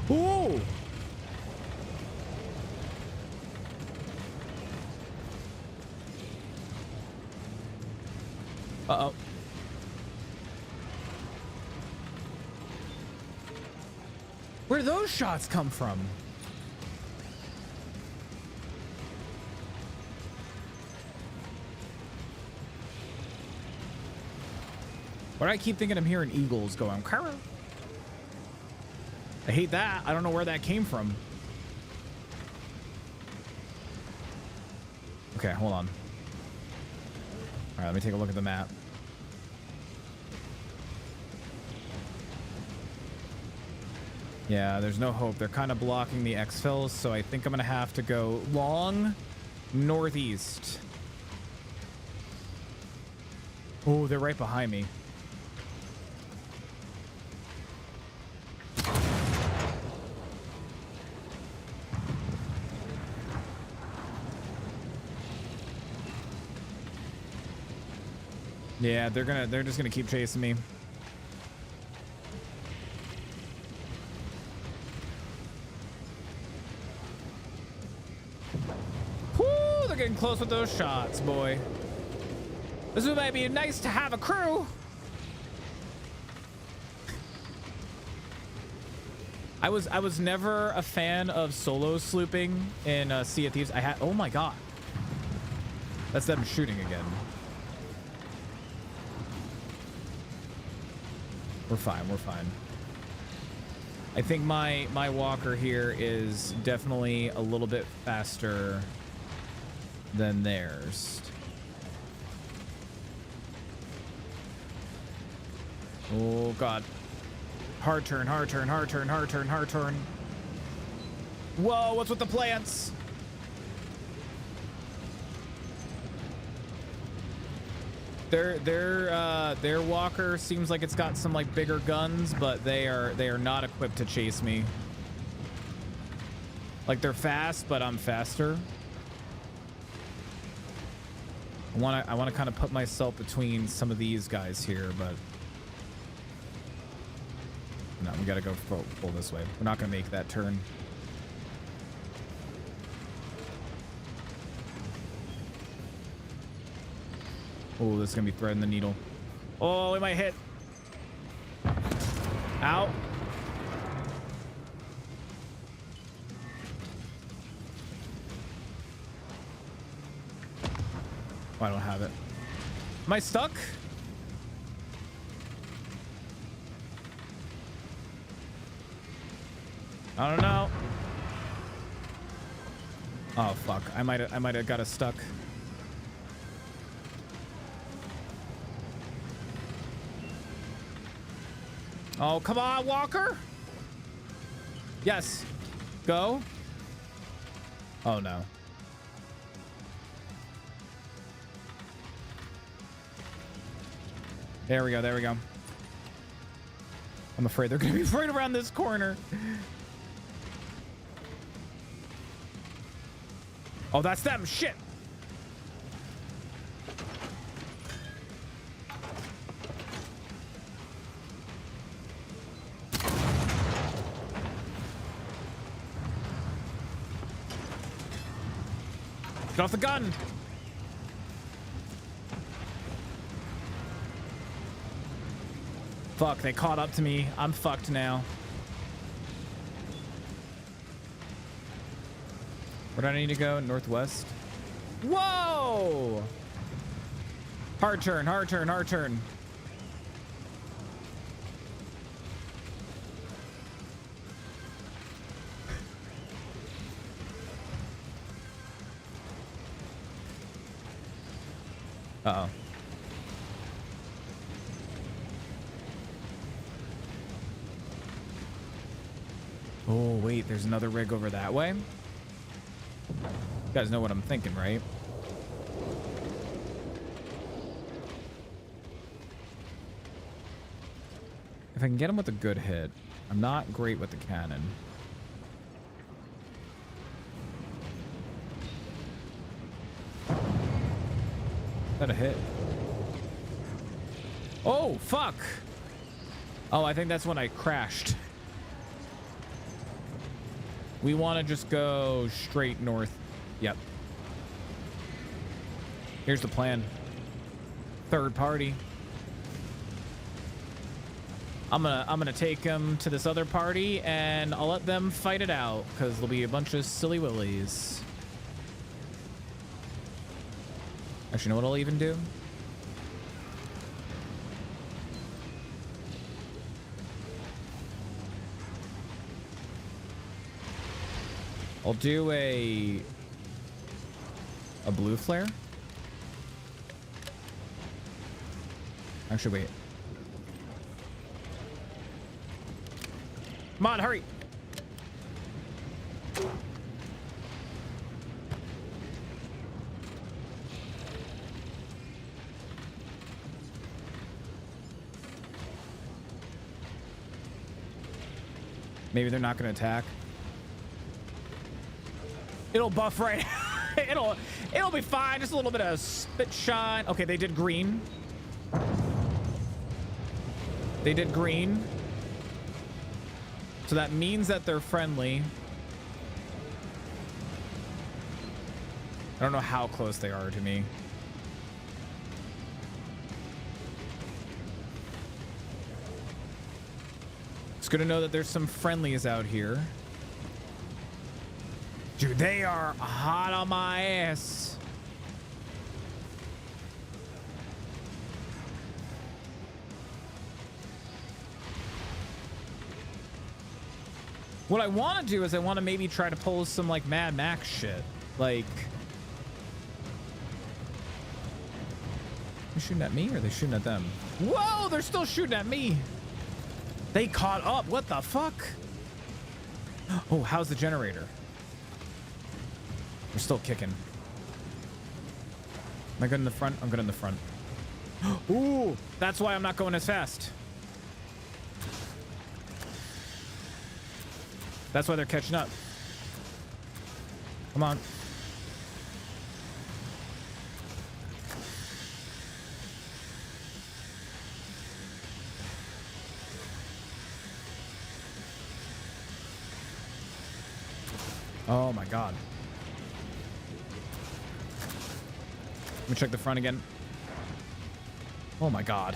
Ooh! Uh-oh. Where'd those shots come from? Why do I keep thinking I'm hearing eagles going, Carol? I hate that. I don't know where that came from. Okay, hold on. All right, let me take a look at the map. Yeah, there's no hope. They're kind of blocking the exfils, so I think I'm gonna have to go long northeast. Oh, they're right behind me. Yeah, they're just gonna keep chasing me. Whoo, they're getting close with those shots, boy. This might be nice to have a crew. I was never a fan of solo slooping in Sea of Thieves. Oh my god. That's them shooting again. We're fine, we're fine. I think my walker here is definitely a little bit faster than theirs. Oh god. Hard turn, hard turn, hard turn, hard turn, hard turn. Whoa, what's with the plants? Their walker seems like it's got some like bigger guns, but they are not equipped to chase me. Like they're fast, but I'm faster. I wanna kind of put myself between some of these guys here, but no, we gotta go full this way. We're not gonna make that turn. Oh, this is gonna be threading the needle. Oh, we might hit. Ow. Oh, I don't have it. Am I stuck? I don't know. Oh fuck! I might have got us stuck. Oh come on, Walker! Yes, go. Oh no. There we go. There we go. I'm afraid they're gonna be right around this corner. Oh, that's them. Shit. Get off the gun. Fuck, they caught up to me. I'm fucked now. Where do I need to go? Northwest? Whoa! Hard turn, hard turn, hard turn. Uh-oh. Oh, wait, there's another rig over that way? You guys know what I'm thinking, right? If I can get him with a good hit. I'm not great with the cannon. Is that a hit? Oh, fuck! Oh, I think that's when I crashed. We want to just go straight north. Yep. Here's the plan. Third party. I'm gonna take them to this other party and I'll let them fight it out because there'll be a bunch of silly willies. Actually, you know what I'll even do? I'll do a blue flare. Actually, wait. Come on, hurry. Maybe they're not going to attack. It'll buff right. it'll be fine. Just a little bit of spit shine. Okay, they did green. They did green. So that means that they're friendly. I don't know how close they are to me. It's good to know that there's some friendlies out here. Dude, they are hot on my ass. What I want to do is I want to maybe try to pull some like Mad Max shit. Like, they shooting at me or are they shooting at them? Whoa, they're still shooting at me. They caught up. What the fuck? Oh, how's the generator? We're still kicking. Am I good in the front? I'm good in the front. Ooh, that's why I'm not going as fast. That's why they're catching up. Come on. Oh my god. Let me check the front again. Oh my god.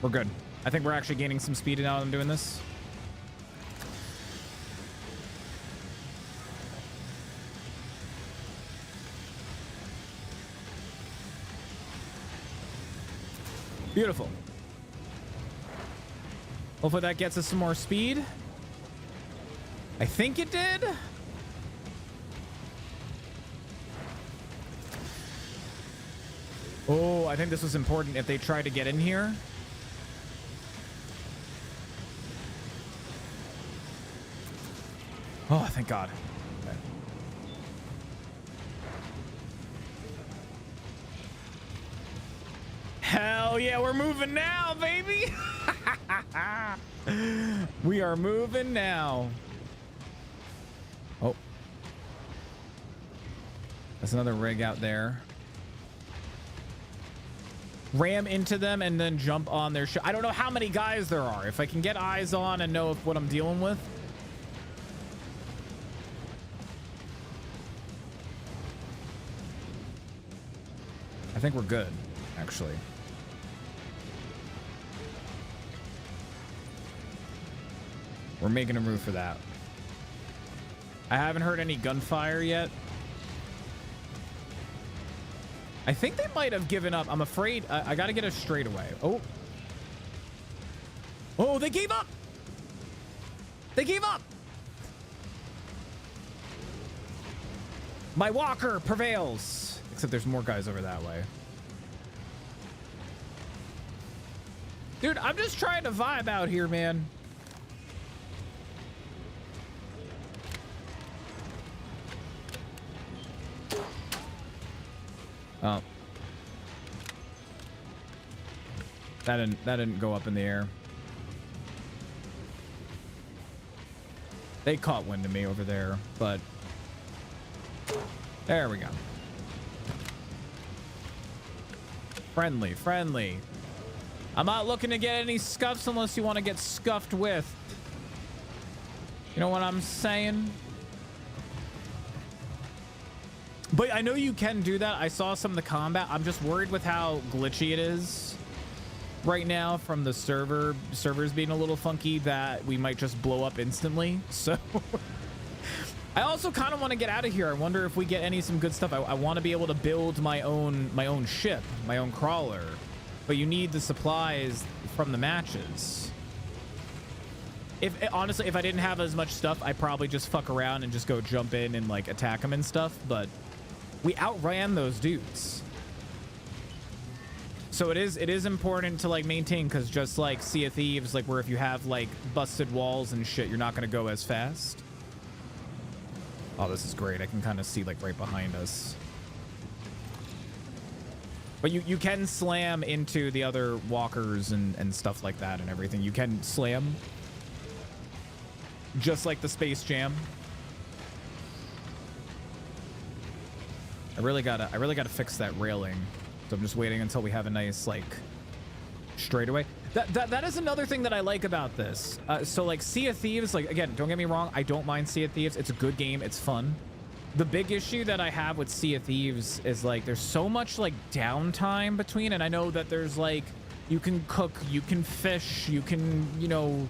We're good. I think we're actually gaining some speed now that I'm doing this. Beautiful. Hopefully that gets us some more speed. I think it did. Oh, I think this was important if they try to get in here. Oh, thank God. Okay. Hell yeah, we're moving now, baby. We are moving now. Oh. There's another rig out there. Ram into them and then jump on their ship. I don't know how many guys there are. If I can get eyes on and know what I'm dealing with. I think we're good, actually. We're making a move for that. I haven't heard any gunfire yet. I think they might have given up. I'm afraid I got to get a straightaway. Oh. Oh, they gave up. They gave up. My walker prevails. Except there's more guys over that way. Dude, I'm just trying to vibe out here, man. Oh. That didn't go up in the air. They caught wind of me over there, but there we go. Friendly, friendly. I'm not looking to get any scuffs unless you want to get scuffed with. You know what I'm saying? But I know you can do that. I saw some of the combat. I'm just worried with how glitchy it is right now from the servers being a little funky that we might just blow up instantly. So I also kind of want to get out of here. I wonder if we get some good stuff. I want to be able to build my own ship, my own crawler. But you need the supplies from the matches. Honestly, if I didn't have as much stuff, I'd probably just fuck around and just go jump in and like attack them and stuff. But we outran those dudes. So it is important to like maintain, because just like Sea of Thieves, like where if you have like busted walls and shit, you're not going to go as fast. Oh, this is great. I can kind of see like right behind us. But you can slam into the other walkers and stuff like that and everything. You can slam. Just like the Space Jam. I really gotta fix that railing. So I'm just waiting until we have a nice like straightaway. That is another thing that I like about this. So like Sea of Thieves, like again, don't get me wrong, I don't mind Sea of Thieves. It's a good game, it's fun. The big issue that I have with Sea of Thieves is like there's so much like downtime between, and I know that there's like you can cook, you can fish, you can, you know,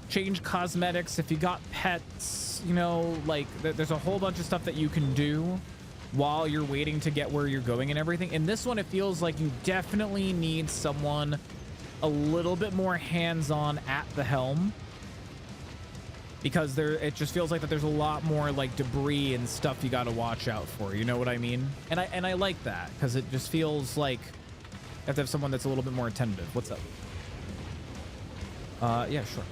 change cosmetics if you got pets, you know, like there's a whole bunch of stuff that you can do while you're waiting to get where you're going and everything. In this one, it feels like you definitely need someone a little bit more hands-on at the helm, because it just feels like that there's a lot more like debris and stuff you got to watch out for, you know what I mean? And I like that, because it just feels like you have to have someone that's a little bit more attentive. What's up? Yeah, sure.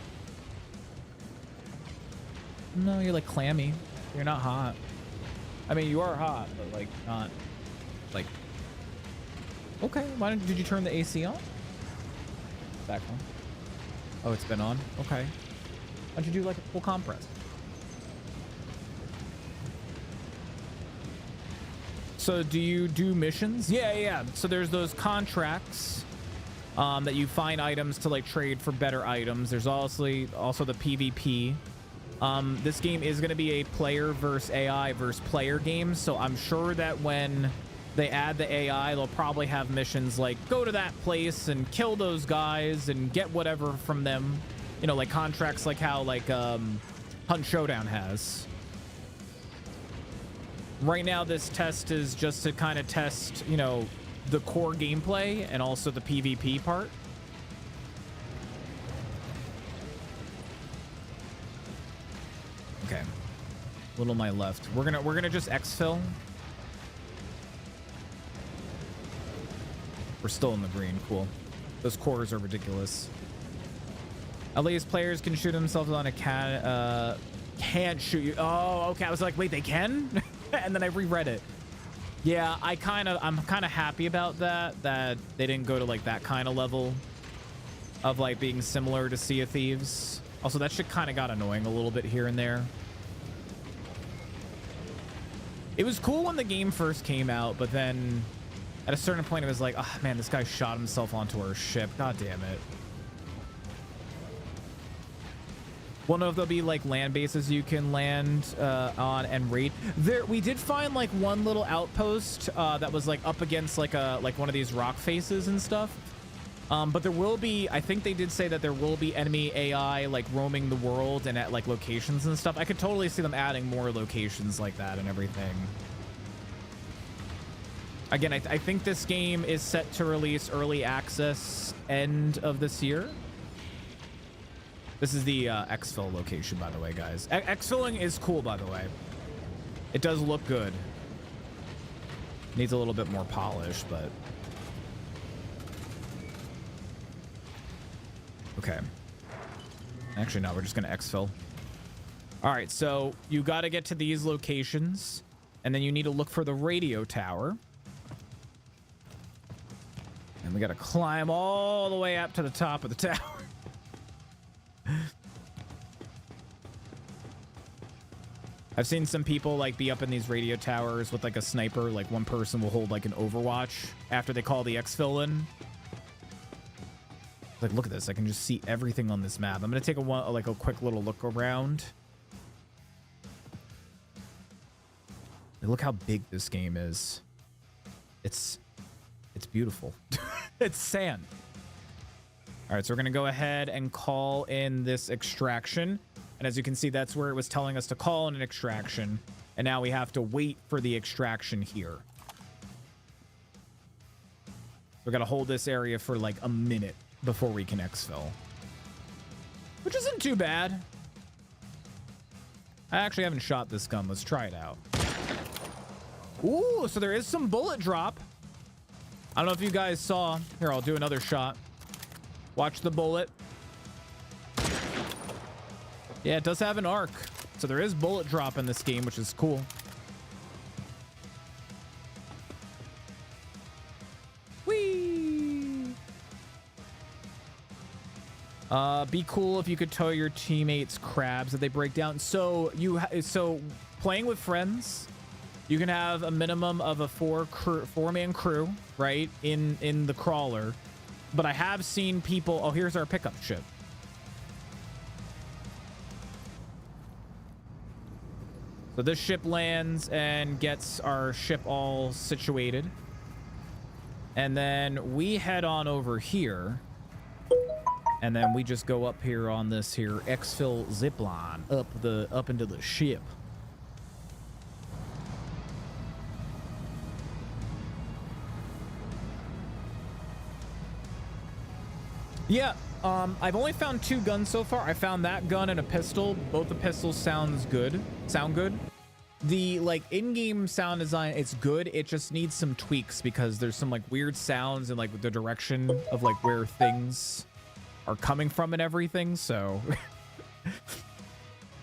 No, you're like clammy. You're not hot. I mean, you are hot, but like not like. Okay, did you turn the AC on? Back on. Oh, it's been on. Okay. Why don't you do like a full compress? So do you do missions? Yeah. So there's those contracts that you find items to like trade for better items. There's also the PvP. This game is going to be a player versus AI versus player game, so I'm sure that when they add the AI, they'll probably have missions like go to that place and kill those guys and get whatever from them, you know, like contracts like how like Hunt Showdown has. Right now this test is just to kind of test, you know, the core gameplay and also the PvP part. Okay, a little to my left. We're gonna just exfil. We're still in the green. Cool. Those cores are ridiculous. At least players can shoot themselves on a can't shoot you. Oh, okay. I was like, wait, they can? And then I reread it. Yeah, I'm kind of happy about that they didn't go to like that kind of level of like being similar to Sea of Thieves. Also, that shit kind of got annoying a little bit here and there. It was cool when the game first came out, but then at a certain point it was like, oh man, this guy shot himself onto our ship. God damn it. Won't know if there'll be like land bases you can land on and raid. We did find like one little outpost that was like up against like one of these rock faces and stuff. But there will be, I think they did say that there will be enemy AI like roaming the world and at like locations and stuff. I could totally see them adding more locations like that and everything. Again, I think this game is set to release early access end of this year. This is the exfil location, by the way, guys. Exfilling is cool, by the way. It does look good. Needs a little bit more polish, but... Okay. Actually, no, we're just going to exfil. All right, so you got to get to these locations, and then you need to look for the radio tower. And we got to climb all the way up to the top of the tower. I've seen some people like be up in these radio towers with like a sniper. Like one person will hold like an Overwatch after they call the exfil in. Like, look at this. I can just see everything on this map. I'm going to take a quick little look around. Look how big this game is. It's beautiful. It's sand. All right, so we're going to go ahead and call in this extraction. And as you can see, that's where it was telling us to call in an extraction. And now we have to wait for the extraction here. We're going to hold this area for like a minute before we can exfil. which isn't too bad. I actually haven't shot this gun. Let's try it out. Ooh, so there is some bullet drop. I don't know if you guys saw. Here, I'll do another shot. Watch the bullet. Yeah, it does have an arc. So there is bullet drop in this game, which is cool. Whee! Be cool if you could tow your teammates' crabs that they break down. So so playing with friends, you can have a minimum of a four-man crew, right, in the crawler. But I have seen people. Oh, here's our pickup ship. So this ship lands and gets our ship all situated. And then we head on over here. And then we just go up here on this here exfil zipline up into the ship. Yeah, I've only found 2 guns so far. I found that gun and a pistol. Both the pistols sound good. The like in-game sound design, it's good. It just needs some tweaks because there's some like weird sounds and like the direction of like where things are coming from and everything. So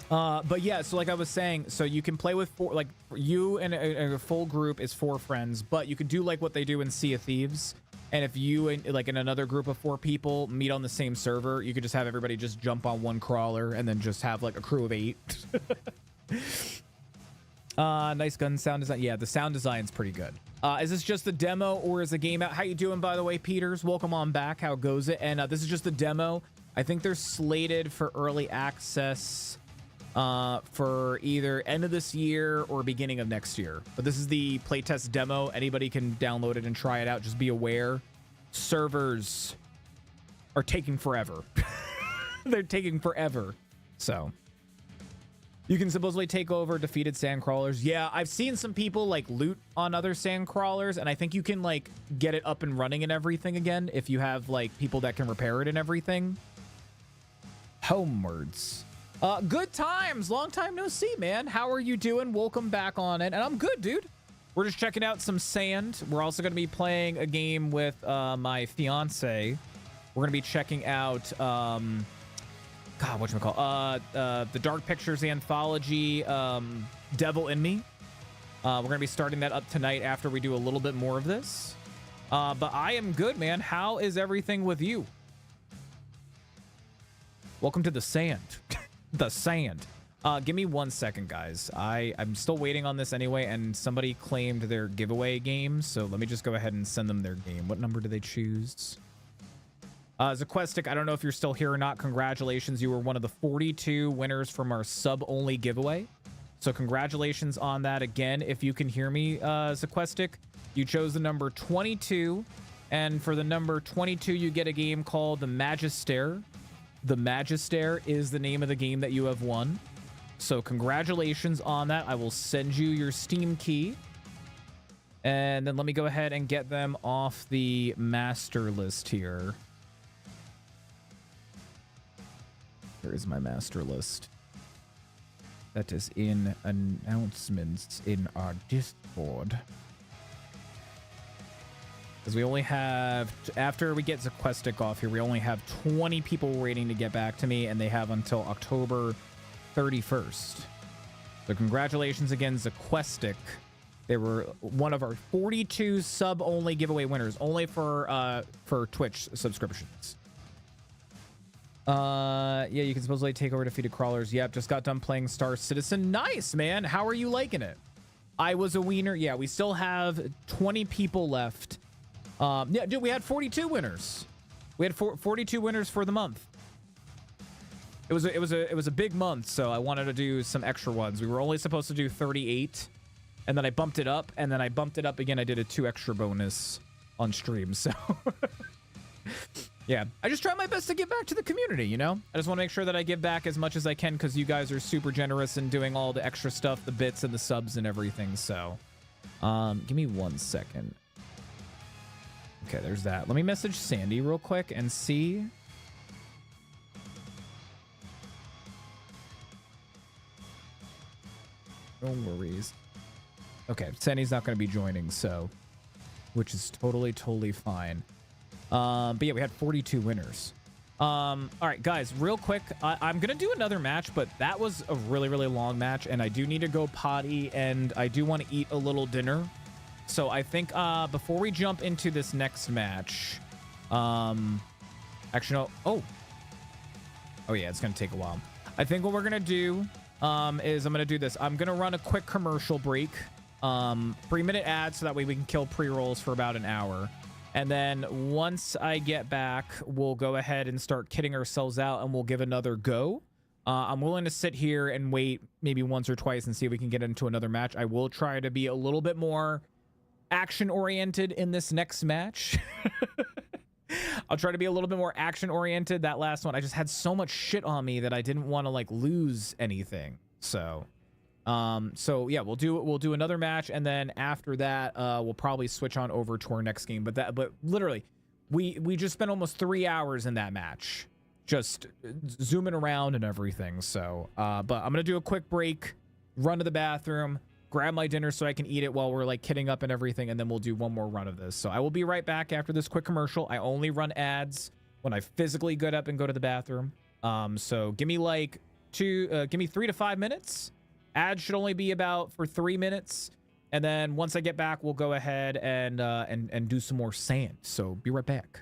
but yeah, so like I was saying, so you can play with 4, like you and a full group is 4 friends, but you could do like what they do in Sea of Thieves. And if you and like in another group of 4 people meet on the same server, you could just have everybody just jump on one crawler and then just have like a crew of 8. Nice gun sound design. Yeah, the sound design's pretty good. Is this just the demo or is the game out? How you doing, by the way, Peters? Welcome on back. How goes it? And this is just the demo. I think they're slated for early access for either end of this year or beginning of next year. But this is the playtest demo. Anybody can download it and try it out. Just be aware, servers are taking forever. They're taking forever. So you can supposedly take over defeated sand crawlers. Yeah, I've seen some people like loot on other sand crawlers, and I think you can like get it up and running and everything again if you have like people that can repair it and everything. Homewards. Good times. Long time no see, man. How are you doing? Welcome back on it. And I'm good, dude. We're just checking out some sand. We're also going to be playing a game with my fiance. We're going to be checking out, God, whatchamacallit? The Dark Pictures Anthology, Devil in Me. We're going to be starting that up tonight after we do a little bit more of this. But I am good, man. How is everything with you? Welcome to the sand. The sand. Give me 1 second, guys. I'm still waiting on this anyway, and somebody claimed their giveaway game, so let me just go ahead and send them their game. What number do they choose? Zaquestic, I don't know if you're still here or not. Congratulations. You were one of the 42 winners from our sub-only giveaway. So congratulations on that again. If you can hear me, Zaquestic, you chose the number 22, and for the number 22, you get a game called The Magister. The Magister is the name of the game that you have won. So congratulations on that. I will send you your Steam key. And then let me go ahead and get them off the master list here. Here is my master list. That is in announcements in our Discord. Because we only have, after we get Zaquestic off here, we only have 20 people waiting to get back to me, and they have until October 31st. So congratulations again, Zaquestic. They were one of our 42 sub-only giveaway winners, only for Twitch subscriptions. Yeah, you can supposedly take over defeated crawlers. Yep, just got done playing Star Citizen. Nice, man. How are you liking it? I was a wiener. Yeah, we still have 20 people left. Yeah, dude, we had 42 winners. We had 42 winners for the month. It was a big month, so I wanted to do some extra ones. We were only supposed to do 38, and then I bumped it up, and then I bumped it up again. I did a 2 extra bonus on stream, so yeah, I just try my best to give back to the community, you know? I just want to make sure that I give back as much as I can because you guys are super generous in doing all the extra stuff, the bits and the subs and everything, so give me 1 second. Okay, there's that. Let me message Sandy real quick and see No worries. Okay, Senny's not going to be joining, so, which is totally fine. But yeah, we had 42 winners. All right, guys, real quick, I'm going to do another match, but that was a really long match, and I do need to go potty, and I do want to eat a little dinner. So I think before we jump into this next match, actually, no. Oh yeah, it's going to take a while. I think what we're going to do is I'm going to do this. I'm going to run a quick commercial break, 3-minute ad, so that way we can kill pre-rolls for about an hour. And then once I get back, we'll go ahead and start kitting ourselves out, and we'll give another go. I'm willing to sit here and wait maybe once or twice and see if we can get into another match. I will try to be a little bit more action-oriented in this next match. I'll try to be a little bit more action-oriented. That last one, I just had so much shit on me that I didn't want to, like, lose anything. So yeah, we'll do another match, and then after that, we'll probably switch on over to our next game. But literally, we just spent almost 3 hours in that match, just zooming around and everything. So, but I'm gonna do a quick break, run to the bathroom, grab my dinner so I can eat it while we're like kitting up and everything, and then we'll do one more run of this. So I will be right back after this quick commercial. I only run ads when I physically get up and go to the bathroom. So give me like 3 to 5 minutes. Ads should only be about for 3 minutes, and then once I get back, we'll go ahead and do some more sand. So be right back.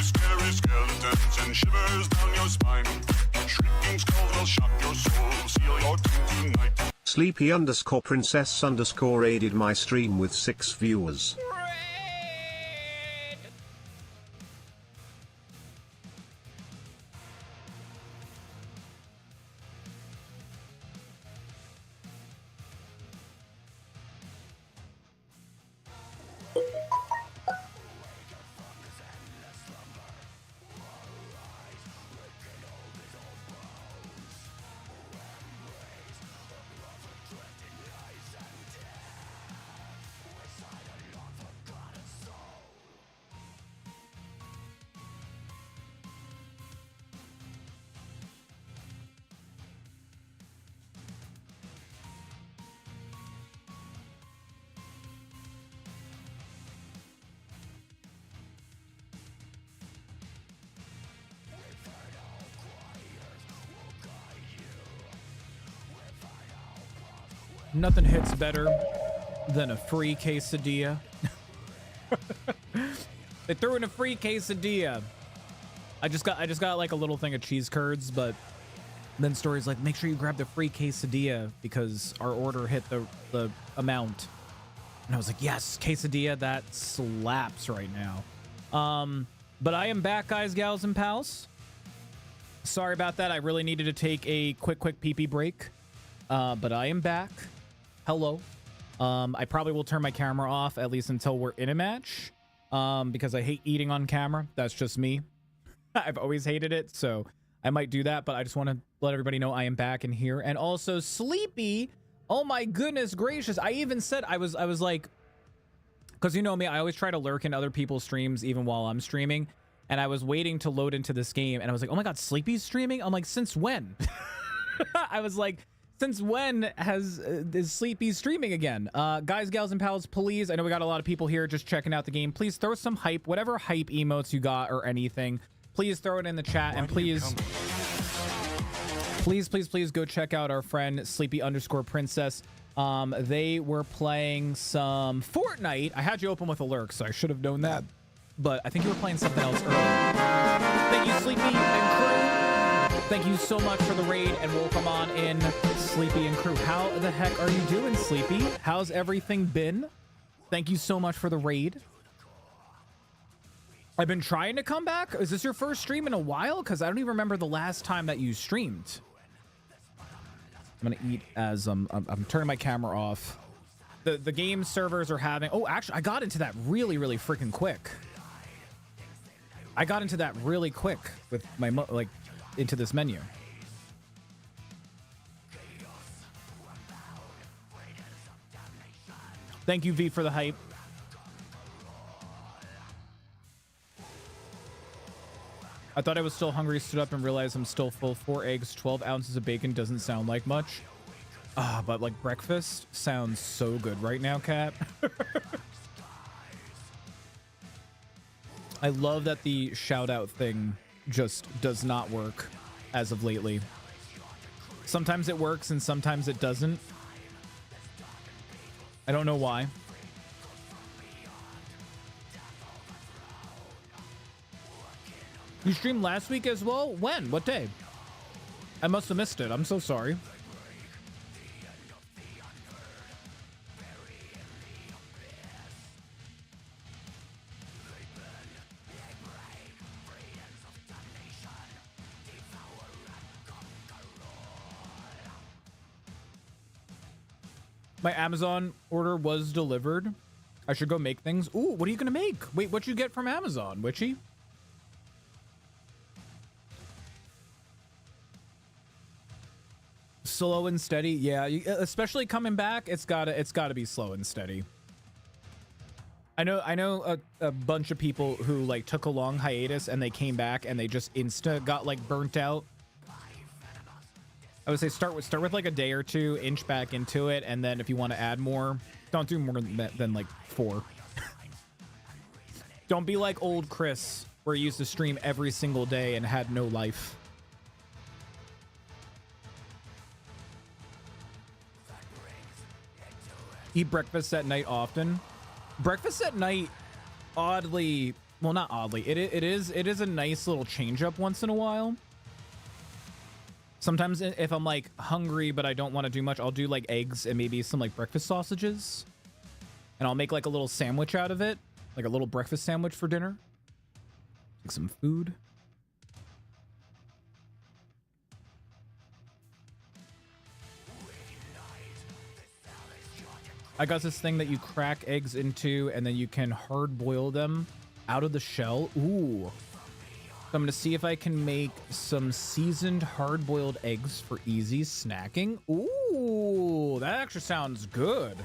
scary skeletons and shivers down your spine. Shrieking skulls will shock your soul, seal your doom tonight. Sleepy_princess_ aided my stream with 6 viewers. Nothing hits better than a free quesadilla. They threw in a free quesadilla. I just got like a little thing of cheese curds, but then Story's like, make sure you grab the free quesadilla because our order hit the amount. And I was like, yes, quesadilla, that slaps right now. But I am back, guys, gals, and pals. Sorry about that. I really needed to take a quick pee-pee break. But I am back. Hello. I probably will turn my camera off at least until we're in a match. Because I hate eating on camera. That's just me. I've always hated it, so I might do that, but I just want to let everybody know I am back in here. And also Sleepy. Oh my goodness gracious. I even said I was like, because you know me, I always try to lurk in other people's streams even while I'm streaming. And I was waiting to load into this game and I was like, oh my god, Sleepy's streaming? I'm like, since when? I was like, since when is Sleepy streaming again? Guys, gals, and pals, please, I know we got a lot of people here just checking out the game. Please throw some hype, whatever hype emotes you got or anything. Please throw it in the chat, and please go check out our friend Sleepy_Princess. They were playing some Fortnite. I had you open with a lurk, so I should have known that. But I think you were playing something else earlier. Thank you, Sleepy and crew. Thank you so much for the raid, and welcome on in, Sleepy and crew. How the heck are you doing, Sleepy? How's everything been? Thank you so much for the raid. I've been trying to come back. Is this your first stream in a while? Because I don't even remember the last time that you streamed. I'm gonna eat as I'm turning my camera off. The game servers are having... Oh, actually, I got into that really freaking quick. I got into that really quick with my into this menu. Thank you, V, for the hype. I thought I was still hungry, stood up and realized I'm still full. 4 eggs, 12 ounces of bacon doesn't sound like much. But like breakfast sounds so good right now, Kat. I love that the shout out thing just does not work as of lately. Sometimes it works and sometimes it doesn't. I don't know why. You streamed last week as well? When? What day? I must have missed it. I'm so sorry. My Amazon order was delivered. I should go make things. Ooh, what are you gonna make? Wait, what'd you get from Amazon, Witchy? Slow and steady. Yeah, especially coming back, it's gotta be slow and steady. I know a bunch of people who like took a long hiatus and they came back and they just got like burnt out. I would say start with like a day or two, inch back into it, and then if you want to add more, don't do more than like 4. Don't be like old Chris, where he used to stream every single day and had no life. Eat breakfast at night often. Breakfast at night, oddly, well, not oddly. It is a nice little change up once in a while. Sometimes if I'm like hungry but I don't want to do much, I'll do like eggs and maybe some like breakfast sausages, and I'll make like a little sandwich out of it, like a little breakfast sandwich for dinner. Like some food. I got this thing that you crack eggs into and then you can hard boil them out of the shell. Ooh. So I'm going to see if I can make some seasoned hard boiled eggs for easy snacking. Ooh, that actually sounds good.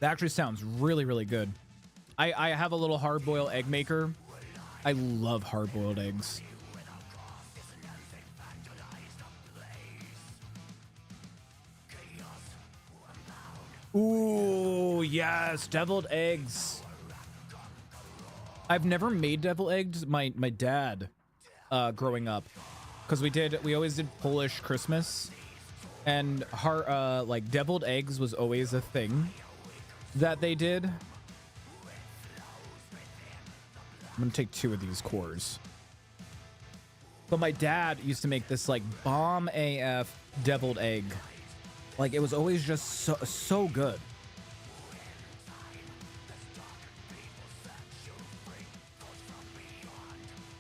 That actually sounds really, really good. I have a little hard-boiled egg maker. I love hard-boiled eggs. Ooh, yes, deviled eggs. I've never made deviled eggs. My dad, growing up, because we always did Polish Christmas, and like deviled eggs was always a thing that they did. I'm gonna take 2 of these cores. But my dad used to make this like bomb AF deviled egg. Like it was always just so good.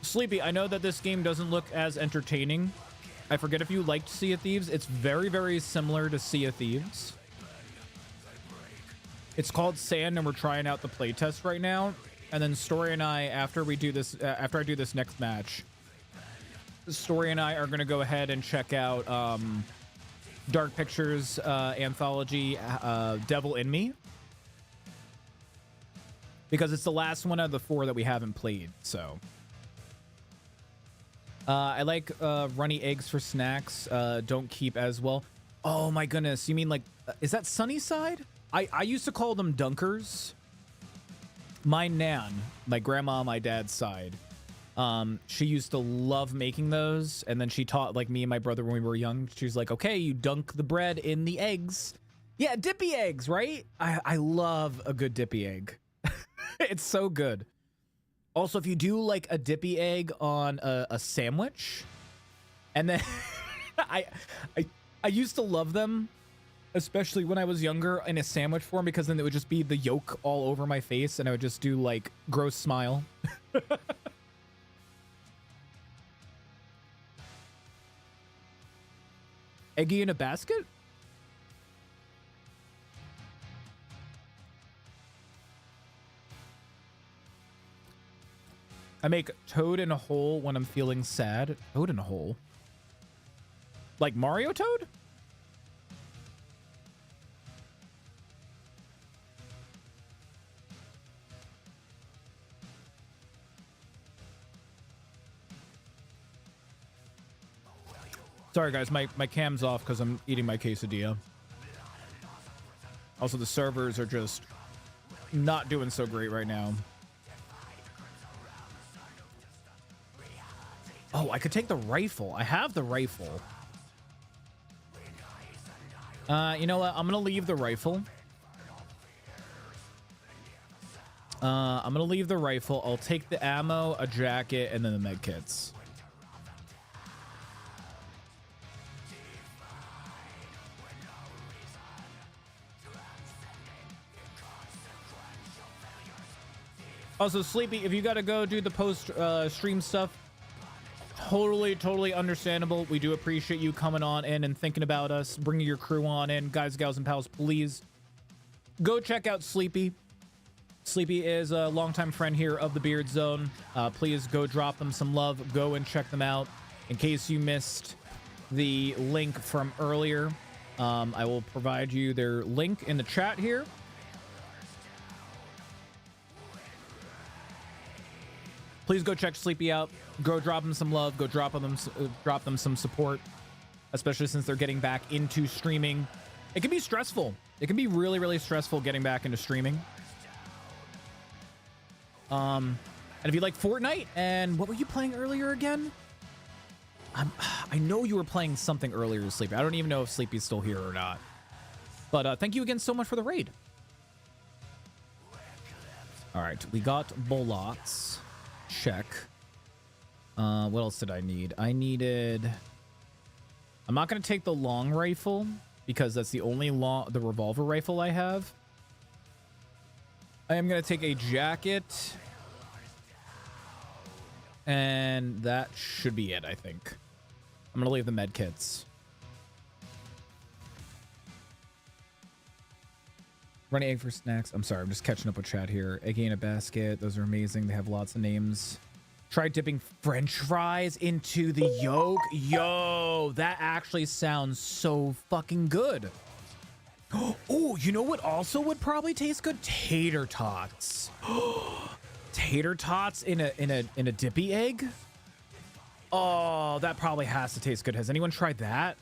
Sleepy, I know that this game doesn't look as entertaining. I forget if you liked Sea of Thieves. It's very, very similar to Sea of Thieves. It's called Sand, and we're trying out the playtest right now. And then Story and I, after I do this next match, Story and I are going to go ahead and check out Dark Pictures Anthology, Devil in Me. Because it's the last one out of the 4 that we haven't played, so. I like runny eggs for snacks. Don't keep as well. Oh my goodness, you mean like, is that Sunnyside? I used to call them dunkers. My nan, my grandma on my dad's side, she used to love making those, and then she taught like me and my brother when we were young. She was like, okay, you dunk the bread in the eggs. Yeah, dippy eggs, right? I love a good dippy egg. It's so good. Also, if you do like a dippy egg on a sandwich, and then I used to love them, especially when I was younger, in a sandwich form, because then it would just be the yolk all over my face, and I would just do like gross smile. Eggy in a basket? I make toad in a hole when I'm feeling sad. Toad in a hole? Like Mario Toad? Sorry guys, my cam's off because I'm eating my quesadilla. Also, the servers are just not doing so great right now. Oh, I could take the rifle. I have the rifle. You know what? I'm gonna leave the rifle. I'm gonna leave the rifle. I'll take the ammo, a jacket, and then the med kits. Also, Sleepy, if you gotta go do the post stream stuff, totally understandable. We do appreciate you coming on in and thinking about us, bringing your crew on in. Guys, gals, and pals, please go check out Sleepy. Sleepy is a longtime friend here of the Beard Zone. Please go drop them some love. Go and check them out. In case you missed the link from earlier, I will provide you their link in the chat here. Please go check Sleepy out. Go drop them some love. Go drop them some support, especially since they're getting back into streaming. It can be stressful. It can be really stressful getting back into streaming. And if you like Fortnite, and what were you playing earlier again? I know you were playing something earlier, Sleepy. I don't even know if Sleepy's still here or not. But thank you again so much for the raid. All right, we got bullets. Check. What else did I need? I needed... I'm not going to take the long rifle because that's the only the revolver rifle I have. I am going to take a jacket. And that should be it, I think. I'm going to leave the med kits. Running egg for snacks. I'm sorry, I'm just catching up with chat here. Egg in a basket. Those are amazing. They have lots of names. Try dipping French fries into the yolk. Yo, that actually sounds so fucking good. Oh, you know what also would probably taste good? Tater tots. Tater tots in a dippy egg. Oh, that probably has to taste good. Has anyone tried that?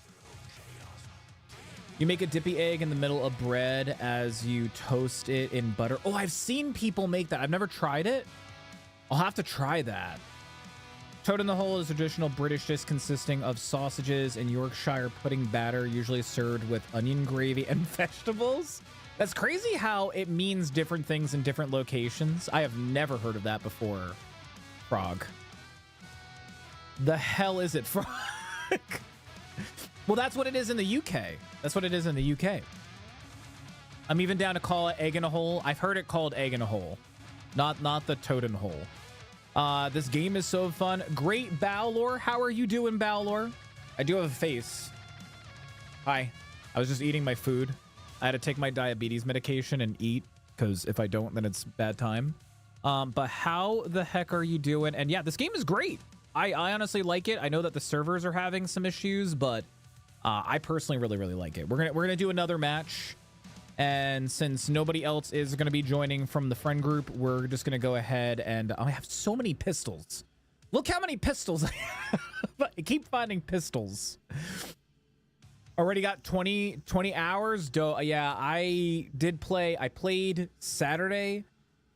You make a dippy egg in the middle of bread as you toast it in butter. Oh, I've seen people make that. I've never tried it. I'll have to try that. Toad in the hole is a traditional British dish consisting of sausages and Yorkshire pudding batter, usually served with onion gravy and vegetables. That's crazy how it means different things in different locations. I have never heard of that before. Frog. The hell is it, Frog? Well, that's what it is in the UK. That's what it is in the UK. I'm even down to call it egg in a hole. I've heard it called egg in a hole. Not the toad in a hole. This game is so fun. Great, Bowlor. How are you doing, Bowlor? I do have a face. Hi. I was just eating my food. I had to take my diabetes medication and eat, because if I don't, then it's bad time. But how the heck are you doing? And yeah, this game is great. I honestly like it. I know that the servers are having some issues, but I personally really like it. We're gonna do another match, and since nobody else is gonna be joining from the friend group, we're just gonna go ahead and I have so many pistols. Look how many pistols I have. I keep finding pistols. Already got 20 hours. Yeah, I did play. I played Saturday,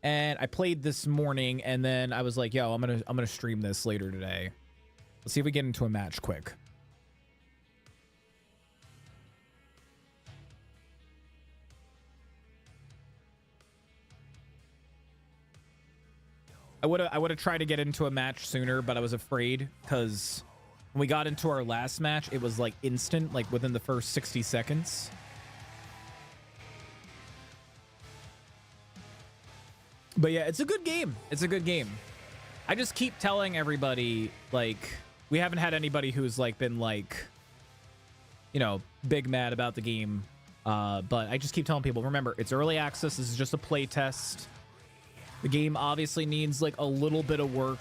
and I played this morning, and then I was like, yo, I'm gonna stream this later today. Let's see if we get into a match quick. I would have tried to get into a match sooner, but I was afraid because when we got into our last match, it was like instant, like within the first 60 seconds. But yeah, it's a good game. It's a good game. I just keep telling everybody, like, we haven't had anybody who's like been like, you know, big mad about the game. But I just keep telling people, remember, it's early access. This is just a play test. The game obviously needs like a little bit of work,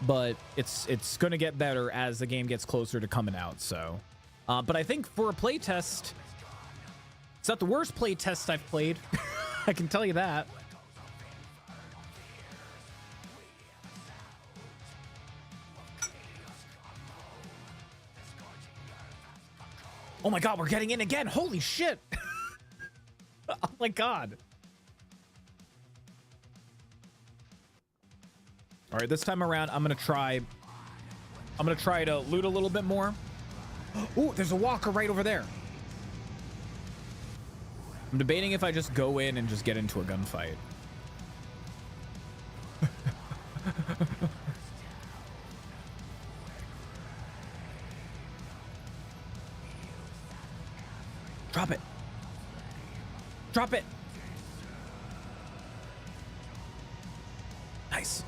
but it's going to get better as the game gets closer to coming out. So, but I think for a play test, it's not the worst play test I've played. I can tell you that. Oh my God, we're getting in again. Holy shit. Oh my God. All right, this time around, I'm going to try to loot a little bit more. Ooh, there's a walker right over there. I'm debating if I just go in and just get into a gunfight. Drop it. Drop it. Nice.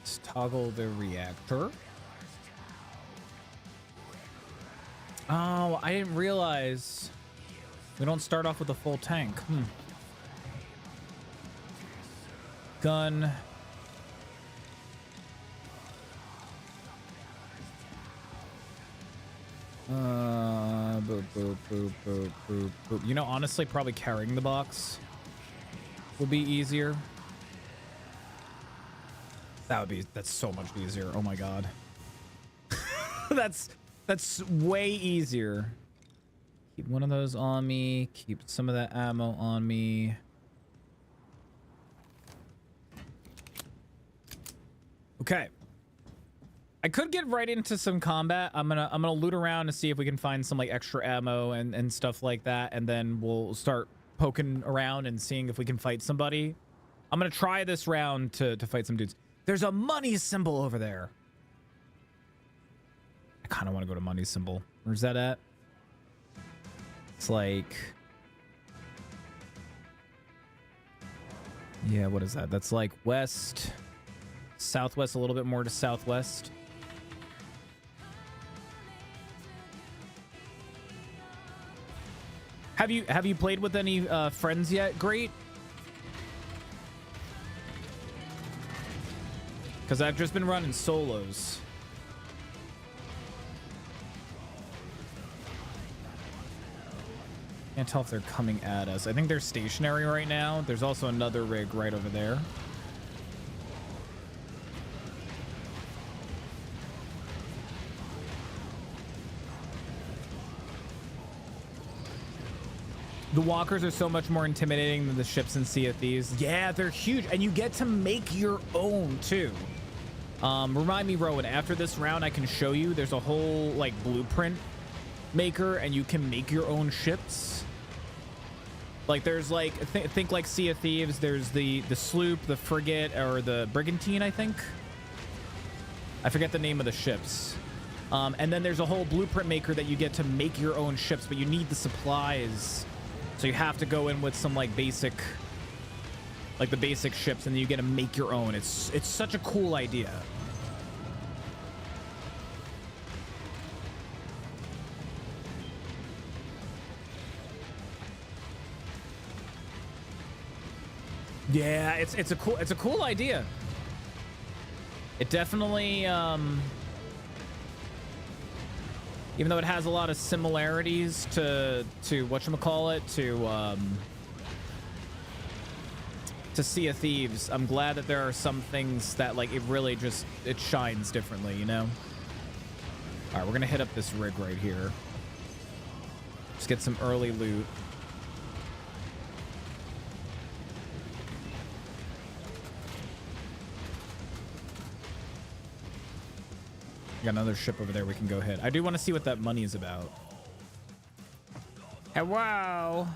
Let's toggle the reactor. Oh, I didn't realize we don't start off with a full tank. Gun. Boop, boop, boop, boop, boop, boop. You know, honestly, probably carrying the box would be easier. That's so much easier. Oh my god. That's way easier. Keep one of those on me. Keep some of that ammo on me. Okay. I could get right into some combat. I'm gonna loot around to see if we can find some like extra ammo and stuff like that, and then we'll start poking around and seeing if we can fight somebody. I'm gonna try this round to fight some dudes. There's a money symbol over there. I kind of want to go to money symbol. Where's that at? It's like, yeah, what is that? That's like west, southwest, a little bit more to southwest. Have you played with any friends yet? Great. Because I've just been running solos. Can't tell if they're coming at us. I think they're stationary right now. There's also another rig right over there. The walkers are so much more intimidating than the ships in Sea of Thieves. Yeah, they're huge. And you get to make your own, too. Remind me, Rowan, after this round, I can show you. There's a whole, like, blueprint maker, and you can make your own ships. Like, there's, like, think like Sea of Thieves. There's the sloop, the frigate, or the brigantine, I think. I forget the name of the ships. And then there's a whole blueprint maker that you get to make your own ships, but you need the supplies. So you have to go in with some like basic, like the basic ships, and then you get to make your own. It's such a cool idea. Yeah, it's a cool idea. It definitely even though it has a lot of similarities to whatchamacallit, to Sea of Thieves, I'm glad that there are some things that like it really just it shines differently, you know? All right, we're gonna hit up this rig right here. Just get some early loot. Got another ship over there we can go hit. I do want to see what that money is about. Hello.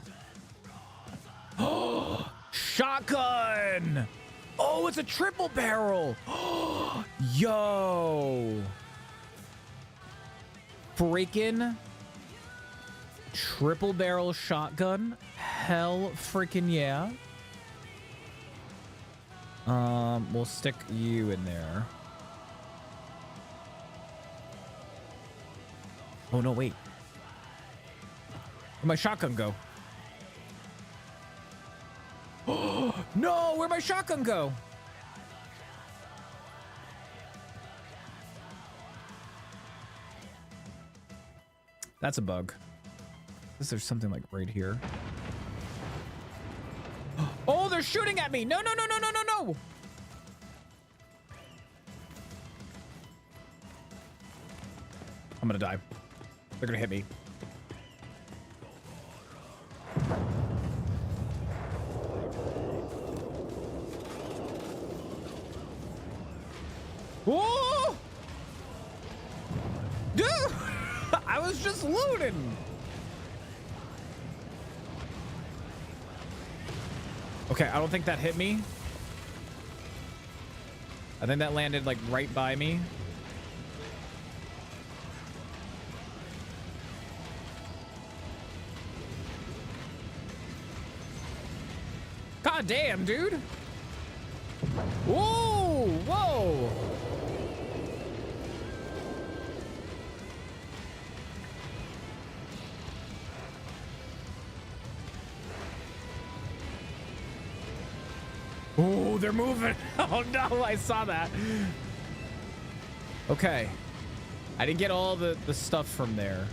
Oh, shotgun. Oh, it's a triple barrel. Yo. Freaking triple barrel shotgun. Hell freaking yeah. We'll stick you in there. Oh, no, wait. Where'd my shotgun go? Oh, no! Where'd my shotgun go? That's a bug. Is there something like right here? Oh, they're shooting at me! No, no, no, no, no, no, no! I'm gonna die. They're gonna hit me. Whoa! Dude! I was just looting! Okay, I don't think that hit me. I think that landed like right by me. God damn, dude. Whoa, whoa. Oh, they're moving. Oh no, I saw that. Okay. I didn't get all the stuff from there.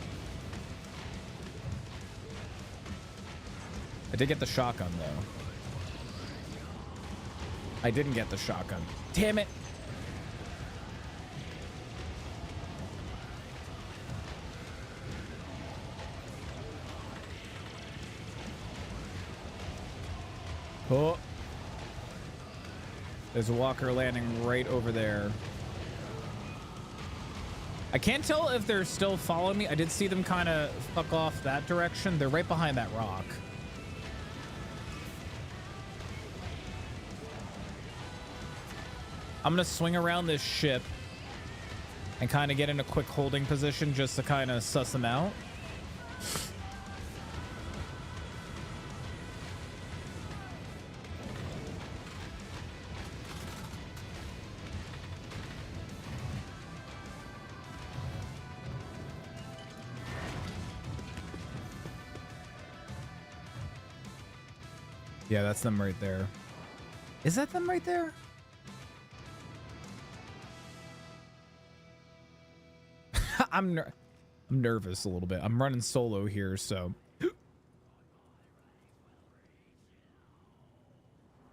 I did get the shotgun though. I didn't get the shotgun. Damn it. Oh. There's a walker landing right over there. I can't tell if they're still following me. I did see them kind of fuck off that direction. They're right behind that rock. I'm going to swing around this ship and kind of get in a quick holding position just to kind of suss them out. Yeah, that's them right there. Is that them right there? I'm nervous a little bit. I'm running solo here, so.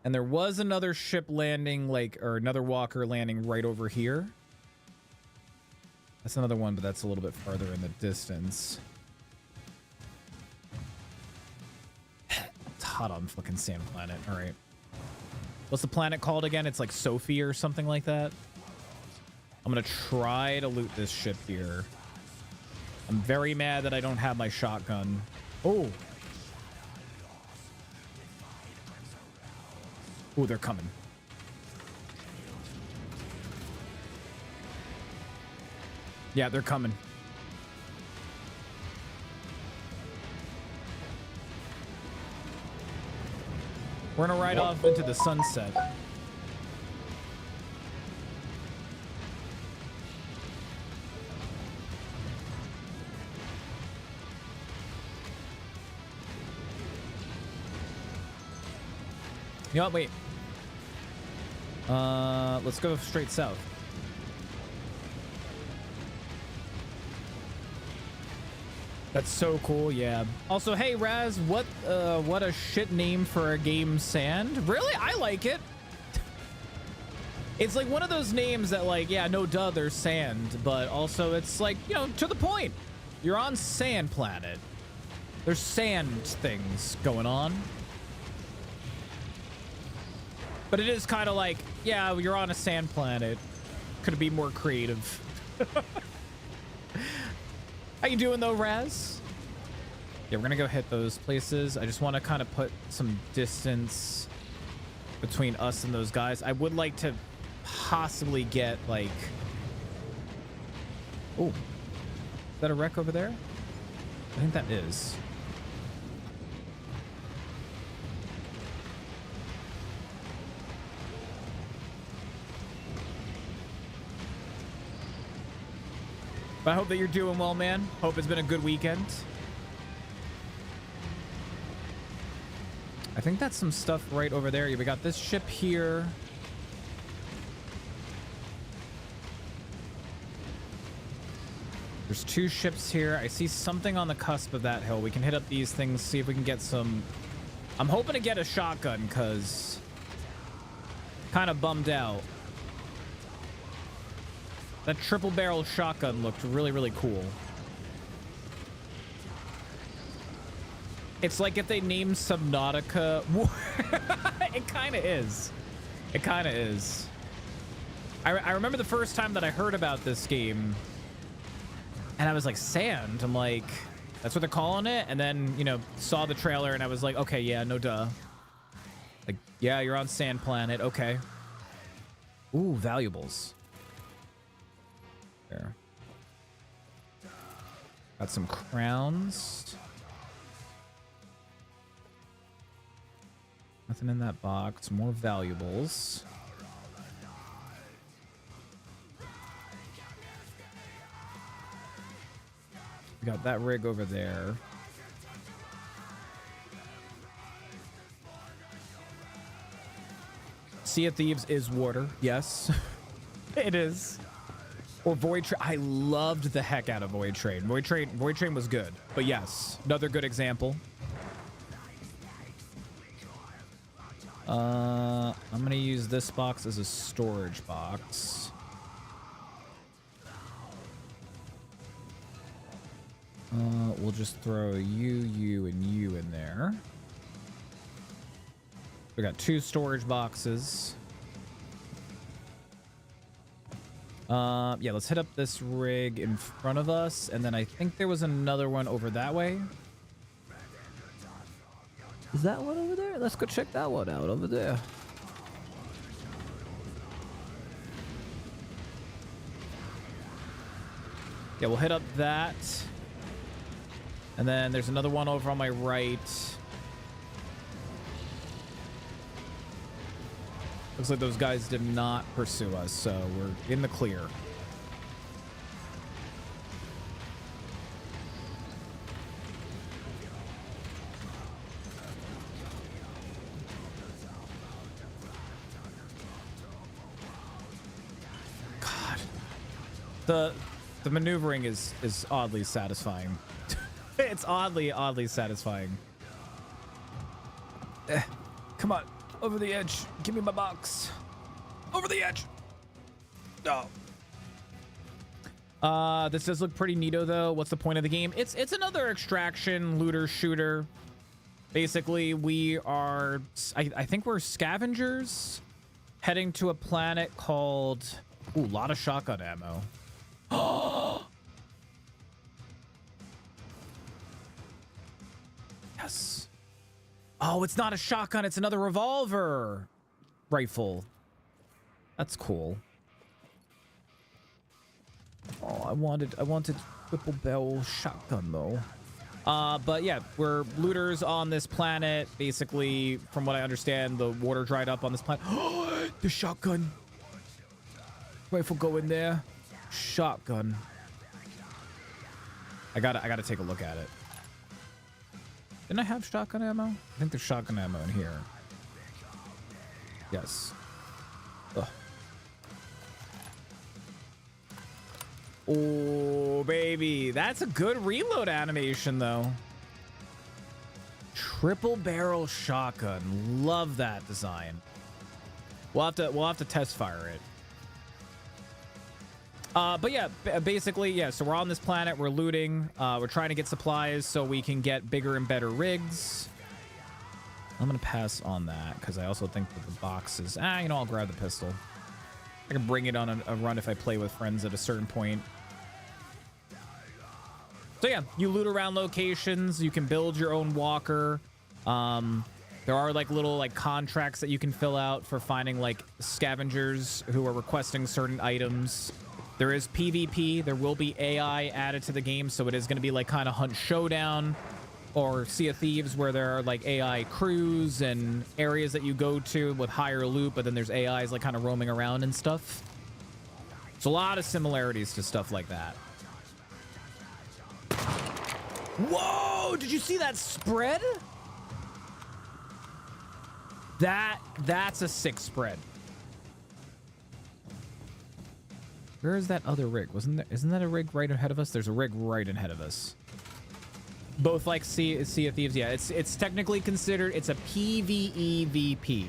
And there was another ship landing, like, or another walker landing right over here. That's another one, but that's a little bit farther in the distance. It's hot on fucking Sand Planet. All right. What's the planet called again? It's like Sophie or something like that. I'm gonna try to loot this ship here. I'm very mad that I don't have my shotgun. Oh. Oh, they're coming. Yeah, they're coming. We're gonna ride off into the sunset. You know what? Wait. Let's go straight south. That's so cool, yeah. Also, hey Raz, what a shit name for a game, Sand. Really? I like it. It's like one of those names that, like, yeah, no duh, there's sand, but also it's like, you know, to the point. You're on Sand Planet. There's sand things going on. But it is kind of like, yeah, you're on a sand planet. Could it be more creative? How you doing though, Raz? Yeah, we're gonna go hit those places. I just want to kind of put some distance between us and those guys. I would like to possibly get like... Oh, is that a wreck over there? I think that is. But I hope that you're doing well, man. Hope it's been a good weekend. I think that's some stuff right over there. We got this ship here. There's two ships here. I see something on the cusp of that hill. We can hit up these things, see if we can get some... I'm hoping to get a shotgun, because... kind of bummed out. That triple barrel shotgun looked really, really cool. It's like if they named Subnautica... It kind of is. It kind of is. I remember the first time that I heard about this game, and I was like, sand? I'm like, that's what they're calling it? And then, you know, saw the trailer, and I was like, okay, yeah, no duh. Like, yeah, you're on Sand Planet. Okay. Ooh, valuables. There. Got some crowns. Nothing in that box. More valuables. We got that rig over there. Sea of Thieves is water. Yes, it is. Or Void Train. I loved the heck out of Void Train. Void Train was good. But yes, another good example. I'm gonna use this box as a storage box. We'll just throw you, and you in there. We got 2 storage boxes. Yeah, let's hit up this rig in front of us, and then I think there was another one over that way. Is that one over there? Let's go check that one out over there. Yeah, we'll hit up that. And then there's another one over on my right. Looks like those guys did not pursue us, so we're in the clear. God. The maneuvering is oddly satisfying. It's oddly satisfying. Come on. Over the edge. Give me my box. Over the edge. No. This does look pretty neato though. What's the point of the game? It's another extraction looter shooter. Basically, we are I think we're scavengers heading to a planet called ooh, a lot of shotgun ammo. Yes. Oh, it's not a shotgun, it's another revolver rifle. That's cool. Oh, I wanted triple barrel shotgun though. But yeah, we're looters on this planet. Basically, from what I understand, the water dried up on this planet. The shotgun. Rifle go in there. Shotgun. I gotta take a look at it. Didn't I have shotgun ammo? I think there's shotgun ammo in here. Yes. Ugh. Oh, baby. That's a good reload animation, though. Triple barrel shotgun. Love that design. We'll have to test fire it. But yeah, basically, yeah, so we're on this planet, we're looting, we're trying to get supplies so we can get bigger and better rigs. I'm gonna pass on that, because I also think that the boxes, you know, I'll grab the pistol. I can bring it on a run if I play with friends at a certain point. So yeah, you loot around locations, you can build your own walker. There are like little like contracts that you can fill out for finding like scavengers who are requesting certain items. There is PvP. There will be AI added to the game, so it is going to be like kind of Hunt Showdown or Sea of Thieves, where there are like AI crews and areas that you go to with higher loot, but then there's AIs like kind of roaming around and stuff. It's a lot of similarities to stuff like that. Whoa! Did you see that spread? That's a sick spread. Where is that other rig? Isn't that a rig right ahead of us? There's a rig right ahead of us. Both like Sea of Thieves. Yeah, it's technically considered, it's a PvEVP.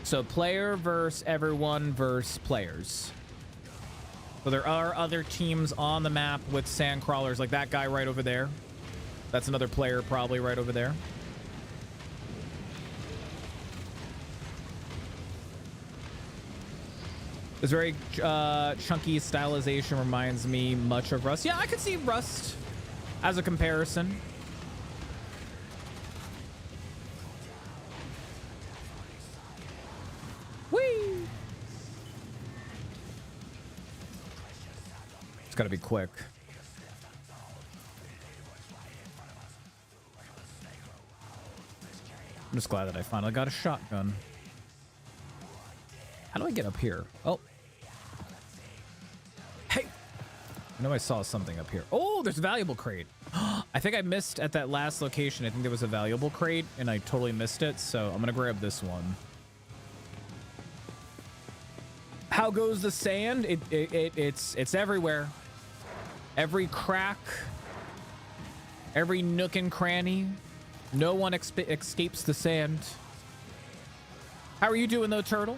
So player versus everyone versus players. So there are other teams on the map with sand crawlers, like that guy right over there. That's another player probably right over there. This very chunky stylization reminds me much of Rust. Yeah, I could see Rust as a comparison. Whee! It's gotta be quick. I'm just glad that I finally got a shotgun. How do I get up here? Oh. Hey! I know I saw something up here. Oh, there's a valuable crate. I think I missed at that last location. I think there was a valuable crate, and I totally missed it, so I'm gonna grab this one. How goes the sand? It's everywhere. Every crack, every nook and cranny. No one escapes the sand. How are you doing, though, Turtle?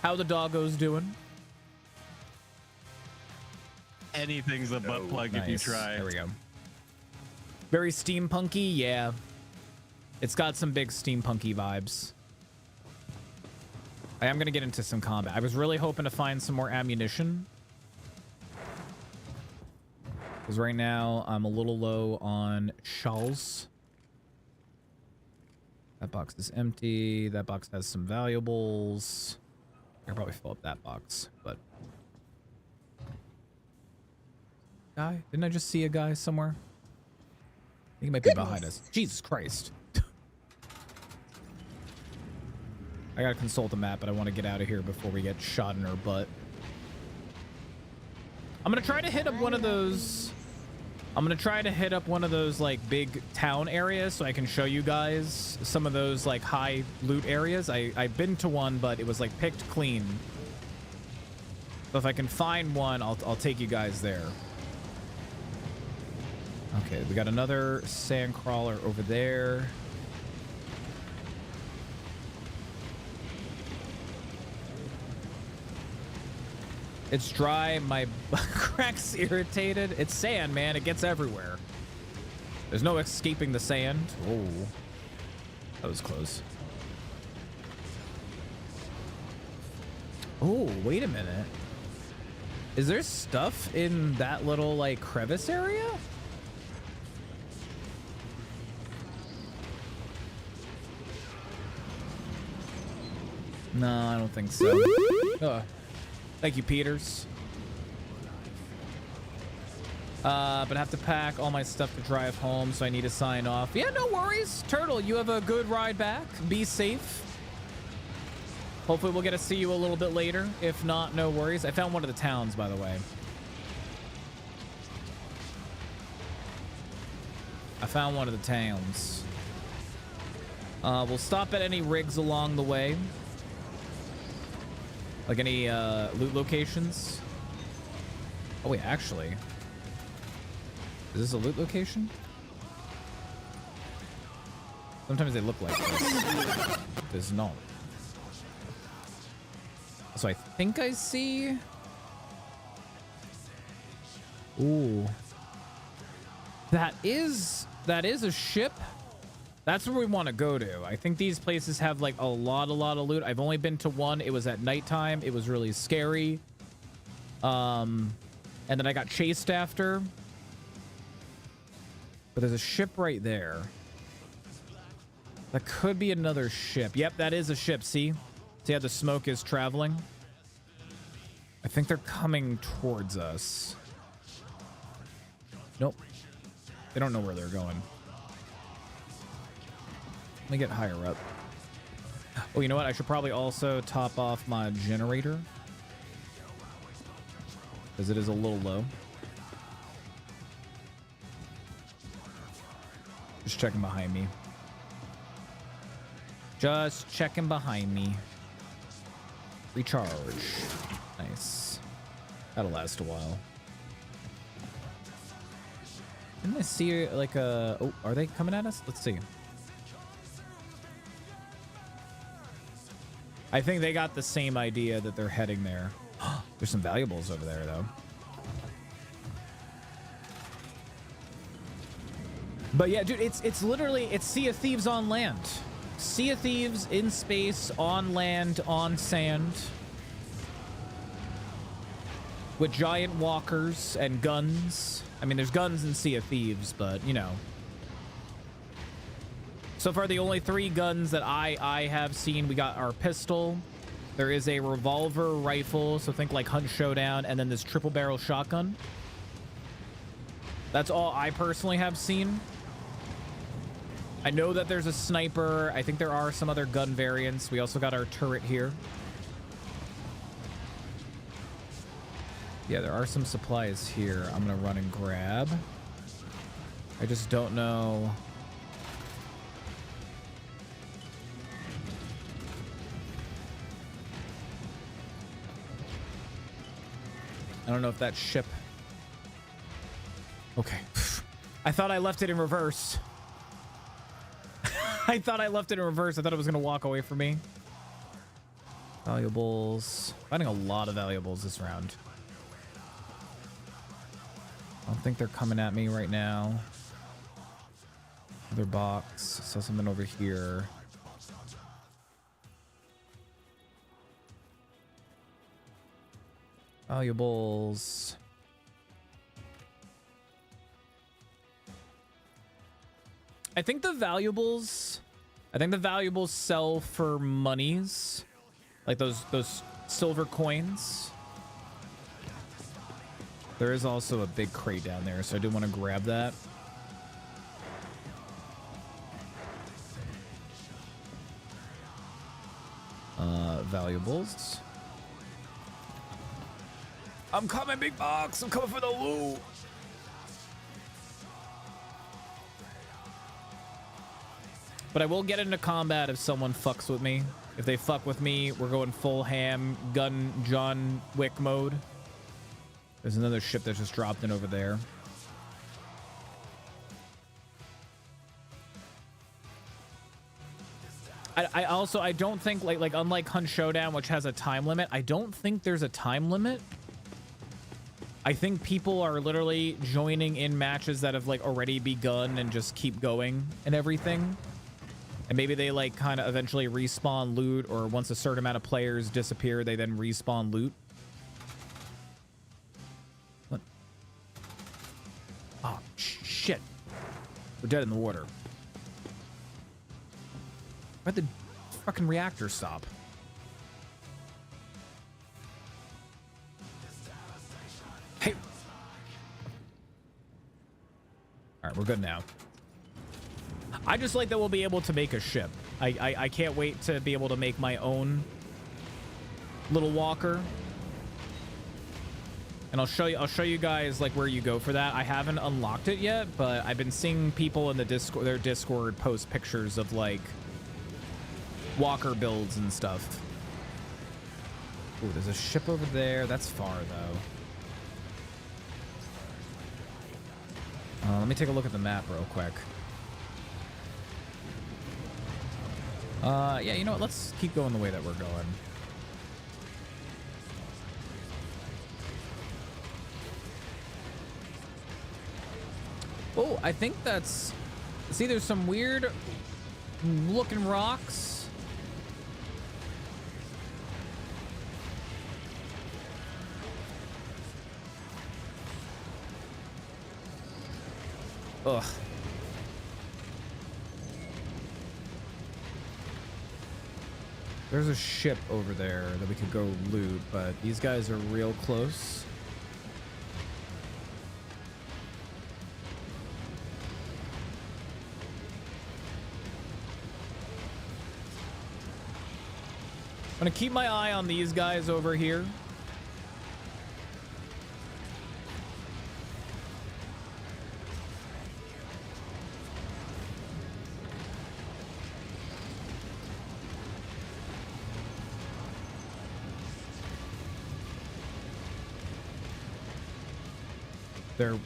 How the doggos doing? Anything's a butt plug if you try. There we go. Very steampunky, yeah. It's got some big steampunky vibes. I am going to get into some combat. I was really hoping to find some more ammunition. Because right now, I'm a little low on shells. That box is empty. That box has some valuables. I can probably fill up that box, but... Guy? Didn't I just see a guy somewhere? I think he might be behind us. Jesus Christ. I gotta consult the map, but I want to get out of here before we get shot in our butt. I'm gonna try to hit up one of those... like big town areas so I can show you guys some of those like high loot areas. I've been to one, but it was like picked clean. So if I can find one, I'll take you guys there. Okay, we got another sand crawler over there. It's dry. My crack's irritated. It's sand, man. It gets everywhere. There's no escaping the sand. Oh, that was close. Oh, wait a minute. Is there stuff in that little, like, crevice area? No, I don't think so. Thank you, Peters. But I have to pack all my stuff to drive home, so I need to sign off. Yeah, no worries. Turtle, you have a good ride back. Be safe. Hopefully we'll get to see you a little bit later. If not, no worries. I found one of the towns, by the way. I found one of the towns. We'll stop at any rigs along the way. Like any loot locations? Oh wait, actually, is this a loot location? Sometimes they look like this. There's not. So I think I see. Ooh, that is a ship. That's where we want to go to. I think these places have like a lot of loot. I've only been to one. It was at nighttime. It was really scary. And then I got chased after. But there's a ship right there. That could be another ship. Yep, that is a ship. See how the smoke is traveling? I think they're coming towards us. Nope. They don't know where they're going. Let me get higher up. Oh, you know what? I should probably also top off my generator, because it is a little low. Just checking behind me. Just checking behind me. Recharge. Nice. That'll last a while. Didn't I see like a... Oh, are they coming at us? Let's see. I think they got the same idea that they're heading there. There's some valuables over there, though. But yeah, dude, it's literally, it's Sea of Thieves on land. Sea of Thieves in space, on land, on sand. With giant walkers and guns. I mean, there's guns in Sea of Thieves, but, you know. So far, the only 3 guns that I have seen, we got our pistol. There is a revolver rifle, so think like Hunt Showdown, and then this triple barrel shotgun. That's all I personally have seen. I know that there's a sniper. I think there are some other gun variants. We also got our turret here. Yeah, there are some supplies here. I'm gonna run and grab. I just don't know. I don't know if that ship... Okay. I thought I left it in reverse. I thought I left it in reverse. I thought it was going to walk away from me. Valuables. Finding a lot of valuables this round. I don't think they're coming at me right now. Other box. Saw something over here. Valuables. I think the valuables sell for monies, like those silver coins. There is also a big crate down there, so I do want to grab that. Valuables. I'm coming, big box. I'm coming for the loot. But I will get into combat if someone fucks with me. If they fuck with me, we're going full ham, gun, John Wick mode. There's another ship that just dropped in over there. I don't think like unlike Hunt Showdown, which has a time limit, I don't think there's a time limit. I think people are literally joining in matches that have like already begun and just keep going and everything. And maybe they like kind of eventually respawn loot, or once a certain amount of players disappear, they then respawn loot. What? Oh, shit. We're dead in the water. Where'd the fucking reactor stop? Hey. All right, we're good now. I just like that we'll be able to make a ship. I can't wait to be able to make my own little walker. And I'll show you guys like where you go for that. I haven't unlocked it yet, but I've been seeing people in the Discord, their Discord, post pictures of like walker builds and stuff. Ooh, there's a ship over there. That's far though. Let me take a look at the map real quick. Yeah, you know what? Let's keep going the way that we're going. Oh, I think that's... See, there's some weird looking rocks. Ugh. There's a ship over there that we could go loot, but these guys are real close. I'm gonna keep my eye on these guys over here.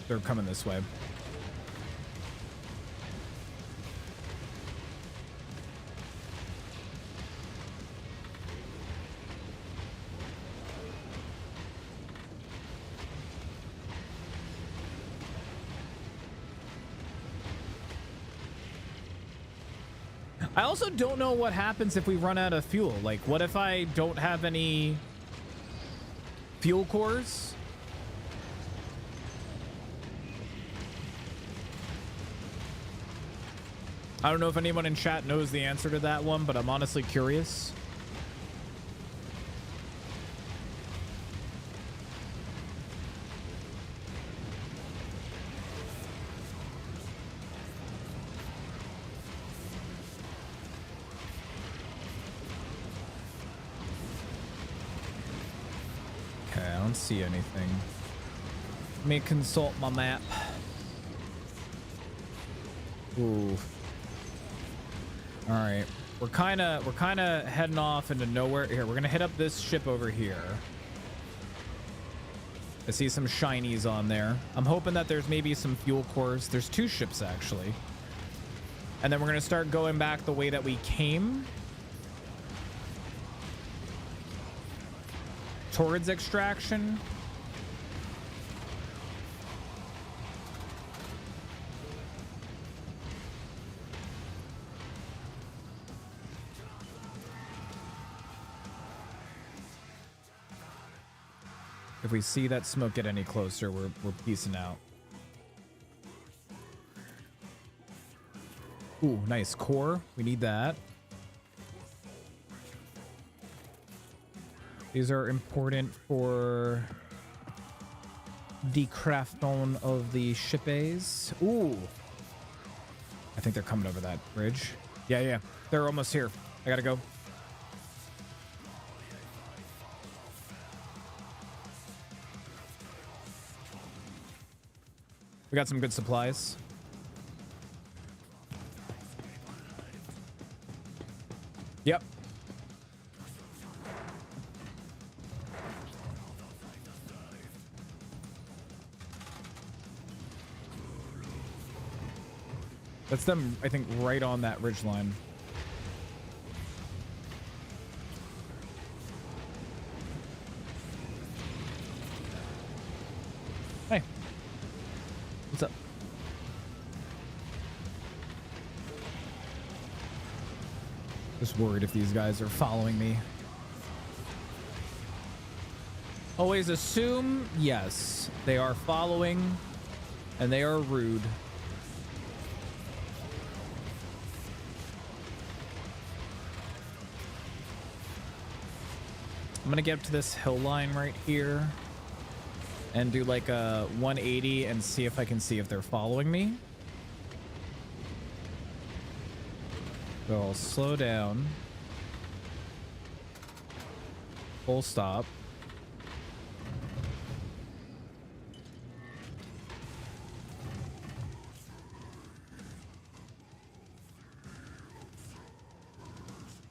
They're coming this way. I also don't know what happens if we run out of fuel. Like, what if I don't have any fuel cores? I don't know if anyone in chat knows the answer to that one, but I'm honestly curious. Okay, I don't see anything. Let me consult my map. Ooh. All right, we're kind of heading off into nowhere here. We're gonna hit up this ship over here. I see some shinies on there. I'm hoping that there's maybe some fuel cores. There's two ships actually, and then we're gonna start going back the way that we came towards extraction. If we see that smoke get any closer, we're peacing out. Ooh, nice core. We need that. These are important for decrafton of the shippes. Ooh. I think they're coming over that bridge. Yeah. They're almost here. I gotta go. We got some good supplies. Yep. That's them, I think, right on that ridge line. Hey. What's up? Just worried if these guys are following me. Always assume, yes, they are following and they are rude. I'm gonna get up to this hill line right here and do like a 180 and see if I can see if they're following me. So I'll slow down. Full stop.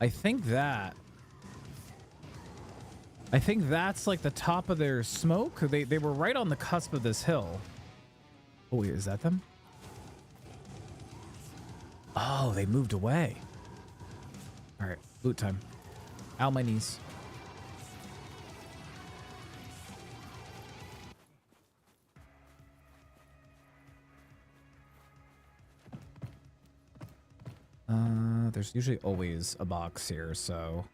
I think that's like the top of their smoke. They were right on the cusp of this hill. Oh wait, is that them? Oh, they moved away. All right, loot time. Ow, my knees. There's usually always a box here, so.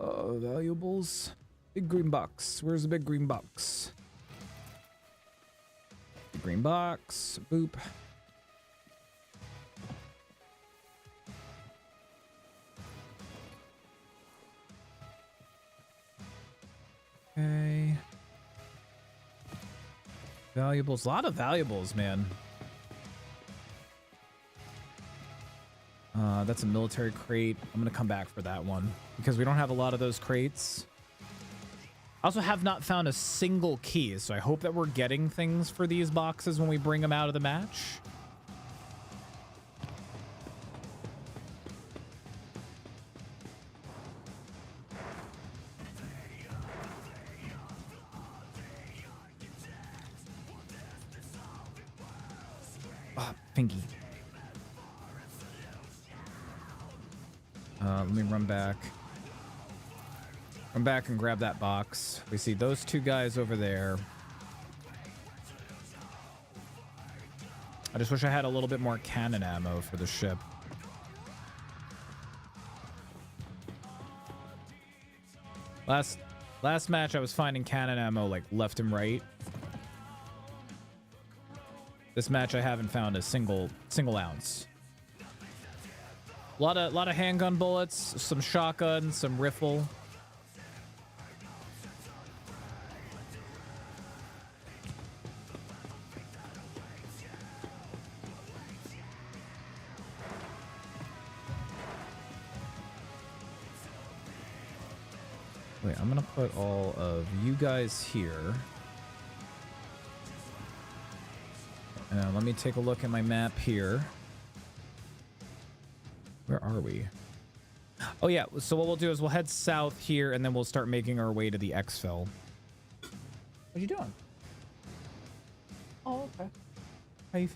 Valuables. Big green box. Where's the big green box? Big green box. Boop. Okay. Valuables. A lot of valuables, man. That's a military crate. I'm gonna come back for that one because we don't have a lot of those crates. I also have not found a single key, so I hope that we're getting things for these boxes when we bring them out of the match. Ah, Pinky. Let me run back. Run back and grab that box. We see those two guys over there. I just wish I had a little bit more cannon ammo for the ship. Last match I was finding cannon ammo like left and right. This match I haven't found a single ounce. A lot of handgun bullets, some shotgun, some rifle. Wait, I'm gonna put all of you guys here. Let me take a look at my map here. Where are we? Oh yeah, so what we'll do is we'll head south here and then we'll start making our way to the exfil. What you doing? Oh, okay. How you?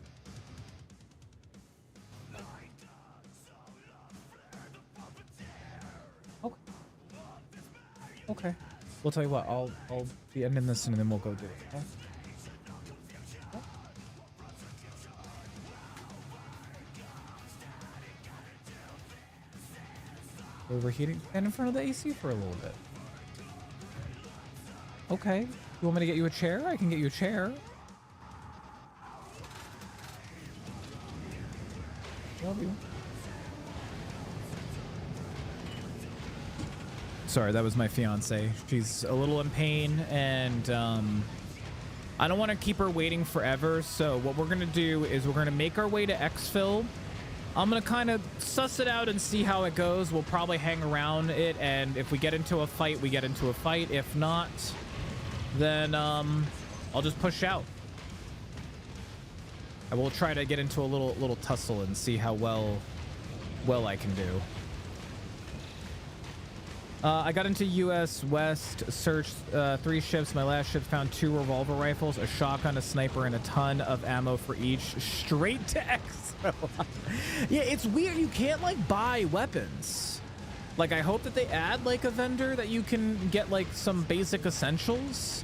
Okay. Okay. We'll tell you what. I'll be ending this and then we'll go do it. Okay? Overheating. Stand in front of the AC for a little bit. Okay. You want me to get you a chair? I can get you a chair. Love you. Sorry, that was my fiance. She's a little in pain, and I don't want to keep her waiting forever. So what we're gonna do is we're gonna make our way to exfil. I'm gonna kind of suss it out and see how it goes. We'll probably hang around it, and if we get into a fight, we get into a fight. If not, then I'll just push out. I will try to get into a little tussle and see how well I can do. I got into US West, searched 3 ships. My last ship found 2 revolver rifles, a shotgun, a sniper, and a ton of ammo for each. Straight to exfil. Yeah, it's weird. You can't like buy weapons. Like, I hope that they add like a vendor that you can get like some basic essentials.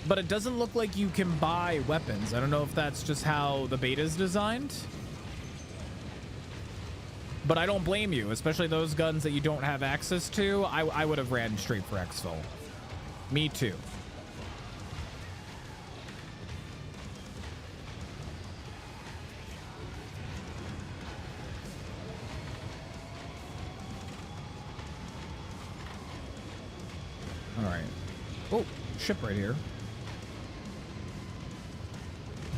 But it doesn't look like you can buy weapons. I don't know if that's just how the beta is designed. But I don't blame you, especially those guns that you don't have access to. I would have ran straight for exfil. Me too. All right. Oh, ship right here.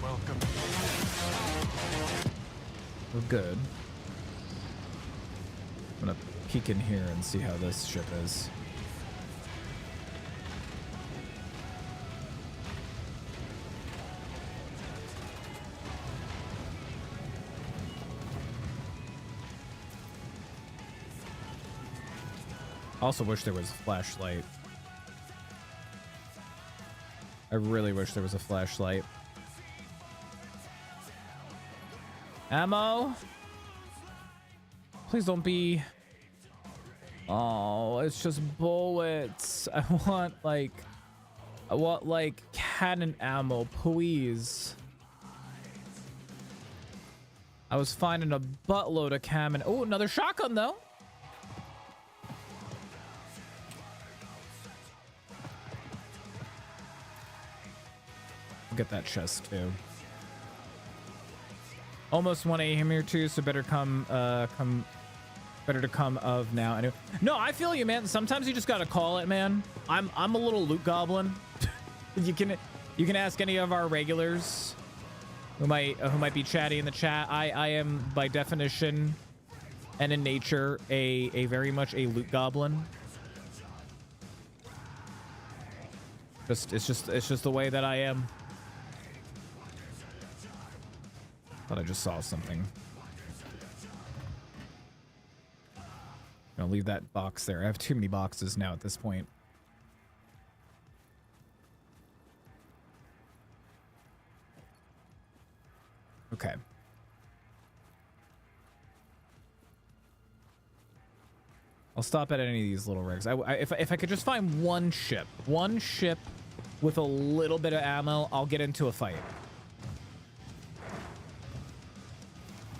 Welcome. We're good. I'm gonna peek in here and see how this ship is. Also wish there was a flashlight. I really wish there was a flashlight. Ammo? Please don't be... Oh, it's just bullets. I want like cannon ammo, please. I was finding a buttload of cannon. Oh, another shotgun though. Get that chest too. Almost 1 a.m. here too, so better better to come of now. Anyway, no, I feel you, man. Sometimes you just gotta call it, man. I'm a little loot goblin. you can ask any of our regulars who might be chatty in the chat. I am by definition and in nature a very much a loot goblin. It's just the way that I am. Thought I just saw something. I'll leave that box there. I have too many boxes now at this point. Okay. I'll stop at any of these little rigs. If I could just find one ship with a little bit of ammo, I'll get into a fight.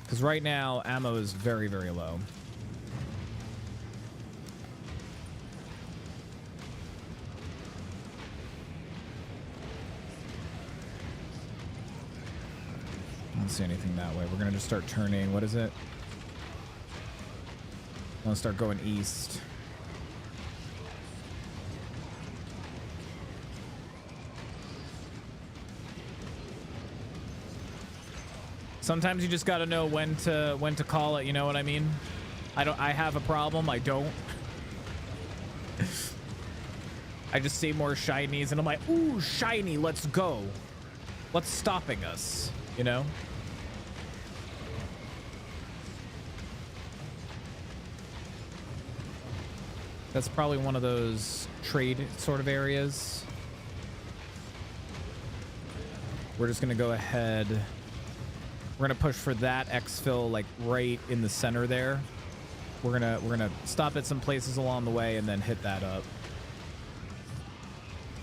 Because right now, ammo is very, very low. I don't see anything that way. We're going to just start turning. What is it? I'm going to start going east. Sometimes you just got to know when to call it, you know what I mean? I have a problem, I don't. I just see more shinies and I'm like, ooh, shiny, let's go. What's stopping us, you know? That's probably one of those trade sort of areas. We're just gonna go ahead. We're gonna push for that exfil like right in the center there. We're gonna stop at some places along the way and then hit that up.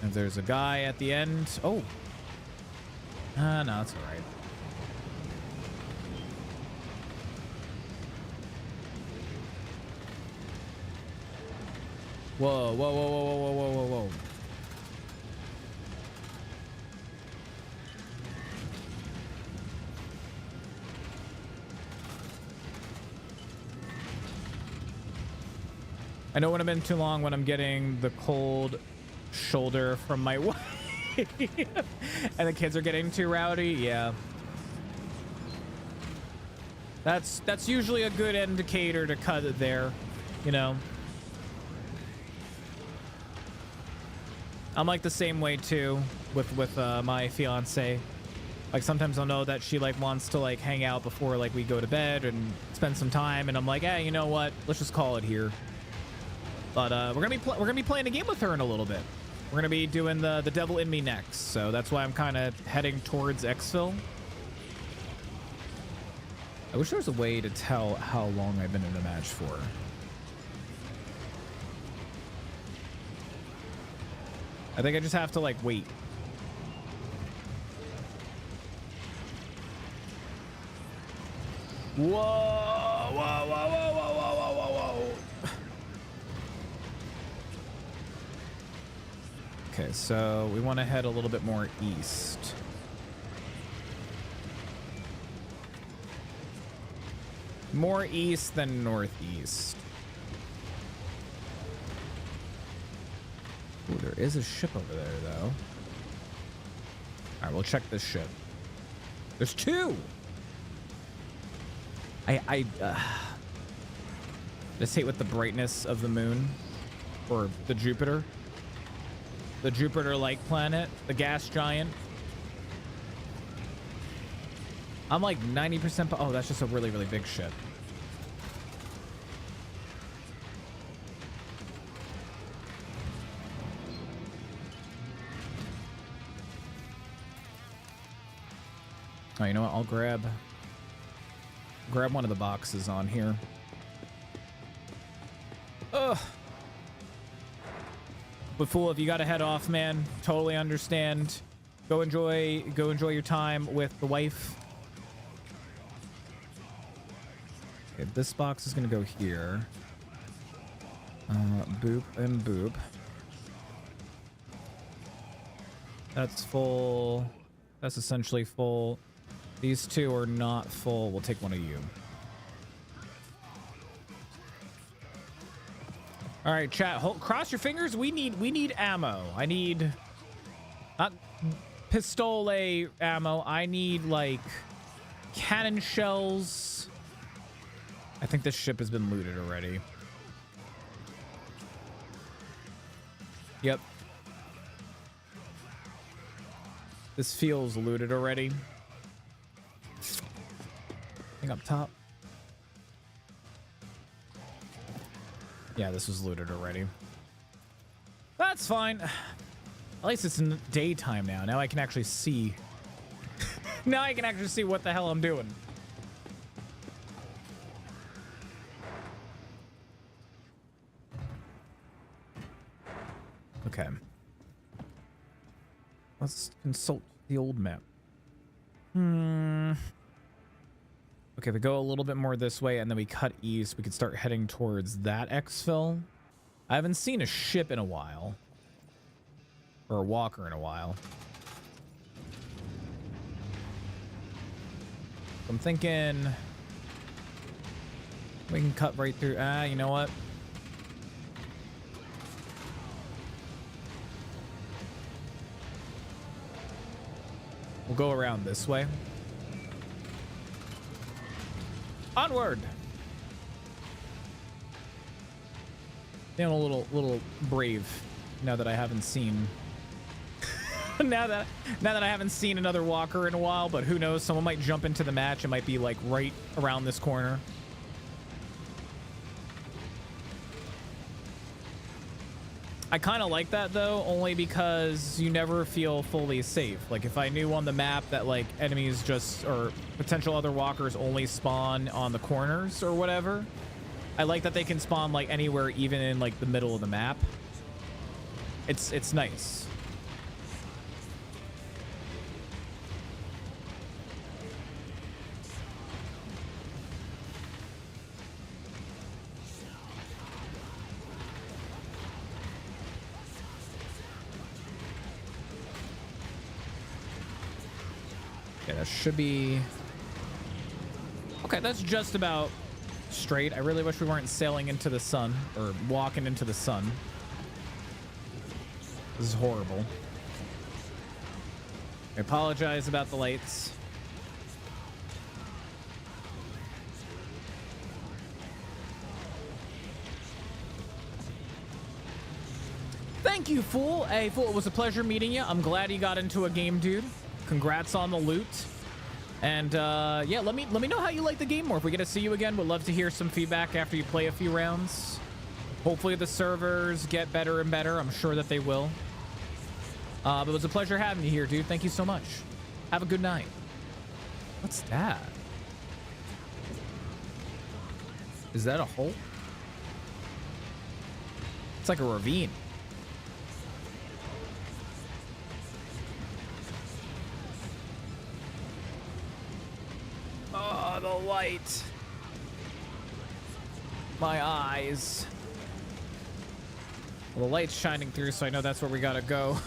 And there's a guy at the end. Oh. No, it's all right. Whoa, whoa, whoa, whoa, whoa, whoa, whoa, whoa. I know when I've been too long when I'm getting the cold shoulder from my wife and the kids are getting too rowdy. Yeah. That's usually a good indicator to cut it there, you know. I'm like the same way too with my fiance. Like sometimes I'll know that she like wants to like hang out before like we go to bed and spend some time, and I'm like, hey, you know what? Let's just call it here. But we're gonna be playing a game with her in a little bit. We're gonna be doing the Devil in Me next, so that's why I'm kind of heading towards exfil. I wish there was a way to tell how long I've been in a match for. I think I just have to like wait. Whoa, whoa, whoa, whoa, whoa, whoa, whoa, whoa. Okay, so we want to head a little bit more east. More east than northeast. Ooh, there is a ship over there, though. All right, we'll check this ship. There's two. I just hate with the brightness of the moon, or the Jupiter like planet, the gas giant. I'm like 90%. Oh, that's just a really, really big ship. Oh, you know what? I'll grab one of the boxes on here. Ugh. But fool, if you gotta head off, man, totally understand. Go enjoy your time with the wife. Okay, this box is gonna go here. Boop and boop. That's full. That's essentially full. These two are not full. We'll take one of you. All right, chat. Cross your fingers. We need ammo. I need not pistole ammo. I need like cannon shells. I think this ship has been looted already. Yep. This feels looted already. I think up top. Yeah, this was looted already. That's fine. At least it's in daytime now. Now I can actually see. Now I can actually see what the hell I'm doing. Okay. Let's consult the old map. Okay, we go a little bit more this way and then we cut east. We could start heading towards that exfil. I haven't seen a ship in a while. Or a walker in a while. I'm thinking we can cut right through. You know what? We'll go around this way. Onward. Feeling a little brave now that I haven't seen now that I haven't seen another walker in a while, but who knows, someone might jump into the match. It might be like right around this corner. I kind of like that though, only because you never feel fully safe. Like if I knew on the map that like enemies just, or potential other walkers only spawn on the corners or whatever, I like that they can spawn like anywhere, even in like the middle of the map. It's nice. Yeah, that should be okay. That's just about straight. I really wish we weren't sailing into the sun or walking into the sun. This is horrible. I apologize about the lights. Thank you, Fool. Hey, Fool, it was a pleasure meeting you. I'm glad you got into a game, dude. Congrats on the loot. And yeah, let me know how you like the game more. If we get to see you again, we'd love to hear some feedback after you play a few rounds. Hopefully the servers get better and better. I'm sure that they will. But it was a pleasure having you here, dude. Thank you so much. Have a good night. What's that? Is that a hole? It's like a ravine. Oh, the light. My eyes. Well, the light's shining through, so I know that's where we gotta go.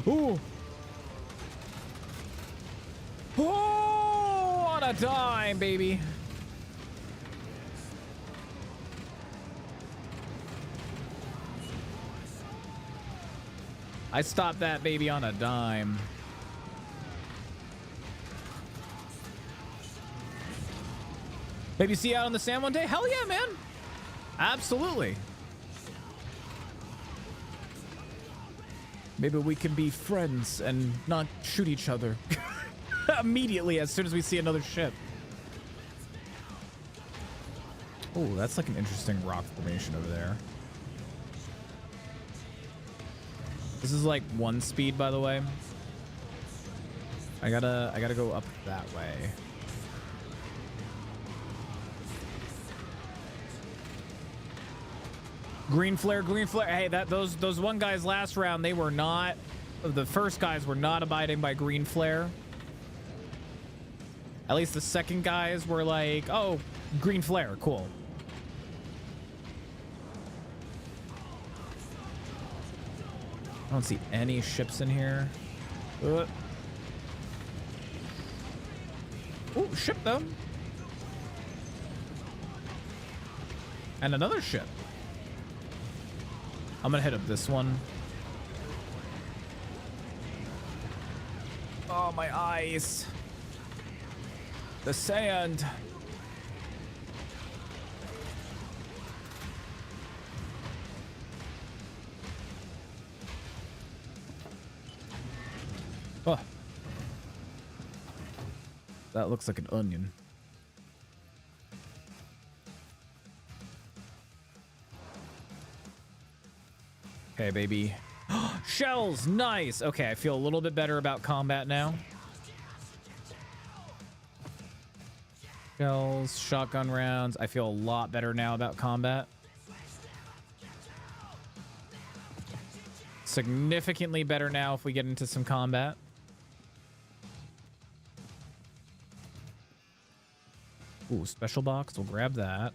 Ooh. Oh, on a dime, baby. I stopped that baby on a dime. Maybe see you out on the sand one day? Hell yeah, man. Absolutely. Maybe we can be friends and not shoot each other immediately as soon as we see another ship. Oh, that's like an interesting rock formation over there. This is like 1 speed, by the way. I gotta go up that way. Green flare, green flare. Hey, those one guys last round, they were not, the first guys were not abiding by green flare. At least the second guys were like, oh, green flare, cool. I don't see any ships in here. Oh, ship though. And another ship. I'm gonna hit up this one. Oh, my eyes. The sand. Oh. That looks like an onion. Okay, baby. Shells, nice. Okay, I feel a little bit better about combat now. Shells, shotgun rounds. I feel a lot better now about combat. Significantly better now if we get into some combat. Ooh, special box. We'll grab that.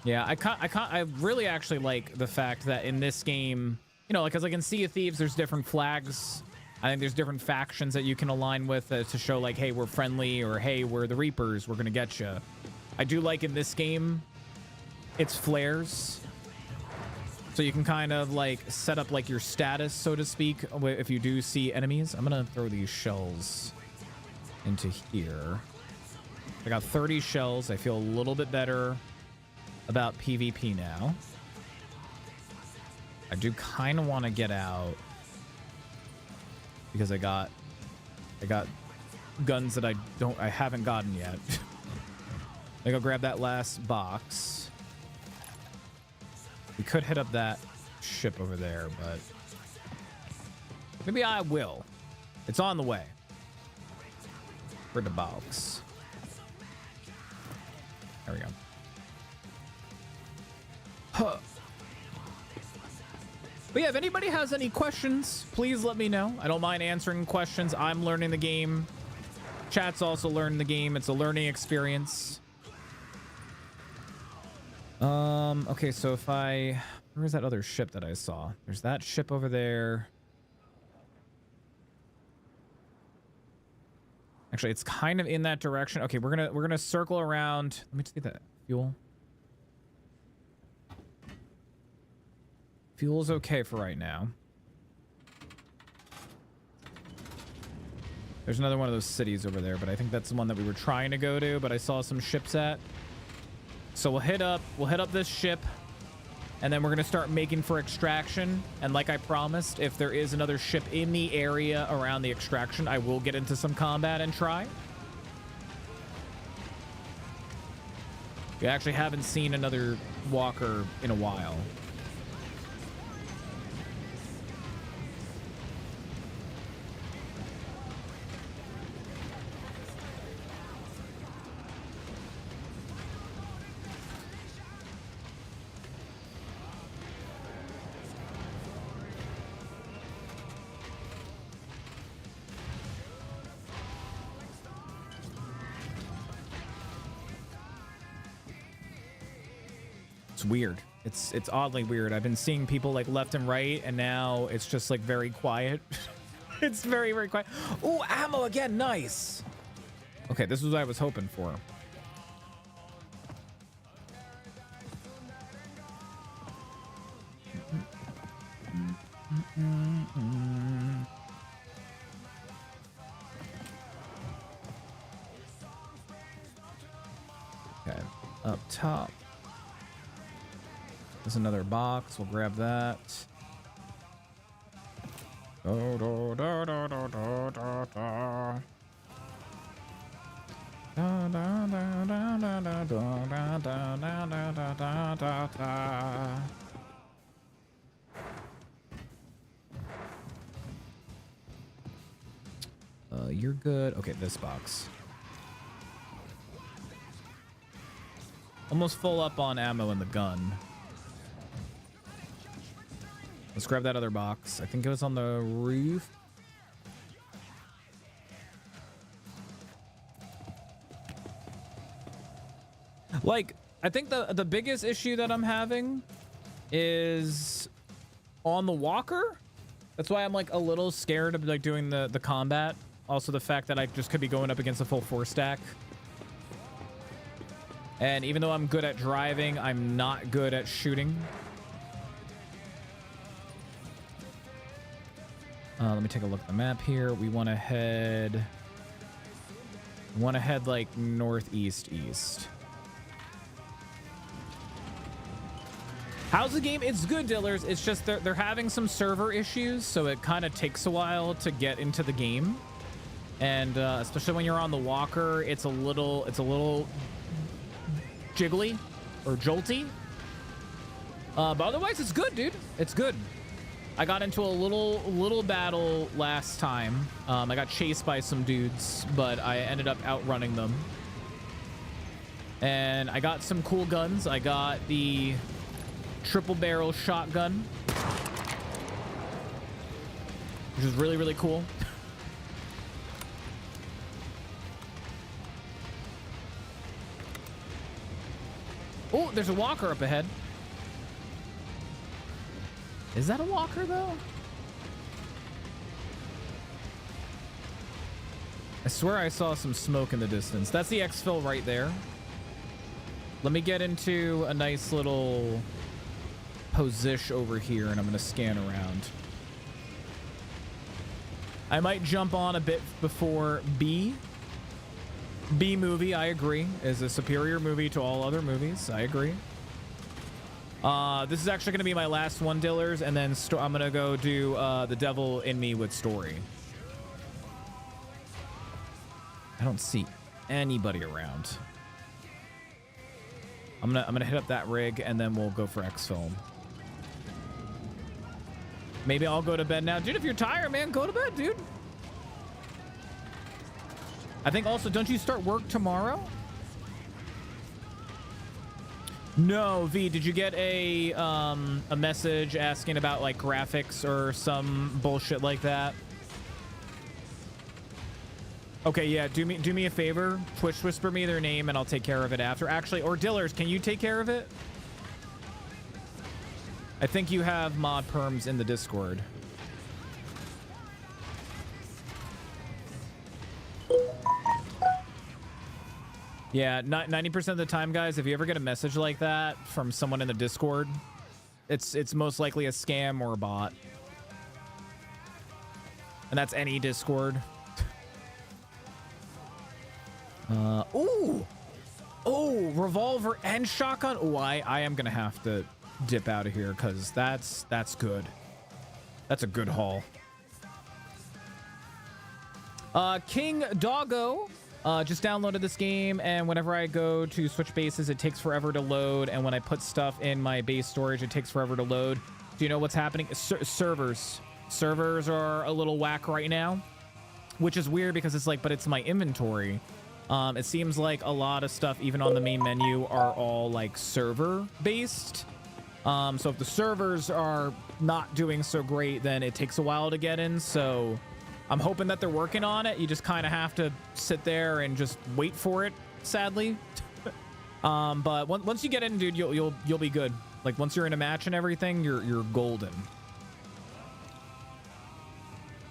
Yeah, I really actually like the fact that in this game, you know, like, because like in Sea of Thieves, there's different flags. I think there's different factions that you can align with to show like, hey, we're friendly, or hey, we're the Reapers, we're gonna get you. I do like in this game, it's flares. So you can kind of like set up like your status, so to speak, if you do see enemies. I'm gonna throw these shells into here. I got 30 shells. I feel a little bit better about PvP now. I do kind of want to get out because I got guns that I haven't gotten yet. I go grab that last box. We could hit up that ship over there, but maybe I will. It's on the way. For the box. There we go. Huh. But yeah, if anybody has any questions, please let me know. I don't mind answering questions. I'm learning the game. Chat's also learning the game. It's a learning experience. Okay, so if where's that other ship that I saw? There's that ship over there. Actually, it's kind of in that direction. Okay, we're gonna circle around. Let me just get that fuel. Fuel's okay for right now. There's another one of those cities over there, but I think that's the one that we were trying to go to, but I saw some ships at. So we'll hit up this ship, and then we're gonna start making for extraction. And like I promised, if there is another ship in the area around the extraction, I will get into some combat and try. We actually haven't seen another walker in a while. It's weird. It's oddly weird. I've been seeing people like left and right, and now it's just like very quiet. It's very, very quiet. Oh, ammo again. Nice. Okay, this is what I was hoping for. Okay, up top. There's another box. We'll grab that. You're good. Okay, this box. Almost full up on ammo in the gun. Let's grab that other box. I think it was on the roof. Like, I think the biggest issue that I'm having is on the walker. That's why I'm like a little scared of like doing the combat. Also the fact that I just could be going up against a full 4-stack. And even though I'm good at driving, I'm not good at shooting. Let me take a look at the map here. We want to head like northeast east. How's the game? It's good, Dillers. It's just they're having some server issues, so it kind of takes a while to get into the game. And especially when you're on the walker, it's a little jiggly or jolty. But otherwise, it's good, dude. It's good. I got into a little battle last time. I got chased by some dudes, but I ended up outrunning them. And I got some cool guns. I got the triple barrel shotgun, which is really, really cool. Oh, there's a walker up ahead. Is that a walker, though? I swear I saw some smoke in the distance. That's the exfil right there. Let me get into a nice little position over here, and I'm going to scan around. I might jump on a bit before B. B movie, I agree, is a superior movie to all other movies. I agree. This is actually going to be my last one, Dillers, and then I'm going to go do The Devil in Me with story. I don't see anybody around. I'm gonna hit up that rig, and then we'll go for exfil. Maybe I'll go to bed now. Dude, if you're tired, man, go to bed, dude. I think also, don't you start work tomorrow? No, V, did you get a message asking about like graphics or some bullshit like that? Okay, yeah, do me a favor. Twitch whisper me their name and I'll take care of it after. Actually, or Dillers, can you take care of it? I think you have mod perms in the Discord. Yeah, 90% of the time, guys, if you ever get a message like that from someone in the Discord, it's most likely a scam or a bot. And that's any Discord. Ooh! Oh, revolver and shotgun. Oh, I am gonna have to dip out of here because that's good. That's a good haul. King Doggo just downloaded this game, and whenever I go to switch bases, it takes forever to load, and when I put stuff in my base storage, it takes forever to load. Do you know what's happening? Servers are a little whack right now, which is weird because it's like, but it's my inventory. It seems like a lot of stuff, even on the main menu, are all like server based. So if the servers are not doing so great, then it takes a while to get in. So I'm hoping that they're working on it. You just kind of have to sit there and just wait for it, sadly. But once you get in, dude, you'll be good. Like once you're in a match and everything, you're golden.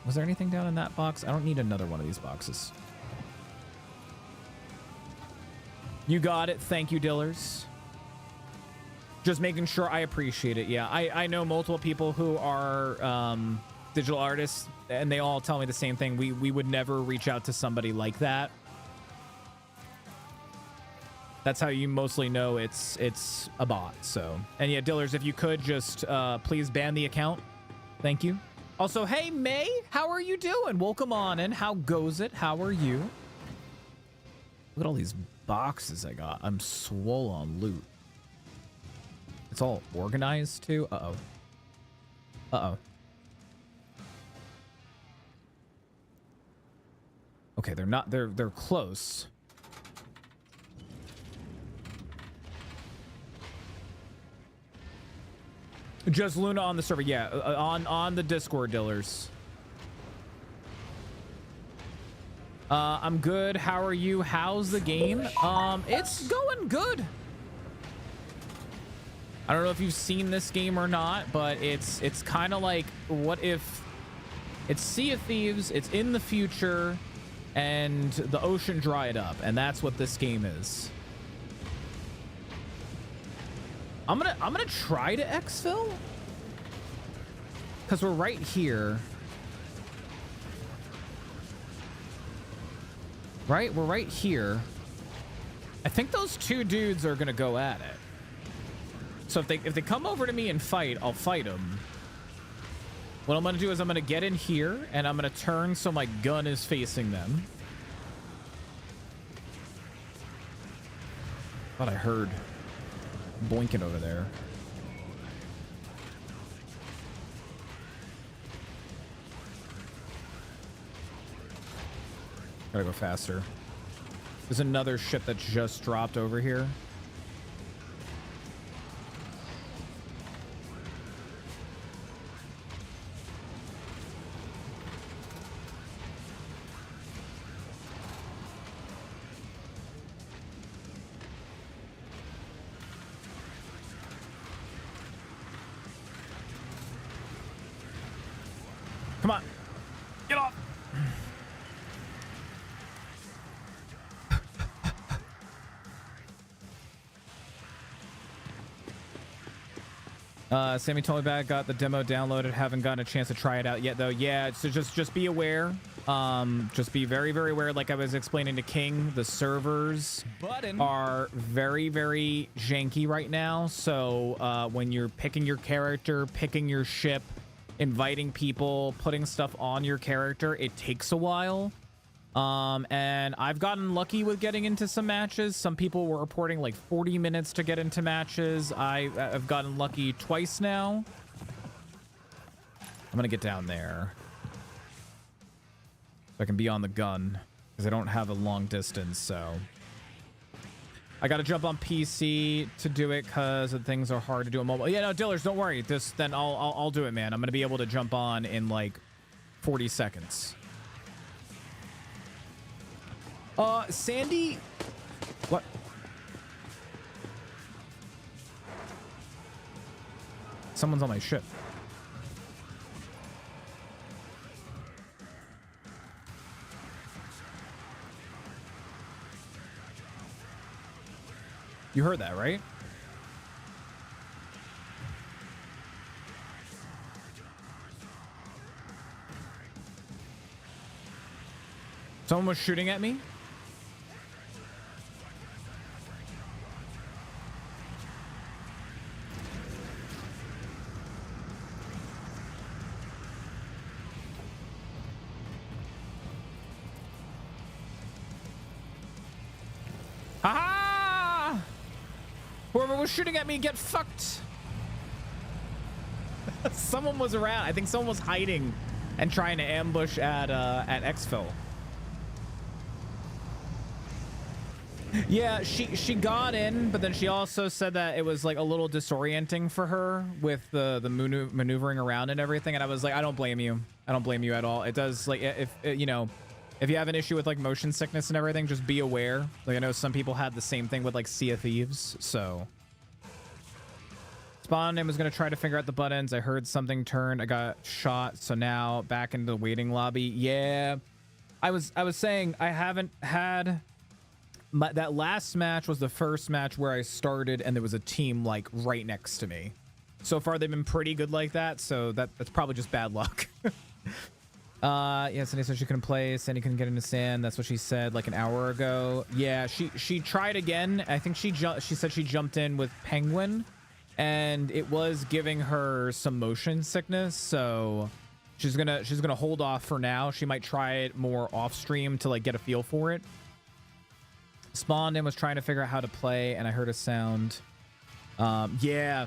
Was there anything down in that box? I don't need another one of these boxes. You got it. Thank you, Dillers. Just making sure. I appreciate it. Yeah, I know multiple people who are digital artists, and they all tell me the same thing. We would never reach out to somebody like that. That's how you mostly know it's a bot. So, and yeah, Dillers, if you could just please ban the account. Thank you. Also, hey, May, how are you doing? Welcome on in. How goes it? How are you? Look at all these boxes I got. I'm swole on loot. It's all organized too. Uh-oh. Uh-oh. Okay, they're not, they're close. Just Luna on the server. Yeah, on the Discord, Dillers. I'm good. How are you? How's the game? It's going good. I don't know if you've seen this game or not, but it's kind of like, what if it's Sea of Thieves, it's in the future, and the ocean dried up, and that's what this game is. I'm gonna try to exfil, because we're right here. Right? We're right here. I think those two dudes are gonna go at it. So if they come over to me and fight, I'll fight them. What I'm gonna do is I'm gonna get in here and I'm gonna turn so my gun is facing them. Thought I heard boinking over there. Gotta go faster. There's another ship that just dropped over here. Come on. Get off. Sammy told me about it, got the demo downloaded, haven't gotten a chance to try it out yet though. Yeah, so just be aware. Just be very, very aware. Like I was explaining to King, the servers are very, very janky right now. So when you're picking your character, picking your ship, inviting people, putting stuff on your character, it takes a while. And I've gotten lucky with getting into some matches. Some people were reporting like 40 minutes to get into matches. I've gotten lucky twice now. I'm gonna get down there so I can be on the gun because I don't have a long distance. So I got to jump on PC to do it because things are hard to do on mobile. Yeah, no, Dillers, don't worry. Then I'll do it, man. I'm gonna be able to jump on in like 40 seconds. Sandy, what? Someone's on my ship. You heard that, right? Someone was shooting at me. Ha! Whoever was shooting at me, get fucked. Someone was around. I think someone was hiding and trying to ambush at exfil. Yeah, she got in, but then she also said that it was like a little disorienting for her with the maneuvering around and everything. And I was like, I don't blame you. I don't blame you at all. It does, like, if you know, if you have an issue with like motion sickness and everything, just be aware. Like, I know some people had the same thing with like Sea of Thieves. So Spawn and was gonna try to figure out the buttons. I heard something turn. I got shot. So now back into the waiting lobby. Yeah, I was saying I haven't had. That last match was the first match where I started and there was a team like right next to me. So far they've been pretty good like that, so that's probably just bad luck. Yeah, Sandy said she couldn't play. Sandy couldn't get into sand. That's what she said like an hour ago. Yeah, she tried again. I think she said she jumped in with Penguin and it was giving her some motion sickness, so she's gonna hold off for now. She might try it more off stream to like get a feel for it. Spawned and was trying to figure out how to play and I heard a sound. Yeah,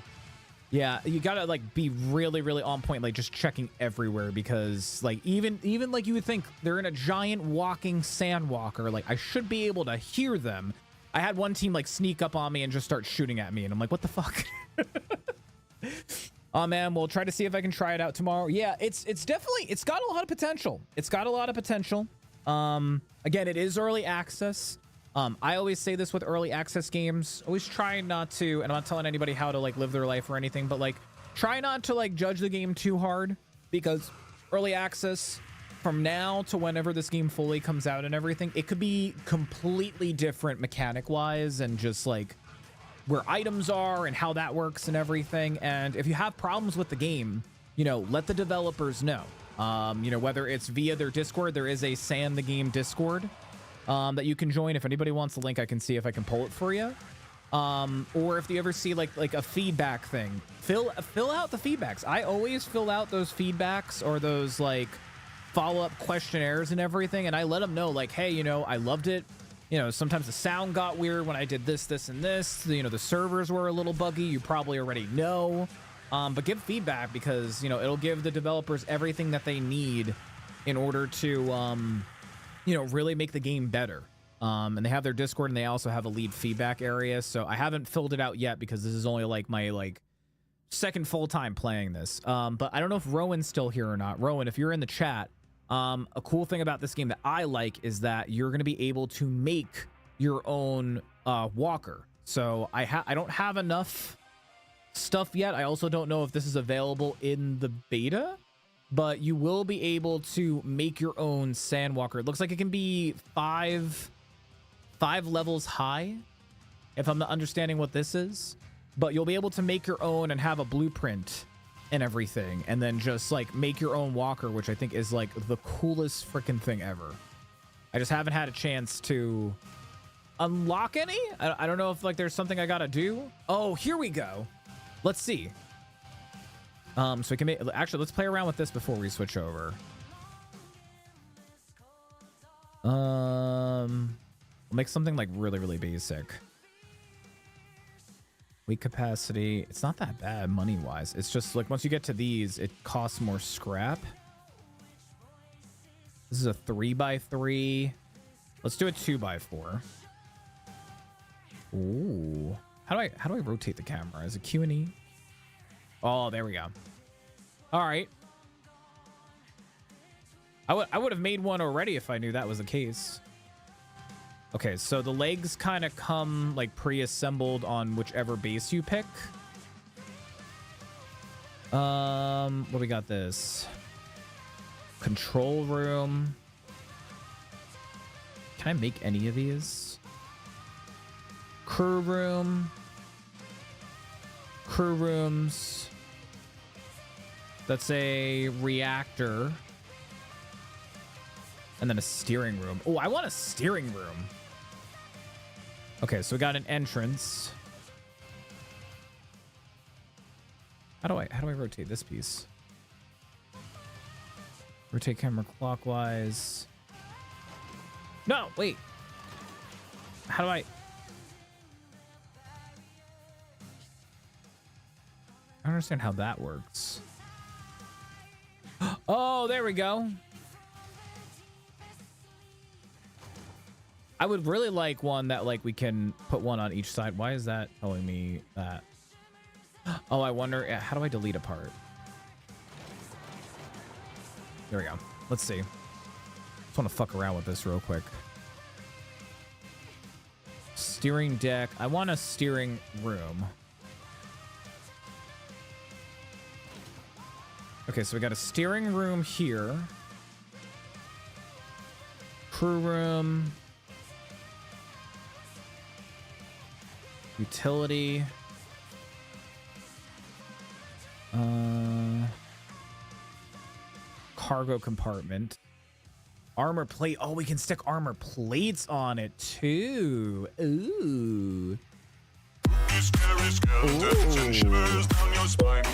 you gotta like be really on point, like just checking everywhere, because like even like you would think they're in a giant walking sand walker, like I should be able to hear them. I had one team like sneak up on me and just start shooting at me and I'm like, what the fuck? Oh man, we'll try to see if I can try it out tomorrow. Yeah, it's definitely, it's got a lot of potential. Again, it is early access. I always say this with early access games, always try not to, and I'm not telling anybody how to like live their life or anything, but like try not to like judge the game too hard, because early access from now to whenever this game fully comes out and everything, it could be completely different mechanic wise and just like where items are and how that works and everything. And if you have problems with the game, you know, let the developers know. You know, whether it's via their Discord, there is a Sand the Game Discord that you can join. If anybody wants the link, I can see if I can pull it for you. Or if you ever see like a feedback thing, fill out the feedbacks. I always fill out those feedbacks or those like follow-up questionnaires and everything, and I let them know like, hey, you know, I loved it. You know, sometimes the sound got weird when I did this and this. You know, the servers were a little buggy. You probably already know. But give feedback, because, you know, it'll give the developers everything that they need in order to you know, really make the game better. And they have their Discord, and they also have a lead feedback area. So I haven't filled it out yet because this is only like my like second full time playing this. But I don't know if Rowan's still here or not. Rowan, if you're in the chat, a cool thing about this game that I like is that you're going to be able to make your own walker. So I don't have enough stuff yet. I also don't know if this is available in the beta, but you will be able to make your own sandwalker. It looks like it can be five levels high, if I'm not understanding what this is. But you'll be able to make your own and have a blueprint and everything, and then just like make your own walker, which I think is like the coolest freaking thing ever. I just haven't had a chance to unlock any. I don't know if like there's something I gotta do. Oh, here we go. Let's see. So we can make, actually, let's play around with this before we switch over. We'll make something like really basic. Weak capacity. It's not that bad money wise. It's just like once you get to these, it costs more scrap. This is a 3x3. Let's do a 2x4. Ooh. How do I rotate the camera? Is it Q and E? Oh, there we go. All right. I would have made one already if I knew that was the case. Okay, so the legs kind of come like pre-assembled on whichever base you pick. What we got this? Control room. Can I make any of these? Crew room. Crew rooms. That's a reactor. And then a steering room. Oh, I want a steering room. Okay, so we got an entrance. How do I rotate this piece? Rotate camera clockwise. No, wait. How do I don't understand how that works. Oh, there we go. I would really like one that like we can put one on each side. Why is that telling me that? Oh, I wonder, how do I delete a part? There we go. Let's see. Just want to fuck around with this real quick. Steering deck. I want a steering room. Okay, so we got a steering room here. Crew room. Utility. Cargo compartment. Armor plate. Oh, we can stick armor plates on it too. Ooh. Scary skeletons and shivers down your spine.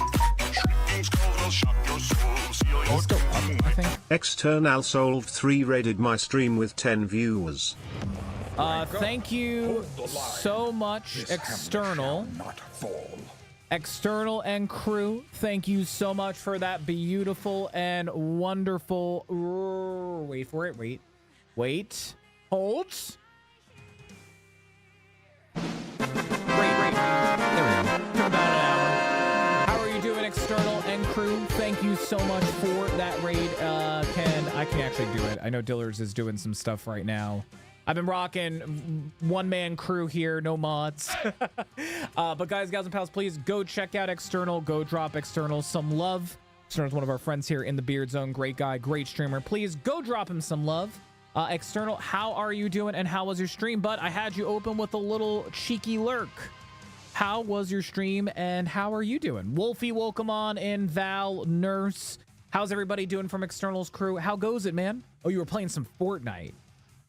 Shrieking skulls will shock your soul. Seal your Let's go up, I think. External Solved 3 raided my stream with 10 viewers. Thank you so much, This External. hammer shall not fall. External and crew, thank you so much for that beautiful and wonderful. Wait for it. Wait. Hold. Great. There we go. For about an hour. How are you doing, External and crew? Thank you so much for that raid. I can actually do it. I know Dillers is doing some stuff right now. I've been rocking one-man crew here, no mods. But guys, gals, and pals, please go check out External. Go drop External some love. External's one of our friends here in the Beard Zone. Great guy, great streamer. Please go drop him some love. External, how are you doing and how was your stream? But I had you open with a little cheeky lurk. How was your stream and how are you doing? Wolfie, welcome on in. Val, Nurse. How's everybody doing from External's crew? How goes it, man? Oh, you were playing some Fortnite.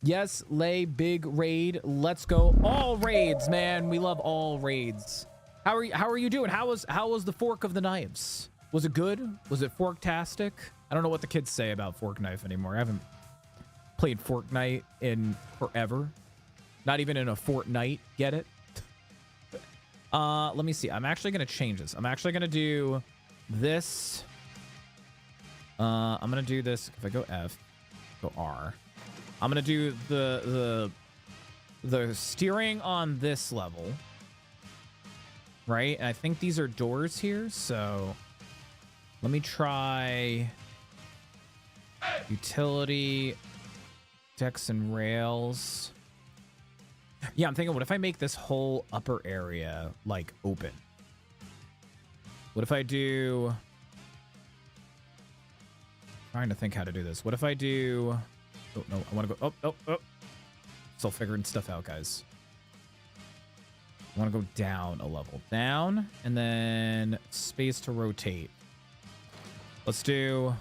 Yes, Lay, big raid. Let's go. All raids, man. We love all raids. How are you doing? How was the Fork of the Knives? Was it good? Was it forktastic? I don't know what the kids say about Fork Knife anymore. I haven't played Fortnite in forever. Not even in a fortnight. Get it? Let me see. I'm actually gonna change this. I'm actually gonna do this. I'm gonna do this. If I go F, go R. I'm gonna do the steering on this level, right? And I think these are doors here, so let me try utility, decks and rails. Yeah, I'm thinking, what if I make this whole upper area like open? What if I do? Trying to think how to do this. What if I do? Oh, no, I want to go... Oh. Still figuring stuff out, guys. I want to go down a level. Down, and then space to rotate. Let's do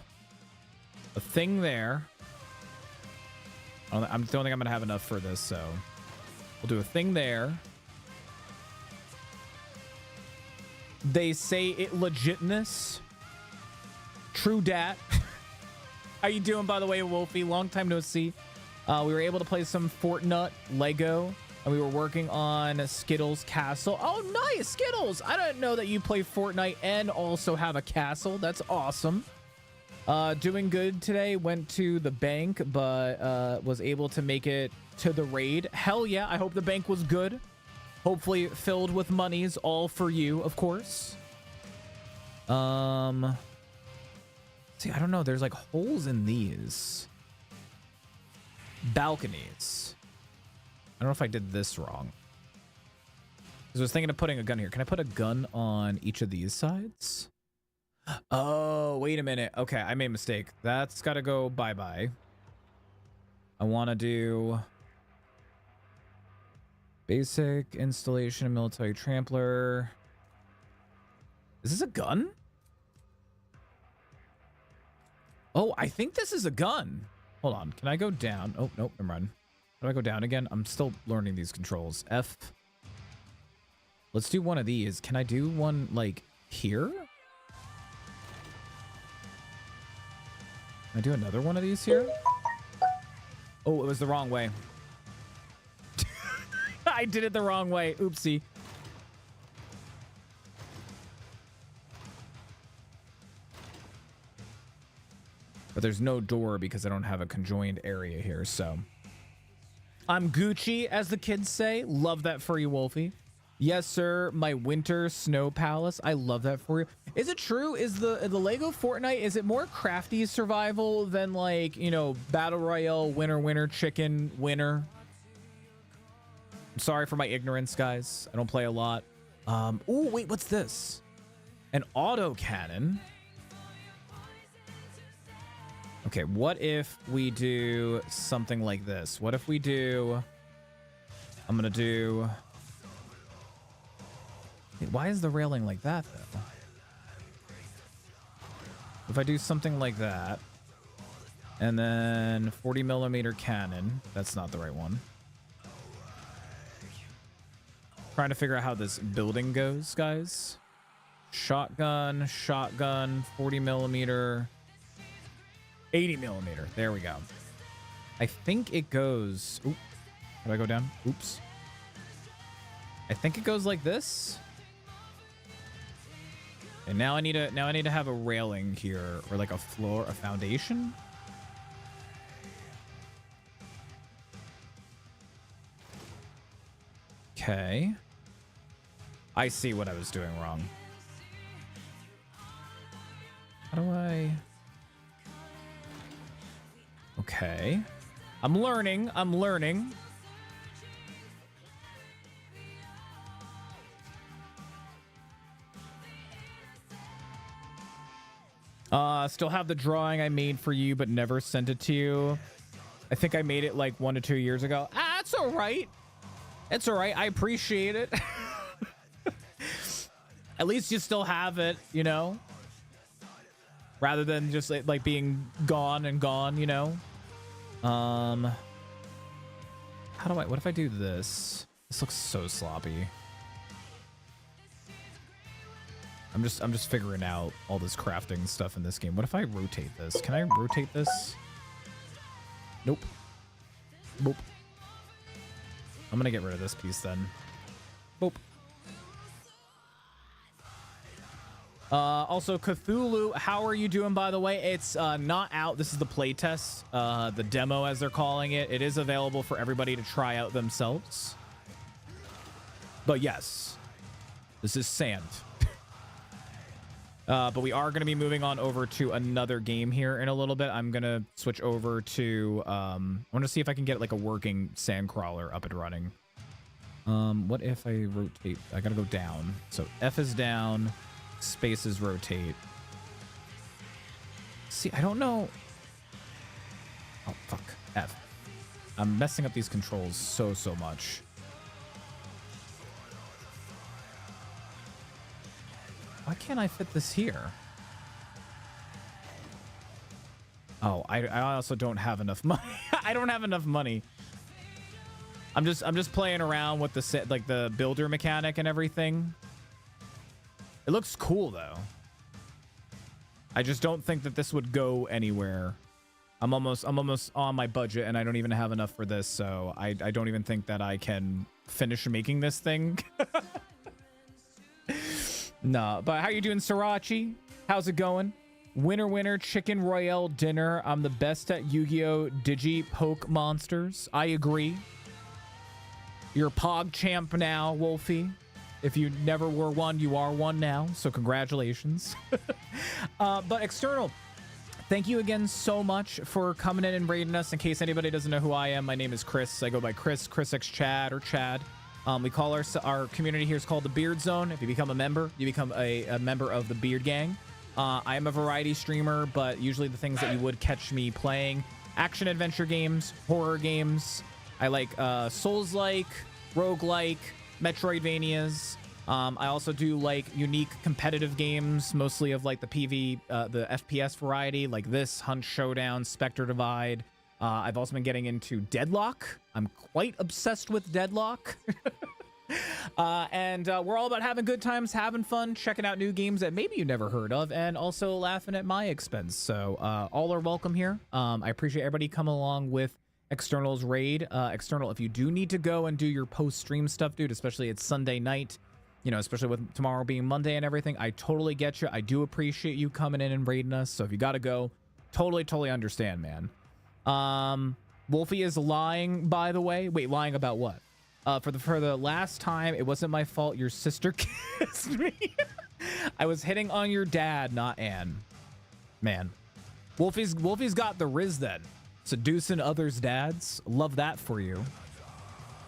a thing there. I don't think I'm going to have enough for this, so... We'll do a thing there. They say it legitness. True dat. How you doing, by the way, Wolfie? Long time no see. We were able to play some Fortnite Lego, and we were working on Skittles Castle. Oh, nice, Skittles! I didn't know that you play Fortnite and also have a castle. That's awesome. Doing good today. Went to the bank, but was able to make it to the raid. Hell yeah, I hope the bank was good. Hopefully filled with monies, all for you, of course. See, I don't know. There's like holes in these balconies. I don't know if I did this wrong. 'Cause I was thinking of putting a gun here. Can I put a gun on each of these sides? Oh, wait a minute. Okay, I made a mistake. That's got to go bye-bye. I want to do... Basic installation of military trampler. Is this a gun? Oh, I think this is a gun. Hold on. Can I go down? Oh, nope. Never mind. How do I go down again? I'm still learning these controls. F. Let's do one of these. Can I do one like here? Can I do another one of these here? Oh, it was the wrong way. I did it the wrong way. Oopsie. But there's no door because I don't have a conjoined area here, so. I'm Gucci, as the kids say. Love that for you, Wolfie. Yes, sir. My winter snow palace. I love that for you. Is it true? Is the Lego Fortnite, is it more crafty survival than like, you know, Battle Royale, winner, chicken, winner? I'm sorry for my ignorance, guys. I don't play a lot. Oh, wait, what's this? An auto cannon. Okay, what if we do something like this? What if we do... I'm gonna do... Wait, why is the railing like that, though? If I do something like that, and then 40mm cannon. That's not the right one. Trying to figure out how this building goes, guys. Shotgun, 40mm... 80mm. There we go. I think it goes... Oop. How do I go down? Oops. I think it goes like this. And now I need to have a railing here, or like a floor, a foundation. Okay. I see what I was doing wrong. How do I... Okay. I'm learning. Still have the drawing I made for you, but never sent it to you. I think I made it like 1 to 2 years ago. That's all right. It's all right. I appreciate it. At least you still have it, you know? Rather than just like being gone, you know? How do what if I do this? This looks so sloppy. I'm just figuring out all this crafting stuff in this game. What if I rotate this? Can I rotate this? Nope. Boop. I'm gonna get rid of this piece then. Boop. Also, Cthulhu, how are you doing, by the way? It's not out. This is the playtest, the demo, as they're calling it. It is available for everybody to try out themselves. But yes, this is sand. But we are going to be moving on over to another game here in a little bit. I'm going to switch over to... I want to see if I can get like a working sand crawler up and running. What if I rotate? I got to go down. So F is down. Space is rotate. See, I don't know. Oh, fuck. F. I'm messing up these controls so much. Why can't I fit this here? Oh, I also don't have enough money. I don't have enough money. I'm just playing around with the set, like the builder mechanic and everything. It looks cool though. I just don't think that this would go anywhere. I'm almost on my budget and I don't even have enough for this, so I don't even think that I can finish making this thing. No, but how you doing, Srirachi? How's it going? Winner, chicken royale dinner. I'm the best at Yu-Gi-Oh! Digi Poke monsters. I agree. You're Pog champ now, Wolfie. If you never were one, you are one now. So congratulations. But External, thank you again so much for coming in and raiding us. In case anybody doesn't know who I am, my name is Chris. I go by Chrisxchad or Chad. We call our community here is called the Beard Zone. If you become a member, you become a member of the Beard Gang. I am a variety streamer, but usually the things that you would catch me playing: action adventure games, horror games. I like Souls-like, roguelike, Metroidvanias. I also do like unique competitive games, mostly of like the the FPS variety, like this, Hunt Showdown, Spectre Divide. I've also been getting into Deadlock. I'm quite obsessed with Deadlock. And we're all about having good times, having fun, checking out new games that maybe you never heard of, and also laughing at my expense. So all are welcome here. I appreciate everybody coming along with External's raid. External, if you do need to go and do your post-stream stuff, dude, especially it's Sunday night, you know, especially with tomorrow being Monday and everything, I totally get you. I do appreciate you coming in and raiding us. So if you got to go, totally understand, man. Wolfie is lying, by the way. Wait, lying about what? For the last time, it wasn't my fault. Your sister kissed me. I was hitting on your dad, not Anne. Man, Wolfie's got the riz then. Seducing others' dads. Love that for you.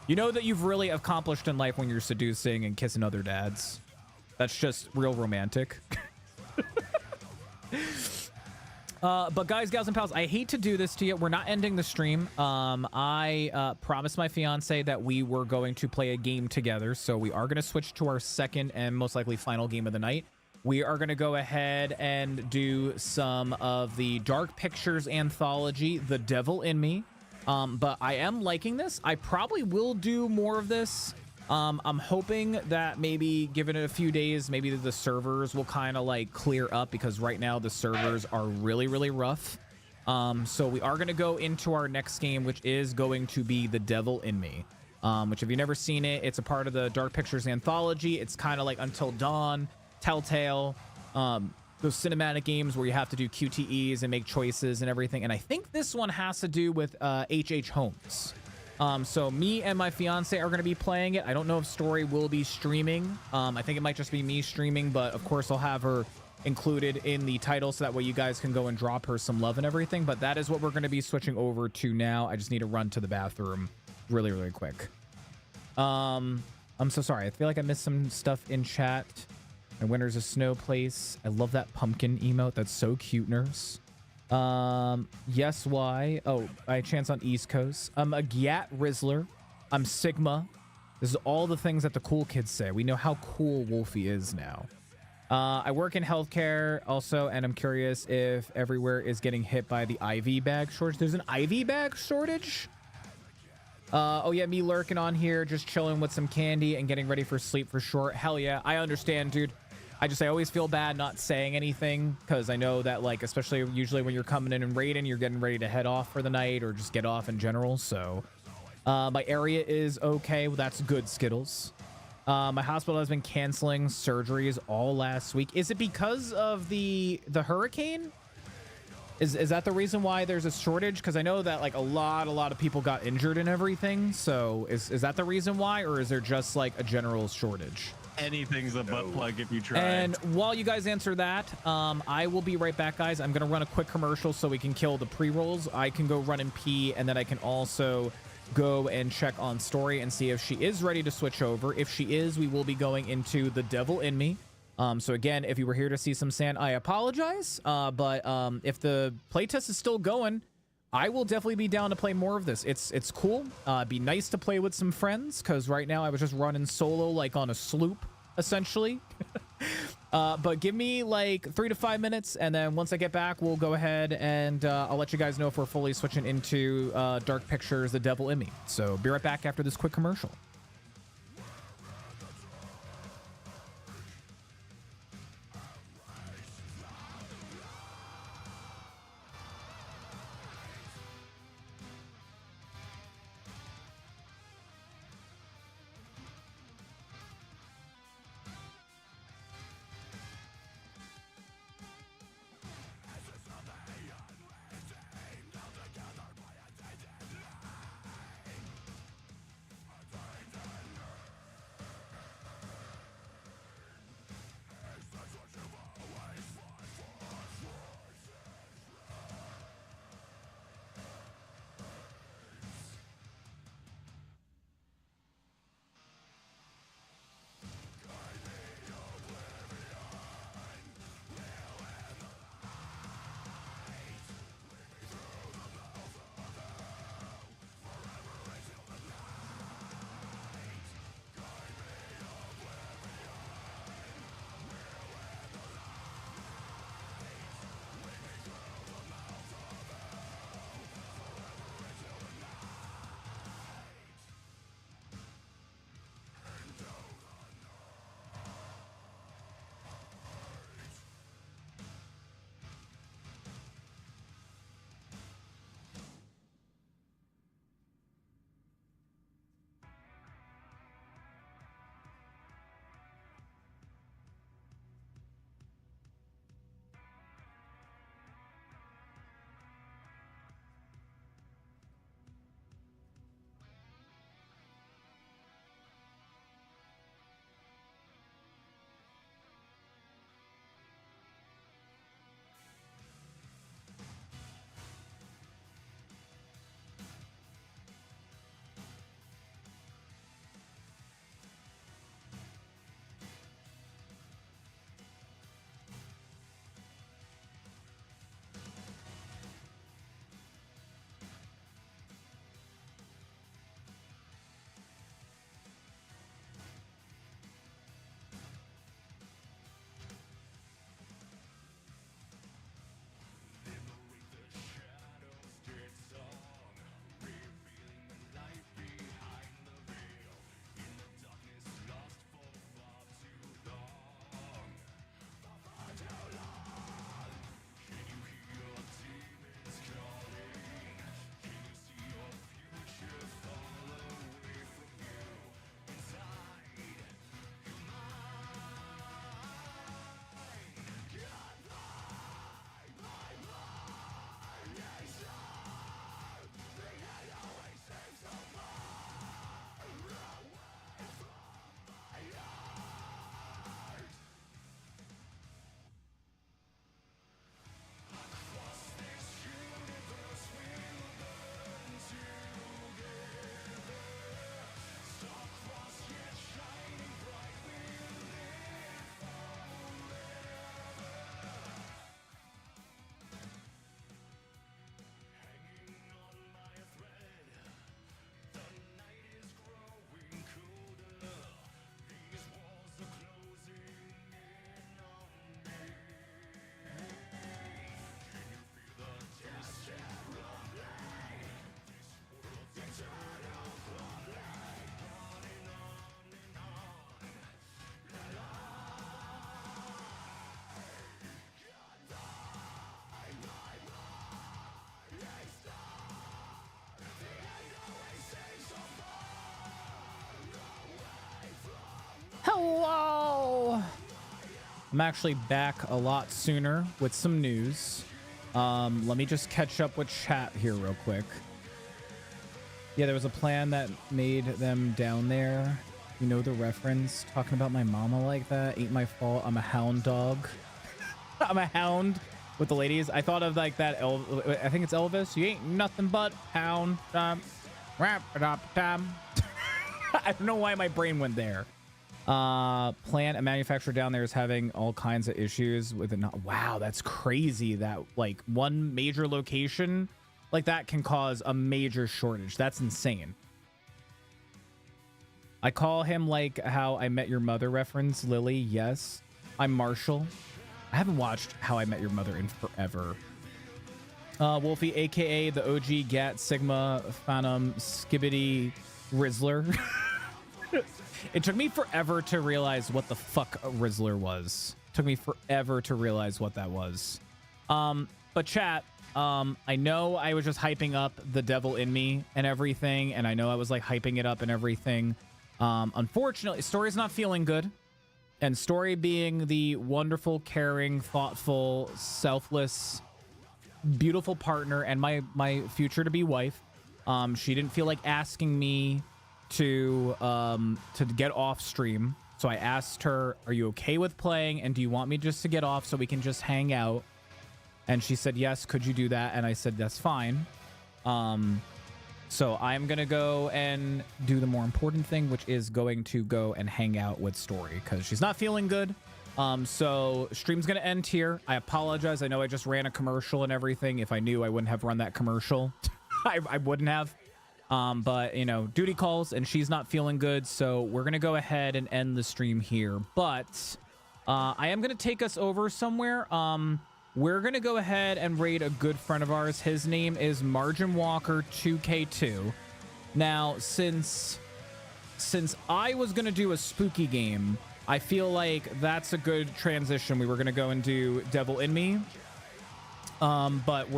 You know that you've really accomplished in life when you're seducing and kissing other dads. That's just real romantic. But guys, gals, and pals, I hate to do this to you. We're not ending the stream. I promised my fiance that we were going to play a game together, so we are going to switch to our second and most likely final game of the night. We are going to go ahead and do some of the Dark Pictures Anthology, The Devil in Me. But I am liking this. I probably will do more of this. I'm hoping that maybe given it a few days, maybe the servers will kind of like clear up, because right now the servers are really rough. So we are going to go into our next game, which is going to be The Devil in Me, which if you've never seen it, it's a part of the Dark Pictures Anthology. It's kind of like Until Dawn, Telltale, those cinematic games where you have to do QTEs and make choices and everything. And I think this one has to do with H.H. Holmes. So me and my fiance are going to be playing it. I don't know if Story will be streaming. I think it might just be me streaming, but of course I'll have her included in the title so that way you guys can go and drop her some love and everything. But that is what we're going to be switching over to now. I just need to run to the bathroom really quick. I'm so sorry. I feel like I missed some stuff in chat. My winter's a snow place. I love that pumpkin emote. That's so cute, nurse. Yes, why? Oh, I chance on East Coast. I'm a Gyat Rizzler. I'm Sigma. This is all the things that the cool kids say. We know how cool Wolfie is now. I work in healthcare also, and I'm curious if everywhere is getting hit by the IV bag shortage. There's an IV bag shortage? Oh yeah, me lurking on here, just chilling with some candy and getting ready for sleep for sure. Hell yeah, I understand, dude. I always feel bad not saying anything, because I know that, like, especially usually when you're coming in and raiding, you're getting ready to head off for the night or just get off in general. So my area is okay. Well, that's good, Skittles. My hospital has been canceling surgeries all last week. Is it because of the hurricane? Is that the reason why there's a shortage? Because I know that like a lot of people got injured and everything. So is that the reason why, or is there just like a general shortage? Anything's a butt plug if you try. And while you guys answer that, I will be right back, guys. I'm going to run a quick commercial so we can kill the pre-rolls. I can go run and pee, and then I can also go and check on Story and see if she is ready to switch over. If she is, we will be going into The Devil in Me. So again, if you were here to see some sand, I apologize. But if the playtest is still going, I will definitely be down to play more of this. It's cool. It'd be nice to play with some friends, because right now I was just running solo like on a sloop, essentially. But give me like 3 to 5 minutes, and then once I get back, we'll go ahead and I'll let you guys know if we're fully switching into Dark Pictures, The Devil in Me. So be right back after this quick commercial. I'm actually back a lot sooner with some news. Let me just catch up with chat here real quick. Yeah, there was a plan that made them down there. You know the reference? Talking about my mama like that. Ain't my fault. I'm a hound dog. I'm a hound with the ladies. I thought of like that. I think it's Elvis. You ain't nothing but hound. Wrap it up, Tom. I don't know why my brain went there. Plant and manufacturer down there is having all kinds of issues with it. Wow, that's crazy that like one major location like that can cause a major shortage. That's insane. I call him like How I Met Your Mother reference. Lily, yes. I'm Marshall. I haven't watched How I Met Your Mother in forever. Wolfie, aka the OG Gat Sigma Phantom Skibbity Rizzler. It took me forever to realize what the fuck a Rizzler was. Took me forever to realize what that was. But chat, I know I was just hyping up the devil in me and everything, and I know I was like hyping it up and everything. Unfortunately, Story's not feeling good. And Story being the wonderful, caring, thoughtful, selfless, beautiful partner and my future to be wife, she didn't feel like asking me to get off stream. So I asked her, are you okay with playing? And do you want me just to get off so we can just hang out? And she said, yes, could you do that? And I said, that's fine. So I'm going to go and do the more important thing, which is going to go and hang out with Story because she's not feeling good. So stream's going to end here. I apologize. I know I just ran a commercial and everything. If I knew, I wouldn't have run that commercial. I wouldn't have. But, you know, duty calls and she's not feeling good. So we're going to go ahead and end the stream here. But I am going to take us over somewhere. We're going to go ahead and raid a good friend of ours. His name is Margin Walker 2K2. Now, since I was going to do a spooky game, I feel like that's a good transition. We were going to go and do Devil in Me. But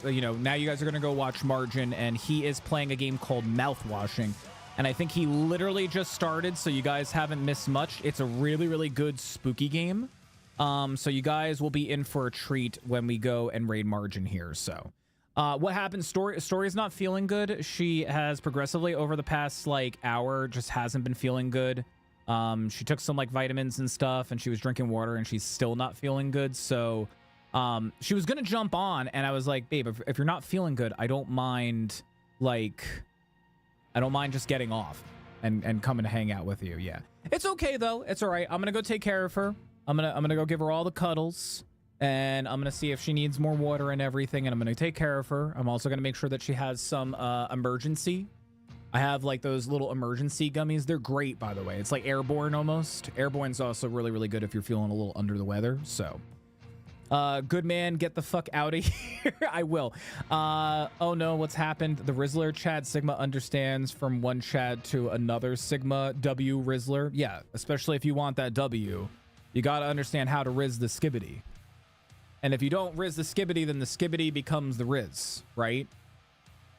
you know, now you guys are going to go watch Margin, and he is playing a game called Mouthwashing. And I think he literally just started, so you guys haven't missed much. It's a really, really good spooky game. So you guys will be in for a treat when we go and raid Margin here. So, what happened? Story's not feeling good. She has progressively over the past like hour just hasn't been feeling good. She took some like vitamins and stuff, and she was drinking water, and she's still not feeling good. So, she was gonna jump on, and I was like, babe, if you're not feeling good, I don't mind just getting off and coming to hang out with you. Yeah, it's okay though. It's all right. I'm gonna go take care of her. I'm gonna go give her all the cuddles, and I'm gonna see if she needs more water and everything, and I'm gonna take care of her. I'm also gonna make sure that she has some emergency. I have like those little emergency gummies. They're great, by the way. It's like Airborne almost. Airborne's also really, really good if you're feeling a little under the weather. So, good man, get the fuck out of here. I will. Oh no, what's happened? The Rizzler Chad Sigma understands from one Chad to another Sigma W Rizzler. Yeah, especially if you want that W. You got to understand how to Riz the Skibbity. And if you don't Riz the Skibbity, then the Skibbity becomes the Riz, right?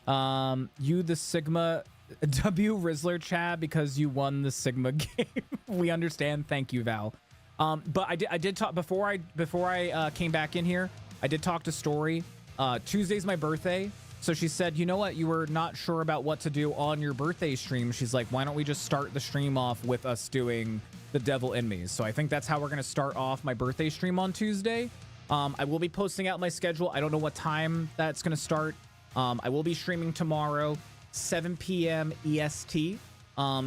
You the Sigma W Rizzler Chad because you won the Sigma game. We understand. Thank you, Val. But I did talk before I came back in here. I did talk to Story. Tuesday's my birthday. So she said, you know what? You were not sure about what to do on your birthday stream. She's like, why don't we just start the stream off with us doing the Devil in Me? So I think that's how we're going to start off my birthday stream on Tuesday. I will be posting out my schedule. I don't know what time that's going to start. I will be streaming tomorrow, 7 p.m. EST.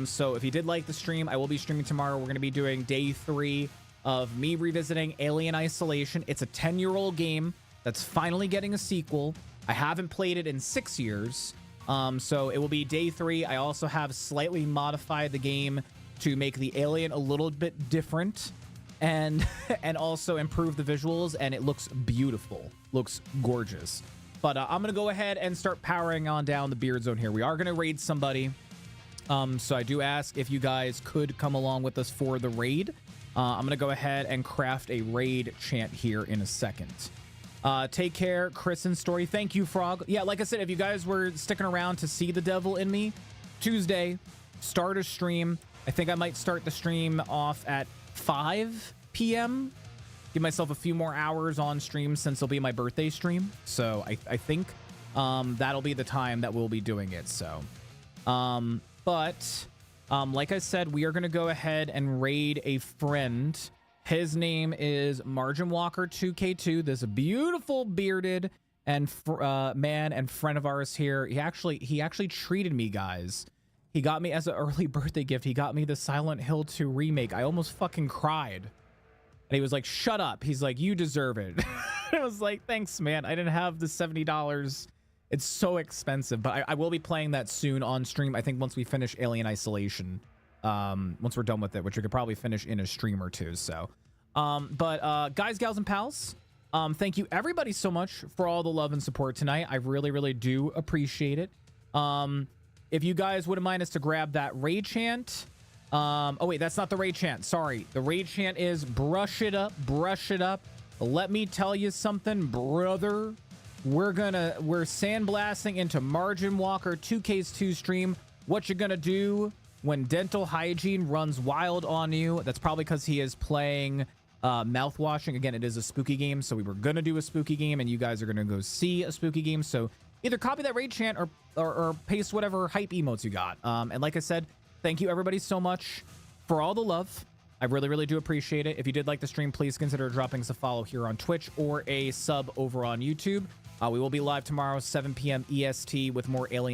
So if you did like the stream, I will be streaming tomorrow. We're going to be doing day 3 of me revisiting Alien Isolation. It's a 10-year-old game that's finally getting a sequel. I haven't played it in 6 years. So it will be day 3. I also have slightly modified the game to make the alien a little bit different and also improve the visuals, and it looks beautiful. Looks gorgeous. But I'm going to go ahead and start powering on down the Beard Zone here. We are going to raid somebody. So I do ask if you guys could come along with us for the raid. I'm going to go ahead and craft a raid chant here in a second. Take care, Chris and Story. Thank you, Frog. Yeah, like I said, if you guys were sticking around to see the Devil in Me, Tuesday, start a stream. I think I might start the stream off at 5 p.m. Give myself a few more hours on stream since it'll be my birthday stream. So I think that'll be the time that we'll be doing it. So, like I said, we are going to go ahead and raid a friend. His name is Margin Walker 2K2. This beautiful bearded and man and friend of ours here. He actually treated me, guys. He got me as an early birthday gift. He got me the Silent Hill 2 remake. I almost fucking cried. And he was like, shut up. He's like, you deserve it. I was like, thanks, man. I didn't have the $70. It's so expensive. But I will be playing that soon on stream. I think once we finish Alien Isolation. Once we're done with it, which we could probably finish in a stream or two. So, guys, gals, and pals, thank you everybody so much for all the love and support tonight. I really, really do appreciate it. If you guys wouldn't mind us to grab that raid chant. Oh wait, that's not the raid chant. Sorry. The raid chant is brush it up, brush it up. Let me tell you something, brother. We're sandblasting into Margin Walker 2K's 2 stream. What you're gonna do when dental hygiene runs wild on you. That's probably because he is playing mouthwashing. Again, it is a spooky game, so we were gonna do a spooky game, and you guys are gonna go see a spooky game. So either copy that raid chant or paste whatever hype emotes you got. And like I said, thank you everybody so much for all the love. I really, really do appreciate it. If you did like the stream, please consider dropping us a follow here on Twitch or a sub over on YouTube. We will be live tomorrow, 7 p.m. EST with more Alien